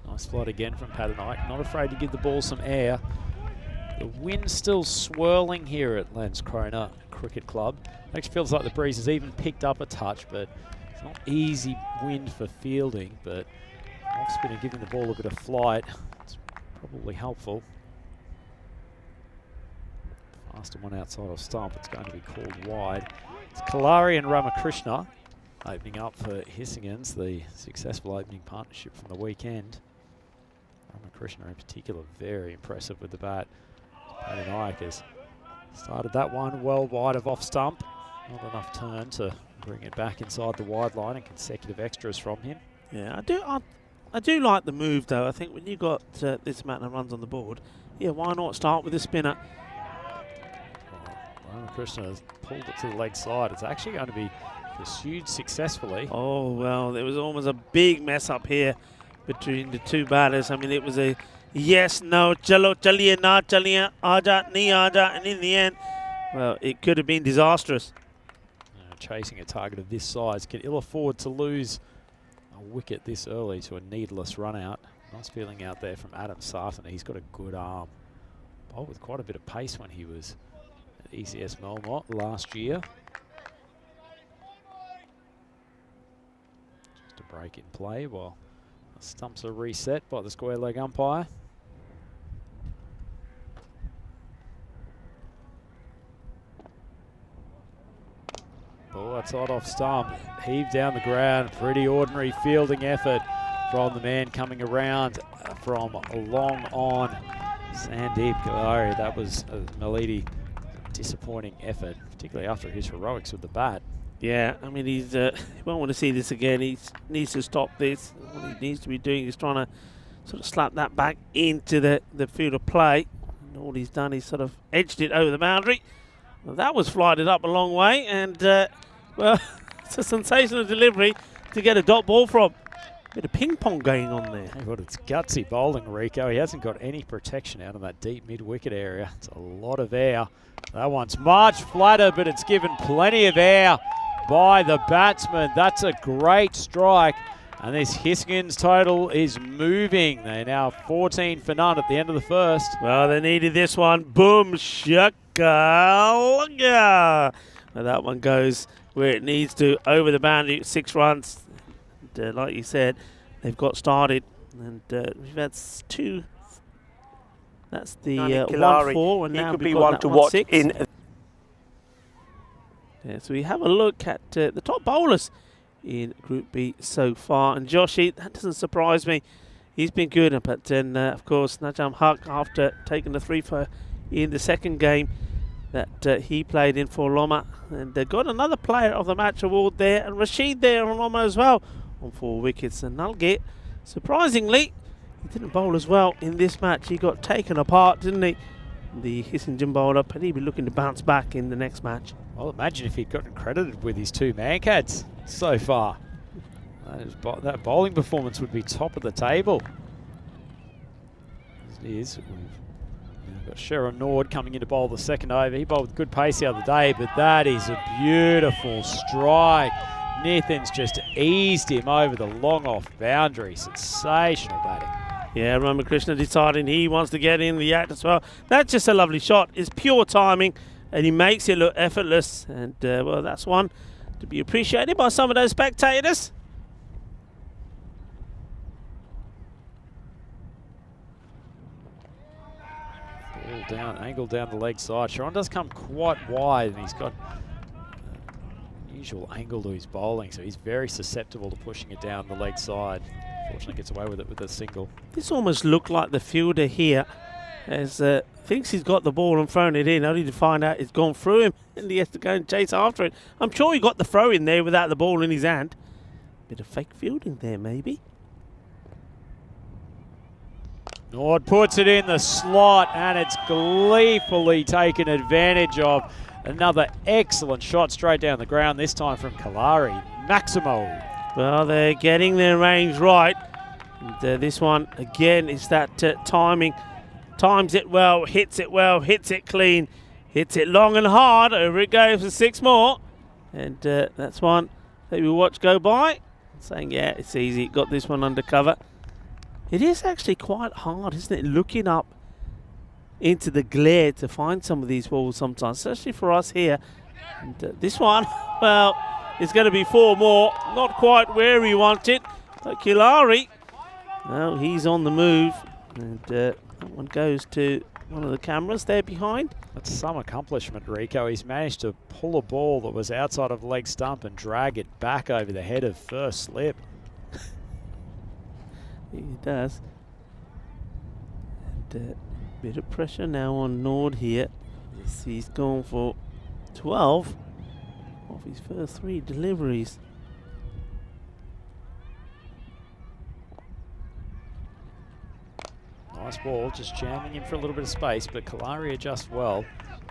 Nice flight again from Padanike. Not afraid to give the ball some air. The wind's still swirling here at Landskrona Cricket Club. Actually feels like the breeze has even picked up a touch, but it's not easy wind for fielding. But off spinner giving the ball a bit of flight. It's probably helpful. Faster one outside of stump. It's going to be called wide. It's Kalari and Ramakrishna opening up for Hissingens, the successful opening partnership from the weekend. Ramakrishna in particular, very impressive with the bat. Padanike has started that one well wide of off stump. Not enough turn to bring it back inside the wide line, and consecutive extras from him. Yeah, I do like the move though. I think when you got this amount of runs on the board, yeah, why not start with a spinner? Ramakrishna has pulled it to the leg side. It's actually going to be pursued successfully. Oh, well, there was almost a big mess up here between the two batters. I mean, it was a yes, no, chalo, chaliye, na chaliye, aja, ni aja, and in the end, well, it could have been disastrous. Chasing a target of this size can ill afford to lose a wicket this early to a needless run out. Nice feeling out there from Adam Sarton. He's got a good arm. Bowled with quite a bit of pace when he was at ECS Melmot last year. Just a break in play while the stumps are reset by the square leg umpire. Ball outside off stump, heaved down the ground. Pretty ordinary fielding effort from the man coming around from long on. Sandeep Kalari, that was a Malidi disappointing effort, particularly after his heroics with the bat. Yeah, I mean, he won't want to see this again. He needs to stop this. What he needs to be doing is trying to sort of slap that back into the field of play. And all he's done is sort of edged it over the boundary. Well, that was flighted up a long way, and well, it's a sensational delivery to get a dot ball from. Bit of ping pong going on there. Hey, but it's gutsy bowling, Rico. He hasn't got any protection out of that deep mid-wicket area. It's a lot of air. That one's much flatter, but it's given plenty of air by the batsman. That's a great strike. And this Hissingens total is moving. They're now 14 for none at the end of the first. Well, they needed this one. Boom, shakalaka. Now that one goes where it needs to, over the boundary, 6 runs. And, like you said, they've got started. And that's 2. That's the 1-4. And he now could we've be got one that to 1-6. watch in. Yeah, so we have a look at the top bowlers in Group B so far. And Joshi, that doesn't surprise me. He's been good. But then, of course, Najam Haq, after taking the 3 for in the second game that he played in for Loma. And they got another player of the match award there. And Rashid there on Loma as well on 4 wickets. And Nalgate, surprisingly, he didn't bowl as well in this match. He got taken apart, didn't he? The Hissingens bowler, but he'll be looking to bounce back in the next match. Well, imagine if he'd gotten credited with his 2 mancads so far. That bowling performance would be top of the table. As it is, we've got Sharon Nord coming in to bowl the second over. He bowled with good pace the other day, but that is a beautiful strike. Nathan's just eased him over the long off boundary. Sensational batting. Yeah, Ramakrishna deciding he wants to get in the act as well. That's just a lovely shot. It's pure timing, and he makes it look effortless. And, well, that's one to be appreciated by some of those spectators. Ball down, angle down the leg side. Sharon does come quite wide, and he's got an unusual angle to his bowling, so he's very susceptible to pushing it down the leg side. Fortunately gets away with it with a single. This almost looked like the fielder here as thinks he's got the ball and thrown it in, only to find out it's gone through him and he has to go and chase after it. I'm sure he got the throw in there without the ball in his hand. Bit of fake fielding there, maybe. Nord puts it in the slot, and it's gleefully taken advantage of. Another excellent shot straight down the ground, this time from Kalari. Maximo. Well, they're getting their range right. And, this one, again, is that timing. Times it well, hits it clean, hits it long and hard. Over it goes for 6 more. And that's one that we watch go by. Saying, yeah, it's easy. Got this one under cover. It is actually quite hard, isn't it? Looking up into the glare to find some of these balls sometimes, especially for us here. And this one, well, it's going to be 4 more. Not quite where we want it. But Kilari, well, he's on the move. And that one goes to one of the cameras there behind. That's some accomplishment, Rico. He's managed to pull a ball that was outside of the leg stump and drag it back over the head of first slip. He does. And bit of pressure now on Nord here. He's gone for 12 of his first 3 deliveries. Nice ball, just jamming him for a little bit of space, but Kalari adjusts well.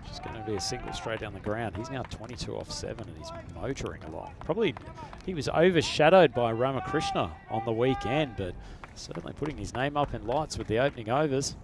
Just going to be a single straight down the ground. He's now 22 off 7 and he's motoring along. Probably he was overshadowed by Ramakrishna on the weekend, but certainly putting his name up in lights with the opening overs.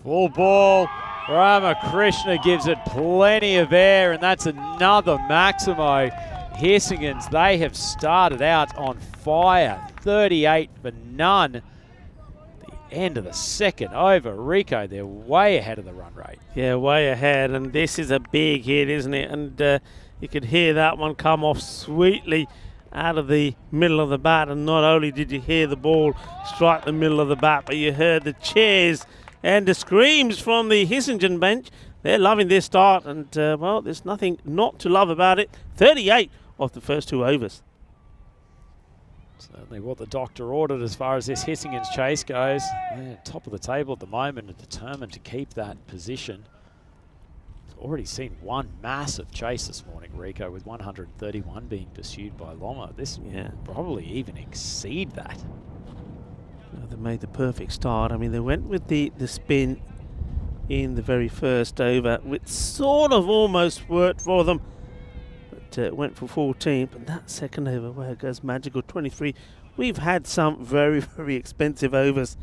Full ball. Ramakrishna gives it plenty of air, and that's another Maximo. Hissingens, they have started out on fire. 38 for none. The end of the second over. Rico, they're way ahead of the run rate. Yeah, way ahead, and this is a big hit, isn't it? And you could hear that one come off sweetly out of the middle of the bat, and not only did you hear the ball strike the middle of the bat, but you heard the cheers and the screams from the Hissingen bench. They're loving this start, and well, there's nothing not to love about it. 38 of the first 2 overs. Certainly what the doctor ordered as far as this Hissingens chase goes. They're top of the table at the moment and determined to keep that position. Already seen one massive chase this morning, Rico, with 131 being pursued by Loma. This will probably even exceed that. Well, they made the perfect start. I mean, they went with the spin in the very first over, which sort of almost worked for them, but went for 14. But that second over, where it goes magical 23. We've had some very, very expensive overs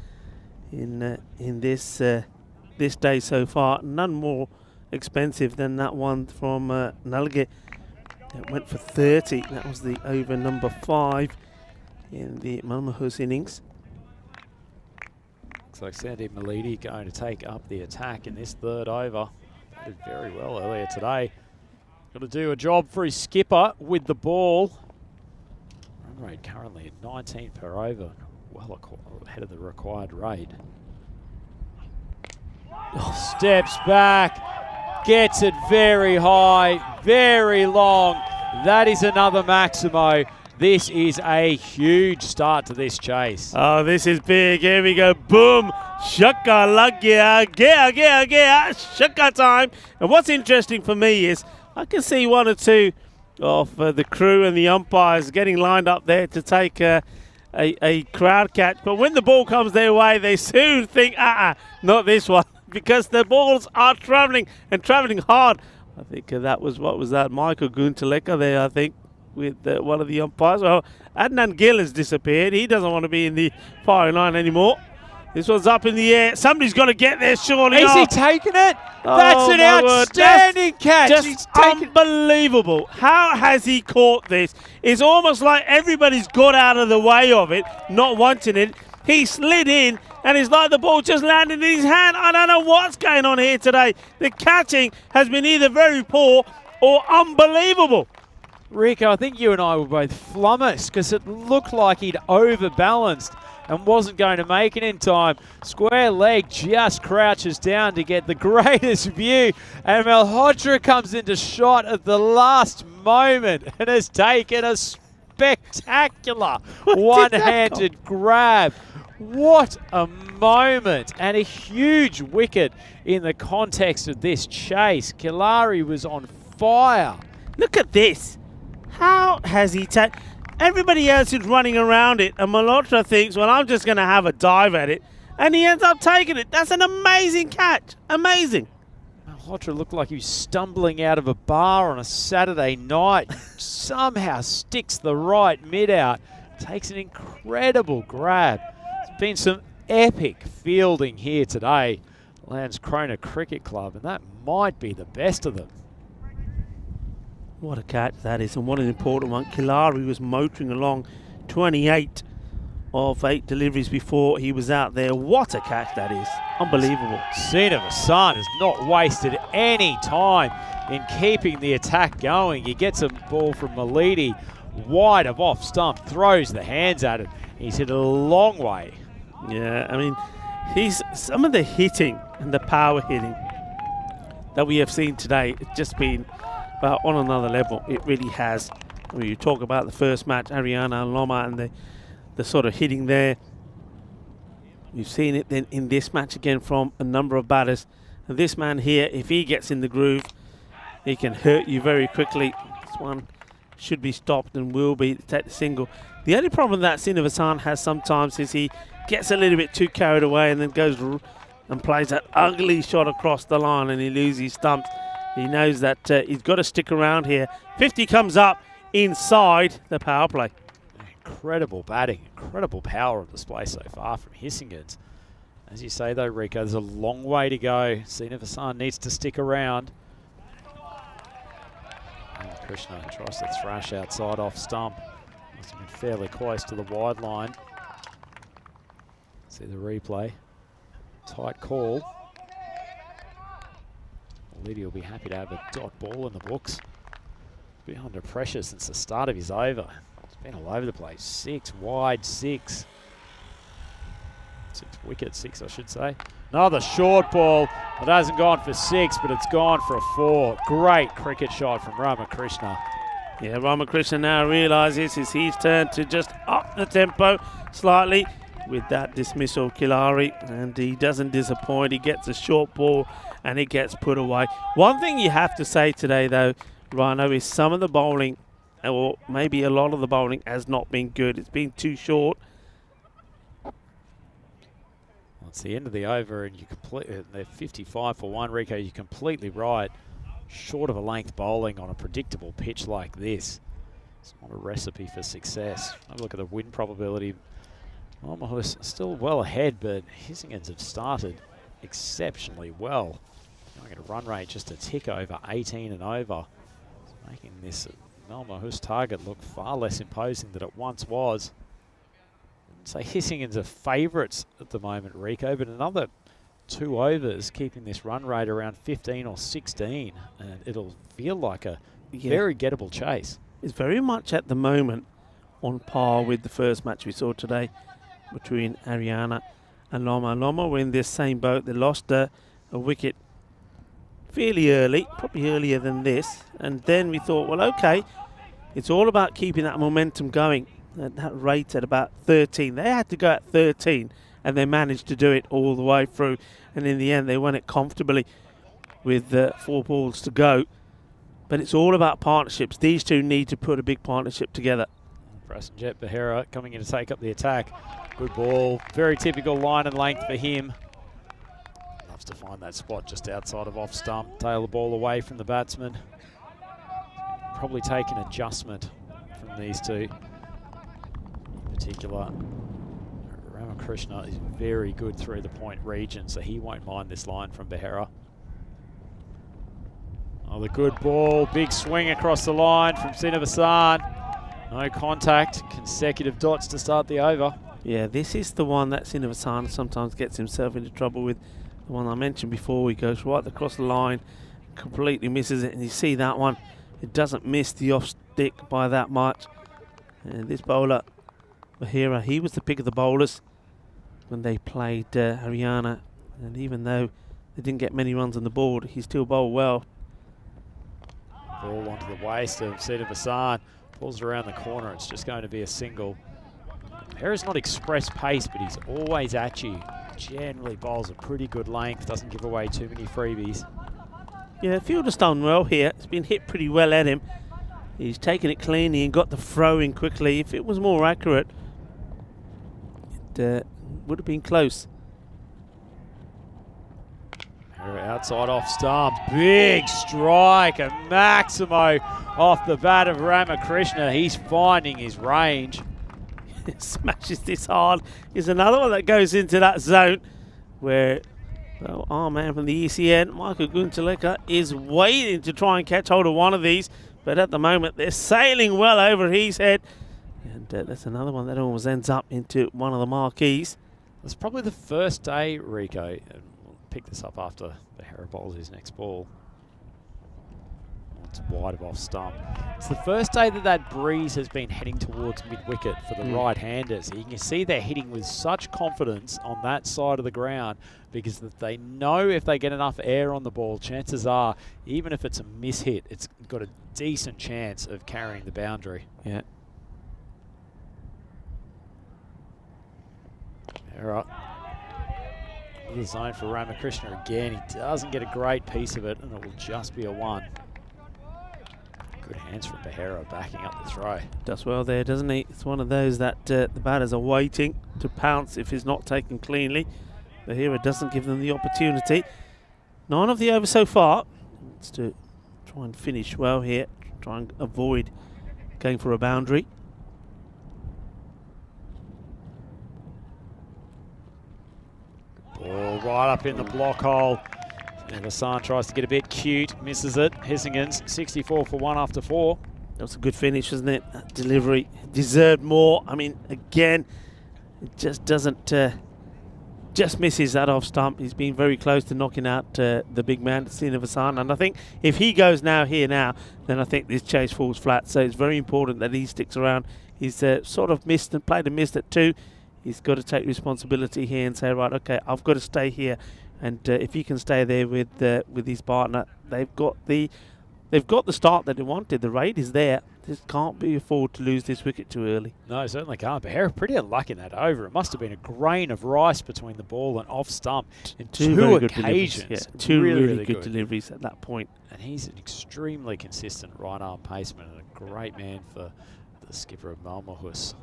in this this day so far. None more expensive than that one from Nalgate. It went for 30. That was the over number 5 in the Malmahus innings. Looks like Sandeep Malidi going to take up the attack in this 3rd over. Did very well earlier today. Got to do a job for his skipper with the ball. Run rate currently at 19 per over, well ahead of the required rate. Oh, steps back, gets it very high, very long. That is another Maximo. This is a huge start to this chase. Oh, this is big. Here we go. Boom. Shaka lagya. Gea. Shaka time. And what's interesting for me is I can see 1 or 2 of the crew and the umpires getting lined up there to take a crowd catch. But when the ball comes their way, they soon think, not this one, because the balls are travelling and travelling hard. I think that was, what was that, Michael Gunteleka there, I think, with one of the umpires. Well, Adnan Gill has disappeared. He doesn't want to be in the firing line anymore. This one's up in the air. Somebody's got to get there, surely. Is he taking it? That's an outstanding catch. Just unbelievable. How has he caught this? It's almost like everybody's got out of the way of it, not wanting it. He slid in, and it's like the ball just landed in his hand. I don't know what's going on here today. The catching has been either very poor or unbelievable. Rico, I think you and I were both flummoxed because it looked like he'd overbalanced and wasn't going to make it in time. Square leg just crouches down to get the greatest view, and Malhotra comes into shot at the last moment and has taken a spectacular one-handed grab. What a moment, and a huge wicket in the context of this chase. Kilari was on fire. Look at this. How has he taken... Everybody else is running around it, and Malhotra thinks, well, I'm just going to have a dive at it, and he ends up taking it. That's an amazing catch. Amazing. Malhotra looked like he was stumbling out of a bar on a Saturday night. Somehow sticks the right mid out. Takes an incredible grab. There's been some epic fielding here today. Landskrona Cricket Club, and that might be the best of them. What a catch that is, and what an important one. Kilari was motoring along, 28 of 8 deliveries before he was out there. What a catch that is. Unbelievable. Sina Vassan has not wasted any time in keeping the attack going. He gets a ball from Malidi, wide of off stump, throws the hands at it. He's hit a long way. Yeah, I mean, some of the hitting and the power hitting that we have seen today, it's just been on another level. It really has. I mean, you talk about the first match, Ariana and Loma, and the sort of hitting there. You've seen it then in this match again from a number of batters. And this man here, if he gets in the groove, he can hurt you very quickly. This one should be stopped and will be take the single. The only problem that Srinivasan has sometimes is he gets a little bit too carried away and then goes and plays that ugly shot across the line, and he loses stumps. He knows that he's got to stick around here. 50 comes up inside the power play. Incredible batting, incredible power on display so far from Hissingens. As you say though, Rico, there's a long way to go. Srinivasan needs to stick around. And Krishna tries to thrash outside off stump. Must have been fairly close to the wide line. See the replay. Tight call. Liddy will be happy to have a dot ball in the books. Been under pressure since the start of his over. It's been all over the place. 6 wide, 6. 6 wicket, 6 I should say. Another short ball. It hasn't gone for 6, but it's gone for a 4. Great cricket shot from Ramakrishna. Yeah, Ramakrishna now realises it's his turn to just up the tempo slightly with that dismissal of Kilari, and he doesn't disappoint. He gets a short ball and it gets put away. One thing you have to say today though, Rhino, is some of the bowling, or maybe a lot of the bowling, has not been good. It's been too short. Well, it's the end of the over, and they're 55 for 1, Rico. You're completely right. Short of a length bowling on a predictable pitch like this, it's not a recipe for success. Have a look at the win probability. Malhotra's still well ahead, but Hissingens have started exceptionally well. Going at a run rate just a tick over 18 and over. It's making this Malhotra's target look far less imposing than it once was. So Hissingens are favourites at the moment, Rico, but another 2 overs keeping this run rate around 15 or 16, and it'll feel like a very gettable chase. It's very much at the moment on par with the first match we saw today between Ariana and Loma. Loma were in this same boat. They lost a wicket fairly early, probably earlier than this, and then we thought, well, okay, it's all about keeping that momentum going. That rate at about 13. They had to go at 13, and they managed to do it all the way through, and in the end they won it comfortably with 4 balls to go. But it's all about partnerships. These two need to put a big partnership together. Prasenjit Behera coming in to take up the attack. Good ball. Very typical line and length for him. Loves to find that spot just outside of off stump. Tail the ball away from the batsman. Probably take an adjustment from these two. In particular, Ramakrishna is very good through the point region, so he won't mind this line from Behera. Oh, the good ball. Big swing across the line from Srinivasan. No contact. Consecutive dots to start the over. Yeah, this is the one that Srinivasan sometimes gets himself into trouble with. The one I mentioned before, he goes right across the line, completely misses it, and you see that one, it doesn't miss the off stick by that much. And this bowler, Behera, he was the pick of the bowlers when they played Haryana, and even though they didn't get many runs on the board, he still bowled well. Ball onto the waist of Srinivasan. Pulls it around the corner. It's just going to be a single. Behera's not express pace, but he's always at you. Generally bowls a pretty good length. Doesn't give away too many freebies. Yeah, fielder's done well here. It's been hit pretty well at him. He's taken it cleanly and got the throw in quickly. If it was more accurate, it would have been close. Outside off stump. Big strike. A Maximo off the bat of Ramakrishna. He's finding his range. Smashes this hard. Here's another one that goes into that zone where, well, our man from the ECN, Michael Guntaleka, is waiting to try and catch hold of one of these. But at the moment, they're sailing well over his head. And that's another one that almost ends up into one of the marquees. It's probably the first day, Rico. Pick this up after Behera bowls his next ball. It's wide of off stump. It's the first day that that breeze has been heading towards mid-wicket for the right-handers. You can see they're hitting with such confidence on that side of the ground because that they know if they get enough air on the ball, chances are, even if it's a miss-hit, it's got a decent chance of carrying the boundary. Yeah. Behera. The zone for Ramakrishna again. He doesn't get a great piece of it, and it will just be a one. Good hands from Behera backing up the throw. Does well there, doesn't he? It's one of those that the batters are waiting to pounce if it's not taken cleanly. Behera doesn't give them the opportunity. 9 of the over so far. It's to try and finish well here. Try and avoid going for a boundary. Ball right up in the block hole. And Hassan tries to get a bit cute, misses it. Hissingens 64 for 1 after 4. That was a good finish, wasn't it? That delivery deserved more. I mean, again, it just doesn't, just misses that off stump. He's been very close to knocking out the big man, Srinivasan. And I think if he goes now, then I think this chase falls flat. So it's very important that he sticks around. He's sort of missed and played and missed at 2. He's got to take responsibility here and say, right, okay, I've got to stay here. And if he can stay there with his partner, they've got the start that they wanted. The rate is there. Just can't be afford to lose this wicket too early. No, certainly can't. Behera pretty unlucky in that over. It must have been a grain of rice between the ball and off stump in two occasions. Yeah, two really good deliveries at that point. And he's an extremely consistent right-arm paceman and a great man for the skipper of Malmahus,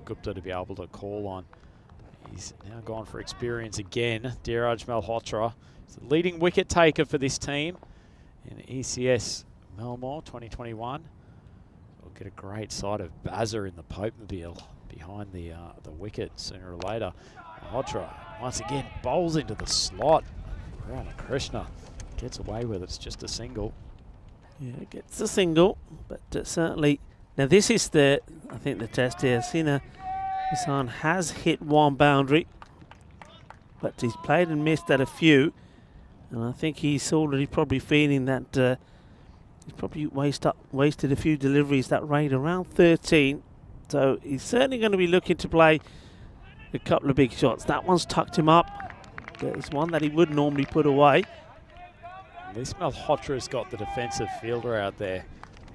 Gupta, to be able to call on. He's now gone for experience again. Dheeraj Malhotra is the leading wicket taker for this team in ECS Melmore 2021. We'll get a great sight of Bazza in the Popemobile behind the wicket sooner or later. Malhotra once again bowls into the slot. Ramakrishna gets away with it. It's just a single. Yeah, gets a single, but certainly. Now this is I think the test here. Hassan has hit one boundary, but he's played and missed at a few, and I think he's already probably feeling that he's probably wasted a few deliveries that rate around 13, so he's certainly going to be looking to play a couple of big shots. That one's tucked him up. There's one that he would normally put away. At least Malhotra's got the defensive fielder out there,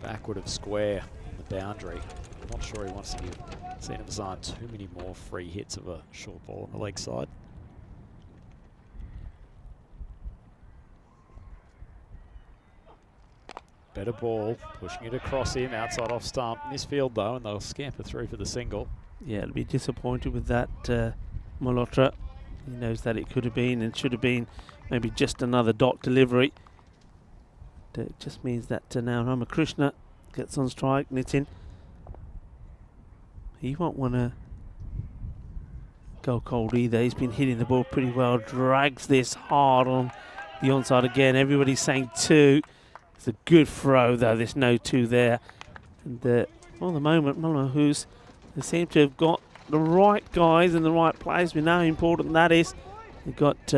backward of square on the boundary. I'm not sure he wants to give Srinivasan too many more free hits of a short ball on the leg side. Better ball, pushing it across him, outside off stump. Misfield though, and they'll scamper through for the single. Yeah, it'll be disappointed with that, Malhotra. He knows that it could have been and should have been maybe just another dot delivery. It just means that now Ramakrishna gets on strike. Nitin, he won't want to go cold either. He's been hitting the ball pretty well, drags this hard on the onside again. Everybody's saying 2. It's a good throw though, there's no 2 there. And well, the moment, Malhotra's, they seem to have got the right guys in the right place. We know how important that is. They've got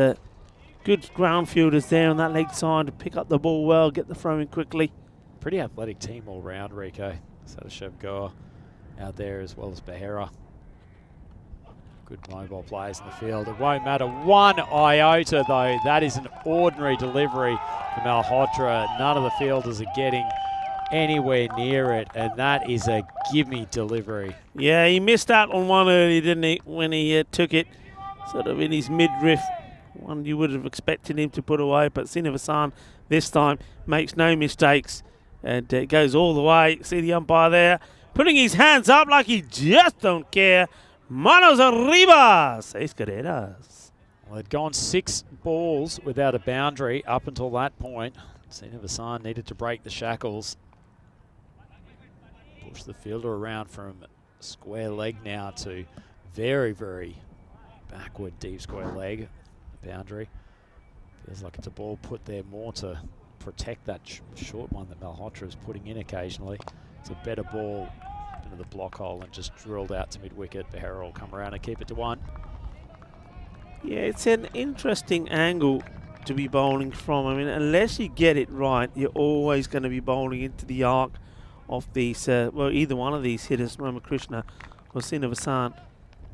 good ground fielders there on that leg side to pick up the ball well, get the throw in quickly. Pretty athletic team all round, Rico. Sadashev Goa out there as well as Behera. Good mobile players in the field. It won't matter one iota though. That is an ordinary delivery from Malhotra. None of the fielders are getting anywhere near it, and that is a gimme delivery. Yeah, he missed out on one early, didn't he, when he took it sort of in his midriff. One you would have expected him to put away, but Srinivasan this time makes no mistakes, and it goes all the way. See the umpire there putting his hands up like he just don't care. Manos arriba, seis carreras. Well, they'd gone 6 balls without a boundary up until that point. Srinivasan needed to break the shackles. Push the fielder around from square leg now to very, very backward deep square leg. Boundary. Feels like it's a ball put there more to protect that short one that Malhotra is putting in occasionally. It's a better ball into the block hole and just drilled out to mid-wicket. Behera will come around and keep it to 1. Yeah, it's an interesting angle to be bowling from. I mean, unless you get it right, you're always going to be bowling into the arc of these, well, either one of these hitters, Ramakrishna or Srinivasan.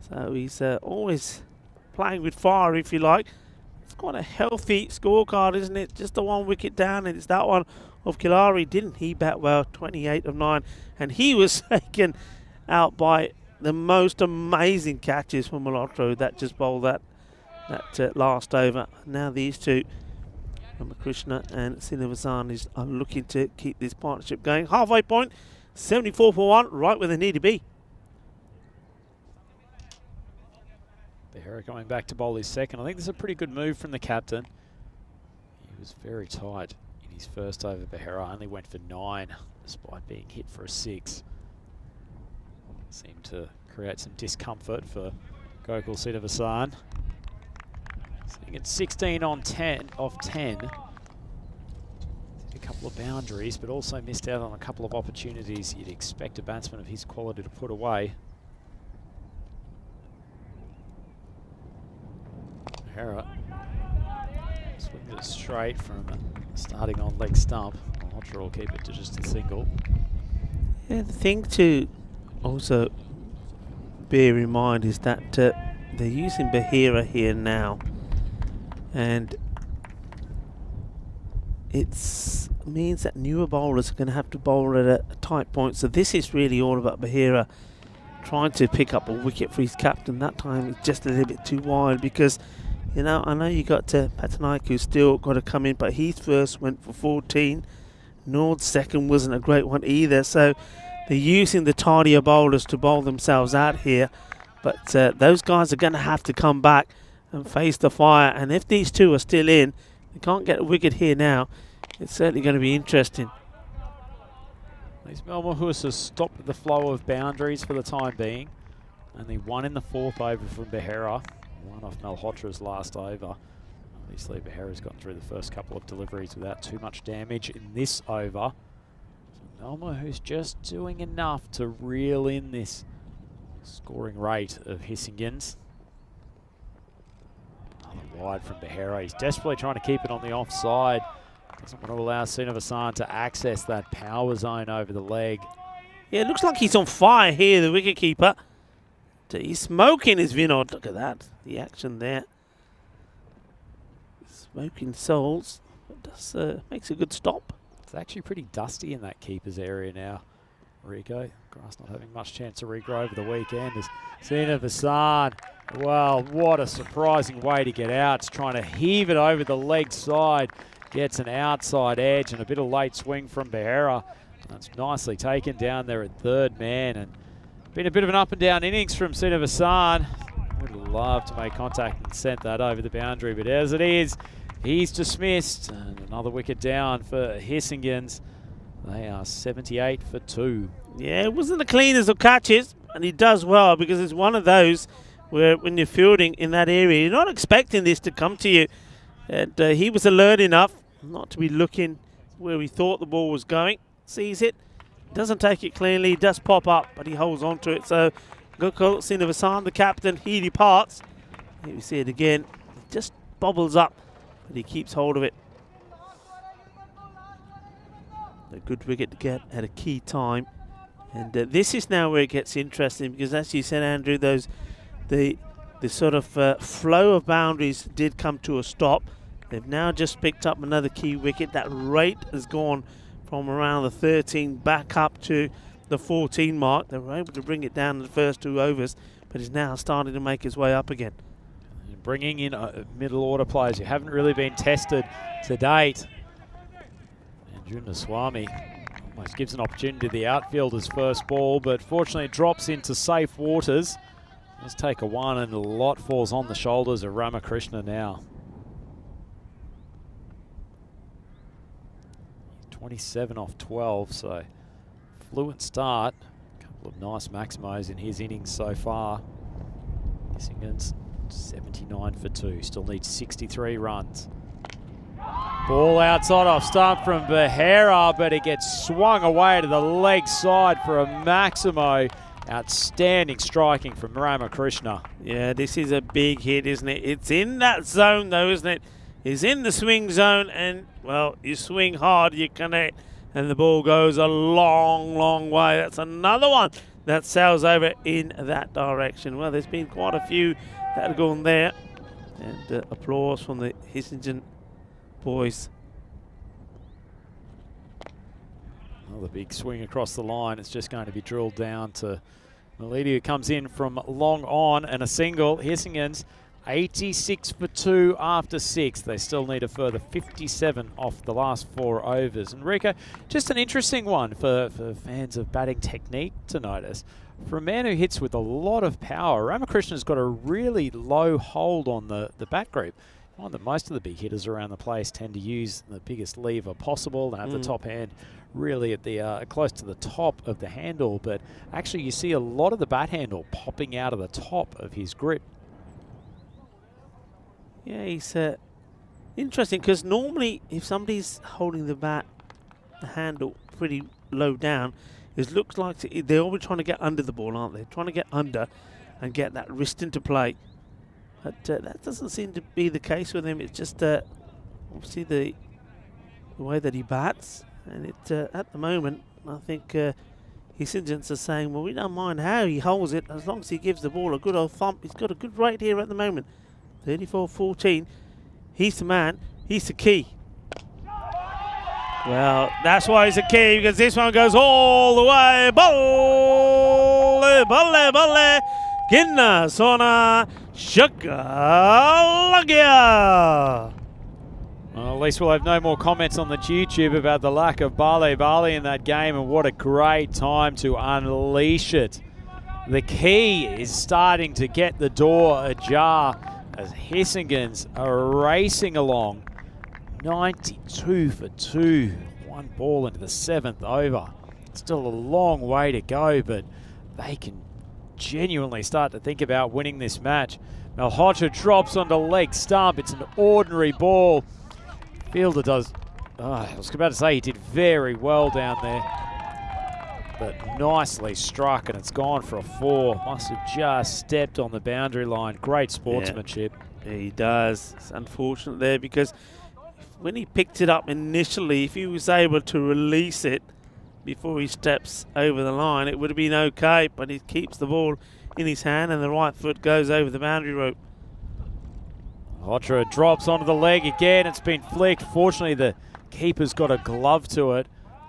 So he's always playing with fire, if you like. It's quite a healthy scorecard, isn't it? Just the 1 wicket down, and it's that one of Kilari. Didn't he bat well? 28 of 9, and he was taken out by the most amazing catches from Malhotra that just bowled that last over. Now these two, Ramakrishna and Srinivasan, are looking to keep this partnership going. Halfway point, 74 for 1, right where they need to be. Behera coming back to bowl his second. I think this is a pretty good move from the captain. He was very tight in his first over. Behera only went for 9 despite being hit for a 6. Seemed to create some discomfort for Gokul Srinivasan. Sitting at 16 on 10 of 10. Hit a couple of boundaries, but also missed out on a couple of opportunities you'd expect a batsman of his quality to put away. Behera swings it straight from starting on leg stump. Malhotra will keep it to just a single. Yeah, the thing to also bear in mind is that they're using Behera here now, and it means that newer bowlers are going to have to bowl at a tight point. So this is really all about Behera trying to pick up a wicket for his captain. That time it's just a little bit too wide because, you know, I know you got Patanaik, who's still got to come in, but he first went for 14. Nord's second wasn't a great one either. So they're using the tardier bowlers to bowl themselves out here. But those guys are going to have to come back and face the fire. And if these two are still in, they can't get a wicket here now. It's certainly going to be interesting. These Malhotra has stopped the flow of boundaries for the time being. Only 1 in the 4th over from Behera. 1 off Malhotra's last over. Obviously, Behera's gotten through the first couple of deliveries without too much damage in this over. So Malhotra's just doing enough to reel in this scoring rate of Hissingins. Another wide from Behera. He's desperately trying to keep it on the offside. Doesn't want to allow Srinivasan to access that power zone over the leg. Yeah, it looks like he's on fire here, the wicketkeeper. He's smoking his Vinod. Look at that. The action there. Smoking souls. It makes a good stop. It's actually pretty dusty in that keeper's area now, Rico. Grass not having much chance to regrow over the weekend. As Srinivasan, well, what a surprising way to get out. It's trying to heave it over the leg side. gets an outside edge and a bit of late swing from Behera. That's nicely taken down there at third man, and been a bit of an up and down innings from Sina Vasan. Would love to make contact and sent that over the boundary, but as it is, he's dismissed, and another wicket down for Hissingens. They are 78 for 2. Yeah, it wasn't the cleanest of catches, and he does well because it's one of those where when you're fielding in that area, you're not expecting this to come to you. And he was alert enough not to be looking where he thought the ball was going. Sees it, doesn't take it cleanly, does pop up, but he holds on to it. So good call, Srinivasan, the captain. He departs. Here we see it again. It just bobbles up, but he keeps hold of it. A good wicket to get at a key time. And this is now where it gets interesting because, as you said, Andrew, the sort of flow of boundaries did come to a stop. They've now just picked up another key wicket. That rate has gone from around the 13 back up to the 14 mark. They were able to bring it down in the first 2 overs, but is now starting to make his way up again. Bringing in middle order players who haven't really been tested to date. And Junaswamy almost gives an opportunity to the outfielder's first ball, but fortunately it drops into safe waters. Let's take a 1, and a lot falls on the shoulders of Ramakrishna now. 27 off 12, so fluent start. A couple of nice maximos in his innings so far. Hissingens 79 for 2, still needs 63 runs. Ball outside off stump from Behera, but it gets swung away to the leg side for a maximo. Outstanding striking from Ramakrishna. Yeah, this is a big hit, isn't it? It's in that zone though, isn't it? It's in the swing zone, and well, you swing hard, you connect, and the ball goes a long, long way. That's another one that sails over in that direction. Well, there's been quite a few that have gone there, and applause from the Hissingen boys. Another big swing across the line. It's just going to be drilled down to Melidi, who comes in from long on, and a single. Hissingens 86 for 2 after 6. They still need a further 57 off the last 4 overs. And Rico, just an interesting one for fans of batting technique to notice. For a man who hits with a lot of power, Ramakrishna's got a really low hold on the bat grip. One that most of the big hitters around the place tend to use the biggest lever possible and have the top hand really at the close to the top of the handle. But actually you see a lot of the bat handle popping out of the top of his grip. Yeah, he's interesting because normally if somebody's holding the handle pretty low down, it looks like they're always trying to get under the ball, aren't they? Trying to get under and get that wrist into play. But that doesn't seem to be the case with him. It's just obviously the way that he bats. And it at the moment, I think his agents are saying, well, we don't mind how he holds it as long as he gives the ball a good old thump. He's got a good rate here at the moment. 34-14. He's the man. He's the key. Well, that's why he's a key, because this one goes all the way. Balle, balle, balle. Ginna, Sona, Shukalagia. Well, at least we'll have no more comments on the YouTube about the lack of Bale in that game, and what a great time to unleash it. The key is starting to get the door ajar as Hissingens are racing along. 92 for 2, 1 ball into the 7th over. Still a long way to go, but they can genuinely start to think about winning this match. Malhotra drops onto leg stump. It's an ordinary ball. Fielder does, I was about to say he did very well down there, but nicely struck, and it's gone for a 4. Must have just stepped on the boundary line. Great sportsmanship. Yeah, he does. It's unfortunate there because when he picked it up initially, if he was able to release it before he steps over the line, it would have been okay, but he keeps the ball in his hand and the right foot goes over the boundary rope. Malhotra drops onto the leg again. It's been flicked. Fortunately, the keeper's got a glove to it.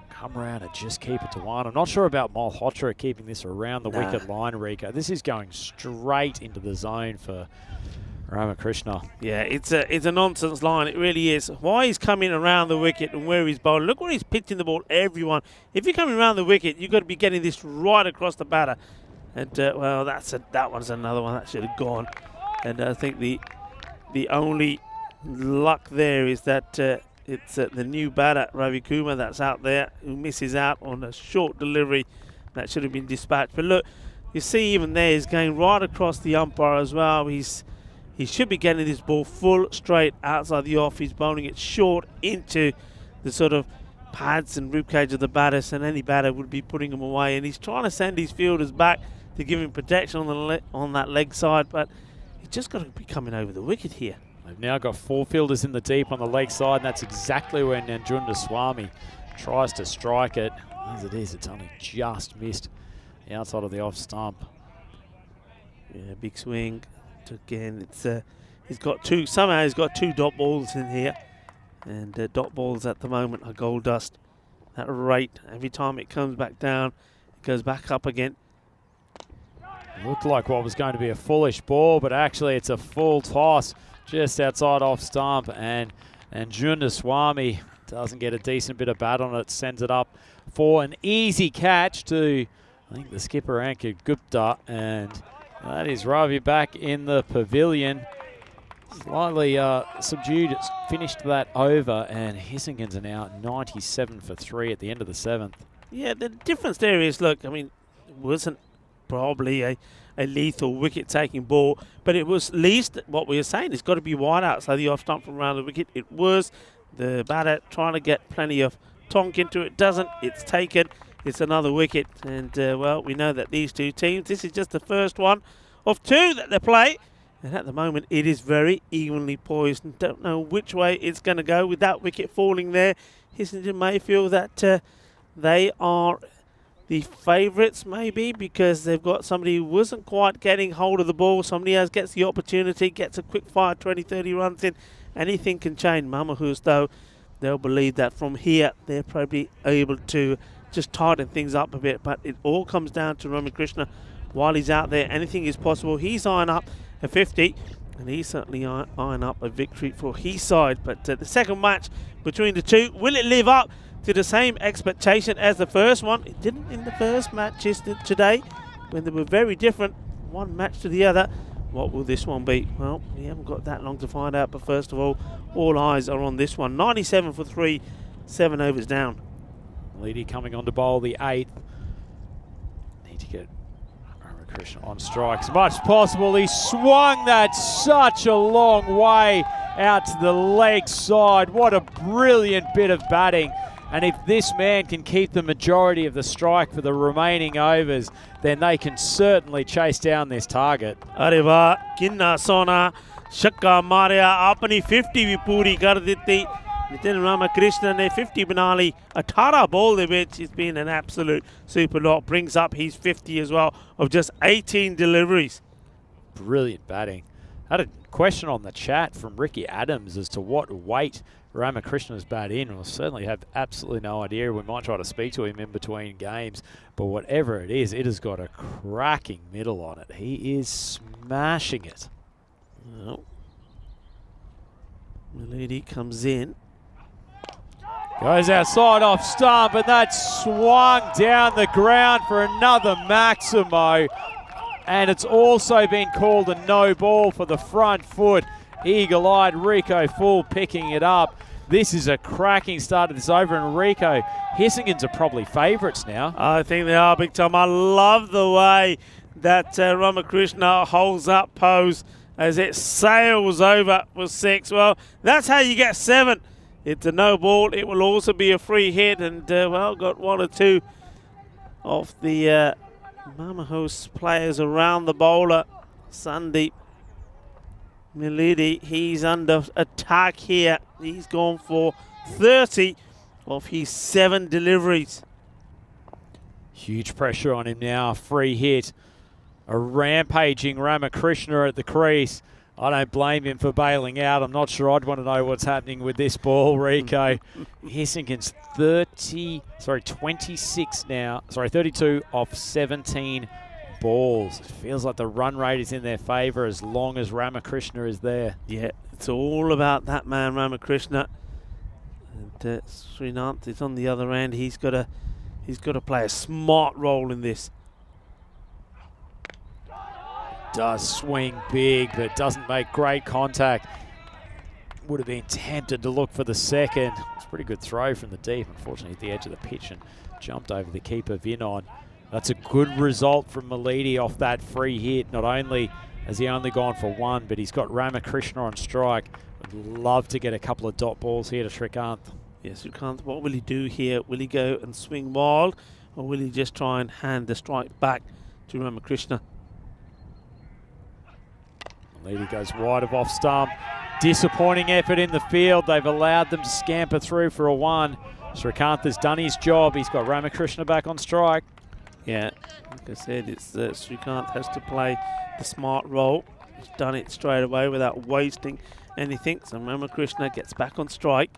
Come around and just keep it to 1. I'm not sure about Malhotra keeping this around the wicket line, Rico. This is going straight into the zone for Ramakrishna. Yeah, it's a nonsense line. It really is. Why he's coming around the wicket and where he's bowling. Look where he's pitching the ball, everyone. If you're coming around the wicket, you've got to be getting this right across the batter. And, well, that one's another one that should have gone. And I think the only luck there is that it's the new batter, Ravi Kumar, that's out there, who misses out on a short delivery that should have been dispatched. But look, you see even there, he's going right across the umpire as well. He should be getting this ball full straight outside the off. He's bowling it short into the sort of pads and ribcage of the batters, and any batter would be putting him away. And he's trying to send his fielders back to give him protection on that leg side, but he's just got to be coming over the wicket here. They've now got 4 fielders in the deep on the leg side, and that's exactly where Nanjunda Swami tries to strike it. As it is, it's only just missed the outside of the off stump. Yeah, big swing. Again, he's got two dot balls in here, and dot balls at the moment are gold dust. That rate, every time it comes back down, it goes back up again. Looked like what was going to be a foolish ball, but actually it's a full toss just outside off stump, and Junda Swami doesn't get a decent bit of bat on it, sends it up for an easy catch to, I think, the skipper Ankit Gupta, and that is Ravi back in the pavilion. Slightly subdued, it's finished that over, and Hissingens are now 97 for 3 at the end of the 7th. Yeah, the difference there is, look, I mean, it wasn't probably a lethal wicket-taking ball, but it was at least what we were saying. It's got to be wide outside the off stump from around the wicket. It was the batter trying to get plenty of tonk into it. Doesn't. It's taken. It's another wicket. And, well, we know that these two teams, this is just the first one of 2 that they play. And at the moment, it is very evenly poised. And don't know which way it's going to go with that wicket falling there. Hissington may feel that they are the favourites, maybe, because they've got somebody who wasn't quite getting hold of the ball. Somebody else gets the opportunity, gets a quick fire, 20, 30 runs in. Anything can change. Mamahus, though, they'll believe that from here, they're probably able to just tighten things up a bit. But it all comes down to Ramakrishna. While he's out there, anything is possible. He's eyeing up a 50, and he's certainly eyeing up a victory for his side. But the second match between the two, will it live up to the same expectation as the first one? It didn't in the first matches today, when they were very different, one match to the other. What will this one be? Well, we haven't got that long to find out, but first of all eyes are on this one. 97 for 3, 7 overs down. Leedy coming on to bowl the 8th. Need to get Krishna on strike as much as possible. He swung that such a long way out to the leg side. What a brilliant bit of batting. And if this man can keep the majority of the strike for the remaining overs, then they can certainly chase down this target. अरे वाह, किन्ना सोना छक्का मारिया, अपनी 50 भी पूरी कर दी। Nitin Ramakrishna ने 50 बना ली, 18 ball ਦੇ ਵਿੱਚ. He's been an absolute super lot. Brings up his 50 as well of just 18 deliveries. Brilliant batting. Had a question on the chat from Ricky Adams as to what weight Ramakrishna's bat in. We'll certainly have absolutely no idea. We might try to speak to him in between games, but whatever it is, it has got a cracking middle on it. He is smashing it. Well, Melody comes in. Goes outside off stump, and that swung down the ground for another Maximo. And it's also been called a no ball for the front foot. Eagle-eyed Rico Full picking it up. This is a cracking start to this over, and Rico, Hissingens are probably favourites now. I think they are big time. I love the way that Ramakrishna holds up pose as it sails over for 6. Well, that's how you get 7. It's a no ball. It will also be a free hit, and well, got 1 or 2 of the Mamahos players around the bowler. Sandeep Milidi, he's under attack here. He's gone for 30 of his 7 deliveries. Huge pressure on him now. Free hit. A rampaging Ramakrishna at the crease. I don't blame him for bailing out. I'm not sure I'd want to know what's happening with this ball, Rico. Hissingens 32 off 17 balls. It feels like the run rate is in their favour as long as Ramakrishna is there. Yeah, it's all about that man, Ramakrishna. And Srinath is on the other end. He's got to play a smart role in this. Does swing big, but doesn't make great contact. Would have been tempted to look for the second. It's a pretty good throw from the deep. Unfortunately, at the edge of the pitch and jumped over the keeper, Vinon. That's a good result from Milady off that free hit. Not only has he only gone for one, but he's got Ramakrishna on strike. Would love to get a couple of dot balls here to Srikanth. Yes, Srikanth, what will he do here? Will he go and swing wild, or will he just try and hand the strike back to Ramakrishna? Milady goes wide of off stump. Disappointing effort in the field. They've allowed them to scamper through for a one. Srikanth has done his job. He's got Ramakrishna back on strike. Yeah, like I said, it's Srikanth has to play the smart role. He's done it straight away without wasting anything. So Ramakrishna gets back on strike.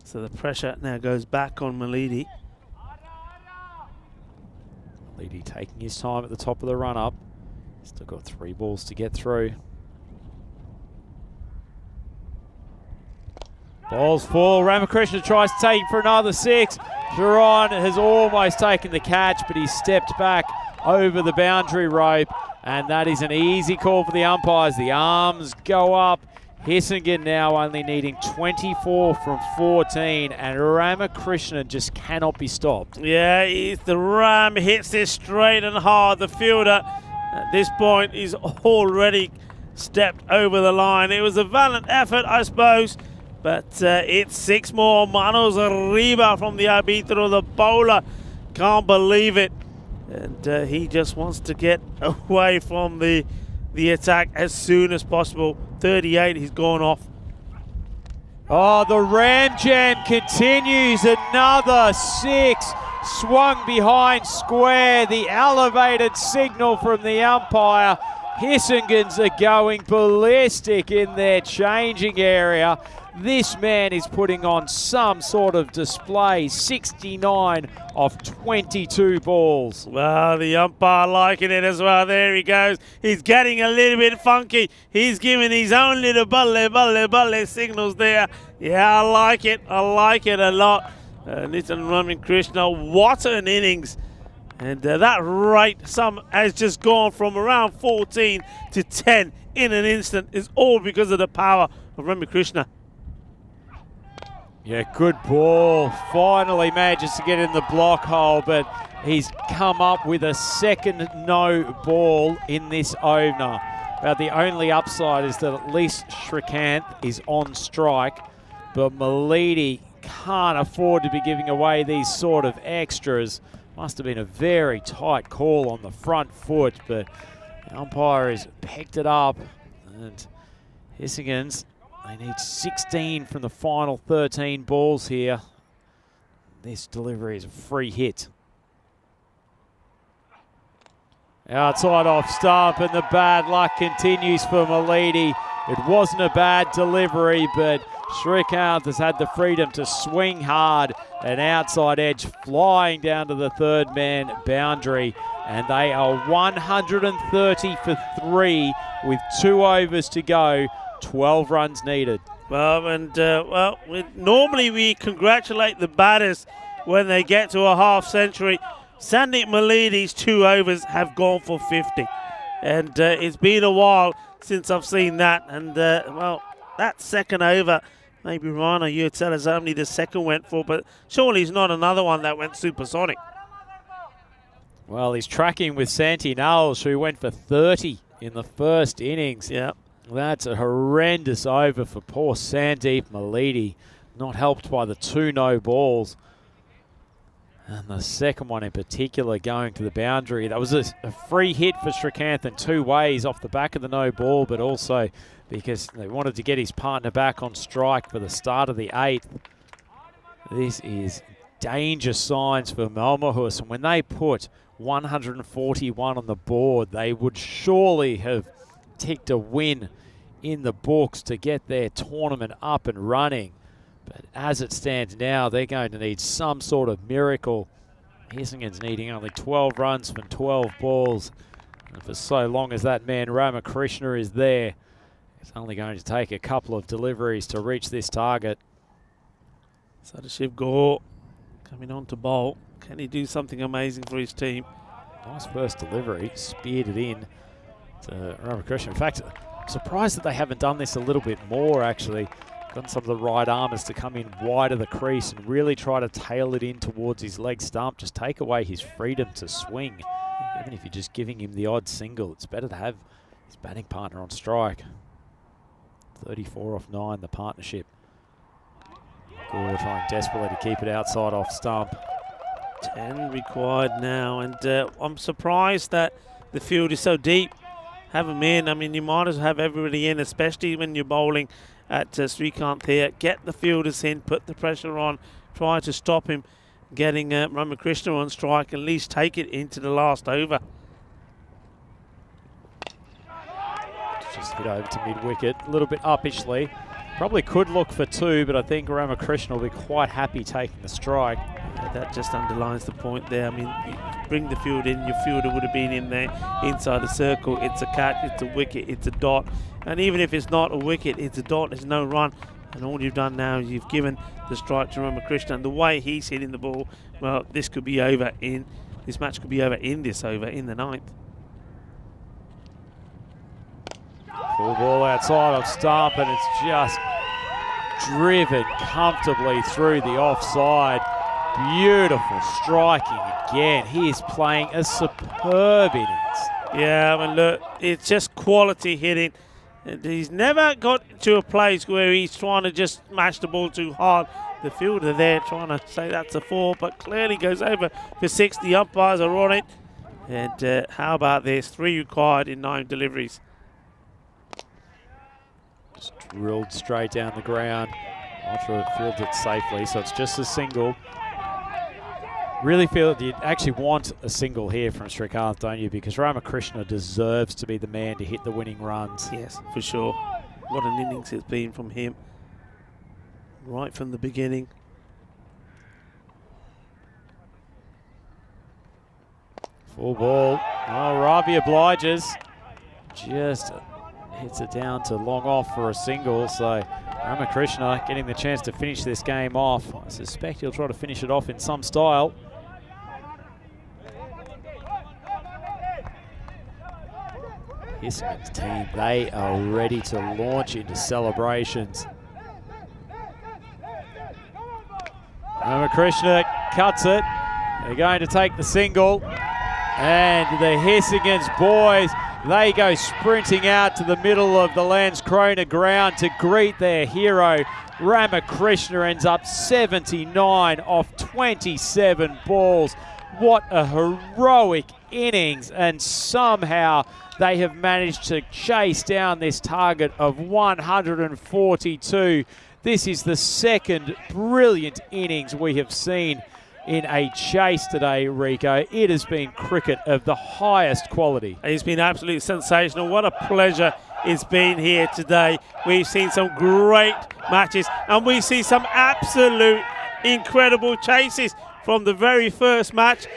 So the pressure now goes back on Milady. Milady taking his time at the top of the run-up. Still got 3 balls to get through. Ball's full. Ramakrishna tries to take it for another 6. Sharon has almost taken the catch, but he stepped back over the boundary rope, and that is an easy call for the umpires. The arms go up. Hissingen now only needing 24 from 14, and Ramakrishna just cannot be stopped. Yeah, the Ram hits this straight and hard. The fielder at this point is already stepped over the line. It was a valiant effort, I suppose. But it's 6 more. Manos arriba from the arbitro. The bowler can't believe it. And he just wants to get away from the attack as soon as possible. 38, he's gone off. Oh, the Ram Jam continues. Another 6. Swung behind square. The elevated signal from the umpire. Hissingens are going ballistic in their changing area. This man is putting on some sort of display. 69 off 22 balls. Well, the umpire liking it as well. There he goes. He's getting a little bit funky. He's giving his own little balle signals there. Yeah, I like it. I like it a lot. Nitin Ramakrishna, what an innings. And that rate has just gone from around 14 to 10 in an instant. Is all because of the power of Ramakrishna. Yeah, good ball. Finally manages to get in the block hole, but he's come up with a second no ball in this over. About the only upside is that at least Srikanth is on strike, but Milady can't afford to be giving away these sort of extras. Must have been a very tight call on the front foot, but the umpire has picked it up. And Hissingens, they need 16 from the final 13 balls here. This delivery is a free hit. Outside off stump, and the bad luck continues for Milady. It wasn't a bad delivery, but Srikanth has had the freedom to swing hard. An outside edge flying down to the third man boundary, and they are 130 for 3 with 2 overs to go. 12 runs needed. Well, and normally we congratulate the batters when they get to a half century. Sandeep Milady's 2 overs have gone for 50. And it's been a while since I've seen that. And, well, that second over, maybe Rana, you tell us how many the second went for, but surely it's not another one that went supersonic. Well, he's tracking with Santi Knowles, who went for 30 in the first innings. Yeah. That's a horrendous over for poor Sandeep Milady, not helped by the 2 no balls. And the second one in particular going to the boundary. That was a free hit for Srikanth in 2 ways, off the back of the no ball, but also because they wanted to get his partner back on strike for the start of the 8th. This is danger signs for Malmahus, and when they put 141 on the board, they would surely have ticked a win in the books to get their tournament up and running. But as it stands now, they're going to need some sort of miracle. Hissingen's needing only 12 runs from 12 balls. And for so long as that man Ramakrishna is there, it's only going to take a couple of deliveries to reach this target. Sadashiv Gaur coming on to bowl. Can he do something amazing for his team? Nice first delivery, speared it in to Ramakrishna. In fact, I'm surprised that they haven't done this a little bit more, actually. Gotten some of the right armers to come in wide of the crease and really try to tail it in towards his leg stump. Just take away his freedom to swing. Even if you're just giving him the odd single, it's better to have his batting partner on strike. 34 off 9, the partnership. Gaur trying desperately to keep it outside off stump. 10 required now, and I'm surprised that the field is so deep. Have them in. I mean, you might as well have everybody in, especially when you're bowling at Srikanth here. Get the fielders in, put the pressure on, try to stop him getting Ramakrishna on strike, at least take it into the last over. Just hit over to mid-wicket, a little bit uppishly. Probably could look for 2, but I think Ramakrishna will be quite happy taking the strike. Yeah, that just underlines the point there. I mean, you bring the field in, your fielder would have been in there inside the circle. It's a catch, it's a wicket, it's a dot. And even if it's not a wicket, it's a dot, there's no run. And all you've done now is you've given the strike to Ramakrishna. And the way he's hitting the ball, well, this could be over in, this match could be over in this over, in the 9th. Full ball outside of stump, and it's just driven comfortably through the offside. Beautiful striking again. He is playing a superb innings. Yeah, I mean, look, it's just quality hitting. And he's never got to a place where he's trying to just smash the ball too hard. The fielder there trying to say that's a 4, but clearly goes over for 6. The umpires are on it. And how about this? 3 required in 9 deliveries. Just drilled straight down the ground. Ultra fields it safely, so it's just a single. Really feel that you actually want a single here from Srikanth, don't you? Because Ramakrishna deserves to be the man to hit the winning runs. Yes, for sure. What an innings it's been from him. Right from the beginning. Full ball. Oh, Ravi obliges. Just hits it down to long off for a single. So Ramakrishna getting the chance to finish this game off. I suspect he'll try to finish it off in some style. Hisman's team, they are ready to launch into celebrations. Ramakrishna cuts it. They're going to take the single. And the Hissingens boys, they go sprinting out to the middle of the Landskrona ground to greet their hero. Ramakrishna ends up 79 off 27 balls. What a heroic innings, and somehow they have managed to chase down this target of 142. This is the second brilliant innings we have seen in a chase today, Rico. It has been cricket of the highest quality. It's been absolutely sensational. What a pleasure it's been here today. We've seen some great matches, and we see some absolute incredible chases from the very first match,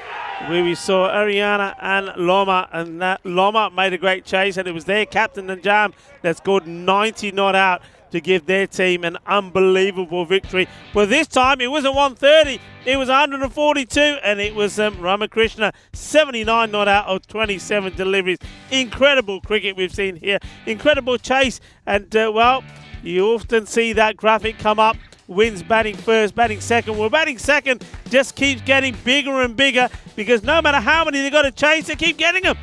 where we saw Ariana and Loma, and that Loma made a great chase, and it was their captain Najam that scored 90 not out to give their team an unbelievable victory. But this time it wasn't 130, it was 142, and it was Ramakrishna 79 not out of 27 deliveries. Incredible cricket we've seen here, incredible chase, and well, you often see that graphic come up. Wins batting first, batting second. Well, batting second just keeps getting bigger and bigger, because no matter how many they've got to chase, they keep getting them.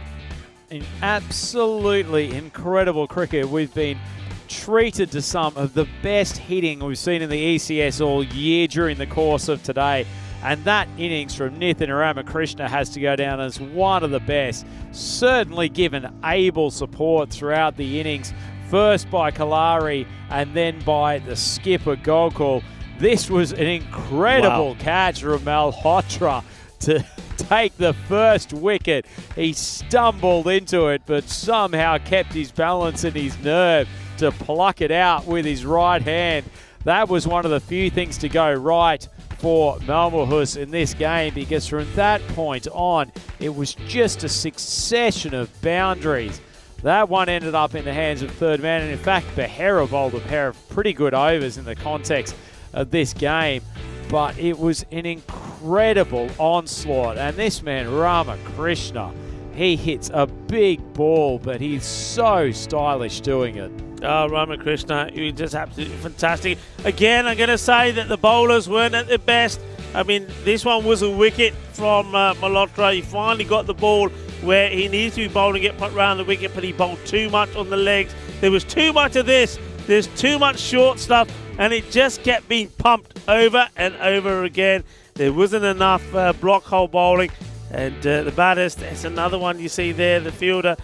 In absolutely incredible cricket, we've been treated to some of the best hitting we've seen in the ECS all year during the course of today. And that innings from Nithin Ramakrishna has to go down as one of the best. Certainly given able support throughout the innings. First by Kalari and then by the skipper Gokul. This was an incredible catch from Malhotra to take the first wicket. He stumbled into it, but somehow kept his balance and his nerve to pluck it out with his right hand. That was one of the few things to go right for Malmöhus in this game, because from that point on, it was just a succession of boundaries. That one ended up in the hands of third man, and in fact, Behera bowled a pair of pretty good overs in the context of this game, but it was an incredible onslaught, and this man, Ramakrishna, he hits a big ball, but he's so stylish doing it. Oh, Ramakrishna, he was just absolutely fantastic. Again, I'm going to say that the bowlers weren't at their best. I mean, this one was a wicket from Malhotra. He finally got the ball where he needs to be bowling it around the wicket, but he bowled too much on the legs. There was too much of this. There's too much short stuff, and it just kept being pumped over and over again. There wasn't enough block hole bowling, and the batters, there's another one you see there, the fielder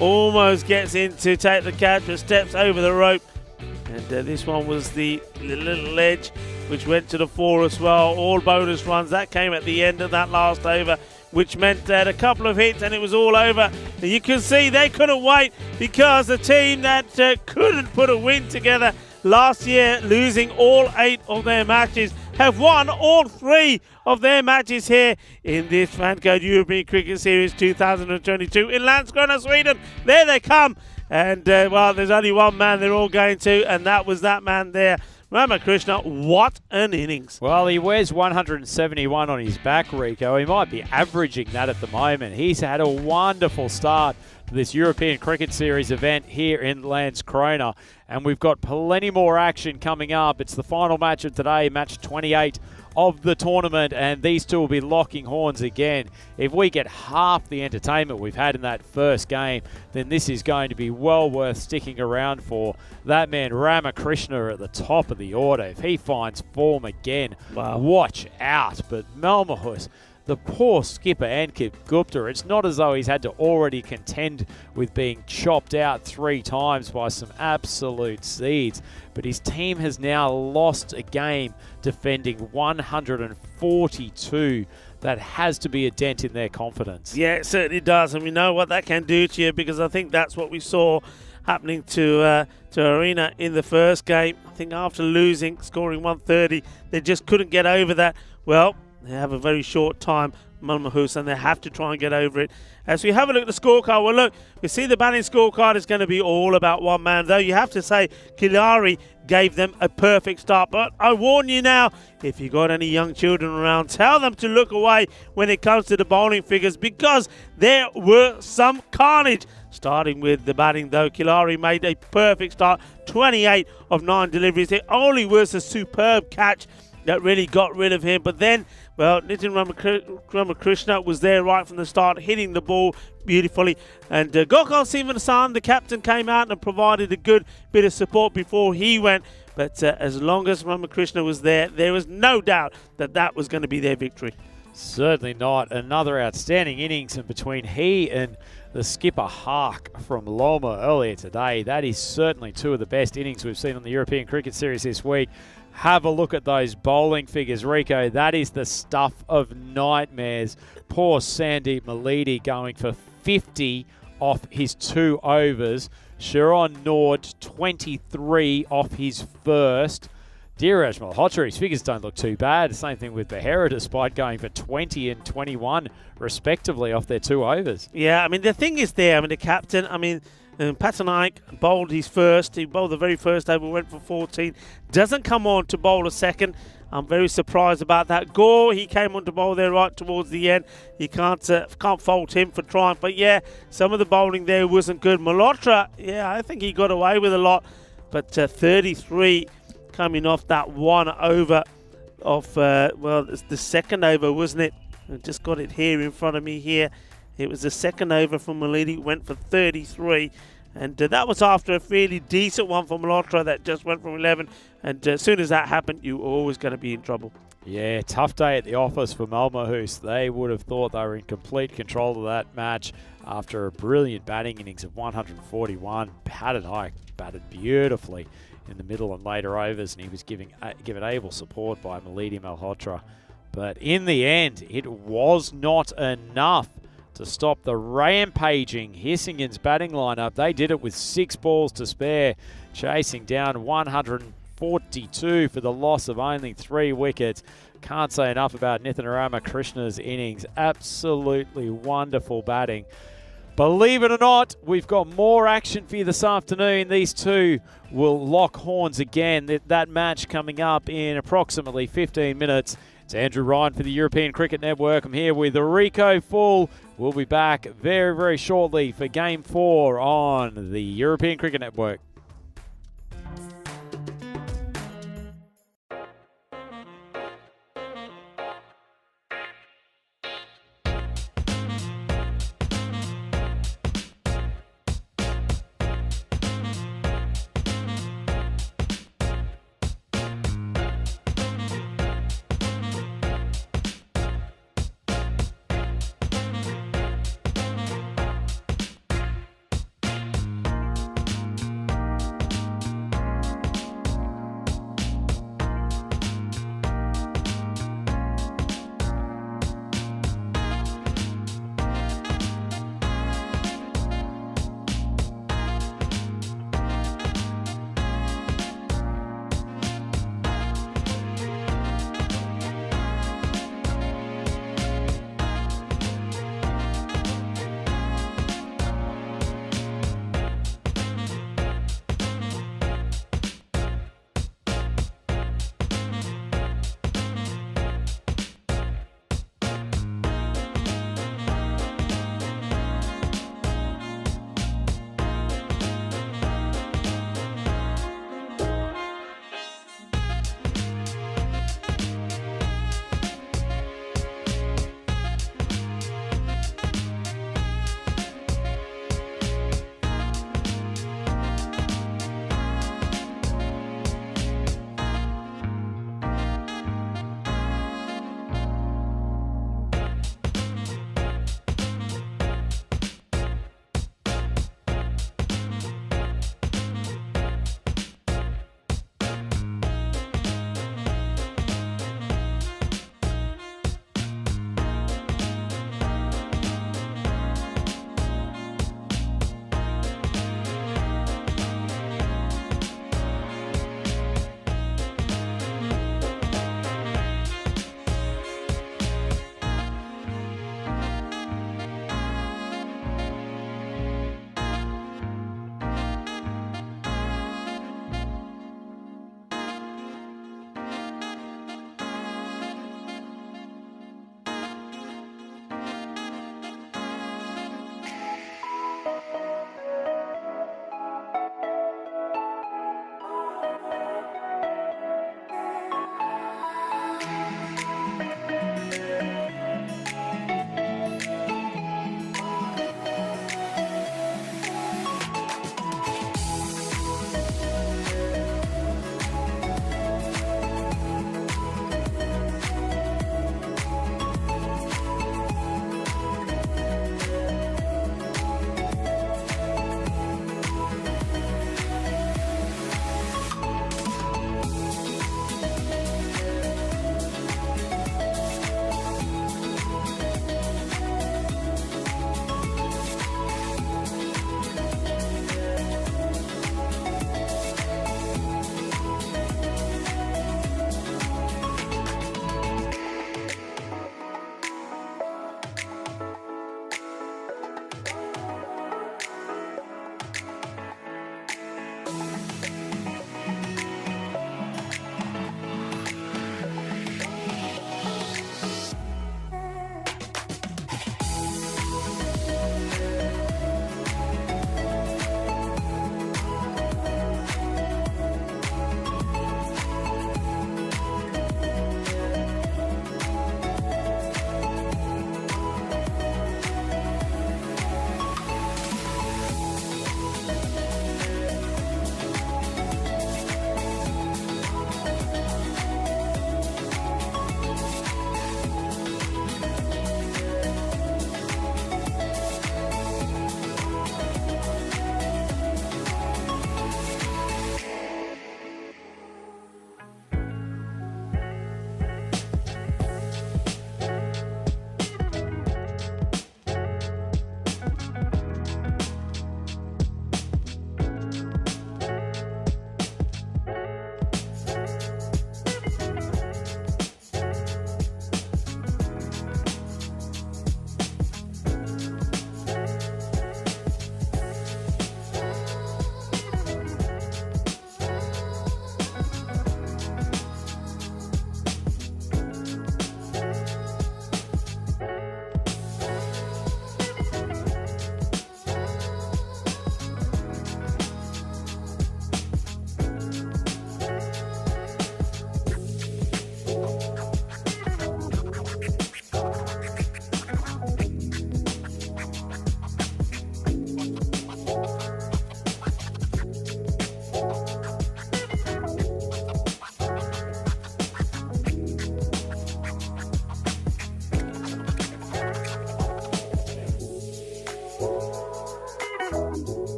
almost gets in to take the catch, but steps over the rope. And this one was the little ledge, which went to the 4 as well. All bonus runs. That came at the end of that last over, which meant that a couple of hits and it was all over. And you can see they couldn't wait, because the team that couldn't put a win together last year, losing all 8 of their matches, have won all 3 of their matches here in this FanCode European Cricket Series 2022 in Landskrona, Sweden. There they come. And, well, there's only one man they're all going to, and that was that man there. Ramakrishna, what an innings. Well, he wears 171 on his back, Rico. He might be averaging that at the moment. He's had a wonderful start to this European Cricket Series event here in Landskrona, and we've got plenty more action coming up. It's the final match of today, match 28 of the tournament, and these two will be locking horns again. If we get half the entertainment we've had in that first game, then this is going to be well worth sticking around for. That man Ramakrishna at the top of the order, if he finds form again, wow, watch out. But Malmöhus, the poor skipper Ankit Gupta, it's not as though he's had to already contend with being chopped out 3 times by some absolute seeds, but his team has now lost a game defending 142. That has to be a dent in their confidence. Yeah, it certainly does, and we know what that can do to you, because I think that's what we saw happening to Arena in the first game. I think after losing, scoring 130, they just couldn't get over that. Well, they have a very short time, Malmöhus, and they have to try and get over it. As we have a look at the scorecard, well, look, we see the batting scorecard is going to be all about one man, though you have to say Kilari gave them a perfect start. But I warn you now, if you've got any young children around, tell them to look away when it comes to the bowling figures, because there were some carnage. Starting with the batting, though, Kilari made a perfect start, 28 of 9 deliveries. It only was a superb catch that really got rid of him. But then, well, Nitin Ramakrishna was there right from the start, hitting the ball beautifully. And Gokul Sivasan, the captain, came out and provided a good bit of support before he went. But as long as Ramakrishna was there, there was no doubt that that was going to be their victory. Certainly not. Another outstanding innings in between he and the skipper Hark from Loma earlier today. That is certainly 2 of the best innings we've seen on the European Cricket Series this week. Have a look at those bowling figures, Rico. That is the stuff of nightmares. Poor Sandeep Malidi going for 50 off his 2 overs. Sharon Nord, 23 off his first. Dheeraj Malhotra, his figures don't look too bad. Same thing with Behera, despite going for 20 and 21, respectively, off their 2 overs. Yeah, I mean, the thing is there, I mean, the captain, Patanaik bowled his first. He bowled the very first over, went for 14. Doesn't come on to bowl a second. I'm very surprised about that. Gore, he came on to bowl there right towards the end. You can't fault him for trying. But yeah, some of the bowling there wasn't good. Malhotra, yeah, I think he got away with a lot. But 33 coming off that 1 over of, well, it's the second over, wasn't it? I've just got it here in front of me here. It was the second over from Malidi, went for 33. And that was after a fairly decent one from Malhotra that just went from 11. And as soon as that happened, you were always going to be in trouble. Yeah, tough day at the office for Malmöhus. They would have thought they were in complete control of that match after a brilliant batting innings of 141. Patanaik batted beautifully in the middle and later overs, and he was given able support by Malidi Malhotra. But in the end, it was not enough to stop the rampaging Hissingen's batting lineup. They did it with 6 balls to spare, chasing down 104 42 for the loss of only 3 wickets. Can't say enough about Nithinarama Krishna's innings. Absolutely wonderful batting. Believe it or not, we've got more action for you this afternoon. These two will lock horns again. That match coming up in approximately 15 minutes. It's Andrew Ryan for the European Cricket Network. I'm here with Rico Full. We'll be back very, very shortly for Game 4 on the European Cricket Network.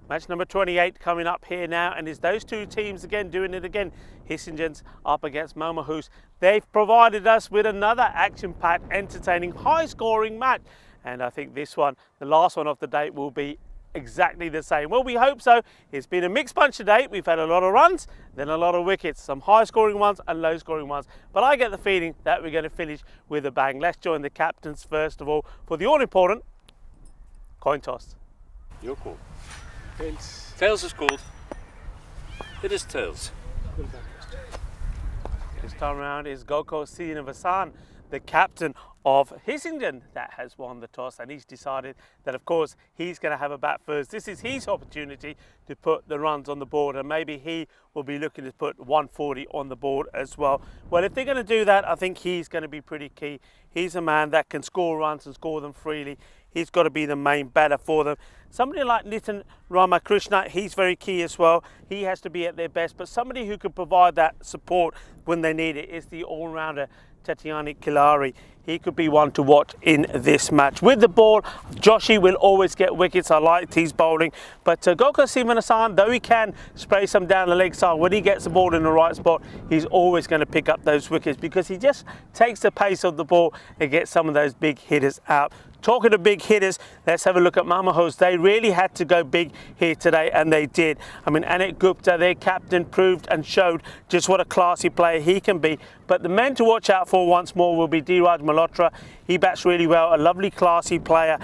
Match number 28 coming up here now, and it's those two teams again doing it again. Hissingens up against Malmöhus. They've provided us with another action-packed, entertaining, high-scoring match. And I think this one, the last one of the day, will be exactly the same. Well, we hope so. It's been a mixed bunch today. We've had a lot of runs, then a lot of wickets, some high-scoring ones and low-scoring ones. But I get the feeling that we're going to finish with a bang. Let's join the captains first of all for the all-important coin toss. You're cool. Tails. Tails is called. It is tails. This time around is Goko Srinivasana, the captain of Hisingen, that has won the toss, and he's decided that of course he's going to have a bat first. This is his opportunity to put the runs on the board, and maybe he will be looking to put 140 on the board as well. Well, if they're going to do that, I think he's going to be pretty key. He's a man that can score runs and score them freely. He's got to be the main batter for them. Somebody like Nitin Ramakrishna, he's very key as well. He has to be at their best, but somebody who can provide that support when they need it is the all-rounder Tatiani Kilari. He could be one to watch in this match. With the ball, Joshi will always get wickets. I like his bowling. But Goko Srinivasana, though he can spray some down the leg side, when he gets the ball in the right spot, he's always going to pick up those wickets because he just takes the pace of the ball and gets some of those big hitters out. Talking of big hitters, let's have a look at Malmöhus. They really had to go big here today, and they did. I mean, Anik Gupta, their captain, proved and showed just what a classy player he can be. But the men to watch out for once more will be Dheeraj Malhotra. He bats really well, a lovely, classy player.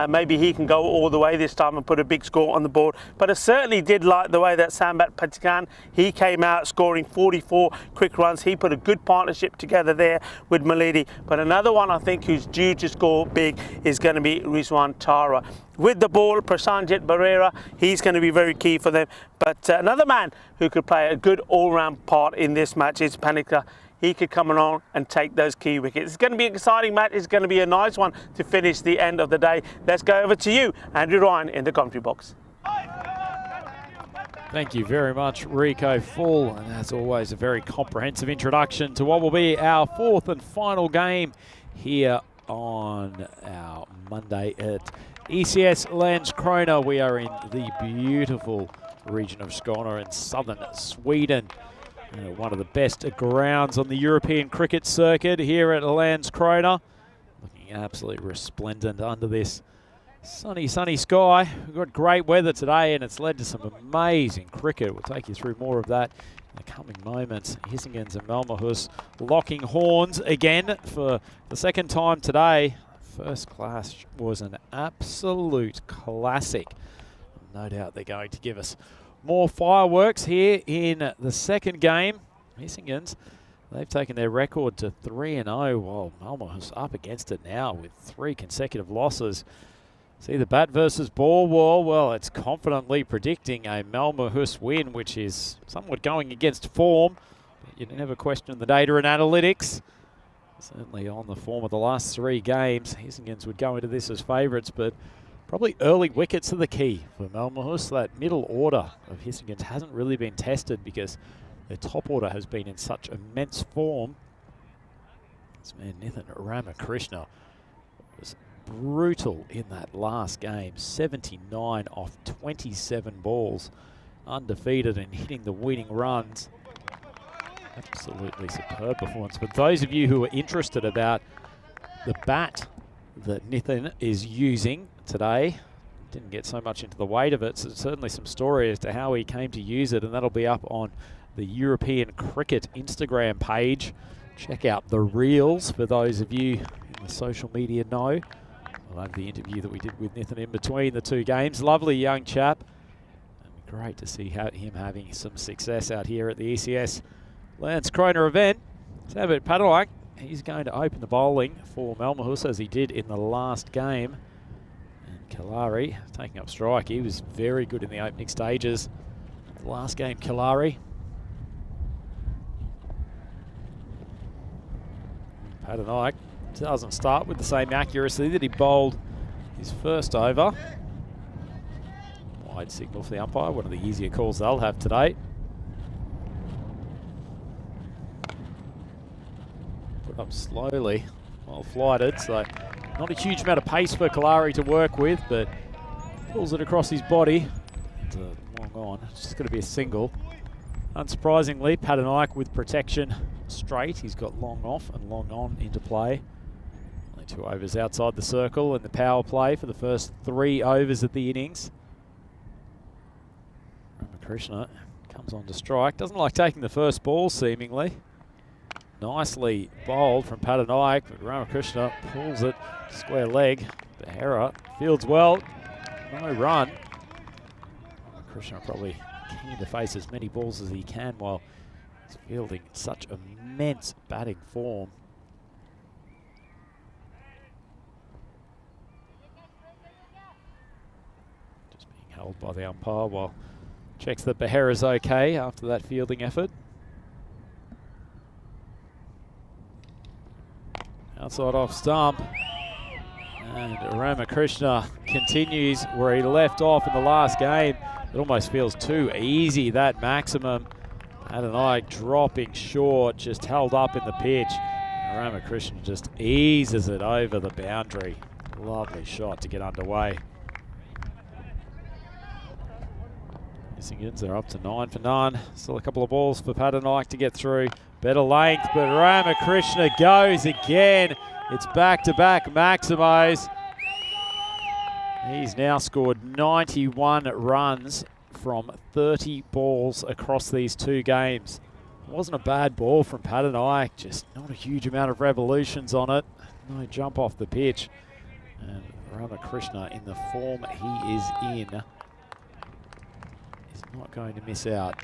Maybe he can go all the way this time and put a big score on the board. But I certainly did like the way that Sambat Patikan, he came out scoring 44 quick runs. He put a good partnership together there with Malidi. But another one I think who's due to score big is going to be Rizwan Tara. With the ball, Prasanjit Barrera, he's going to be very key for them. But another man who could play a good all-round part in this match is Panika. He could come along and take those key wickets. It's going to be an exciting match. It's going to be a nice one to finish the end of the day. Let's go over to you, Andrew Ryan, in the commentary box. Thank you very much, Rico Full. And as always, a very comprehensive introduction to what will be our fourth and final game here on our Monday at ECS Landskrona. We are in the beautiful region of Skåne in southern Sweden. One of the best grounds on the European cricket circuit here at Landskrona. Looking absolutely resplendent under this sunny sky. We've got great weather today, and it's led to some amazing cricket. We'll take you through more of that in the coming moments. Hissingens and Malmöhus locking horns again for the second time today. First class was an absolute classic. No doubt they're going to give us more fireworks here in the second game. Hissingens, they've taken their record to 3-0, while Malmöhus up against it now with 3 consecutive losses. See the bat versus ball wall. Well, it's confidently predicting a Malmöhus win, which is somewhat going against form. But you never question the data and analytics. Certainly on the form of the last 3 games, Hissingens would go into this as favourites, but probably early wickets are the key for Malmöhus. That middle order of Hissingens hasn't really been tested because their top order has been in such immense form. This man, Nitin Ramakrishna, was brutal in that last game. 79 off 27 balls. Undefeated and hitting the winning runs. Absolutely superb performance. For those of you who are interested about the bat that Nitin is using today, didn't get so much into the weight of it, so certainly some story as to how he came to use it, and that'll be up on the European Cricket Instagram page. Check out the reels for those of you in the social media know. We'll have the interview that we did with Nitin in between the 2 games. Lovely young chap, and great to see him having some success out here at the ECS Landskrona event. Sambat Patikan, he's going to open the bowling for Malmöhus as he did in the last game. And Kalari taking up strike. He was very good in the opening stages. The last game, Kalari. Patikan doesn't start with the same accuracy that he bowled his first over. Wide signal for the umpire, one of the easier calls they'll have today. Put up slowly, well flighted, so not a huge amount of pace for Kalari to work with, but pulls it across his body. It's a long on. It's just going to be a single. Unsurprisingly, Padanike with protection straight. He's got long off and long on into play. Only 2 overs outside the circle in the power play for the first 3 overs of the innings. Ramakrishna comes on to strike. Doesn't like taking the first ball, seemingly. Nicely bowled from Padanike, but Ramakrishna pulls it square leg. Behera fields well. No run. Ramakrishna probably keen to face as many balls as he can while he's fielding such immense batting form. Just being held by the umpire while checks that Behera's okay after that fielding effort. Outside off stump. And Ramakrishna continues where he left off in the last game. It almost feels too easy, that maximum. Padanike dropping short, just held up in the pitch. And Ramakrishna just eases it over the boundary. Lovely shot to get underway. Essingans are up to 9 for none. Still a couple of balls for Padanike to get through. Better length, but Ramakrishna goes again. It's back-to-back Maximos. He's now scored 91 runs from 30 balls across these 2 games. It wasn't a bad ball from Padanike, just not a huge amount of revolutions on it. No jump off the pitch. And Ramakrishna, in the form he is in, is not going to miss out.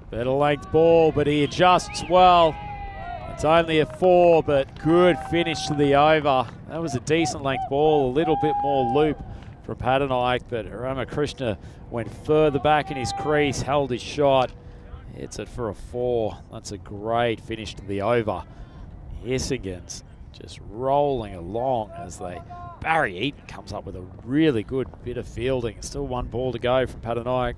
Better length ball, but he adjusts well. It's only a 4, but good finish to the over. That was a decent length ball, a little bit more loop from Padanike, but Ramakrishna went further back in his crease, held his shot, hits it for a 4. That's a great finish to the over. Essingans just rolling along as Barry Eaton comes up with a really good bit of fielding. Still 1 ball to go from Padanike.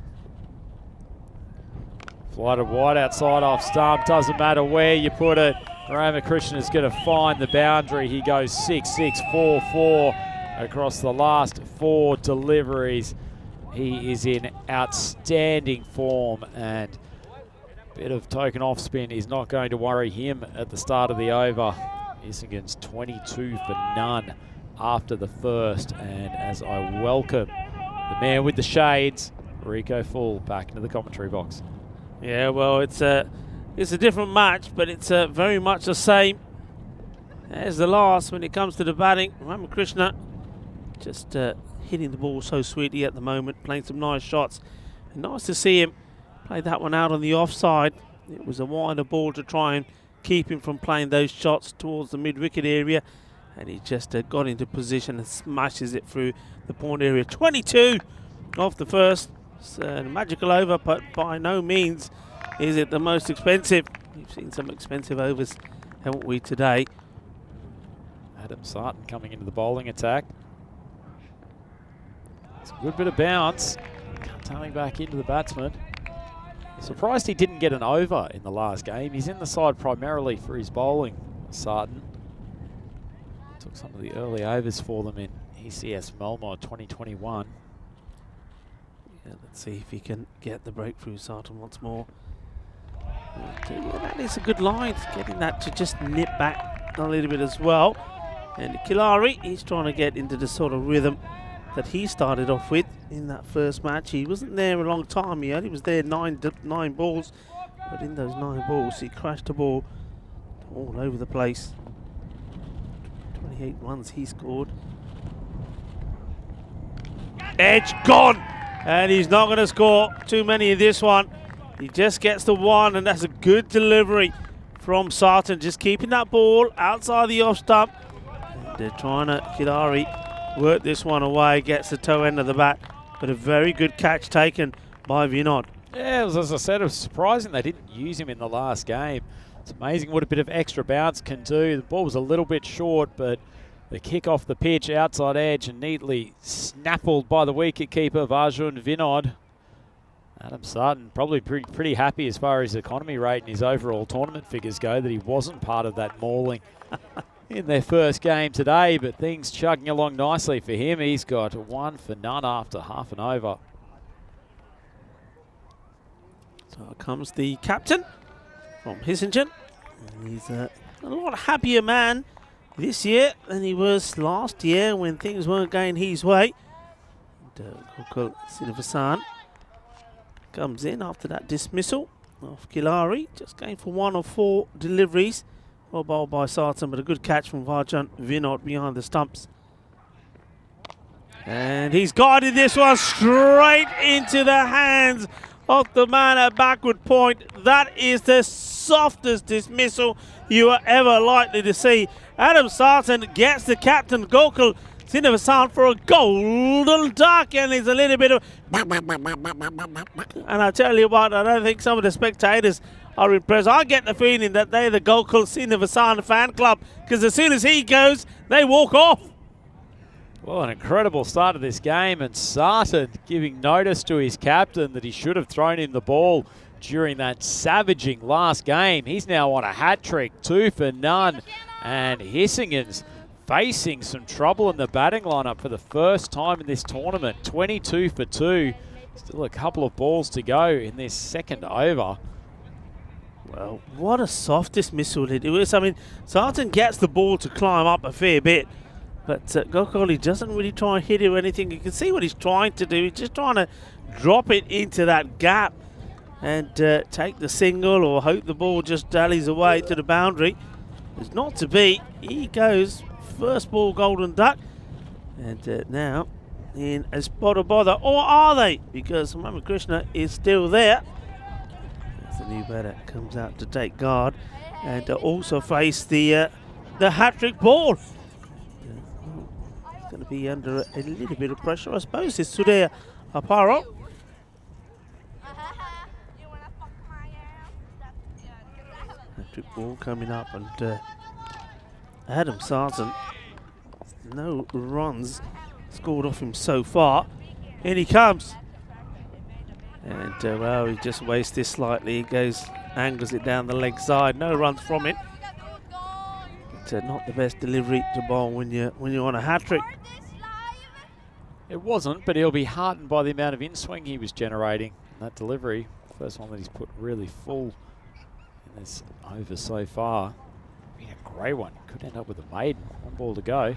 Flighted wide outside off stump. Doesn't matter where you put it. Ramakrishna is going to find the boundary. He goes 6-6-4-4 across the last 4 deliveries. He is in outstanding form, and a bit of token off spin is not going to worry him at the start of the over. Essingans 22 for none after the first, and as I welcome the man with the shades, Rico Full, back into the commentary box. Yeah, well, it's a different match, but it's very much the same as the last when it comes to the batting. Ramakrishna just hitting the ball so sweetly at the moment, playing some nice shots. And nice to see him play that one out on the offside. It was a wider ball to try and keep him from playing those shots towards the mid-wicket area. And he just got into position and smashes it through the point area. 22 off the first. It's a magical over, but by no means is it the most expensive. We've seen some expensive overs, haven't we, today? Adam Sarton coming into the bowling attack. It's a good bit of bounce. Coming back into the batsman. Surprised he didn't get an over in the last game. He's in the side primarily for his bowling, Sarton. Took some of the early overs for them in ECS Melmore 2021. Let's see if he can get the breakthrough, Sarton, once more. That is a good line, getting that to just nip back a little bit as well. And Kilari, he's trying to get into the sort of rhythm that he started off with in that first match. He wasn't there a long time. He only was there nine balls, but in those 9 balls, he crashed the ball all over the place. 28 runs he scored. Edge gone! And he's not going to score too many in this one. He just gets the 1, and that's a good delivery from Sarton. Just keeping that ball outside the off stump. And they're trying to, Kilari, work this one away, gets the toe end of the bat. But a very good catch taken by Vinod. Yeah, as I said, it was surprising they didn't use him in the last game. It's amazing what a bit of extra bounce can do. The ball was a little bit short, but the kick off the pitch, outside edge, and neatly snaffled by the wicketkeeper, Varjun Vinod. Adam Sutton probably pretty happy as far as economy rate and his overall tournament figures go that he wasn't part of that mauling in their first game today, but things chugging along nicely for him. He's got 1 for none after half an over. So comes the captain from Hissingen. He's a lot happier man this year than he was last year when things weren't going his way. Gokul Srinivasan comes in after that dismissal of Kilari, just going for 1 of 4 deliveries. Well bowled by Sarton, but a good catch from Varjan Vinod behind the stumps. And he's guided this one straight into the hands of the man at backward point. That is the softest dismissal you are ever likely to see. Adam Sarton gets the captain Gokul Srinivasan for a golden duck, and there's a little bit of and I tell you what, I don't think some of the spectators are impressed. I get the feeling that they're the Gokul Srinivasan fan club, because as soon as he goes, they walk off. Well, an incredible start of this game, and Sarton giving notice to his captain that he should have thrown him the ball during that savaging last game. He's now on a hat-trick, 2 for none, and Hissingen's facing some trouble in the batting lineup for the first time in this tournament. 22 for 2. Still a couple of balls to go in this second over. Well, what a soft dismissal it was. I mean, Sarton gets the ball to climb up a fair bit, but Gokul doesn't really try and hit it or anything. You can see what he's trying to do. He's just trying to drop it into that gap and take the single or hope the ball just dallies away to the boundary. It's not to be. He goes first ball golden duck, and now in a spot of bother, or are they? Because Ramakrishna is still there. As the new batter comes out to take guard and also face the hat-trick ball. It's going to be under a little bit of pressure, I suppose. It's Sudhir Aparo. Hat-trick ball coming up, and Adam Sarton, no runs scored off him so far. In he comes. And, well, he just wastes this slightly. He goes, angles it down the leg side. No runs from it. But not the best delivery to bowl when you're on a hat-trick. It wasn't, but he'll be heartened by the amount of in-swing he was generating. That delivery, first one that he's put really full in this over so far. Been a great one. Could end up with a maiden. 1 ball to go.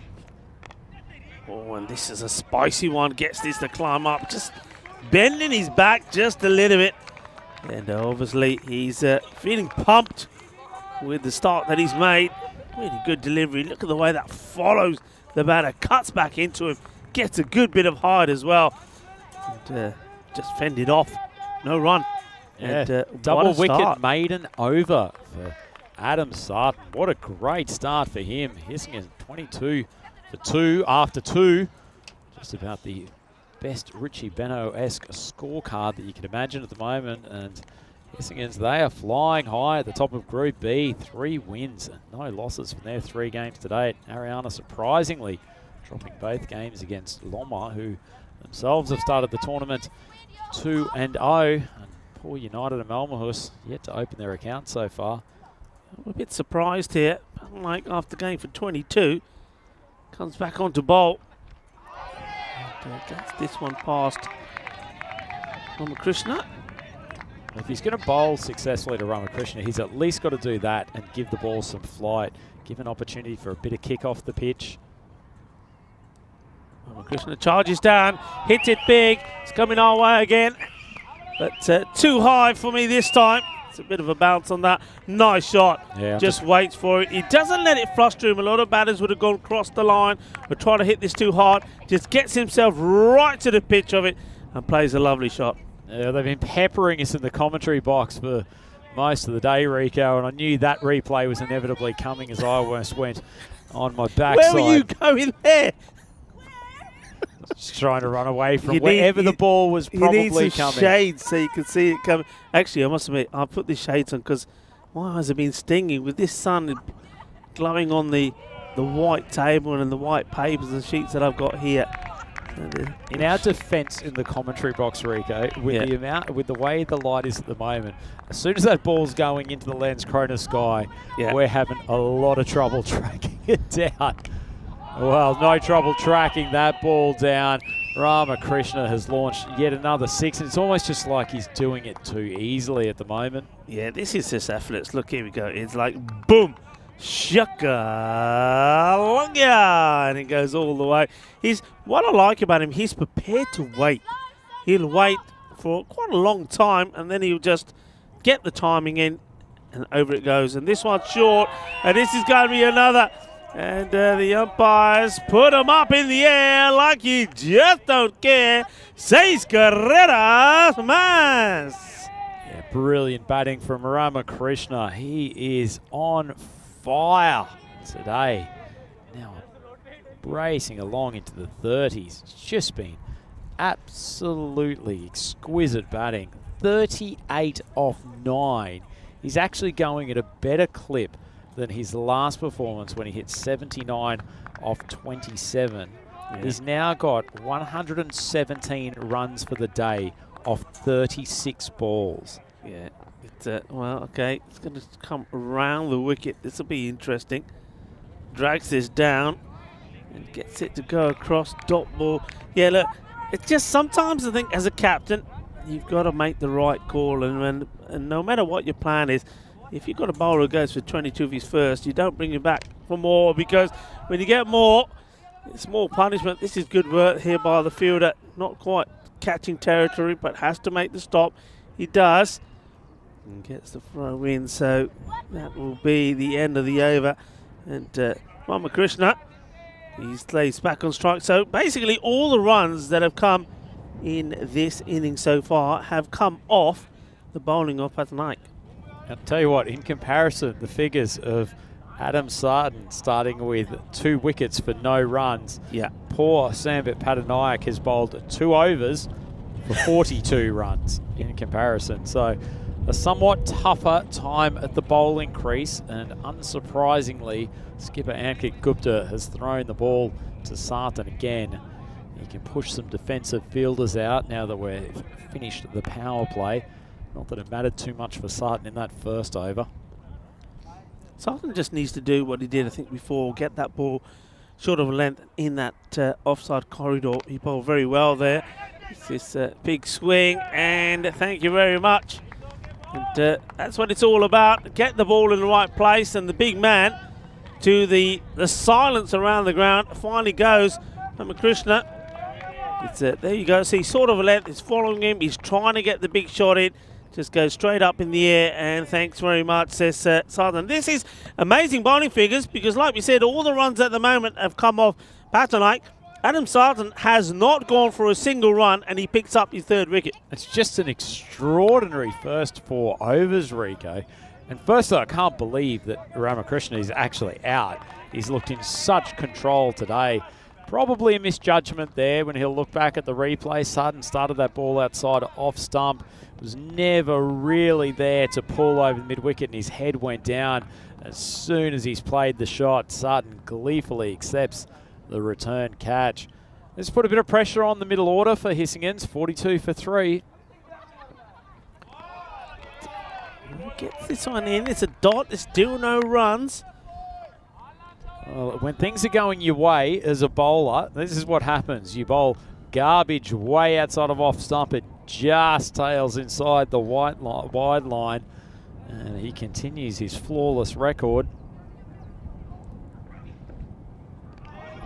Oh, and this is a spicy one. Gets this to climb up. Just bending his back just a little bit. And obviously he's feeling pumped with the start that he's made. Really good delivery. Look at the way that follows the batter. Cuts back into him. Gets a good bit of height as well. And just fended off. No run. Yeah, and, double wicket maiden over for Adam Sarton. What a great start for him. Hissingen 22 for 2 after 2. Just about the best Richie Beno-esque scorecard that you can imagine at the moment. And Hissingen's, they are flying high at the top of Group B. 3 wins and no losses from their 3 games to date. Ariana surprisingly dropping both games against Loma, who themselves have started the tournament 2-0. And poor United and Malmahus yet to open their account so far. I'm a bit surprised here. Like after going for 22, comes back onto bowl. And, gets this one past Ramakrishna. If he's going to bowl successfully to Ramakrishna, he's at least got to do that and give the ball some flight. Give an opportunity for a bit of kick off the pitch. Ramakrishna charges down, hits it big. It's coming our way again. But too high for me this time. It's a bit of a bounce on that. Nice shot. Yeah, just waits for it. He doesn't let it frustrate him. A lot of batters would have gone across the line or try to hit this too hard. Just gets himself right to the pitch of it and plays a lovely shot. Yeah, they've been peppering us in the commentary box for most of the day, Rico, and I knew that replay was inevitably coming as I almost went on my backside. Where were you going there? Just trying to run away from wherever the ball was probably coming. You need some shades so you can see it coming. Actually, I must admit, I'll put these shades on because my eyes have been stinging with this sun glowing on the white table and the white papers and sheets that I've got here. In our defence in the commentary box, Rico, with the way the light is at the moment, as soon as that ball's going into the Landskrona sky, we're having a lot of trouble tracking it down. Well, no trouble tracking that ball down. Ramakrishna has launched yet another 6, and it's almost just like he's doing it too easily at the moment. Yeah, this is just effortless. Look, here we go. It's like, boom, shaka, and it goes all the way. What I like about him, he's prepared to wait. He'll wait for quite a long time, and then he'll just get the timing in, and over it goes. And this one's short, and this is going to be another. And the umpires put him up in the air like you just don't care. Seis carreras más. Yeah, brilliant batting from Ramakrishna. He is on fire today. Now racing along into the 30s. It's just been absolutely exquisite batting. 38 off 9. He's actually going at a better clip than his last performance when he hit 79 off 27. Yeah. He's now got 117 runs for the day off 36 balls. Yeah, well, okay, it's going to come around the wicket. This will be interesting. Drags this down and gets it to go across, dot ball. Yeah, look, it's just sometimes I think as a captain, you've got to make the right call, and no matter what your plan is, if you've got a bowler who goes for 22 of his first, you don't bring him back for more, because when you get more, it's more punishment. This is good work here by the fielder. Not quite catching territory, but has to make the stop. He does. And gets the throw in, so that will be the end of the over. And Ramakrishna, he stays back on strike. So basically all the runs that have come in this inning so far have come off the bowling of Patnaik. I'll tell you what, in comparison, the figures of Adam Sardan starting with 2 wickets for no runs. Yeah. Poor Sambit Patnaik has bowled 2 overs for 42 runs in comparison. So a somewhat tougher time at the bowling crease, and unsurprisingly, skipper Ankit Gupta has thrown the ball to Sardan again. He can push some defensive fielders out now that we've finished the power play. Not that it mattered too much for Sardan in that first over. Sardan just needs to do what he did, I think, before, get that ball short of length in that offside corridor. He bowled very well there. It's this big swing, and thank you very much. And that's what it's all about. Get the ball in the right place, and the big man, to the silence around the ground, finally goes. Ramakrishna, there you go. See, sort of a length, is following him. He's trying to get the big shot in. Just goes straight up in the air, and thanks very much, says Sardan. This is amazing bowling figures, because like we said, all the runs at the moment have come off Patnaik. Adam Sardan has not gone for a single run, and he picks up his 3rd wicket. It's just an extraordinary first 4 overs, Rico. And firstly, I can't believe that Ramakrishna is actually out. He's looked in such control today. Probably a misjudgment there when he'll look back at the replay. Sardan started that ball outside off stump. Was never really there to pull over the mid-wicket, and his head went down. As soon as he's played the shot, Sardan gleefully accepts the return catch. Let's put a bit of pressure on the middle order for Hissingens. 42 for 3. Gets this one in. It's a dot. There's still no runs. Well, when things are going your way as a bowler, this is what happens. You bowl garbage way outside of off stump. It just tails inside the wide line. And he continues his flawless record.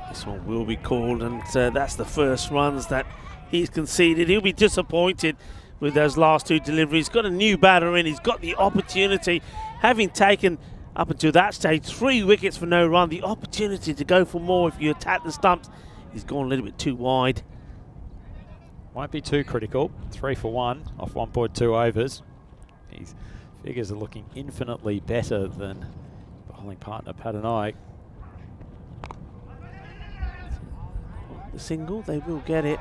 This one will be called, and that's the first runs that he's conceded. He'll be disappointed with those last 2 deliveries. Got a new batter in. He's got the opportunity, having taken up until that stage 3 wickets for no run, the opportunity to go for more if you attack the stumps. He's gone a little bit too wide. Won't be too critical. 3 for 1 off 1.2 overs. His figures are looking infinitely better than bowling partner Patnaik. The single, they will get it.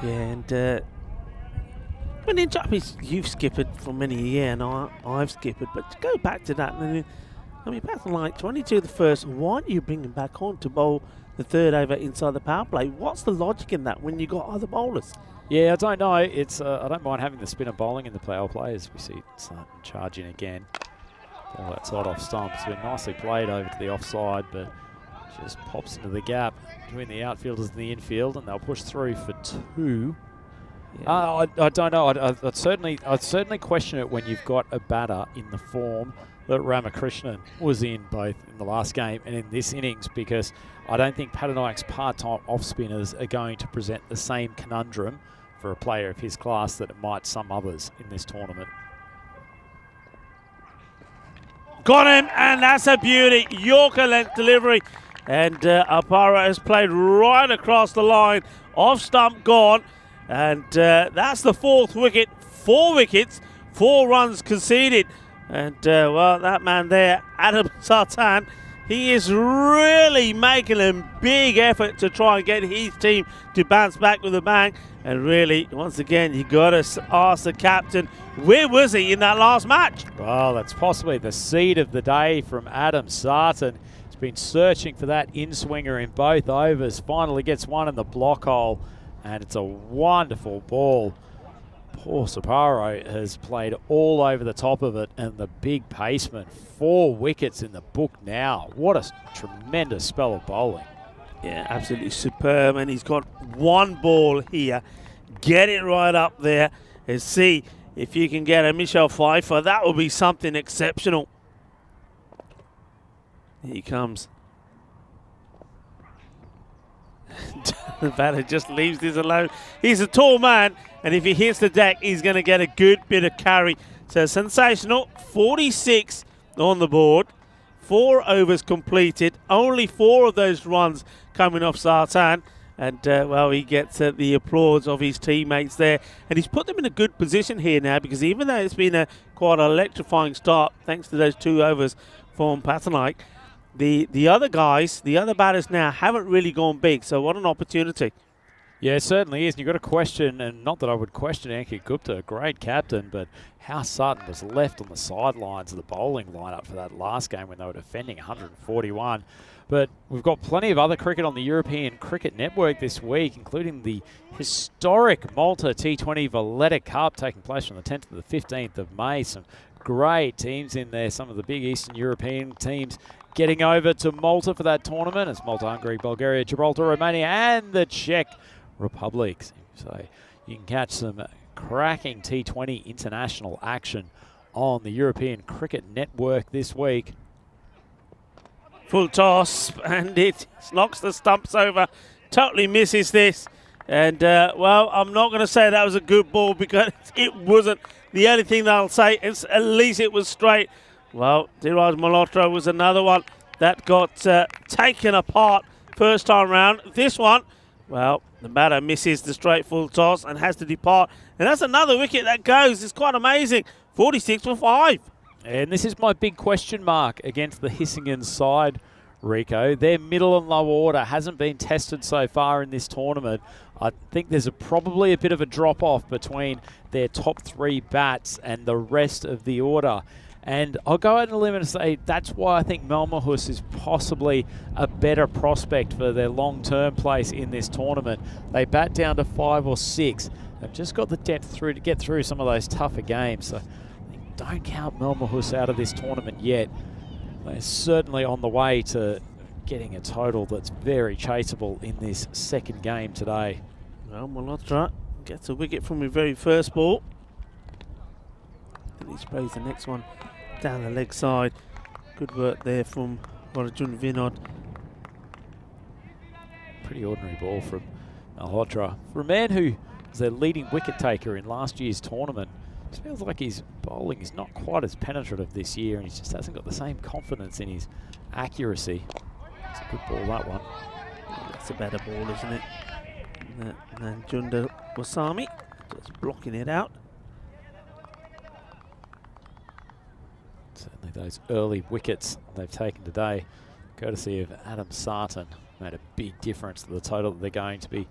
Yeah, and when in you've skippered for many a year, and I've skippered, but to go back to that, and I mean, Patton 22 the first. Why do you bring him back on to bowl the third over inside the power play? What's the logic in that when you got other bowlers? Yeah, I don't know. It's I don't mind having the spinner bowling in the power play as we see Sartan charging again. Ball outside off stump. It's been nicely played over to the offside, but just pops into the gap between the outfielders and the infield, and they'll push through for 2. Yeah. I don't know. I'd certainly question it when you've got a batter in the form that Ramakrishnan was in both in the last game and in this innings, because I don't think Patanaik's part-time off-spinners are going to present the same conundrum for a player of his class that it might some others in this tournament. Got him, and that's a beauty. Yorker length delivery. And Apara has played right across the line. Off stump gone. And that's the 4th wicket. 4 wickets, 4 runs conceded. And, well, that man there, Adam Sartan, he is really making a big effort to try and get his team to bounce back with a bang. And really, once again, you got to ask the captain, where was he in that last match? Well, that's possibly the seed of the day from Adam Sartan. He's been searching for that in-swinger in both overs. Finally gets one in the block hole, and it's a wonderful ball. Poor Sapporo has played all over the top of it, and the big paceman. 4 wickets in the book now. What a tremendous spell of bowling. Yeah, absolutely superb, and he's got 1 ball here. Get it right up there and see if you can get a Michelle Pfeiffer. That will be something exceptional. Here he comes. The batter just leaves this alone. He's a tall man, and if he hits the deck, he's going to get a good bit of carry. So sensational. 46 on the board. 4 overs completed. Only 4 of those runs coming off Sartan. And, well, he gets the applause of his teammates there. And he's put them in a good position here now, because even though it's been a quite an electrifying start, thanks to those 2 overs from Patanaik, the other guys, the other batters now haven't really gone big. So what an opportunity. Yeah, it certainly is. And you've got to question, and not that I would question Ankit Gupta, a great captain, but how Sutton was left on the sidelines of the bowling lineup for that last game when they were defending 141. But we've got plenty of other cricket on the European Cricket Network this week, including the historic Malta T20 Valletta Cup taking place from the 10th to the 15th of May. Some great teams in there, some of the big Eastern European teams getting over to Malta for that tournament. It's Malta, Hungary, Bulgaria, Gibraltar, Romania, and the Czech Republic. So you can catch some cracking T20 international action on the European Cricket Network this week. Full toss, and it knocks the stumps over. Totally misses this. And, well, I'm not going to say that was a good ball, because it wasn't. The only thing that I'll say is at least it was straight. Well, Dhiraj Malhotra was another one that got taken apart first time round. This one, well, the batter misses the straight full toss and has to depart. And that's another wicket that goes. It's quite amazing. 46 for 5. And this is my big question mark against the Hissingen side, Rico. Their middle and low order hasn't been tested so far in this tournament. I think there's probably a bit of a drop-off between their top 3 bats and the rest of the order. And I'll go out on a limb and say that's why I think Malmahus is possibly a better prospect for their long-term place in this tournament. They bat down to 5 or 6. They've just got the depth through to get through some of those tougher games. So don't count Malmahus out of this tournament yet. They're certainly on the way to getting a total that's very chaseable in this second game today. Well, Malhotra gets a wicket from his very first ball. And he sprays the next one down the leg side. Good work there from Arjun Vinod. Pretty ordinary ball from Malhotra. For a man who was their leading wicket taker in last year's tournament, it feels like his bowling is not quite as penetrative this year, and he just hasn't got the same confidence in his accuracy. It's a good ball, that one. That's a better ball, isn't it? And then Junda Wasami just blocking it out. Certainly those early wickets they've taken today, courtesy of Adam Sartan, made a big difference to the total that they're going to be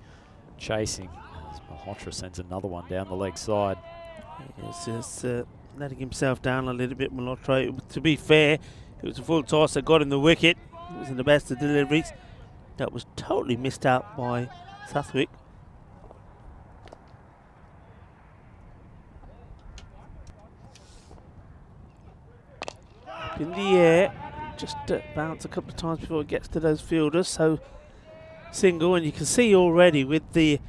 chasing. As Malhotra sends another one down the leg side. He's just letting himself down a little bit, Malhotra. To be fair, It was a full toss that got him the wicket. It wasn't the best of deliveries. That was totally missed out by Southwick. Up in the air, just bounce a couple of times before it gets to those fielders. So single, and you can see already with the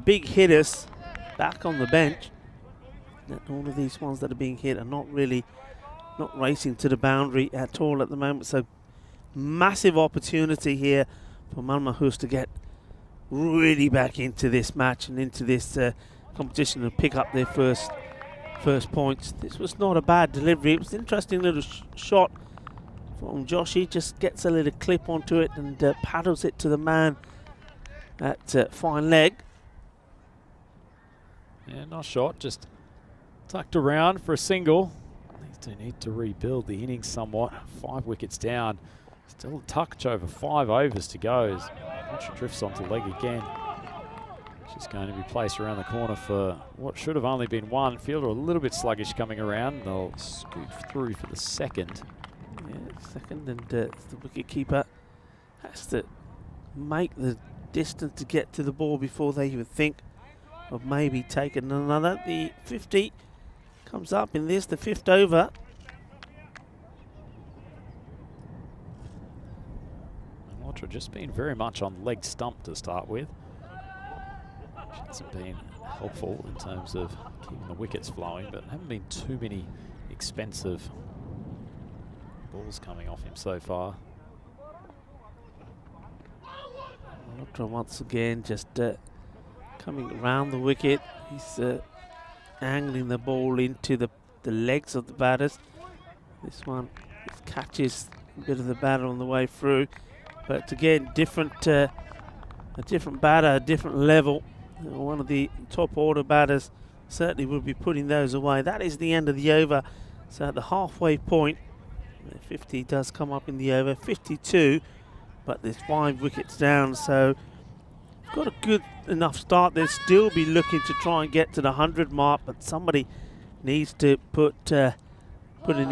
big hitters back on the bench that all of these ones that are being hit are not racing to the boundary at all at the moment. So massive opportunity here for Malmahus to get really back into this match and into this competition and pick up their first points. This was not a bad delivery. It was an interesting little shot from Joshi. Just gets a little clip onto it and paddles it to the man at fine leg. Yeah, nice shot. Just tucked around for a single. These do need to rebuild the innings somewhat. 5 wickets down. Still a touch over 5 overs to go. As drifts onto leg again. She's going to be placed around the corner for what should have only been one. Fielder a little bit sluggish coming around. They'll scoot through for the second. Yeah, second, and the wicket keeper has to make the distance to get to the ball before they even think of maybe taking another. The 50 comes up in this, the 5th over. Ultra just been very much on leg stump to start with. Which hasn't been helpful in terms of keeping the wickets flowing, but haven't been too many expensive balls coming off him so far. Ultra once again just coming around the wicket. He's angling the ball into the legs of the batters. This one catches a bit of the batter on the way through. But again, a different batter, a different level. One of the top order batters certainly would be putting those away. That is the end of the over. So at the halfway point, 50 does come up in the over, 52, but there's 5 wickets down. So got a good enough start. They'll still be looking to try and get to the 100 mark, but somebody needs to put an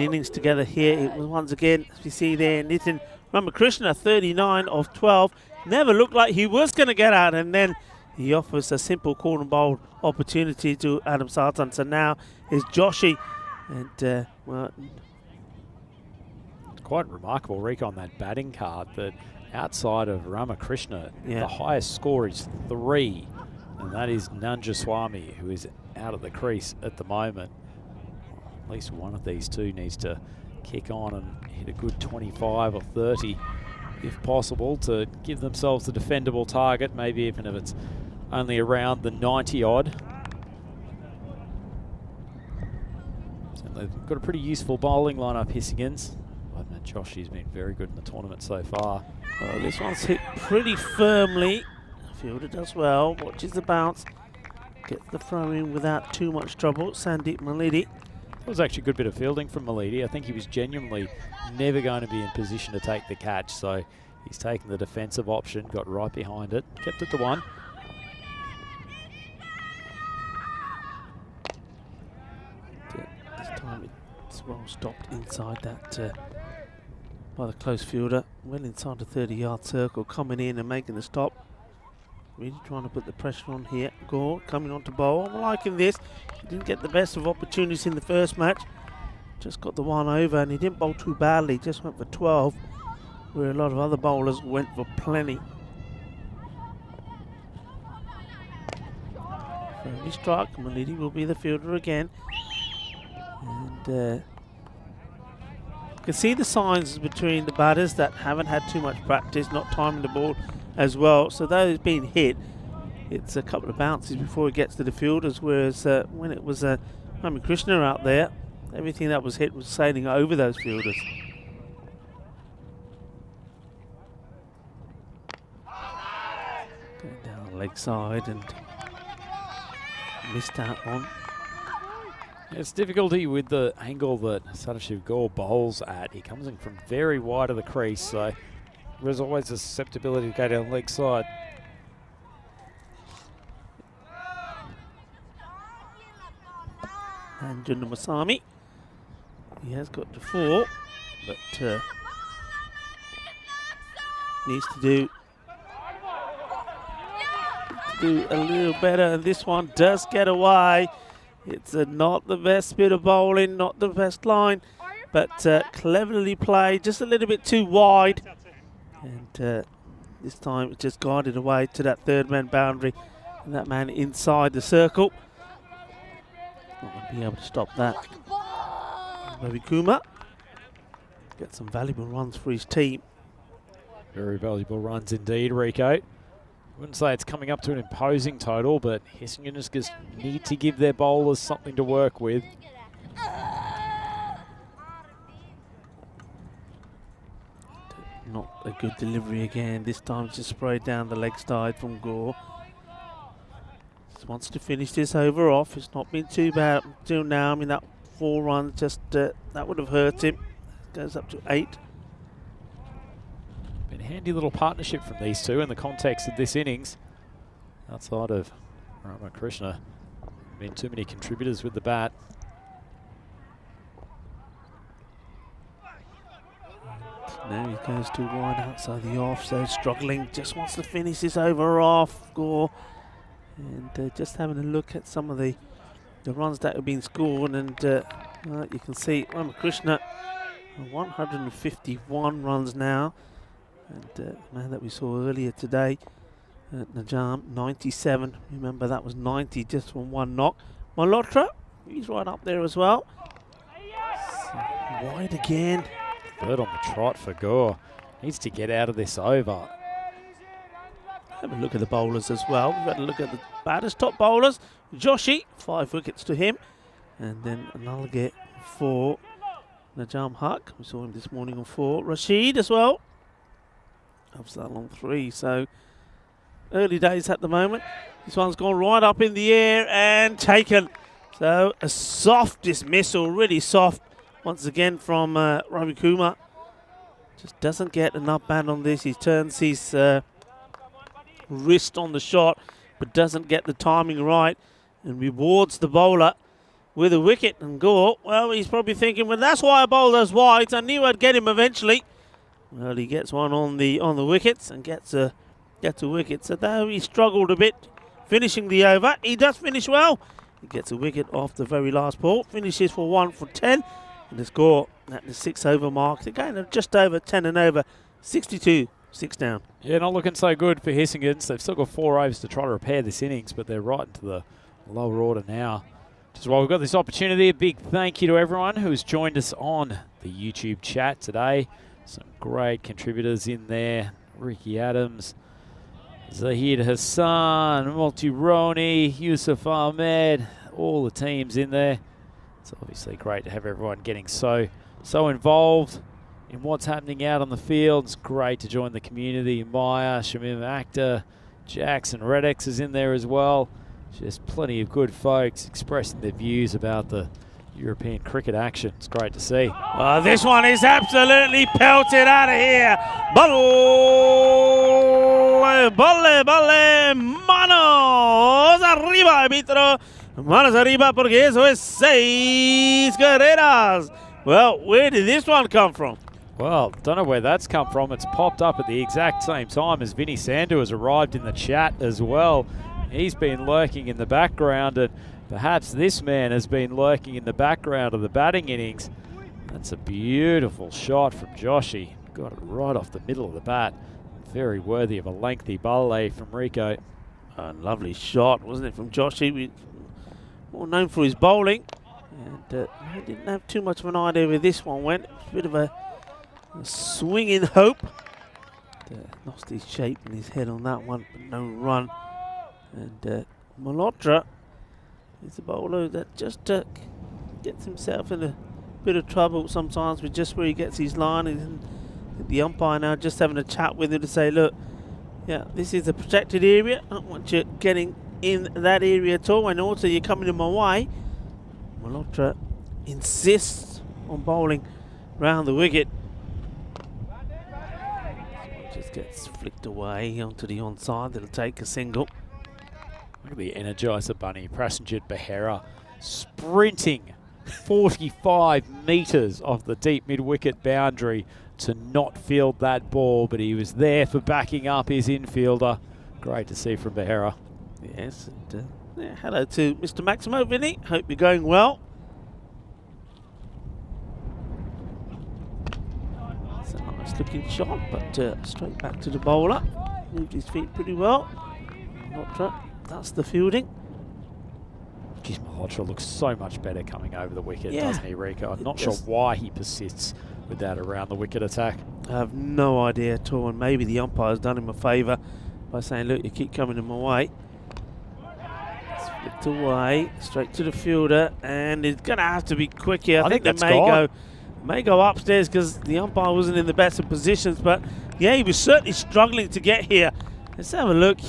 innings together here. It was once again, as we see there, Nitin Ramakrishna, 39 of 12. Never looked like he was going to get out, and then he offers a simple corner bowl opportunity to Adam Sartan. So now is Joshi, and well, quite remarkable, Rick, on that batting card that outside of Ramakrishna, the highest score is 3, and that is Nanjaswamy, who is out of the crease at the moment. At least one of these two needs to kick on and hit a good 25 or 30 if possible to give themselves a defendable target, maybe even if it's only around the 90 odd. So they've got a pretty useful bowling lineup, Hissigins. But Joshi's been very good in the tournament so far. Well, this one's hit pretty firmly. Fielder does well, watches the bounce, gets the throw in without too much trouble. Sandeep Malidi. It was actually a good bit of fielding from Malidi. I think he was genuinely never going to be in position to take the catch, so he's taken the defensive option, got right behind it, kept it to 1. This time it's well stopped inside that by the close fielder, well inside the 30-yard circle, coming in and making the stop. Really trying to put the pressure on here. Gore coming on to bowl. I'm liking this. He didn't get the best of opportunities in the first match. Just got the 1 over, and he didn't bowl too badly. Just went for 12, where a lot of other bowlers went for plenty. Firmly struck. Malidi will be the fielder again. And you can see the signs between the batters that haven't had too much practice, not timing the ball as well. So though it's been hit, it's a couple of bounces before it gets to the fielders, whereas when it was Ramakrishna out there, everything that was hit was sailing over those fielders. Going down the leg side and missed out on. It's difficulty with the angle that Sadashiv Gore bowls at. He comes in from very wide of the crease, so there's always a susceptibility to go down the leg side. And Jundamasamy, he has got to 4. but needs to do a little better, and this one does get away. It's not the best bit of bowling, not the best line, but cleverly played, just a little bit too wide, and this time it just guided away to that third man boundary, and that man inside the circle. Not going to be able to stop that. Ravi Kumar get some valuable runs for his team. Very valuable runs indeed, Rico. Wouldn't say it's coming up to an imposing total, but Hissingen just need to give their bowlers something to work with. Not a good delivery again. This time it's just sprayed down the leg side from Gore. Just wants to finish this over off. It's not been too bad until now. I mean, that 4 runs just that would have hurt him. Goes up to 8. Been a handy little partnership from these two in the context of this innings. Outside of Ramakrishna, been too many contributors with the bat. Now he goes too wide outside the off, so struggling, just wants to finish this over off, Gore. And just having a look at some of the runs that have been scored, and you can see Ramakrishna 151 runs now. And the man that we saw earlier today, Najam, 97. Remember, that was 90 just from 1 knock. Malhotra, he's right up there as well. So wide again. Third on the trot for Gore. Needs to get out of this over. Have a look at the bowlers as well. We've had a look at the batters, top bowlers. Joshi, 5 wickets to him. And then Nalgate 4. Najam Haq, we saw him this morning on 4. Rashid as well. After on 3, so early days at the moment. This one's gone right up in the air and taken. So a soft dismissal, really soft once again from Ravi Kumar. Just doesn't get enough bat on this. He turns his wrist on the shot, but doesn't get the timing right and rewards the bowler with a wicket. And Gore, well, he's probably thinking, well, that's why I bowled those wides. I knew I'd get him eventually. Well, he gets one on the wickets and gets a wicket. So though he struggled a bit finishing the over, he does finish well. He gets a wicket off the very last ball. Finishes for 1 for 10. And the score at the 6 over mark. Again, just over 10 and over. 62, 6 down. Yeah, not looking so good for Hissingens. They've still got 4 overs to try to repair this innings, but they're right into the lower order now. Just while we've got this opportunity, a big thank you to everyone who's joined us on the YouTube chat today. Some great contributors in there. Ricky Adams, Zahid Hassan, Multironi, Yusuf Ahmed, all the teams in there. It's obviously great to have everyone getting so involved in what's happening out on the field. It's great to join the community. Maya, Shamim Akhtar, Jackson Redex is in there as well. Just plenty of good folks expressing their views about the European cricket action. It's great to see. This one is absolutely pelted out of here. Balle, manos arriba, arbitro. Manos arriba, porque eso es 6 carreras. Well, where did this one come from? Well, don't know where that's come from. It's popped up at the exact same time as Vinny Sandu has arrived in the chat as well. He's been lurking in the background, and perhaps this man has been lurking in the background of the batting innings. That's a beautiful shot from Joshi. Got it right off the middle of the bat. Very worthy of a lengthy ballet from Rico. Lovely shot, wasn't it, from Joshi? More known for his bowling. And I didn't have too much of an idea where this one went. A bit of a swinging hope. Lost his shape and his head on that one, but no run. And Malhotra is a bowler that just gets himself in a bit of trouble sometimes with just where he gets his line. And the umpire now just having a chat with him to say, look, yeah, this is a protected area. I don't want you getting in that area at all, and also you're coming in my way. Malhotra insists on bowling round the wicket. Just gets flicked away onto the onside. That'll take a single. Look at the Energizer Bunny, Prasenjit Behera, sprinting 45 metres off the deep mid-wicket boundary to not field that ball, but he was there for backing up his infielder. Great to see from Behera. Yes, and yeah, hello to Mr. Maximo, Vinny. Hope you're going well. It's a nice looking shot, but straight back to the bowler. Moved his feet pretty well. That's the fielding. Geez, Malhotra looks so much better coming over the wicket, Yeah, doesn't he, Rico? I'm not sure why he persists with that around the wicket attack. I have no idea at all, and maybe the umpire's done him a favour by saying, look, you keep coming in my way. It's flicked away, straight to the fielder, and it's going to have to be quick here. I think they may go upstairs because the umpire wasn't in the best of positions, but yeah, he was certainly struggling to get here. Let's have a look.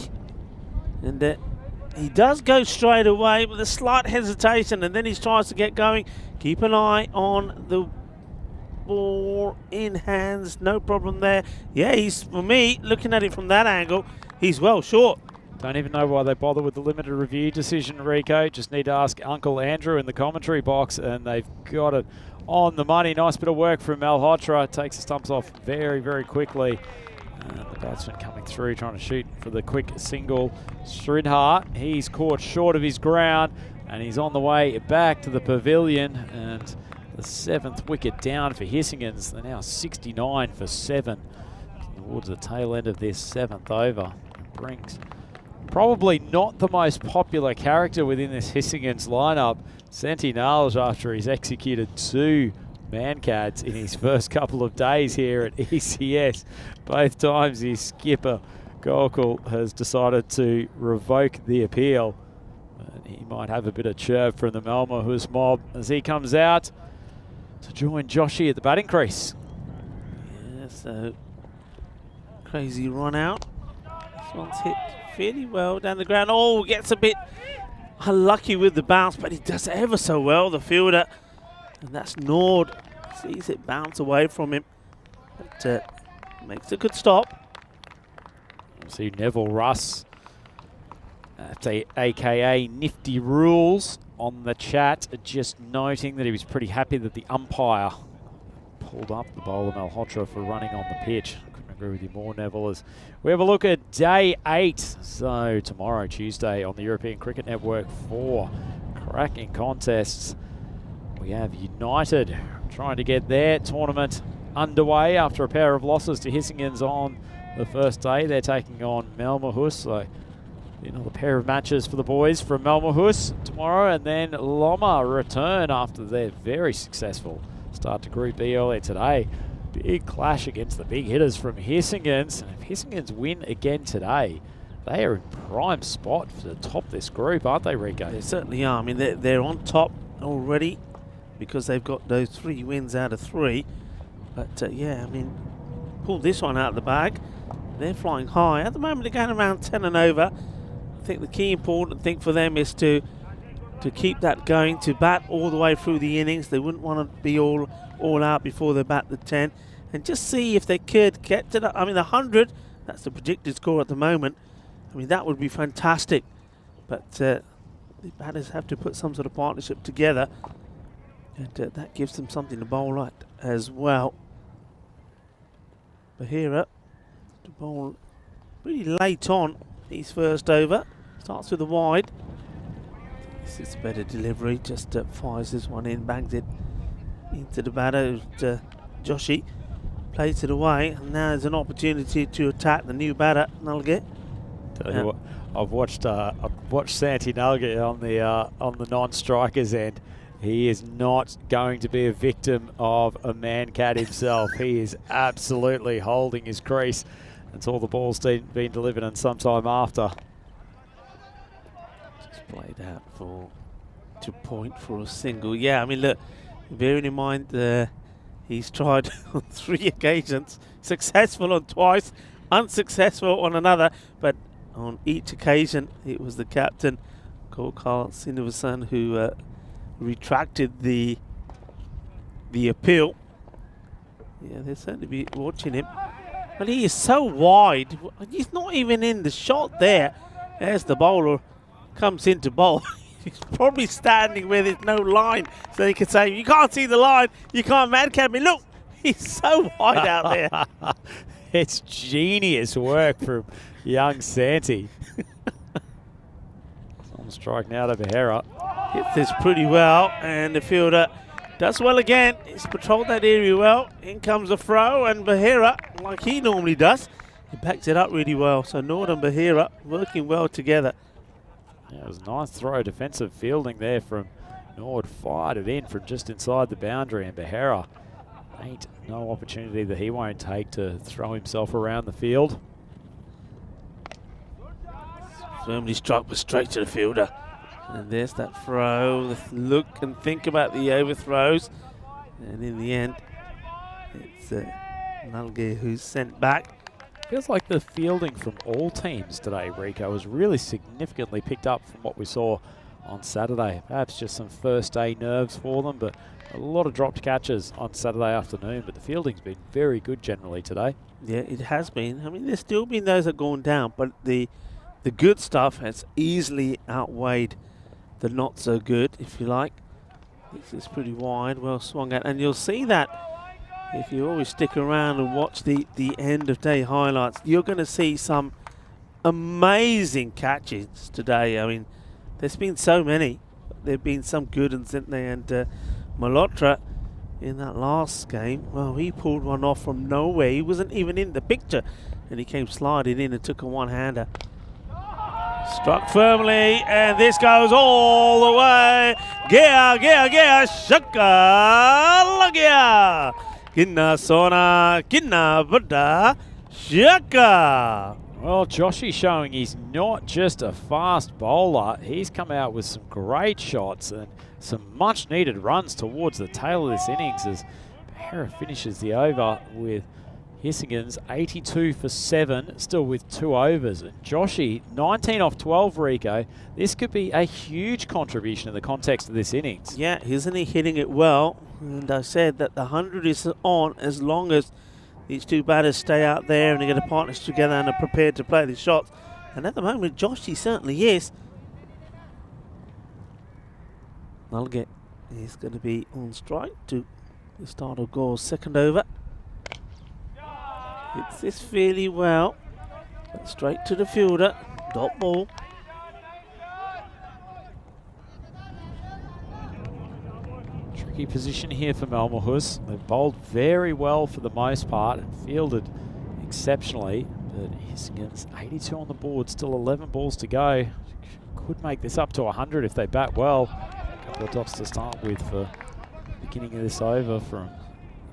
And he does go straight away with a slight hesitation, and then he tries to get going. Keep an eye on the ball in hands, no problem there. Yeah, he's, for me, looking at it from that angle, he's well short. Don't even know why they bother with the limited review decision, Rico. Just need to ask Uncle Andrew in the commentary box, and they've got it on the money. Nice bit of work from Malhotra. Takes the stumps off very, very quickly. The batsman coming through, trying to shoot for the quick single. Sridhar, he's caught short of his ground, and he's on the way back to the pavilion. And the 7th wicket down for Hissingens. They're now 69 for 7 towards the tail end of this 7th over. It brings probably not the most popular character within this Hissingens lineup, Sentinels, after he's executed 2 man-cads in his first couple of days here at ECS. Both times his skipper, Gokul, has decided to revoke the appeal. And he might have a bit of chirp from the Malmahus mob as he comes out to join Joshi at the batting crease. Yeah, so crazy run out. This one's hit fairly well down the ground. Oh, gets a bit unlucky with the bounce, but he does it ever so well, the fielder. And that's Nord. Sees it bounce away from him. But makes a good stop. See Neville Russ, aka Nifty Rules, on the chat, just noting that he was pretty happy that the umpire pulled up the bowler Malhotra for running on the pitch. Couldn't agree with you more, Neville. As we have a look at day 8. So tomorrow, Tuesday, on the European Cricket Network, 4 cracking contests. We have United trying to get their tournament underway after a pair of losses to Hissingens on the first day. They're taking on Malmahus. So another pair of matches for the boys from Malmahus tomorrow, and then Loma return after their very successful start to Group B earlier today. Big clash against the big hitters from Hissingens. And if Hissingens win again today, they are in prime spot to top this group, aren't they, Rico? They certainly are. I mean, they're on top already because they've got those 3 wins out of 3. But yeah, I mean, pull this one out of the bag. They're flying high. At the moment, they're going around 10 and over. I think the key important thing for them is to keep that going, to bat all the way through the innings. They wouldn't want to be all out before they bat the 10. And just see if they could get to the, I mean, the 100, that's the predicted score at the moment. I mean, that would be fantastic. But the batters have to put some sort of partnership together. And that gives them something to bowl at as well. Behera to bowl pretty late on his first over. Starts with a wide. This is a better delivery. Just fires this one in, bangs it into the batter. Joshi plays it away, and now there's an opportunity to attack the new batter, Nulgate. Tell you what, I've watched Santi Nulgate on the non-strikers end. He is not going to be a victim of a man-cat himself. He is absolutely holding his crease until the ball's been delivered and sometime after. Just played out to point for a single. Yeah, I mean, look, bearing in mind he's tried on 3 occasions, successful on twice, unsuccessful on another, but on each occasion it was the captain, Gokul Srinivasan, who retracted the appeal. Yeah, they'll certainly be watching him. But he is so wide. He's not even in the shot there. As the bowler comes in to bowl, He's probably standing where there's no line, so he can say, you can't see the line, you can't madcap me. Look, he's so wide out there. It's genius work from young Santi. On strike now to Behera. Hits this pretty well, and the fielder does well again. He's patrolled that area well. In comes the throw, and Behera, like he normally does, he backs it up really well. So Nord and Behera working well together. Yeah, it was a nice throw, defensive fielding there from Nord. Fired it in from just inside the boundary, and Behera ain't no opportunity that he won't take to throw himself around the field. Firmly struck, but straight to the fielder. And there's that throw. Look and think about the overthrows. And in the end, it's Nalge who's sent back. Feels like the fielding from all teams today, Rico, was really significantly picked up from what we saw on Saturday. Perhaps just some first day nerves for them, but a lot of dropped catches on Saturday afternoon. But the fielding's been very good generally today. Yeah, it has been. I mean, there's still been those that have gone down, but the good stuff has easily outweighed the not so good, if you like. This is pretty wide, well swung at, and you'll see that if you always stick around and watch the end of day highlights, you're going to see some amazing catches today. I mean, there's been so many. There have been some good ones, didn't they? And Malotra in that last game, well, he pulled one off from nowhere. He wasn't even in the picture, and he came sliding in and took a one-hander. Struck firmly, and this goes all the way. Gea, shaka, lagia. Kinna sona, kinna bada, shaka. Well, Joshy showing he's not just a fast bowler. He's come out with some great shots and some much needed runs towards the tail of this innings as Behera finishes the over with Hissingen's 82 for 7, still with 2 overs. And Joshy, 19 off 12, Rico. This could be a huge contribution in the context of this innings. Yeah, isn't he hitting it well? And I said that the 100 is on as long as these two batters stay out there and they get a partnership together and are prepared to play the shots. And at the moment, Joshy certainly is. Nalge is going to be on strike to the start of Gore's second over. Hits this fairly well, but straight to the fielder, dot ball. Tricky position here for Malmahus. They've bowled very well for the most part and fielded exceptionally, but Hissingen's 82 on the board, still 11 balls to go. Could make this up to 100 if they bat well. A couple of dots to start with for the beginning of this over from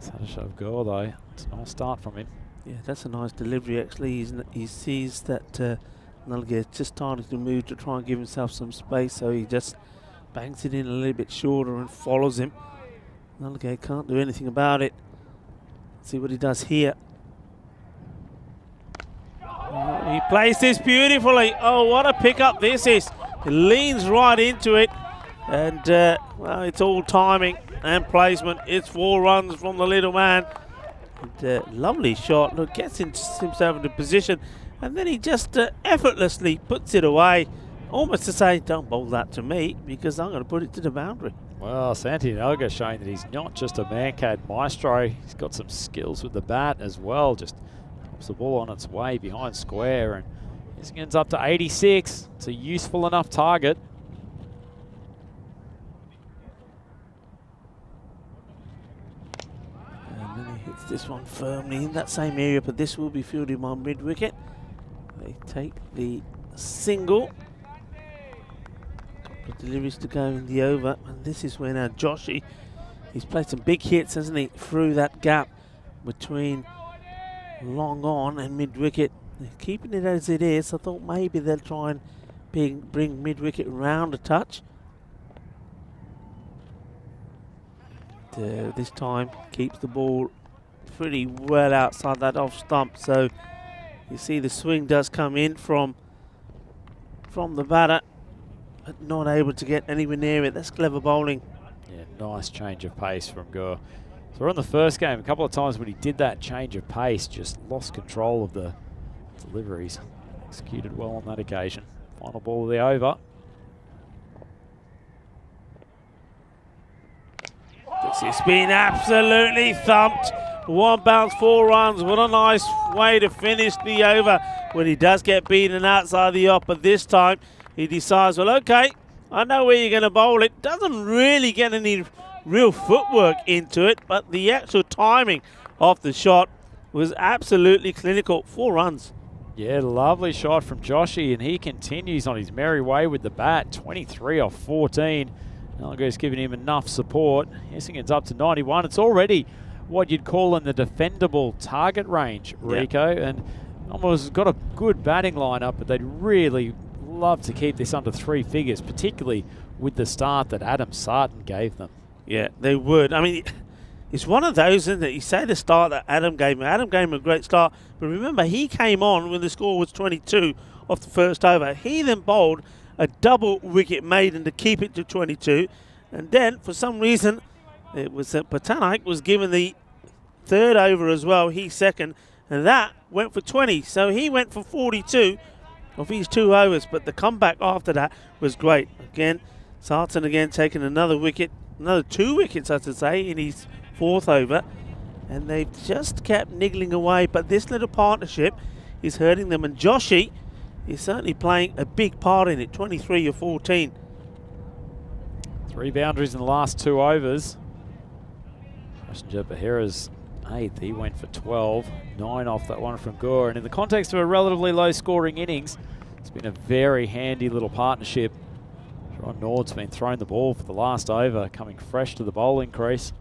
Sadashav Gore though. It's a nice start from him. Yeah, that's a nice delivery actually. He sees that Nalge is just starting to move to try and give himself some space, so he just bangs it in a little bit shorter and follows him. Nalge can't do anything about it. See what he does here. Oh, he plays this beautifully. Oh, what a pickup this is. He leans right into it, and well, it's all timing and placement. It's 4 runs from the little man. And, lovely shot. Look, gets himself into position, and then he just effortlessly puts it away, almost to say, don't bowl that to me because I'm going to put it to the boundary. Well, Santi Nalga showing that he's not just a man-cad maestro. He's got some skills with the bat as well. Just drops the ball on its way behind square, and Hissingen's up to 86. It's a useful enough target. Hits this one firmly in that same area, but this will be fielded on mid-wicket. They take the single. Couple of deliveries to go in the over, and this is where now Joshy, he's played some big hits, hasn't he, through that gap between long on and mid-wicket. They're keeping it as it is. I thought maybe they'll try and bring mid-wicket round a touch. This time keeps the ball pretty well outside that off stump, so you see the swing does come in from the batter, but not able to get anywhere near it. That's clever bowling. Yeah, nice change of pace from Gore. So we're on the first game. A couple of times when he did that change of pace, just lost control of the deliveries. Executed well on that occasion. Final ball of the over. It's been absolutely thumped. One bounce, 4 runs. What a nice way to finish the over when he does get beaten outside the off. But this time he decides, well, okay, I know where you're going to bowl it. Doesn't really get any real footwork into it, but the actual timing of the shot was absolutely clinical. 4 runs. Yeah, lovely shot from Joshy, and he continues on his merry way with the bat. 23 off 14. Nalgo's giving him enough support. Essendon's up to 91. It's already what you'd call in the defendable target range, Rico, and almost got a good batting lineup, but they'd really love to keep this under 3 figures, particularly with the start that Adam Sarton gave them. Yeah, they would. I mean, it's one of those, isn't it? You say the start that Adam gave him. Adam gave him a great start, but remember, he came on when the score was 22 off the first over. He then bowled a double wicket maiden to keep it to 22, and then for some reason it was that Patanak was given the 3rd over as well. He second, and that went for 20. So he went for 42 of his 2 overs, but the comeback after that was great. Again, Sarton again taking another wicket, another 2 wickets, I should say, in his 4th over, and they've just kept niggling away. But this little partnership is hurting them, and Joshy is certainly playing a big part in it. 23 of 14. 3 boundaries in the last 2 overs. Passenger Bahira's 8th, he went for 12, 9 off that one from Gore. And in the context of a relatively low-scoring innings, it's been a very handy little partnership. Ron Nord's been throwing the ball for the last over, coming fresh to the bowling crease.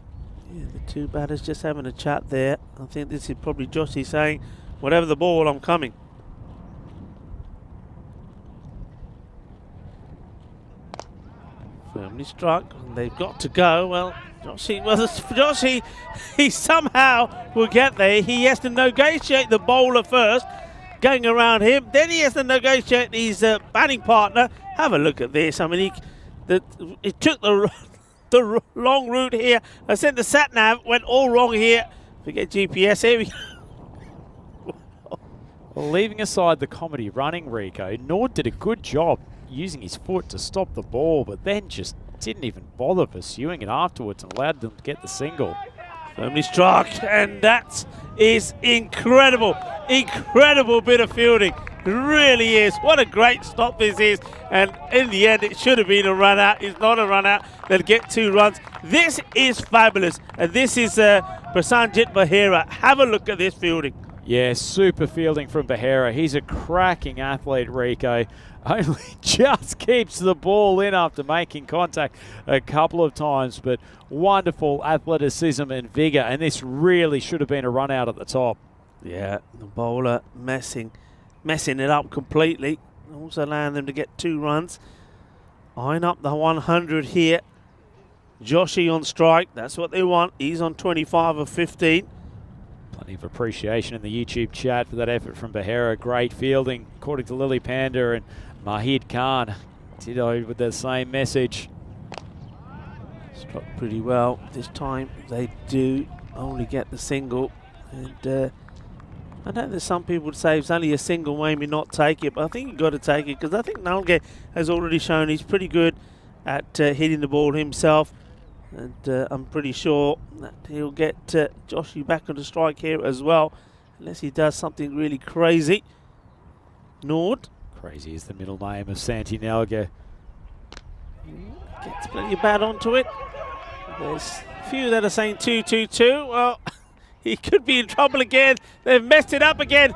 Yeah, the 2 batters just having a chat there. I think this is probably Joshy saying, whatever the ball, I'm coming. Firmly struck, and they've got to go. Well, Joshy, he somehow will get there. He has to negotiate the bowler first, going around him. Then he has to negotiate his batting partner. Have a look at this. I mean, he took the long route here. I said the sat-nav went all wrong here. Forget GPS. Here we go. Well, leaving aside the comedy running, Rico, Nord did a good job using his foot to stop the ball, but then just didn't even bother pursuing it afterwards and allowed them to get the single. Firmly struck, and that is incredible. Incredible bit of fielding. It really is. What a great stop this is. And in the end, it should have been a run out. It's not a run out. They'll get 2 runs. This is fabulous. And this is Prasanjit Bahira. Have a look at this fielding. Yeah, super fielding from Bahira. He's a cracking athlete, Rico. Only just keeps the ball in after making contact a couple of times, but wonderful athleticism and vigour, and this really should have been a run out at the top. Yeah, the bowler messing it up completely. Also allowing them to get 2 runs. Eyeing up the 100 here. Joshy on strike. That's what they want. He's on 25 of 15. Plenty of appreciation in the YouTube chat for that effort from Bahira. Great fielding, according to Lily Panda and Mahid Khan. Ditto with the same message. Struck pretty well. This time they do only get the single. And I know that some people would say it's only a single, maybe not take it, but I think you've got to take it because I think Nalge has already shown he's pretty good at hitting the ball himself. And I'm pretty sure that he'll get Joshy back on the strike here as well, unless he does something really crazy. Nord. Crazy is the middle name of Santi Nalga. Gets plenty of bat onto it. There's a few that are saying 2-2-2. Well, he could be in trouble again. They've messed it up again.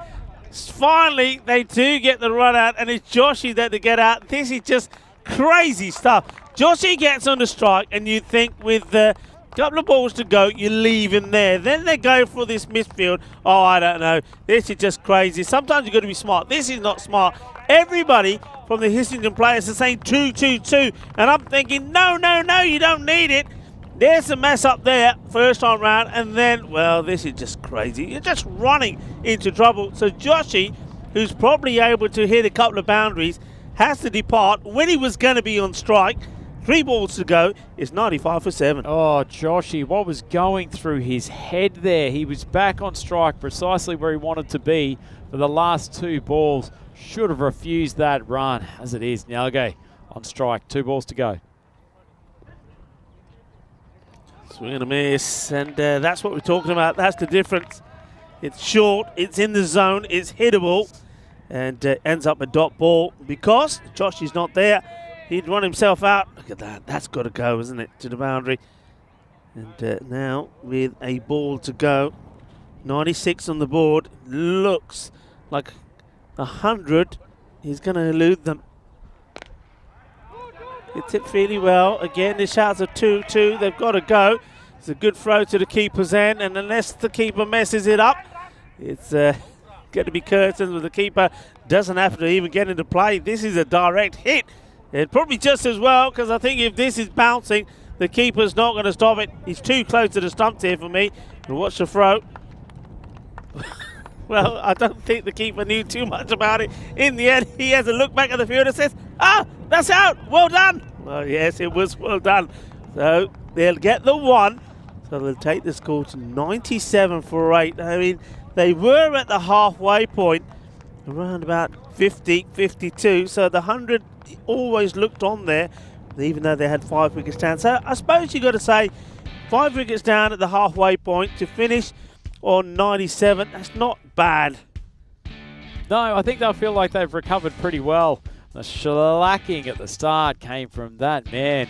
Finally, they do get the run out, and it's Joshy that they get out. This is just crazy stuff. Joshy gets on the strike, and you think with a couple of balls to go, you leave him there. Then they go for this misfield. Oh, I don't know. This is just crazy. Sometimes you've got to be smart. This is not smart. Everybody from the Hissington players are saying 2-2-2, and I'm thinking, no, you don't need it. There's a mess up there, first time round, and then, well, this is just crazy. You're just running into trouble. So Joshy, who's probably able to hit a couple of boundaries, has to depart when he was going to be on strike. 3 balls to go. It's 95 for 7. Oh, Joshy, what was going through his head there? He was back on strike precisely where he wanted to be for the last 2 balls. Should have refused that run. As it is, Nalge on strike. 2 balls to go. Swing and a miss, and that's what we're talking about. That's the difference. It's short, it's in the zone, it's hittable, and ends up a dot ball because Josh is not there. He'd run himself out. Look at that. That's got to go, isn't it, to the boundary. And now with a ball to go, 96 on the board. Looks like 100. He's going to elude them. It's hit fairly well. Again, the shouts are 2-2. They've got to go. It's a good throw to the keeper's end, and unless the keeper messes it up, it's going to be curtains, but the keeper doesn't have to even get into play. This is a direct hit. And probably just as well, because I think if this is bouncing, the keeper's not going to stop it. He's too close to the stumps here for me. And watch the throw. Well, I don't think the keeper knew too much about it. In the end, he has a look back at the field and says, that's out. Well done. Well, yes, it was well done. So they'll get the one. So they'll take the score to 97 for 8. I mean, they were at the halfway point, around about 50, 52. So the 100 always looked on there, even though they had 5 wickets down. So I suppose you've got to say 5 wickets down at the halfway point to finish on 97. That's not bad. No, I think they'll feel like they've recovered pretty well. The shellacking at the start came from that man,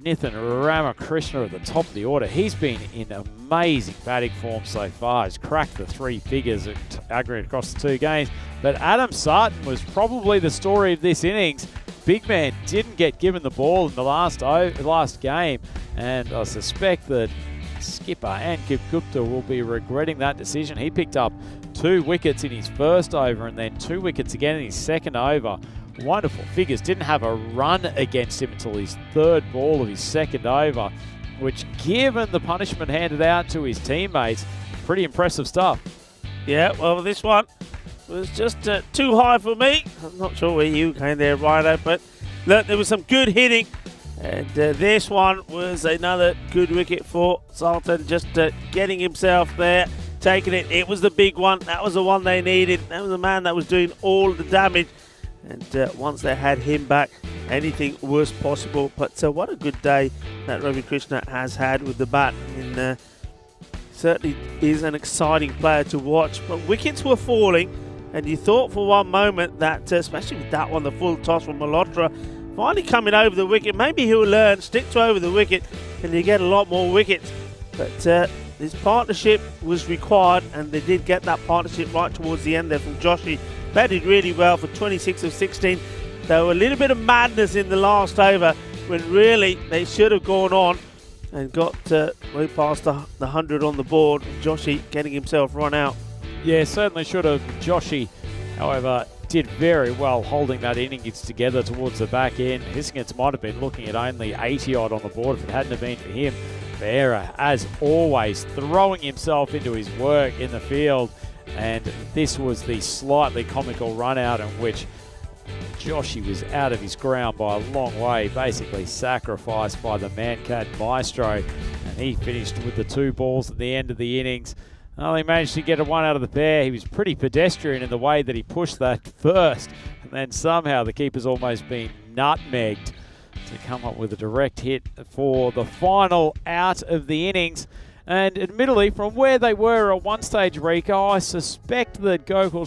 Nithin Ramakrishna, at the top of the order. He's been in amazing batting form so far. He's cracked the 3 figures at aggregate across the 2 games. But Adam Sarton was probably the story of this innings. Big man didn't get given the ball in the last game, and I suspect that skipper Ankit Gupta will be regretting that decision. He picked up 2 wickets in his first over and then 2 wickets again in his second over. Wonderful figures. Didn't have a run against him until his 3rd ball of his second over, which, given the punishment handed out to his teammates, pretty impressive stuff. Yeah, well, this one was just too high for me. I'm not sure where you came there, Rhino, but look, there was some good hitting. And this one was another good wicket for Sultan, just getting himself there, taking it. It was the big one. That was the one they needed. That was the man that was doing all the damage. And once they had him back, anything was possible. But what a good day that Ravi Krishna has had with the bat. And certainly is an exciting player to watch. But wickets were falling, and you thought for one moment that, especially with that one, the full toss from Malhotra, finally coming over the wicket, maybe he'll learn, stick to over the wicket, and you get a lot more wickets. But this partnership was required, and they did get that partnership right towards the end there from Joshi. Batted really well for 26 of 16. There were a little bit of madness in the last over when really they should have gone on and got way past the 100 on the board. Joshi getting himself run out. Yeah, certainly should have. Joshi, however, did very well holding that innings together towards the back end. Hisgins might have been looking at only 80 odd on the board if it hadn't have been for him. Beara, as always, throwing himself into his work in the field, and this was the slightly comical run out in which Joshi was out of his ground by a long way, basically sacrificed by the man-cat Maestro, and he finished with the 2 balls at the end of the innings. Only managed to get a 1 out of the pair. He was pretty pedestrian in the way that he pushed that first, and then somehow the keeper's almost been nutmegged to come up with a direct hit for the final out of the innings. And admittedly, from where they were at one stage, Rico, I suspect that Gokul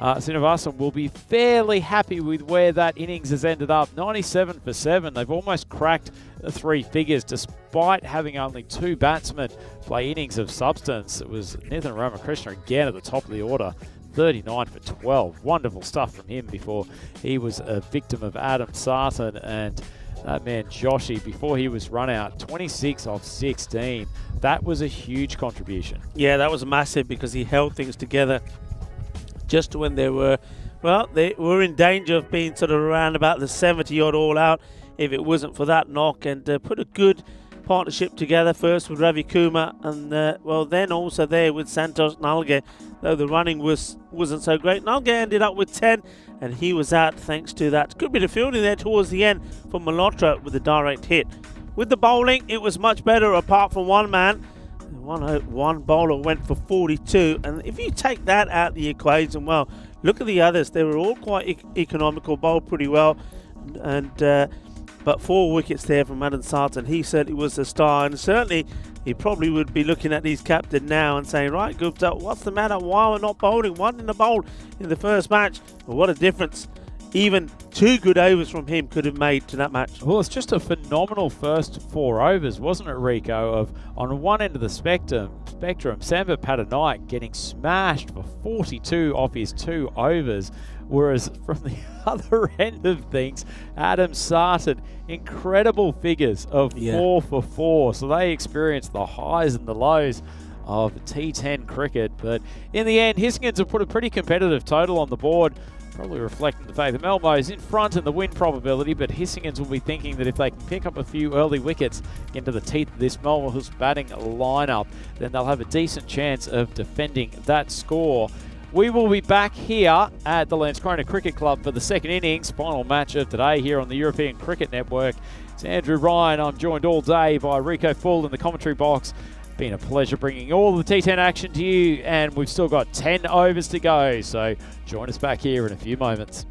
Srinivasan will be fairly happy with where that innings has ended up. 97 for 7. They've almost cracked the 3 figures despite having only 2 batsmen play innings of substance. It was Nithin Ramakrishna again at the top of the order. 39 for 12. Wonderful stuff from him before he was a victim of Adam Sarton. And that man Joshi, before he was run out, 26 of 16. That was a huge contribution. Yeah, that was massive because he held things together just when they were in danger of being sort of around about the 70-odd all out if it wasn't for that knock, and put a good partnership together, first with Ravi Kumar and then also there with Santosh Nalge, though the running wasn't so great. Nalge ended up with 10 and he was out thanks to that good bit of fielding there towards the end from Malhotra with a direct hit. With the bowling, it was much better apart from one man. One bowler went for 42, and if you take that out of the equation, well, look at the others. They were all quite economical, bowled pretty well, and But 4 wickets there from Adam Sarton. He certainly was the star, and certainly he probably would be looking at his captain now and saying, right, Gupta, what's the matter? Why are we not bowling? One in the bowl in the first match. Well, what a difference even 2 good overs from him could have made to that match. Well, it's just a phenomenal first 4 overs, wasn't it, Rico? Of on one end of the spectrum, Samba Padanite getting smashed for 42 off his 2 overs, whereas from the other end of things, Adam Sarton, incredible figures of 4 for 4. So they experienced the highs and the lows of T10 cricket, but in the end, Hissingens have put a pretty competitive total on the board, probably reflecting the fact that Melmo's in front in the win probability, but Hissingens will be thinking that if they can pick up a few early wickets into the teeth of this Melbourne's batting lineup, then they'll have a decent chance of defending that score. We will be back here at the Landskrona Cricket Club for the second innings, final match of today here on the European Cricket Network. It's Andrew Ryan. I'm joined all day by Rico Full in the commentary box. Been a pleasure bringing all the T10 action to you, and we've still got 10 overs to go, so join us back here in a few moments.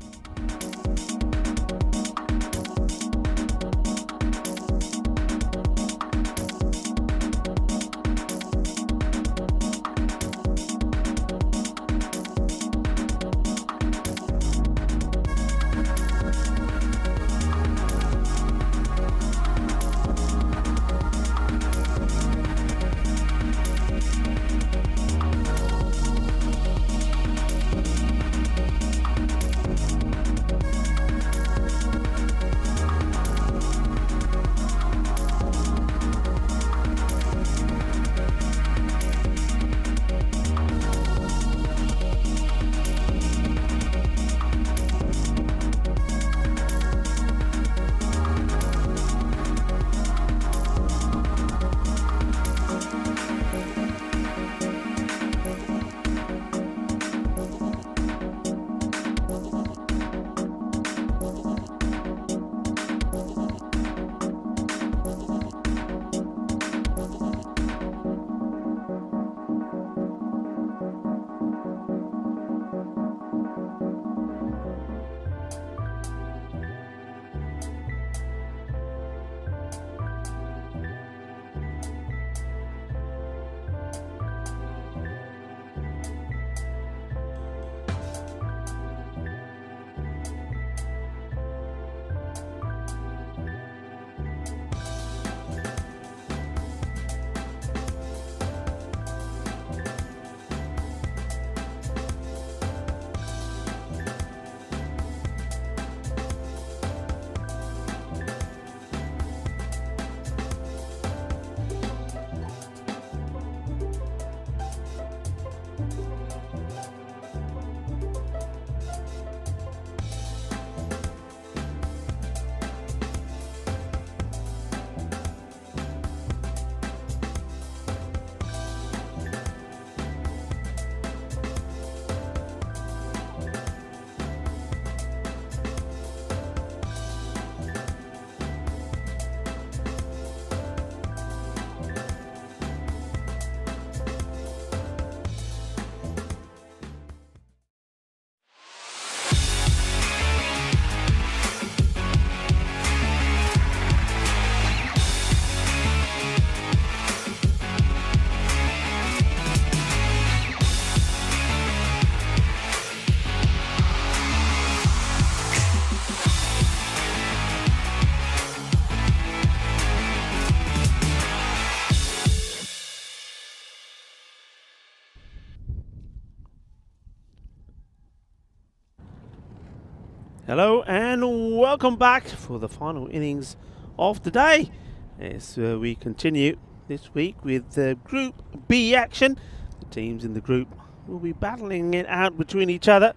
Hello and welcome back for the final innings of the day as we continue this week with Group B action. The teams in the group will be battling it out between each other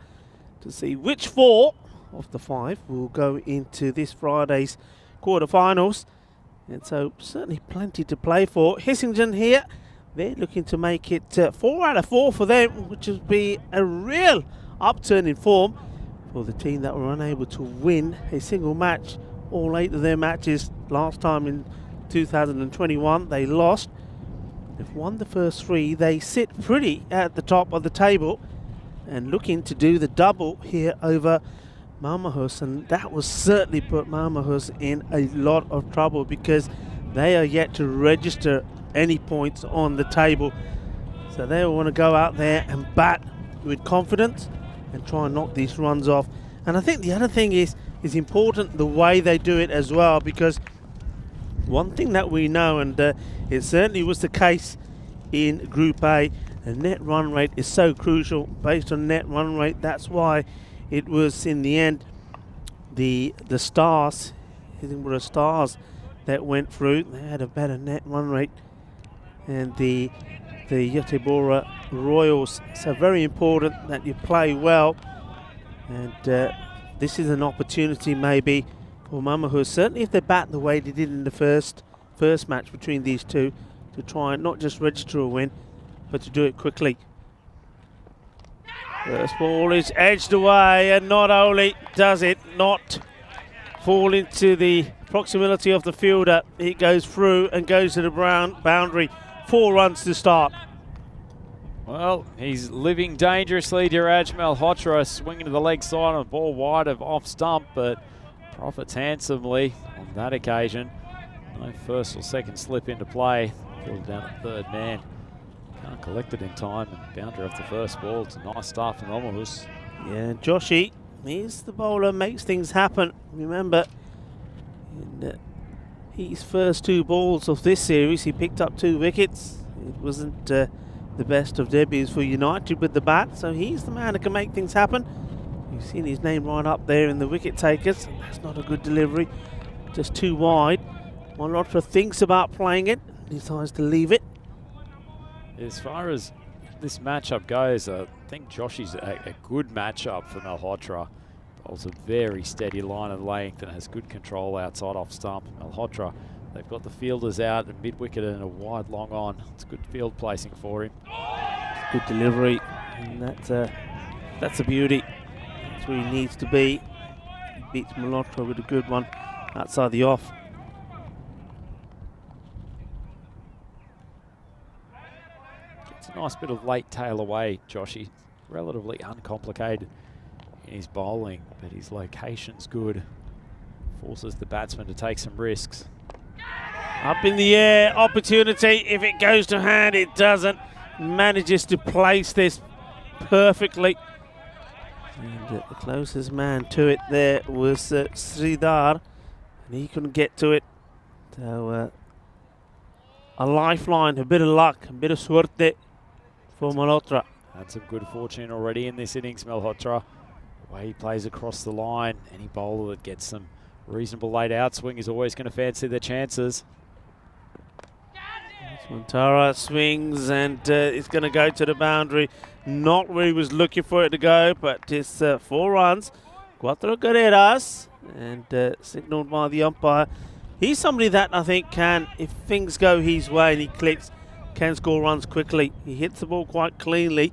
to see which 4 of the 5 will go into this Friday's quarterfinals, and so certainly plenty to play for. Hisingen here, they're looking to make it 4 out of 4 for them, which would be a real upturn in form for the team that were unable to win a single match all 8 of their matches last time in 2021. They lost. They've won the first 3. They sit pretty at the top of the table and looking to do the double here over Malmahus, and that will certainly put Malmahus in a lot of trouble because they are yet to register any points on the table. So they want to go out there and bat with confidence and try and knock these runs off. And I think the other thing is important the way they do it as well, because one thing that we know, and it certainly was the case in Group A, the net run rate is so crucial. Based on net run rate, that's why it was in the end the Stars, Edinburgh Stars, that went through. They had a better net run rate, and the Göteborg Royals. So very important that you play well, and this is an opportunity maybe for Malmahus, certainly if they bat the way they did in the first match between these two, to try and not just register a win, but to do it quickly. First ball is edged away, and not only does it not fall into the proximity of the fielder, it goes through and goes to the boundary. 4 runs to start. Well, he's living dangerously. Diraj Malhotra swinging to the leg side on a ball wide of off stump, but profits handsomely on that occasion. No first or second slip into play. Fielded down at third man. Can't collect it in time, and boundary off the first ball. It's a nice start from Malmahus. Yeah, Joshy, he's the bowler, makes things happen. Remember, in his first 2 balls of this series, he picked up 2 wickets. It wasn't the best of debuts for United with the bat, so he's the man that can make things happen. You've seen his name right up there in the wicket takers. That's not a good delivery, just too wide. Malhotra thinks about playing it, decides to leave it. As far as this matchup goes, I think Joshy's a good matchup for Malhotra. Bowls a very steady line of length and has good control outside off stump. Malhotra, they've got the fielders out and mid-wicket and a wide long on. It's good field placing for him. Good delivery, and that's a beauty. That's where he needs to be. He beats Malhotra with a good one outside the off. It's a nice bit of late tail away, Joshy. Relatively uncomplicated in his bowling, but his location's good. Forces the batsman to take some risks. Up in the air, opportunity. If it goes to hand, it doesn't. Manages to place this perfectly. And the closest man to it there was Sridhar, and he couldn't get to it. So a lifeline, a bit of luck, a bit of suerte for Malhotra. Had some good fortune already in this innings, Malhotra. The way he plays across the line, any bowler that gets some reasonable late outswing is always going to fancy their chances. Montara swings, and it's going to go to the boundary. Not where he was looking for it to go, but it's 4 runs. Cuatro carreras, and signalled by the umpire. He's somebody that I think can, if things go his way and he clicks, can score runs quickly. He hits the ball quite cleanly.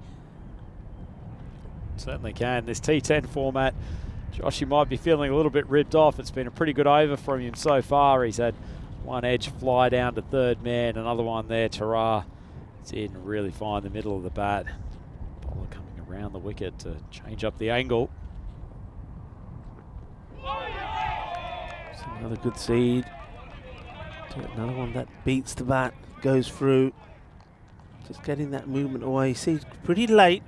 Certainly can. This T10 format, Joshy might be feeling a little bit ripped off. It's been a pretty good over from him so far. He's had one edge fly down to third man, another one there, Tara. Didn't really find the middle of the bat. Bowler coming around the wicket to change up the angle. It's another good seed. Another one that beats the bat, goes through. Just getting that movement away. Seed pretty late.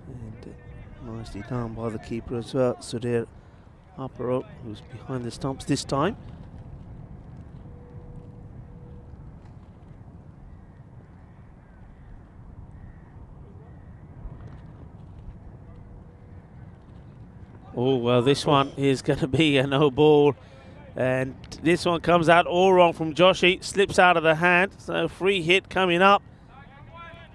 And nicely done by the keeper as well. Sudhir Aparo, who's behind the stumps this time. Oh, well, this one is going to be a no ball. And this one comes out all wrong from Joshy. Slips out of the hand. So free hit coming up.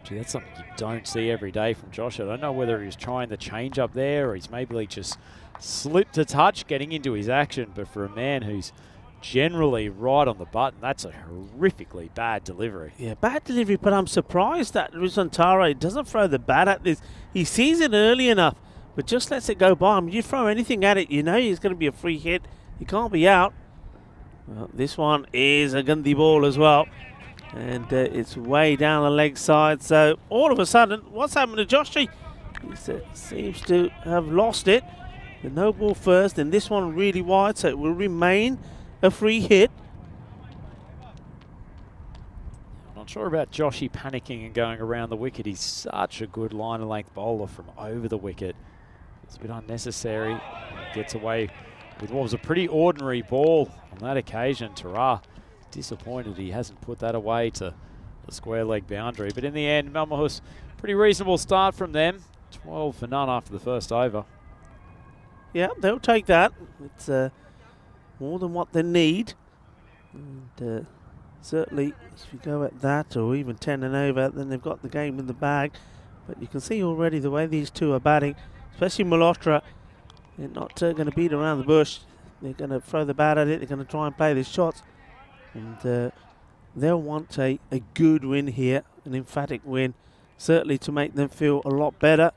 Gee, that's something you don't see every day from Josh. I don't know whether he was trying the change up there or he's maybe just slipped a touch getting into his action. But for a man who's generally right on the button, that's a horrifically bad delivery. Yeah, bad delivery, but I'm surprised that Rizantara doesn't throw the bat at this. He sees it early enough, but just lets it go by. I mean, you throw anything at it, you know it's going to be a free hit. He can't be out. Well, this one is a Gandhi ball as well. And it's way down the leg side. So all of a sudden, what's happened to Joshy? He seems to have lost it. The no ball first, and this one really wide, so it will remain a free hit. Not sure about Joshy panicking and going around the wicket. He's such a good line of length bowler from over the wicket. It's a bit unnecessary. He gets away with what was a pretty ordinary ball on that occasion. Tara disappointed he hasn't put that away to the square leg boundary. But in the end, Malmahus, pretty reasonable start from them. 12 for none after the first over. Yeah, they'll take that. It's more than what they need. And certainly, if you go at that or even 10 and over, then they've got the game in the bag. But you can see already the way these two are batting, especially Malhotra. They're not going to beat around the bush. They're going to throw the bat at it. They're going to try and play these shots. And they'll want a good win here, an emphatic win, certainly to make them feel a lot better.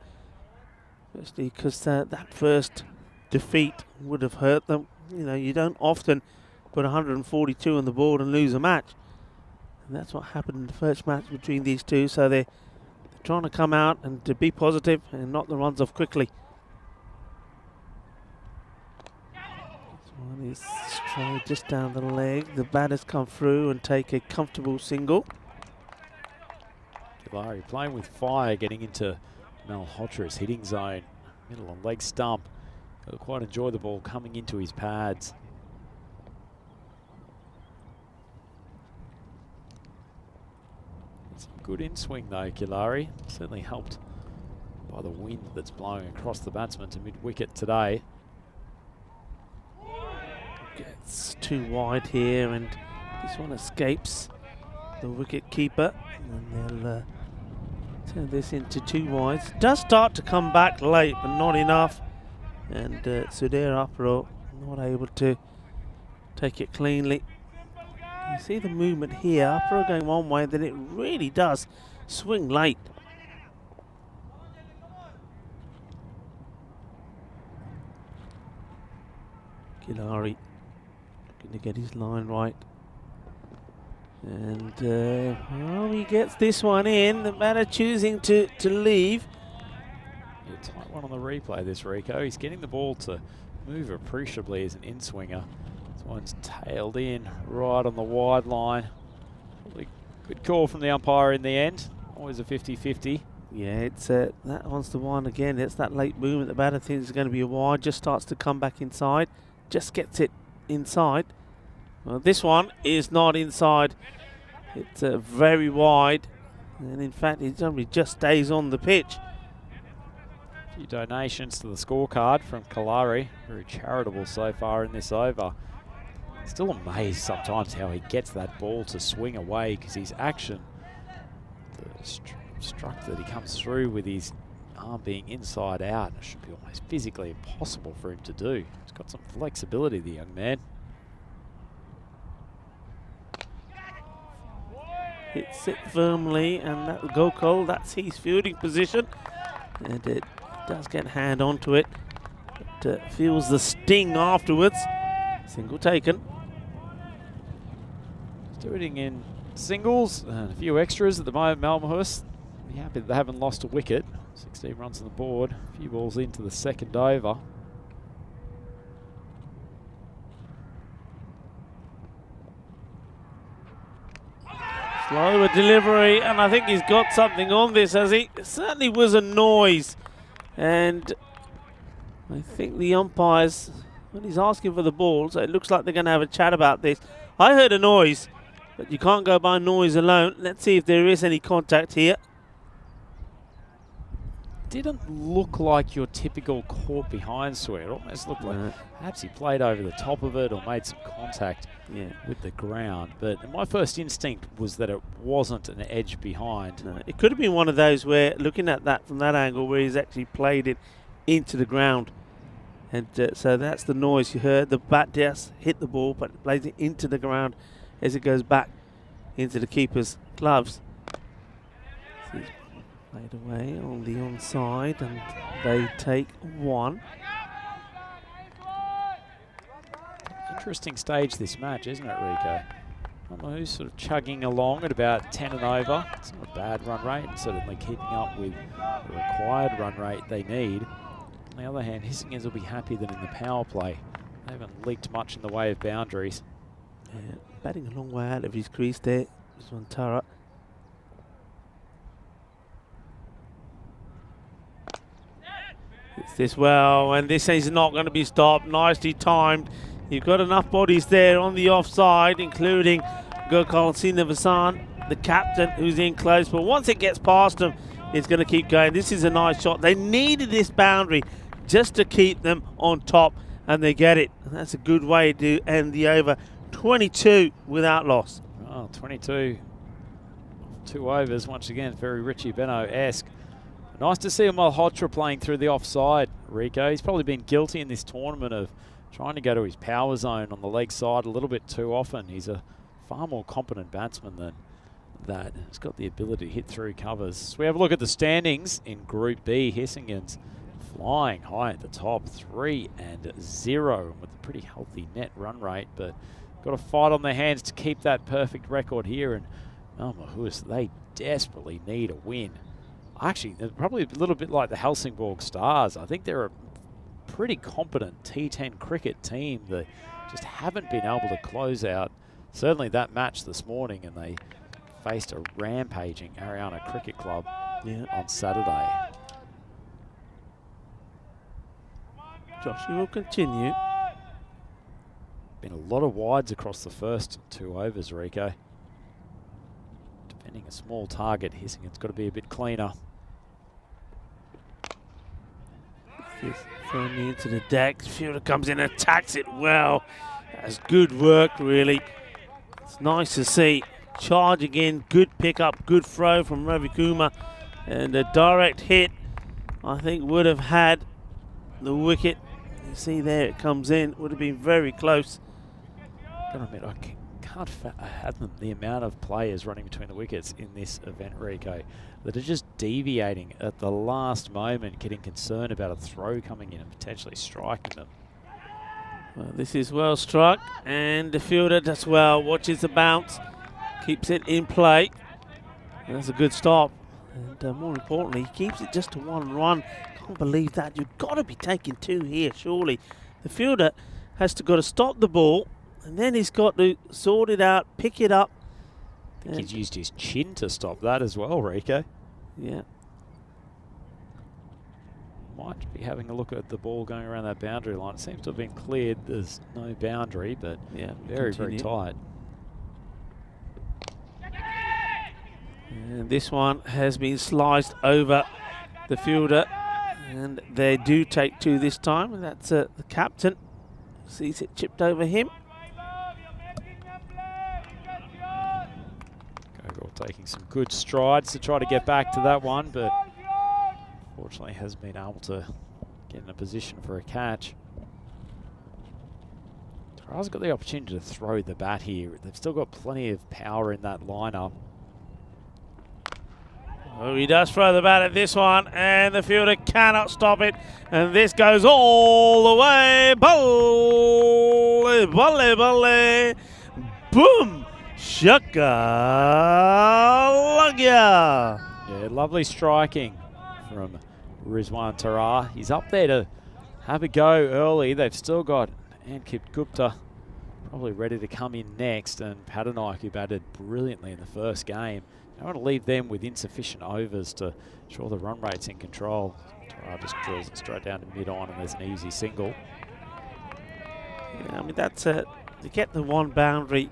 Especially because that first defeat would have hurt them. You know, you don't often put 142 on the board and lose a match. And that's what happened in the first match between these two. So they're trying to come out and to be positive and knock the runs off quickly. This one is straight just down the leg. The batters come through and take a comfortable single. Gilari playing with fire, getting into Malhotra's hitting zone. Middle on leg stump. He'll quite enjoy the ball coming into his pads. Some good in-swing though, Gilari. Certainly helped by the wind that's blowing across the batsman to mid-wicket today. Gets too wide here, and this one escapes the wicket keeper. And they'll turn this into two wides. Does start to come back late, but not enough. And Sudhir Apro not able to take it cleanly. You see the movement here, Apro going one way, then it really does swing late. Gilari looking to get his line right. And well, he gets this one in. The batter choosing to leave. Yeah, tight one on the replay this, Rico. He's getting the ball to move appreciably as an in-swinger. This one's tailed in right on the wide line. Probably good call from the umpire in the end. Always a 50-50. Yeah, it's that one's the one again. It's that late movement. The batter thinks it's going to be a wide. Just starts to come back inside. Just gets it inside. Well, this one is not inside. It's very wide. And in fact, it only just stays on the pitch. A few donations to the scorecard from Kalari. Very charitable so far in this over. Still amazed sometimes how he gets that ball to swing away, because his action, the struck that he comes through with his arm being inside out, it should be almost physically impossible for him to do. He's got some flexibility, the young man. Hits it firmly, and that will go cold. That's his fielding position. And it does get a hand onto it, but feels the sting afterwards. Single taken. Doing in singles and a few extras at the moment. Malmahus be happy that they haven't lost a wicket. 16 runs on the board. A few balls into the second over. Slower delivery, and I think he's got something on this, has he? It certainly was a noise. And I think the umpires, when he's asking for the ball, so it looks like they're going to have a chat about this. I heard a noise, but you can't go by noise alone. Let's see if there is any contact here. Didn't look like your typical caught behind swing. It almost looked like perhaps he played over the top of it or made some contact with the ground. But my first instinct was that it wasn't an edge behind. No, it could have been one of those where, looking at that from that angle, where he's actually played it into the ground. And so that's the noise you heard. The bat does hit the ball, but it plays it into the ground as it goes back into the keeper's gloves. So he's played away on the onside, and they take one. Interesting stage this match, isn't it, Rico? Who's sort of chugging along at about 10 and over. It's not a bad run rate, and certainly keeping up with the required run rate they need. On the other hand, Hissingers will be happy that in the power play, they haven't leaked much in the way of boundaries. Yeah, batting a long way out of his crease there. This one, Tara. It's this well, and this is not going to be stopped. Nicely timed. You've got enough bodies there on the offside, including Gokul Srinivasan, the captain, who's in close. But once it gets past him, it's going to keep going. This is a nice shot. They needed this boundary just to keep them on top, and they get it. And that's a good way to end the over. 22 without loss. Oh, 22. 2 overs, once again, very Richie Beno-esque. Nice to see Malhotra playing through the offside, Rico. He's probably been guilty in this tournament of trying to go to his power zone on the leg side a little bit too often. He's a far more competent batsman than that. He's got the ability to hit through covers. So we have a look at the standings in Group B. Hissingen's flying high at the top, 3-0, with a pretty healthy net run rate, but got to fight on their hands to keep that perfect record here. And Malmahus, they desperately need a win. Actually, they're probably a little bit like the Helsingborg Stars. I think they're a pretty competent T10 cricket team that just haven't been able to close out certainly that match this morning, and they faced a rampaging Ariana Cricket Club on Saturday. Joshua will continue. Been a lot of wides across the first 2 overs, Rico. Defending a small target, Hissingen's got to be a bit cleaner. Firmly into the deck. Fielder comes in and attacks it well. That's good work, really. It's nice to see. Charge again, good pickup, good throw from Ravi Kumar. And a direct hit, I think, would have had the wicket. You see there, it comes in. Would have been very close. Gotta admit, I can't fathom the amount of players running between the wickets in this event, Rico, that are just deviating at the last moment, getting concerned about a throw coming in and potentially striking them. Well, this is well struck, and the fielder does well, watches the bounce, keeps it in play. And that's a good stop. And more importantly, he keeps it just to 1 run. Can't believe that. You've got to be taking 2 here, surely. The fielder has got to stop the ball, and then he's got to sort it out, pick it up. I think he's used his chin to stop that as well, Rico. Yeah. Might be having a look at the ball going around that boundary line. It seems to have been cleared. There's no boundary, but yeah, very tight. And this one has been sliced over the fielder, and they do take 2 this time. And that's the captain. Sees it chipped over him. Taking some good strides to try to get back to that one, but fortunately hasn't been able to get in a position for a catch. Tara's got the opportunity to throw the bat here. They've still got plenty of power in that lineup. Oh, he does throw the bat at this one, and the fielder cannot stop it. And this goes all the way. Volley, volley, volley. Boom! Shaka Lagya. Yeah, lovely striking from Rizwan Tara. He's up there to have a go early. They've still got Ankit Gupta probably ready to come in next, and Patanaik, who batted brilliantly in the first game. I want to leave them with insufficient overs to ensure the run rate's in control. Tara just drills it straight down to mid-on, and there's an easy single. Yeah, I mean, that's to get the 1 boundary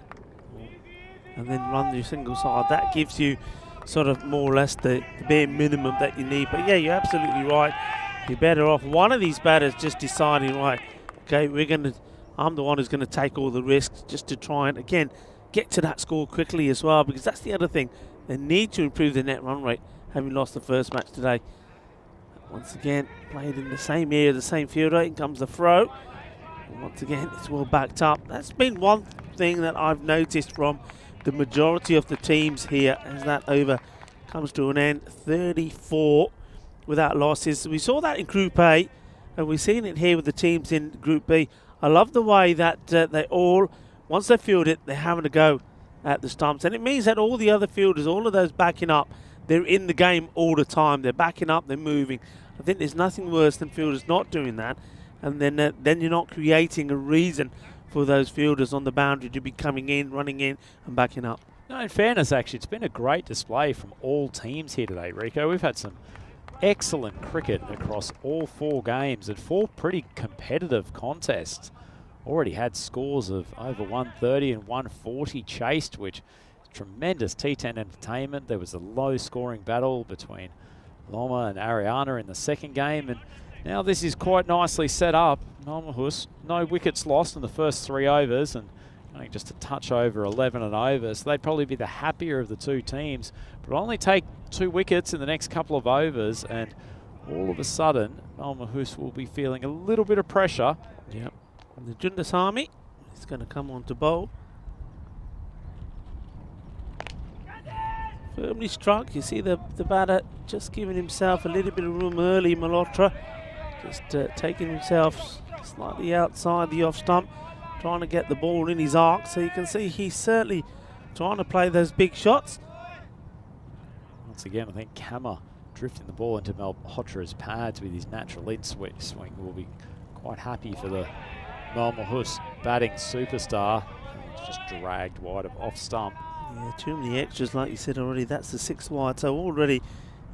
and then run your single side. That gives you sort of more or less the bare minimum that you need. But yeah, you're absolutely right. You're better off one of these batters just deciding, right, okay, I'm the one who's going to take all the risks just to try and, again, get to that score quickly as well, because that's the other thing. They need to improve the net run rate, having lost the first match today. Once again, played in the same area, the same fielder. In comes the throw. And once again, it's well backed up. That's been one thing that I've noticed from the majority of the teams here as that over comes to an end. 34 without losses. We saw that in Group A, and we've seen it here with the teams in Group B. I love the way that they all, once they field it, they're having to go at the stumps. And it means that all the other fielders, all of those backing up, they're in the game all the time. They're backing up, they're moving. I think there's nothing worse than fielders not doing that, and then you're not creating a reason for those fielders on the boundary to be coming in, running in, and backing up. No, in fairness, actually, it's been a great display from all teams here today, Rico. We've had some excellent cricket across all 4 games and 4 pretty competitive contests. Already had scores of over 130 and 140 chased, which is tremendous T10 entertainment. There was a low-scoring battle between Loma and Ariana in the second game, and now this is quite nicely set up. Malmahus, no wickets lost in the first 3 overs, and only just a touch over 11 and over, so they'd probably be the happier of the 2 teams, but only take 2 wickets in the next couple of overs, and all of a sudden, Malmahus will be feeling a little bit of pressure. Yep. And the Jundasamy is going to come on to bowl. Firmly struck. You see the batter just giving himself a little bit of room early, Malhotra. Just taking himself slightly outside the off stump, trying to get the ball in his arc. So you can see he's certainly trying to play those big shots. Once again, I think Kama drifting the ball into Malhotra's pads with his natural in-swing will be quite happy for the Malmahus batting superstar. It's just dragged wide of off stump. Yeah, too many extras, like you said already. That's the 6th wide. So already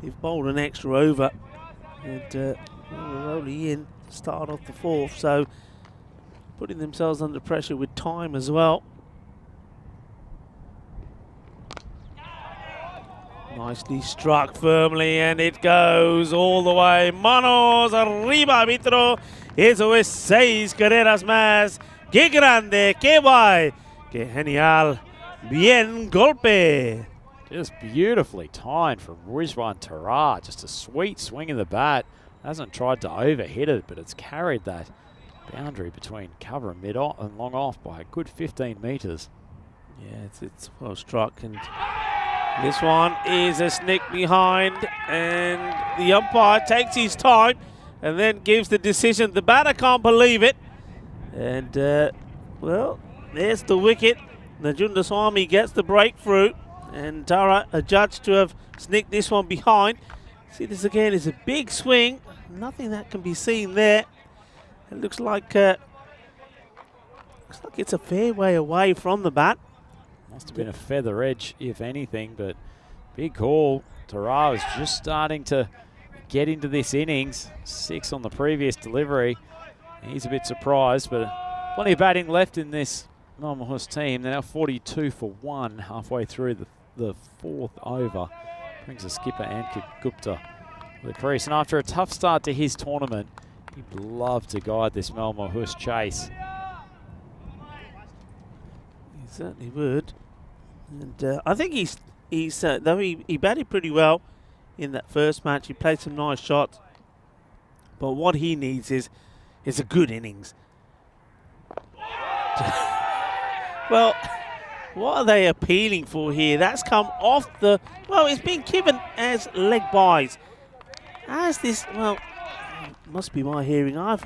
they've bowled an extra over, and we're only in to start off the 4th. So putting themselves under pressure with time as well. Nicely struck firmly, and it goes all the way. Manos arriba, árbitro. Eso es 6 carreras más. ¡Qué grande! ¡Qué guay! ¡Qué genial! Bien golpe! Just beautifully timed from Rizwan Tarar. Just a sweet swing of the bat. Hasn't tried to overhit it, but it's carried that boundary between cover and mid-off and long off by a good 15 metres. Yeah, it's well struck, and this one is a snick behind, and the umpire takes his time and then gives the decision. The batter can't believe it, and well, there's the wicket. Najundasamy gets the breakthrough, and Tara adjudged to have snicked this one behind. See, this again is a big swing. Nothing that can be seen there. It looks like it's a fair way away from the bat. Must have been a feather edge, if anything, but big call. Tarar was just starting to get into this innings. 6 on the previous delivery. He's a bit surprised, but plenty of batting left in this Malmahus team. They're now 42 for 1 halfway through the 4th over. Brings the skipper Ankit Gupta to the crease. And after a tough start to his tournament, he'd love to guide this Malmahus chase. He certainly would. And I think he's though he batted pretty well in that first match. He played some nice shots. But what he needs is a good innings. Well, what are they appealing for here? That's come off the... Well, it's been given as leg byes. As this... Well, must be my hearing. I'm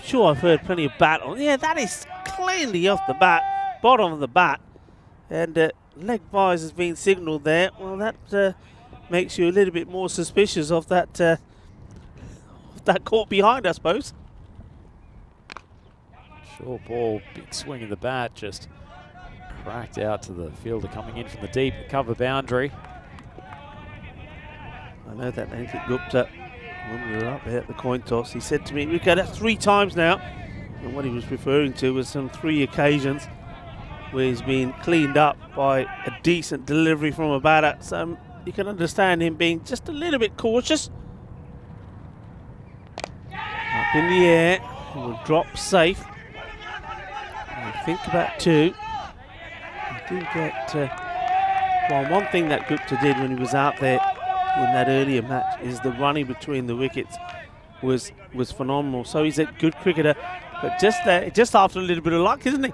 sure I've heard plenty of bat on. Yeah, that is cleanly off the bat, bottom of the bat. And leg byes has been signalled there. Well, that makes you a little bit more suspicious of that caught behind, I suppose. Short ball, big swing of the bat, just cracked out to the fielder coming in from the deep cover boundary. I know that Ankit Gupta, when we were up there at the coin toss, he said to me, "We've got that 3 times now." And what he was referring to was some 3 occasions where he's been cleaned up by a decent delivery from a batter. So you can understand him being just a little bit cautious. Up in the air, he will drop safe. I think about 2. I do get well, one thing that Gupta did when he was out there in that earlier match is the running between the wickets was phenomenal. So he's a good cricketer, but just after a little bit of luck, isn't he?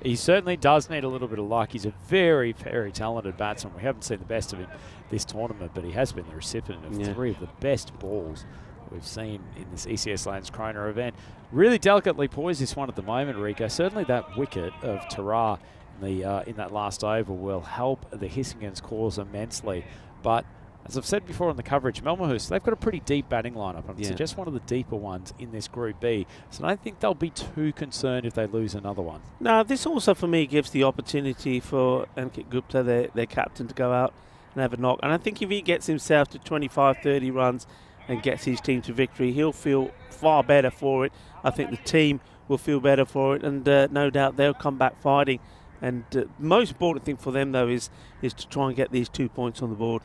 He certainly does need a little bit of luck. He's a very, very talented batsman. We haven't seen the best of him this tournament, but he has been the recipient of 3 of the best balls we've seen in this ECS Landskrona event. Really delicately poised this one at the moment, Rico. Certainly that wicket of Tarar in that last over will help the Hissingens cause immensely. But as I've said before in the coverage, Malmöhus, they've got a pretty deep batting lineup. I would suggest one of the deeper ones in this Group B. So I don't think they'll be too concerned if they lose another one. Now, this also for me gives the opportunity for Ankit Gupta, their captain, to go out and have a knock. And I think if he gets himself to 25, 30 runs and gets his team to victory, he'll feel far better for it. I think the team will feel better for it, and no doubt they'll come back fighting. And the most important thing for them, though, is to try and get these 2 points on the board.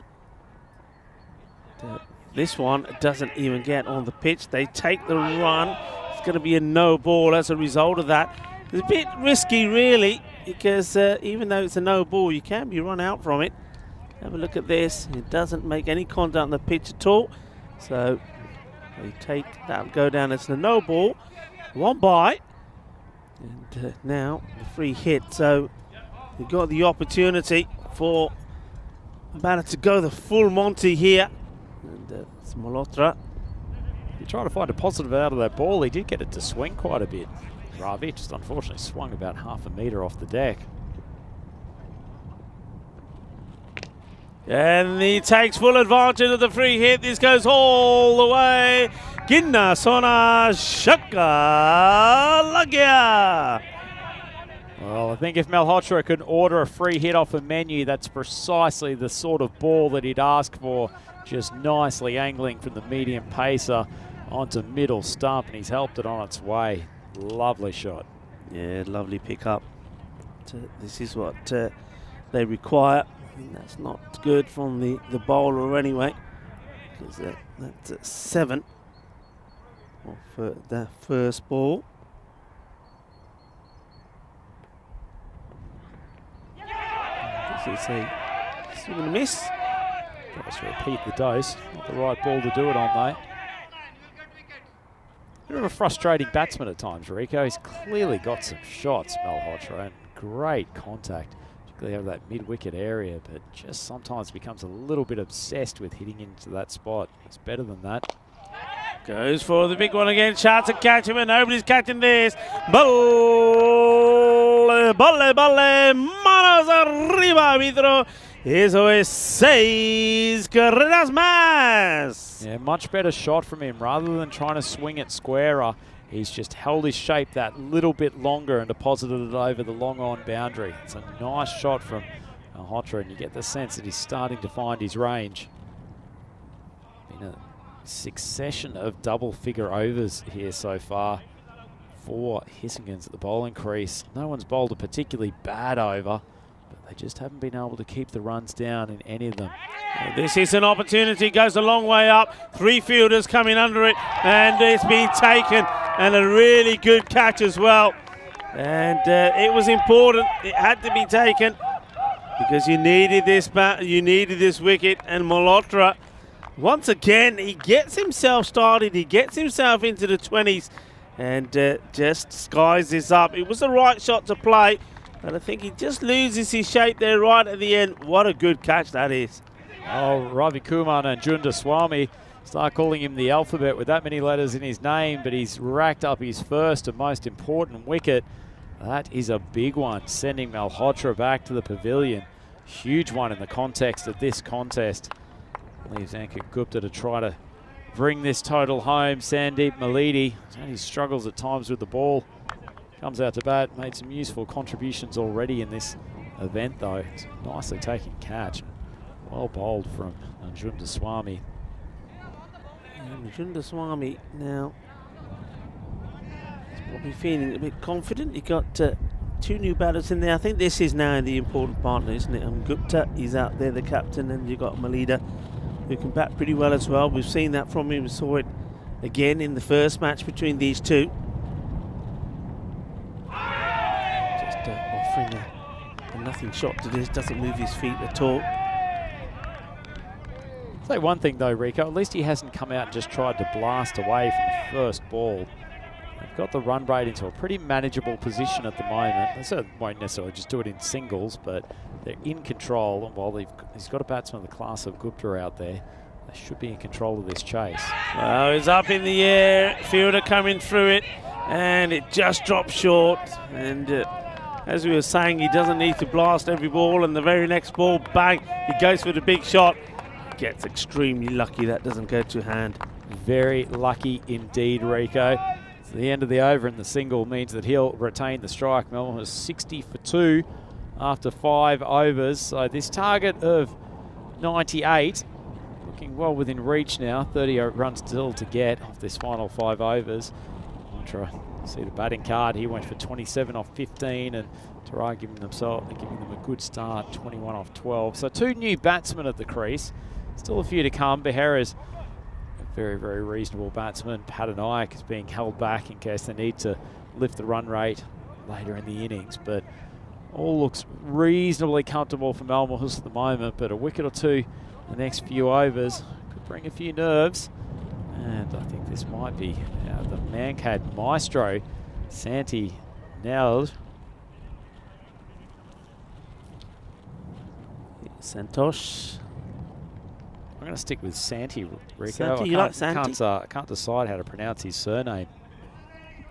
This one doesn't even get on the pitch. They take the run. It's going to be a no ball as a result of that. It's a bit risky, really, because even though it's a no ball, you can be run out from it. Have a look at this. It doesn't make any contact on the pitch at all. So they take that, go down as a no ball. One by. And now the free hit. So you've got the opportunity for the batter to go the full Monty here. And it's Malhotra. You're trying to find a positive out of that ball. He did get it to swing quite a bit. Ravi just unfortunately swung about half a metre off the deck. And he takes full advantage of the free hit. This goes all the way. Ginna Sona Shaka Lagya. Well, I think if Malhotra could order a free hit off a menu, that's precisely the sort of ball that he'd ask for. Just nicely angling from the medium pacer onto middle stump, and he's helped it on its way. Lovely shot. Yeah, lovely pickup. This is what they require. I think that's not good from the bowler anyway, because that's at 7 for the first ball. This is a swing and a miss. Tries to repeat the dose. Not the right ball to do it on, though. Bit of a frustrating batsman at times, Rico. He's clearly got some shots, Malhotra, and great contact, particularly over that mid-wicket area, but just sometimes becomes a little bit obsessed with hitting into that spot. It's better than that. Goes for the big one again. Chance to catch him, and nobody's catching this. Balle, balle, balle, manos arriba, Vidro. Eso es 6 carreras más. Yeah, much better shot from him. Rather than trying to swing it squarer, he's just held his shape that little bit longer and deposited it over the long-on boundary. It's a nice shot from Malhotra, and you get the sense that he's starting to find his range. Been a succession of double-figure overs here so far for Hissingens at the bowling crease. No one's bowled a particularly bad over, but they just haven't been able to keep the runs down in any of them. This is an opportunity, goes a long way up. 3 fielders coming under it, and it's been taken, and a really good catch as well. And it was important, it had to be taken, because you needed this wicket, and Malhotra, once again, he gets himself started, he gets himself into the 20s, and just skies this up. It was the right shot to play, but I think he just loses his shape there right at the end. What a good catch that is. Oh, Ravi Kumar and Jundaswamy start calling him the alphabet with that many letters in his name, but he's racked up his first and most important wicket. That is a big one, sending Malhotra back to the pavilion. Huge one in the context of this contest. Leaves Ankit Gupta to try to bring this total home. Sandeep Malidi, he struggles at times with the ball. Comes out to bat, made some useful contributions already in this event though. It's a nicely taken catch. Well bowled from Jundaswamy. Jundaswamy now, he's probably feeling a bit confident. You've got 2 new batters in there. I think this is now the important partner, isn't it? Gupta, he's out there, the captain, and you've got Malida, who can bat pretty well as well. We've seen that from him. We saw it again in the first match between these two. Just offering a nothing shot to this, doesn't move his feet at all. I'll say one thing though, Rico, at least he hasn't come out and just tried to blast away from the first ball. They've got the run rate into a pretty manageable position at the moment. They won't necessarily just do it in singles, but they're in control, and while he's got a batsman of the class of Gupta out there, they should be in control of this chase. Well, he's up in the air, fielder coming through it, and it just drops short. And as we were saying, he doesn't need to blast every ball, and the very next ball, bang, he goes for the big shot. gets extremely lucky that doesn't go to hand. Very lucky indeed, Rico. So the end of the over in the single means that he'll retain the strike. Melbourne was 60 for 2 after 5 overs. So this target of 98, looking well within reach now. 30 runs still to get off this final 5 overs. Contra, see the batting card. He went for 27 off 15, and Tarai giving them a good start, 21 off 12. So 2 new batsmen at the crease. Still a few to come. Behera's a very, very reasonable batsman. Patanaik is being held back in case they need to lift the run rate later in the innings. But all looks reasonably comfortable for Malmahus at the moment. But a wicket or two the next few overs could bring a few nerves. And I think this might be the Mancad maestro, Santi nailed. Santosh. I'm going to stick with Santi, Rico. Santi, you like Santi? I can't decide how to pronounce his surname.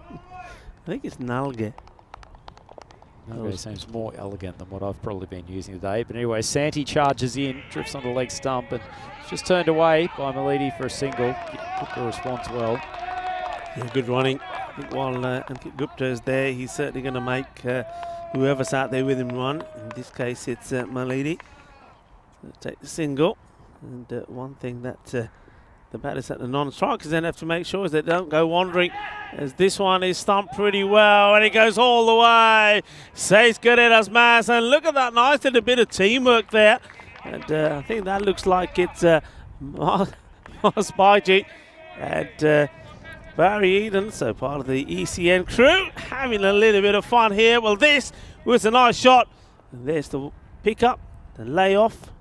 I think it's Nalge. Nalge seems more elegant than what I've probably been using today. But anyway, Santi charges in, drifts on the leg stump, and just turned away by Malidi for a single. Gupta responds well. Yeah, good running. I think while Ankit Gupta is there, he's certainly going to make whoever's out there with him run. In this case, it's Malidi. Take the single. And one thing that the batters at the non-strikers then have to make sure is they don't go wandering, as this one is stumped pretty well, and it goes all the way. Says Guerreras Mas, and look at that nice little bit of teamwork there. And I think that looks like it's Mars Baiji and Barry Eden, so part of the ECN crew, having a little bit of fun here. Well, this was a nice shot. And there's the pick-up, the lay-off.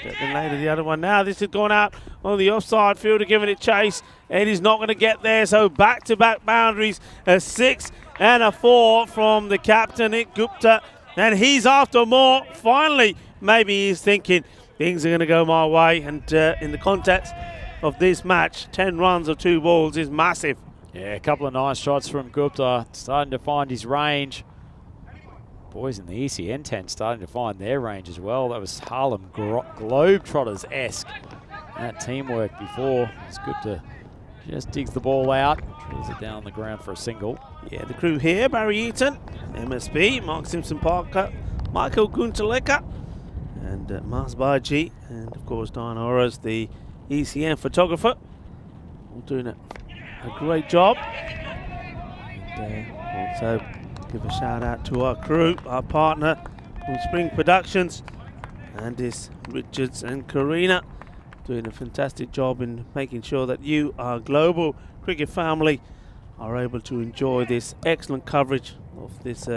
Then later the other one. Now this has gone out on the offside fielder, giving it chase, and he's not going to get there. So back-to-back boundaries, a 6 and a 4 from the captain, Nick Gupta, and he's after more. Finally, maybe he's thinking things are going to go my way, and in the context of this match, 10 runs of 2 balls is massive. Yeah, a couple of nice shots from Gupta, starting to find his range. Boys in the ECN 10 starting to find their range as well. That was Harlem Globetrotters-esque. That teamwork before, as Gupta just digs the ball out, drills it down on the ground for a single. Yeah, the crew here, Barry Eaton, MSB, Mark Simpson Parker, Michael Guntaleka, and Mars Baji, and of course Diane Oroz, the ECN photographer, all doing a great job. And also give a shout out to our crew, our partner from Spring Productions, Andis Richards and Karina, doing a fantastic job in making sure that you, our global cricket family, are able to enjoy this excellent coverage of this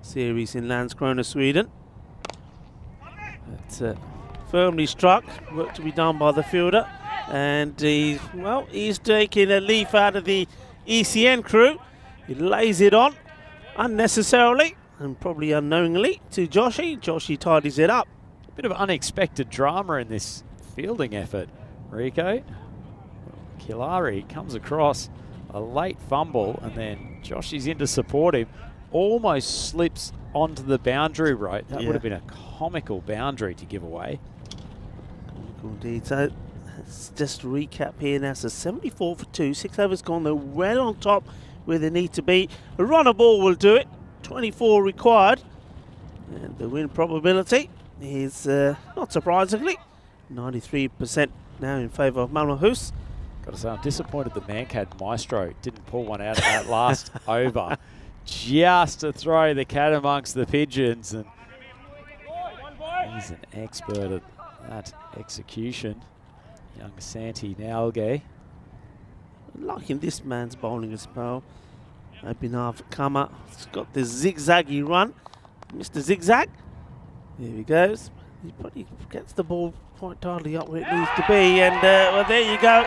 series in Landskrona, Sweden. It's firmly struck, work to be done by the fielder, and he's taking a leaf out of the ECN crew. He lays it on unnecessarily and probably unknowingly to Joshi. Joshi tidies it up. Bit of unexpected drama in this fielding effort, Rico. Kilari comes across a late fumble, and then Joshi's in to support him. Almost slips onto the boundary rope. That would have been a comical boundary to give away. Comical indeed. So let's just recap here now. So 74 for 2, 6 overs gone. They're well on top where they need to be. A run a ball will do it. 24 required. And the win probability is, not surprisingly, 93% now in favour of Malmahus. Got to say, I'm disappointed the Mancad maestro didn't pull one out of that last over just to throw the cat amongst the pigeons. And he's an expert at that execution. Young Santi Nalge. Liking this man's bowling as well. Abhinav Kama. He's got the zigzaggy run. Mr. Zigzag. There he goes. He probably gets the ball quite tightly up where it needs to be. And, well, there you go.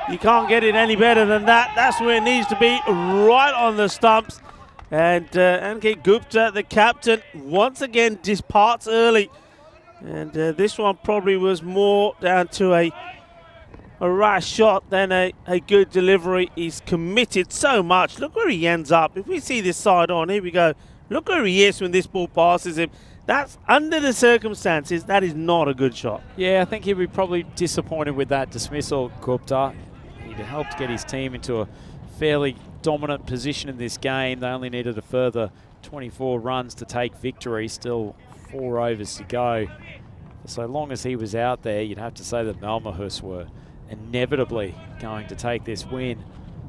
You can't get it any better than that. That's where it needs to be, right on the stumps. And Ankit Gupta, the captain, once again departs early. And this one probably was more down to a rash shot than a good delivery. He's committed so much. Look where he ends up. If we see this side on, here we go. Look where he is when this ball passes him. That's under the circumstances, that is not a good shot. Yeah, I think he'd be probably disappointed with that dismissal, Gupta. He'd helped get his team into a fairly dominant position in this game. They only needed a further 24 runs to take victory. Still 4 overs to go. So long as he was out there, you'd have to say that Malmahus were inevitably going to take this win.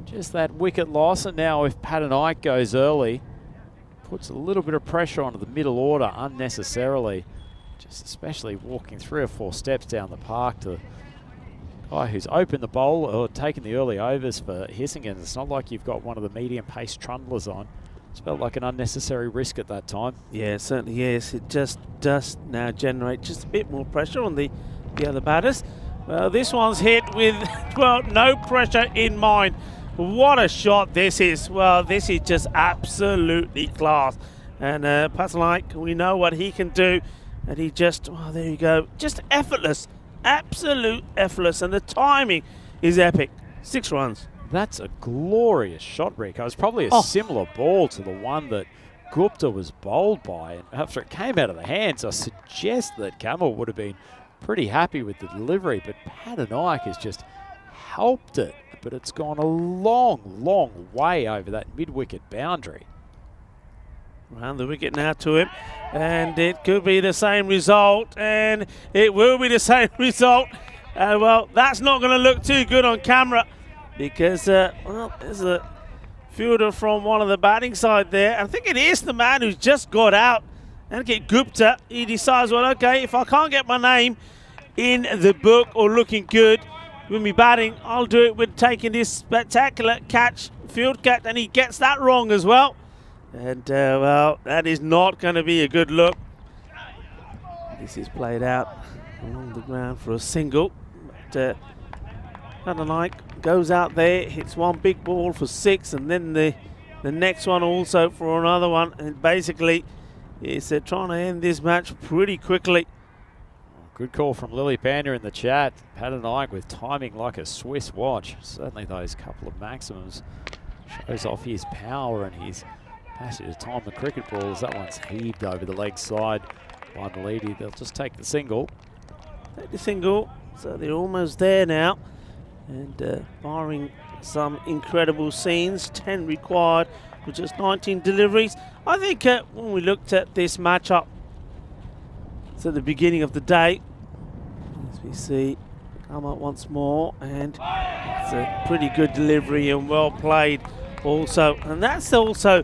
Just that wicket loss, and now if Pattanaik goes early, puts a little bit of pressure onto the middle order unnecessarily, just especially walking 3 or 4 steps down the park to the guy who's opened the bowl or taken the early overs for Hissingen. It's not like you've got one of the medium-pace trundlers on. It's felt like an unnecessary risk at that time. Yeah, it certainly is. It just does now generate just a bit more pressure on the other batters. Well, this one's hit with, well, no pressure in mind. What a shot this is. Well, this is just absolutely class. And Pattanaik, we know what he can do. And he just, oh, there you go. Just effortless. Absolute effortless. And the timing is epic. 6 runs. That's a glorious shot, Rick. It was probably a similar ball to the one that Gupta was bowled by. And after it came out of the hands, I suggest that Camel would have been pretty happy with the delivery. But Pattanaik has just helped it. But it's gone a long, long way over that mid-wicket boundary. Round the wicket now to him, and it could be the same result, and it will be the same result. Well, that's not going to look too good on camera because, well, there's a fielder from one of the batting side there. I think it is the man who's just got out and get Gupta. He decides, well, okay, if I can't get my name in the book or looking good with me batting, I'll do it with taking this spectacular catch, field catch, and he gets that wrong as well. And, well, that is not going to be a good look. This is played out along the ground for a single. But Pattanaik goes out there, hits one big ball for 6, and then the next one also for another one. And basically, is trying to end this match pretty quickly. Good call from Lily Panda in the chat. Pattanaik with timing like a Swiss watch. Certainly those couple of maximums shows off his power and his capacity to time the cricket balls. That one's heaved over the leg side by the leady. They'll just take the single. Take the single. So they're almost there now. And barring some incredible scenes, 10 required with just 19 deliveries. I think when we looked at this matchup, it's at the beginning of the day, as we see come up once more, and it's a pretty good delivery and well played also. And that's also,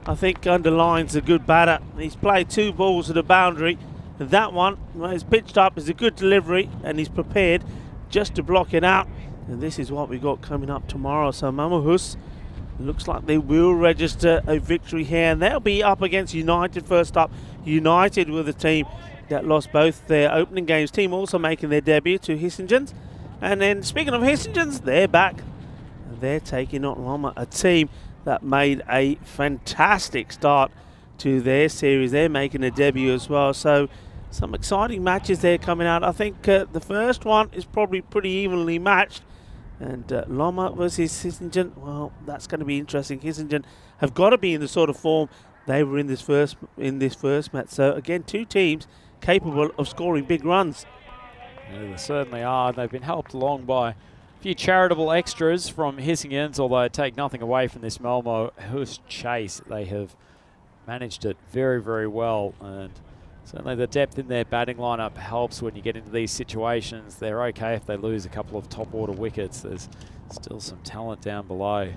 I think, underlines a good batter. He's played 2 balls to the boundary. And that one, well, he's pitched up, is a good delivery, and he's prepared just to block it out. And this is what we got coming up tomorrow. So Malmahus looks like they will register a victory here, and they'll be up against United first up. United with a team that lost both their opening games. Team also making their debut to Hissingens. And then speaking of Hissingens, they're back. And they're taking on Loma, a team that made a fantastic start to their series. They're making a debut as well. So some exciting matches there coming out. I think the first one is probably pretty evenly matched. And Loma versus Hissingen, well, that's going to be interesting. Hissingen have got to be in the sort of form they were in this first match. So again, 2 teams capable of scoring big runs. Yeah, they certainly are. They've been helped along by a few charitable extras from Hissingens, although take nothing away from this Malmahus chase. They have managed it very, very well, and certainly the depth in their batting lineup helps when you get into these situations. They're okay if they lose a couple of top order wickets. There's still some talent down below.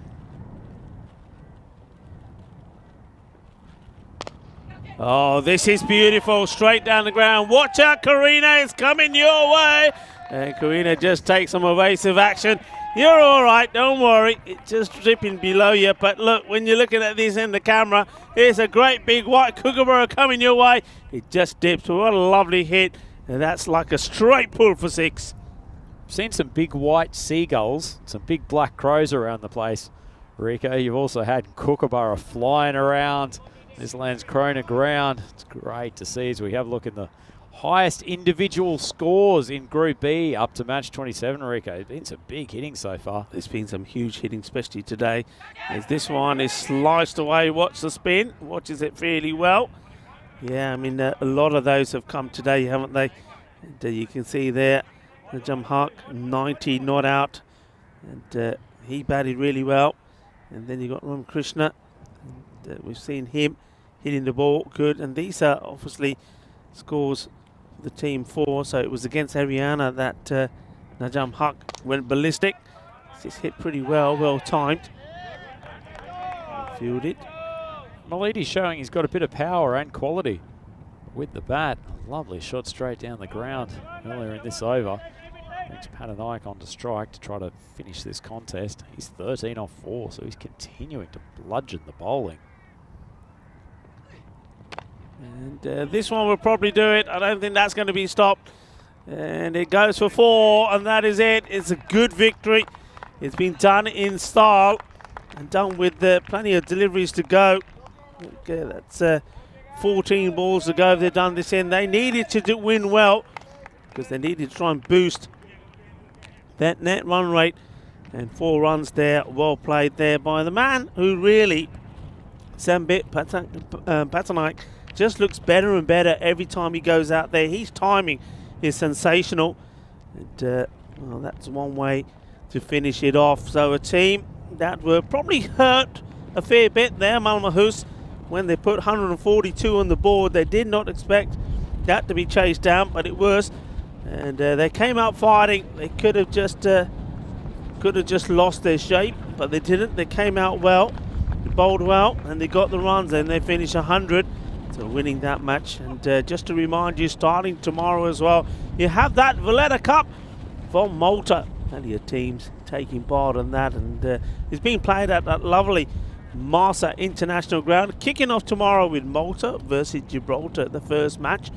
Oh, this is beautiful. Straight down the ground. Watch out, Karina. It's coming your way. And Karina just takes some evasive action. You're all right. Don't worry. It's just dripping below you. But look, when you're looking at this in the camera, here's a great big white kookaburra coming your way. It just dips. What a lovely hit. And that's like a straight pull for 6. I've seen some big white seagulls, some big black crows around the place, Rico. You've also had kookaburra flying around this Landskrona ground. It's great to see as we have a look in the highest individual scores in Group B up to match 27, Rico. It's been some big hitting so far. There's been some huge hitting, especially today. As this one is sliced away. Watch the spin. Watches it fairly well. Yeah, I mean, a lot of those have come today, haven't they? And you can see there, Jamhak, 90 not out. And he batted really well. And then you got Ram Krishna. And, we've seen him hitting the ball good. And these are obviously scores for the team 4. So it was against Haryana that Najam Haq went ballistic. It's hit pretty well timed. Fielded. Malidi's showing he's got a bit of power and quality with the bat. Lovely shot straight down the ground earlier in this over. Brings Patanaik on to strike to try to finish this contest. He's 13 off 4, so he's continuing to bludgeon the bowling. And this one will probably do it. I don't think that's going to be stopped. And it goes for 4, and that is it. It's a good victory. It's been done in style and done with plenty of deliveries to go. Okay, that's 14 balls to go. They've done this in. They needed to win well because they needed to try and boost that net run rate. And 4 runs there. Well played there by the man who really, Sambit Patanaik, just looks better and better every time he goes out there. His timing is sensational. And well, that's one way to finish it off. So a team that were probably hurt a fair bit there, Malmahus, when they put 142 on the board. They did not expect that to be chased down, but it was. And they came out fighting. They could have just lost their shape, but they didn't. They came out well, they bowled well, and they got the runs, and they finished 100. So winning that match. And just to remind you, starting tomorrow as well, you have that Valletta Cup from Malta. Plenty of teams taking part in that, and it's being played at that lovely Marsa International Ground. Kicking off tomorrow with Malta versus Gibraltar, the first match.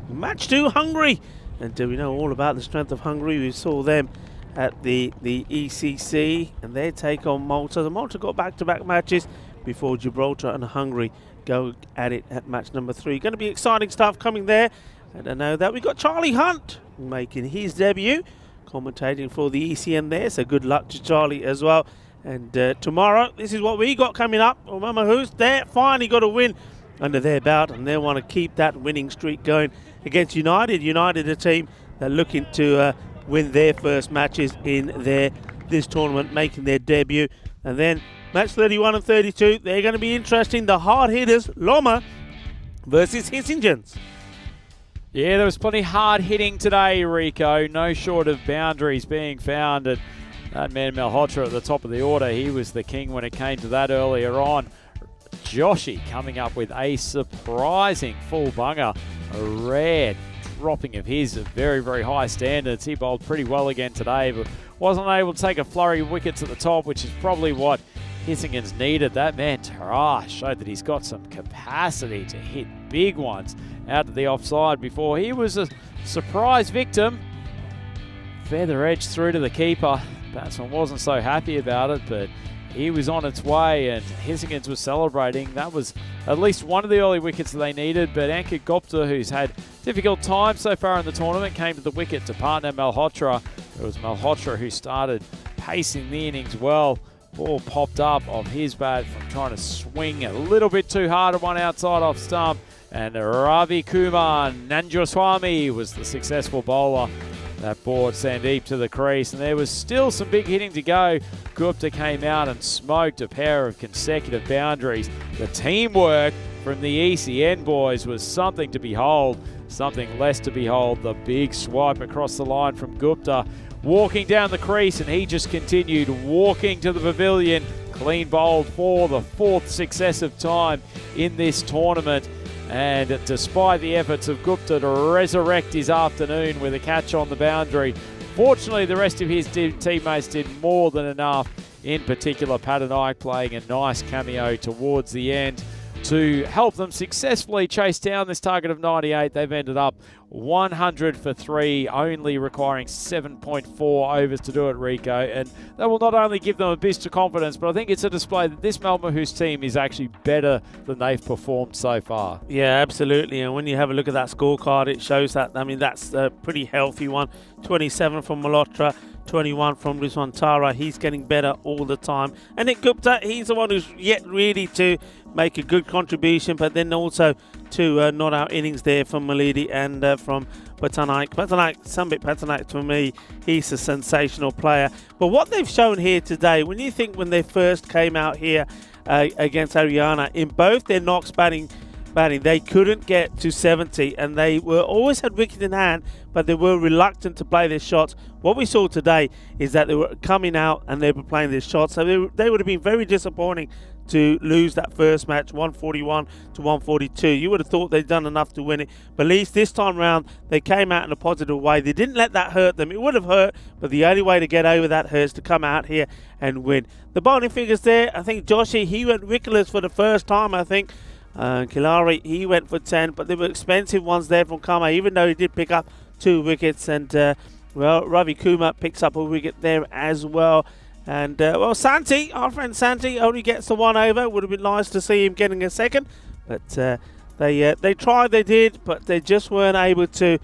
Match 2, Hungary. And we know all about the strength of Hungary. We saw them at the ECC, and they take on Malta. The Malta got back-to-back matches before Gibraltar and Hungary go at it at match number 3. Going to be exciting stuff coming there. And I know that we got Charlie Hunt making his debut, commentating for the ECN there. So good luck to Charlie as well. And tomorrow, this is what we got coming up. Remember who's there? Finally got a win under their belt, and they want to keep that winning streak going against United. United, a team that are looking to win their first matches in this tournament, making their debut. And then match 31 and 32, they're going to be interesting. The hard hitters, Loma versus Hissingens. Yeah, there was plenty hard hitting today, Rico. No short of boundaries being found. And that man Malhotra at the top of the order, he was the king when it came to that earlier on. Joshi coming up with a surprising full bunger, a rare dropping of his of very, very high standards. He bowled pretty well again today, but wasn't able to take a flurry of wickets at the top, which is probably what Hissingens needed. That man Tarah showed that he's got some capacity to hit big ones out of the offside before. He was a surprise victim. Feather edge through to the keeper. Batsman wasn't so happy about it, but he was on its way, and Hissingens was celebrating. That was at least one of the early wickets that they needed, but Ankit Gupta, who's had difficult time so far in the tournament, came to the wicket to partner Malhotra. It was Malhotra who started pacing the innings well. Ball popped up off his bat from trying to swing a little bit too hard at one outside off stump, and Ravi Kumar Nanjaswamy was the successful bowler that brought Sandeep to the crease, and there was still some big hitting to go. Gupta came out and smoked a pair of consecutive boundaries. The teamwork from the ECN boys was something to behold, something less to behold. The big swipe across the line from Gupta, walking down the crease, and he just continued walking to the pavilion. Clean bowled for the 4th successive time in this tournament. And despite the efforts of Gupta to resurrect his afternoon with a catch on the boundary, fortunately the rest of his teammates did more than enough, in particular Patanaik playing a nice cameo towards the end to help them successfully chase down this target of 98. They've ended up 100 for 3, only requiring 7.4 overs to do it, Rico. And that will not only give them a boost of confidence, but I think it's a display that this Malmahus team is actually better than they've performed so far. Yeah, absolutely. And when you have a look at that scorecard, it shows that, I mean, that's a pretty healthy one. 27 from Malhotra, 21 from Rizwan Tara. He's getting better all the time. And Nick Gupta, he's the one who's yet really to make a good contribution, but then also two not-out innings there from Malidi and from Patanaik. Sambit Patanaik, for me, he's a sensational player. But what they've shown here today, when you think when they first came out here against Haryana, in both their knocks batting, they couldn't get to 70, and they were always had wicket in hand, but they were reluctant to play their shots. What we saw today is that they were coming out and they were playing their shots, so they would have been very disappointing to lose that first match, 141 to 142. You would have thought they'd done enough to win it, but at least this time round they came out in a positive way. They didn't let that hurt them. It would have hurt, but the only way to get over that hurt is to come out here and win. The bowling figures there, I think Joshi, he went wicketless for the first time, I think. Kilari, he went for 10, but there were expensive ones there from Kama, even though he did pick up 2 wickets. And well, Ravi Kumar picks up a wicket there as well. And well, Santi, our friend Santi, only gets the 1 over. Would have been nice to see him getting a second, but they tried, they did, but they just weren't able to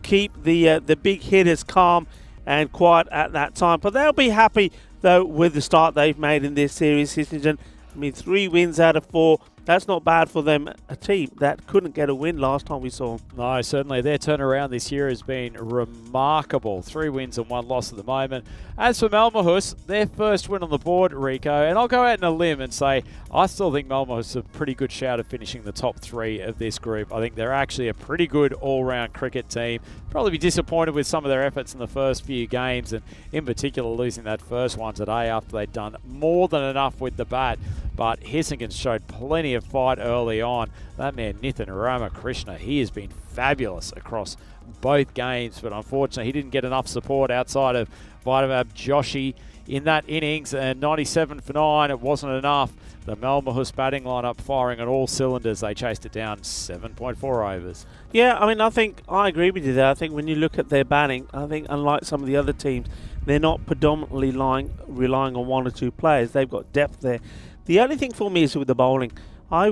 keep the big hitters calm and quiet at that time. But they'll be happy though with the start they've made in this series. Sissingham, I mean, 3 wins out of 4. That's not bad for them, a team that couldn't get a win last time we saw them. No, certainly. Their turnaround this year has been remarkable. 3 wins and 1 loss at the moment. As for Malmahus, their first win on the board, Rico, and I'll go out on a limb and say I still think Malmahus is a pretty good shout of finishing the top 3 of this group. I think they're actually a pretty good all-round cricket team. Probably be disappointed with some of their efforts in the first few games, and in particular losing that first one today after they'd done more than enough with the bat. But Hissingen showed plenty of fight early on. That man, Nithin Ramakrishna, he has been fabulous across both games, but unfortunately he didn't get enough support outside of Vaidavab Joshi in that innings, and 97 for 9, it wasn't enough. The Malmahus batting lineup firing on all cylinders. They chased it down 7.4 overs. Yeah, I mean, I think I agree with you there. I think when you look at their batting, I think unlike some of the other teams, they're not predominantly relying on 1 or 2 players. They've got depth there. The only thing for me is with the bowling. I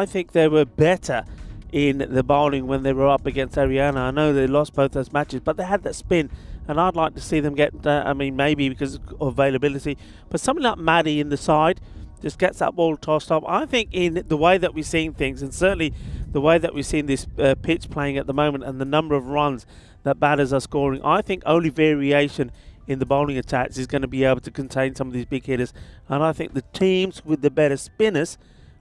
think they were better in the bowling when they were up against Haryana. I know they lost both those matches, but they had that spin, and I'd like to see them get, I mean, maybe because of availability, but something like Maddie in the side just gets that ball tossed up. I think in the way that we're seeing things, and certainly the way that we're seeing this pitch playing at the moment and the number of runs that batters are scoring, I think only variation in the bowling attacks is going to be able to contain some of these big hitters, and I think the teams with the better spinners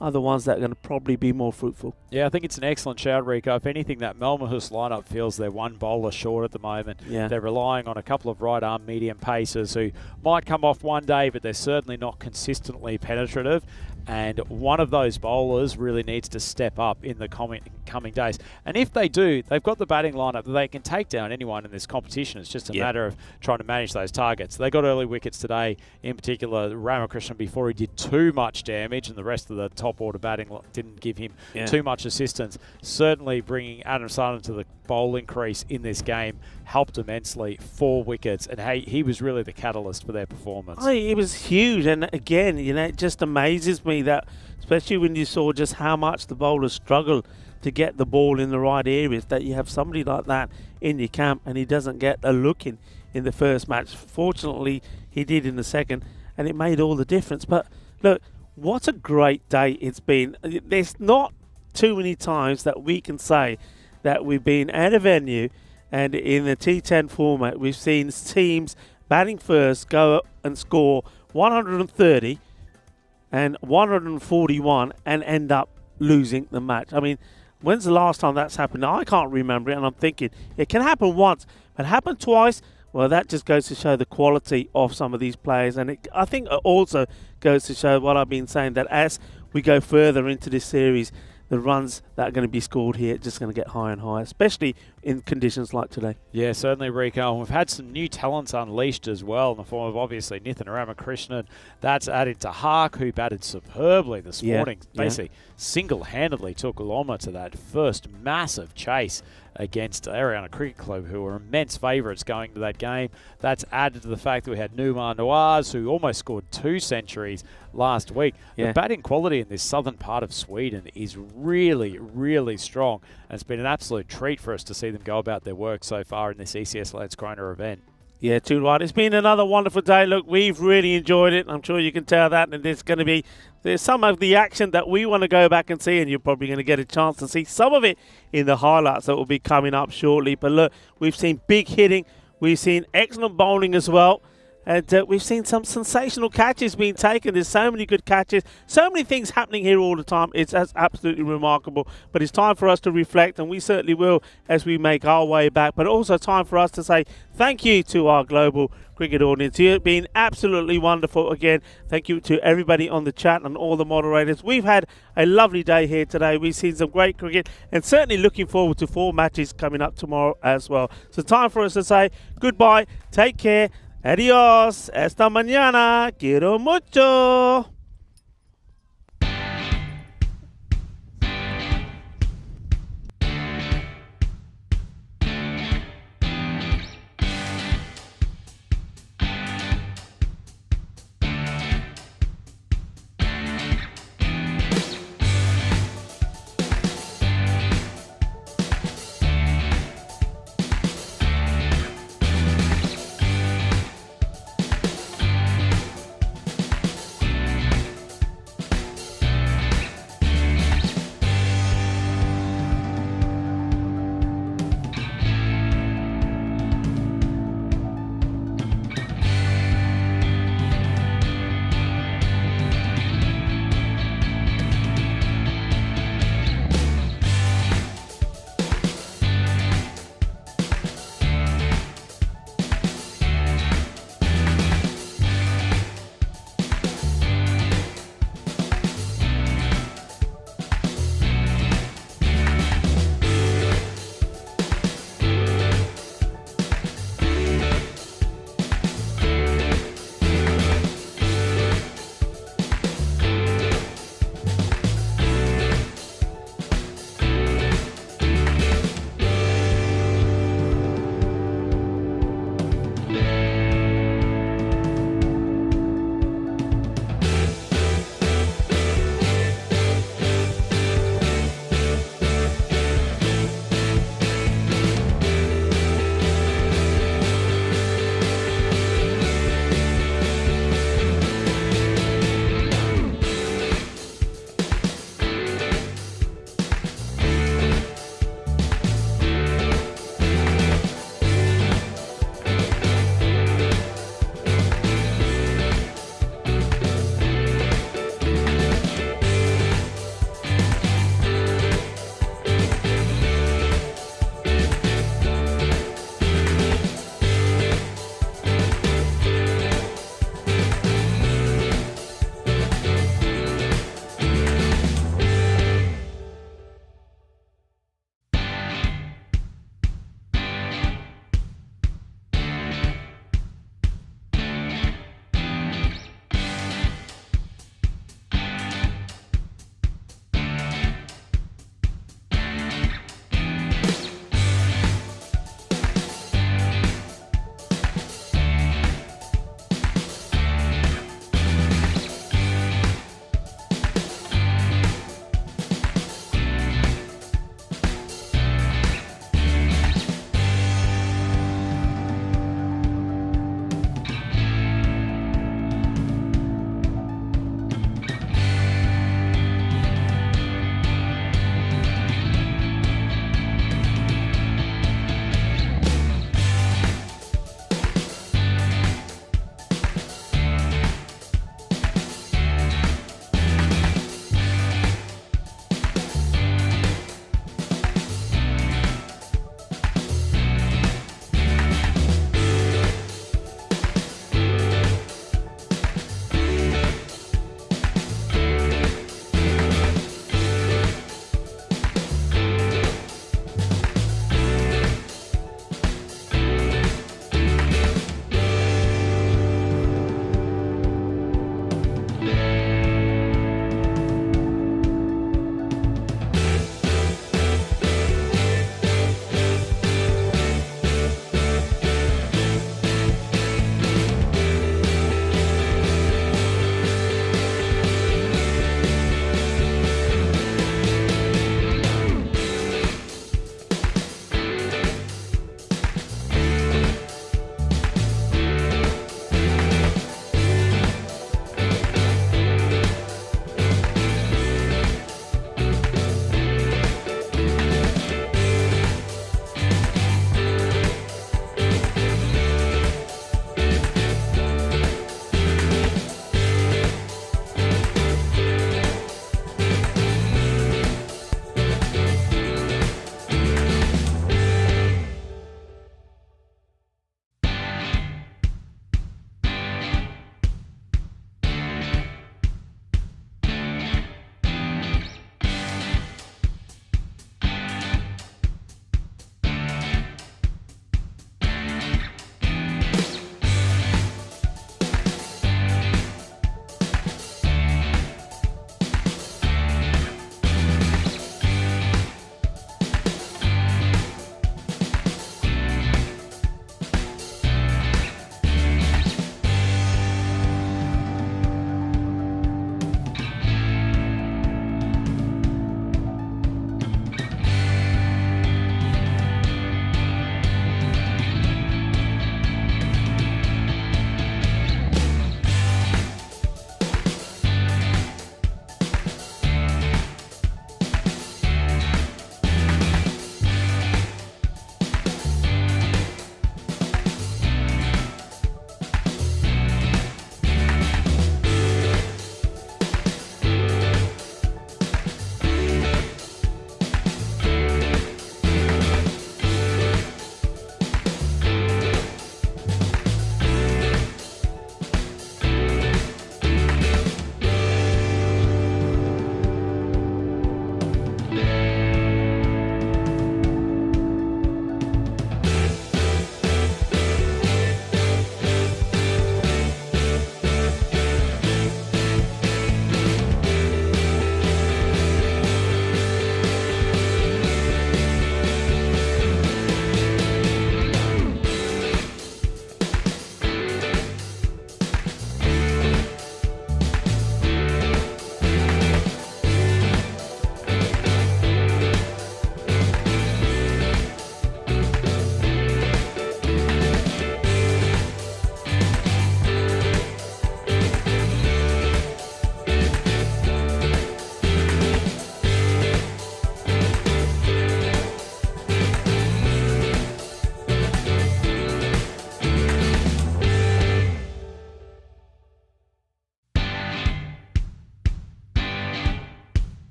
are the ones that are going to probably be more fruitful. Yeah, I think it's an excellent shout, Rico. If anything, that Malmahus lineup feels they're 1 bowler short at the moment. Yeah. They're relying on a couple of right-arm medium pacers who might come off one day, but they're certainly not consistently penetrative. And one of those bowlers really needs to step up in the coming days. And if they do, they've got the batting lineup that they can take down anyone in this competition. It's just a matter of trying to manage those targets. They got early wickets today, in particular Ramakrishnan, before he did too much damage, and the rest of the top order batting didn't give him too much assistance. Certainly bringing Adam Sutton to the bowling crease in this game helped immensely. 4 wickets, and hey, he was really the catalyst for their performance. Oh, it was huge, and again, you know, it just amazes me that, especially when you saw just how much the bowlers struggle to get the ball in the right areas, that you have somebody like that in your camp and he doesn't get a look in the first match. Fortunately, he did in the second, and it made all the difference. But look, what a great day it's been. There's not too many times that we can say that we've been at a venue and in the T10 format we've seen teams batting first go up and score 130 and 141 and end up losing the match. I mean, when's the last time that's happened? Now, I can't remember it, and I'm thinking it can happen once, but happen twice, well, that just goes to show the quality of some of these players. And I think it also goes to show what I've been saying, that as we go further into this series, the runs that are going to be scored here are just going to get higher and higher, especially in conditions like today. Yeah, certainly, Rico. And we've had some new talents unleashed as well in the form of, obviously, Nithin Ramakrishnan. That's added to Hark, who batted superbly this morning. Basically, single-handedly took Loma to that first massive chase against Ariana Cricket Club, who were immense favourites going to that game. That's added to the fact that we had Numar Nawaz, who almost scored 2 centuries last week. The batting quality in this southern part of Sweden is really, really strong, and it's been an absolute treat for us to see them go about their work so far in this ECS Landskrona event. Yeah, too right. It's been another wonderful day. Look, we've really enjoyed it. I'm sure you can tell that. And there's some of the action that we want to go back and see, and you're probably going to get a chance to see some of it in the highlights that will be coming up shortly. But look, we've seen big hitting. We've seen excellent bowling as well. And we've seen some sensational catches being taken. There's so many good catches, so many things happening here all the time. It's absolutely remarkable. But it's time for us to reflect, and we certainly will as we make our way back. But also time for us to say thank you to our global cricket audience. You've been absolutely wonderful again. Thank you to everybody on the chat and all the moderators. We've had a lovely day here today. We've seen some great cricket, and certainly looking forward to 4 matches coming up tomorrow as well. So time for us to say goodbye. Take care. Adiós. Hasta mañana. Quiero mucho.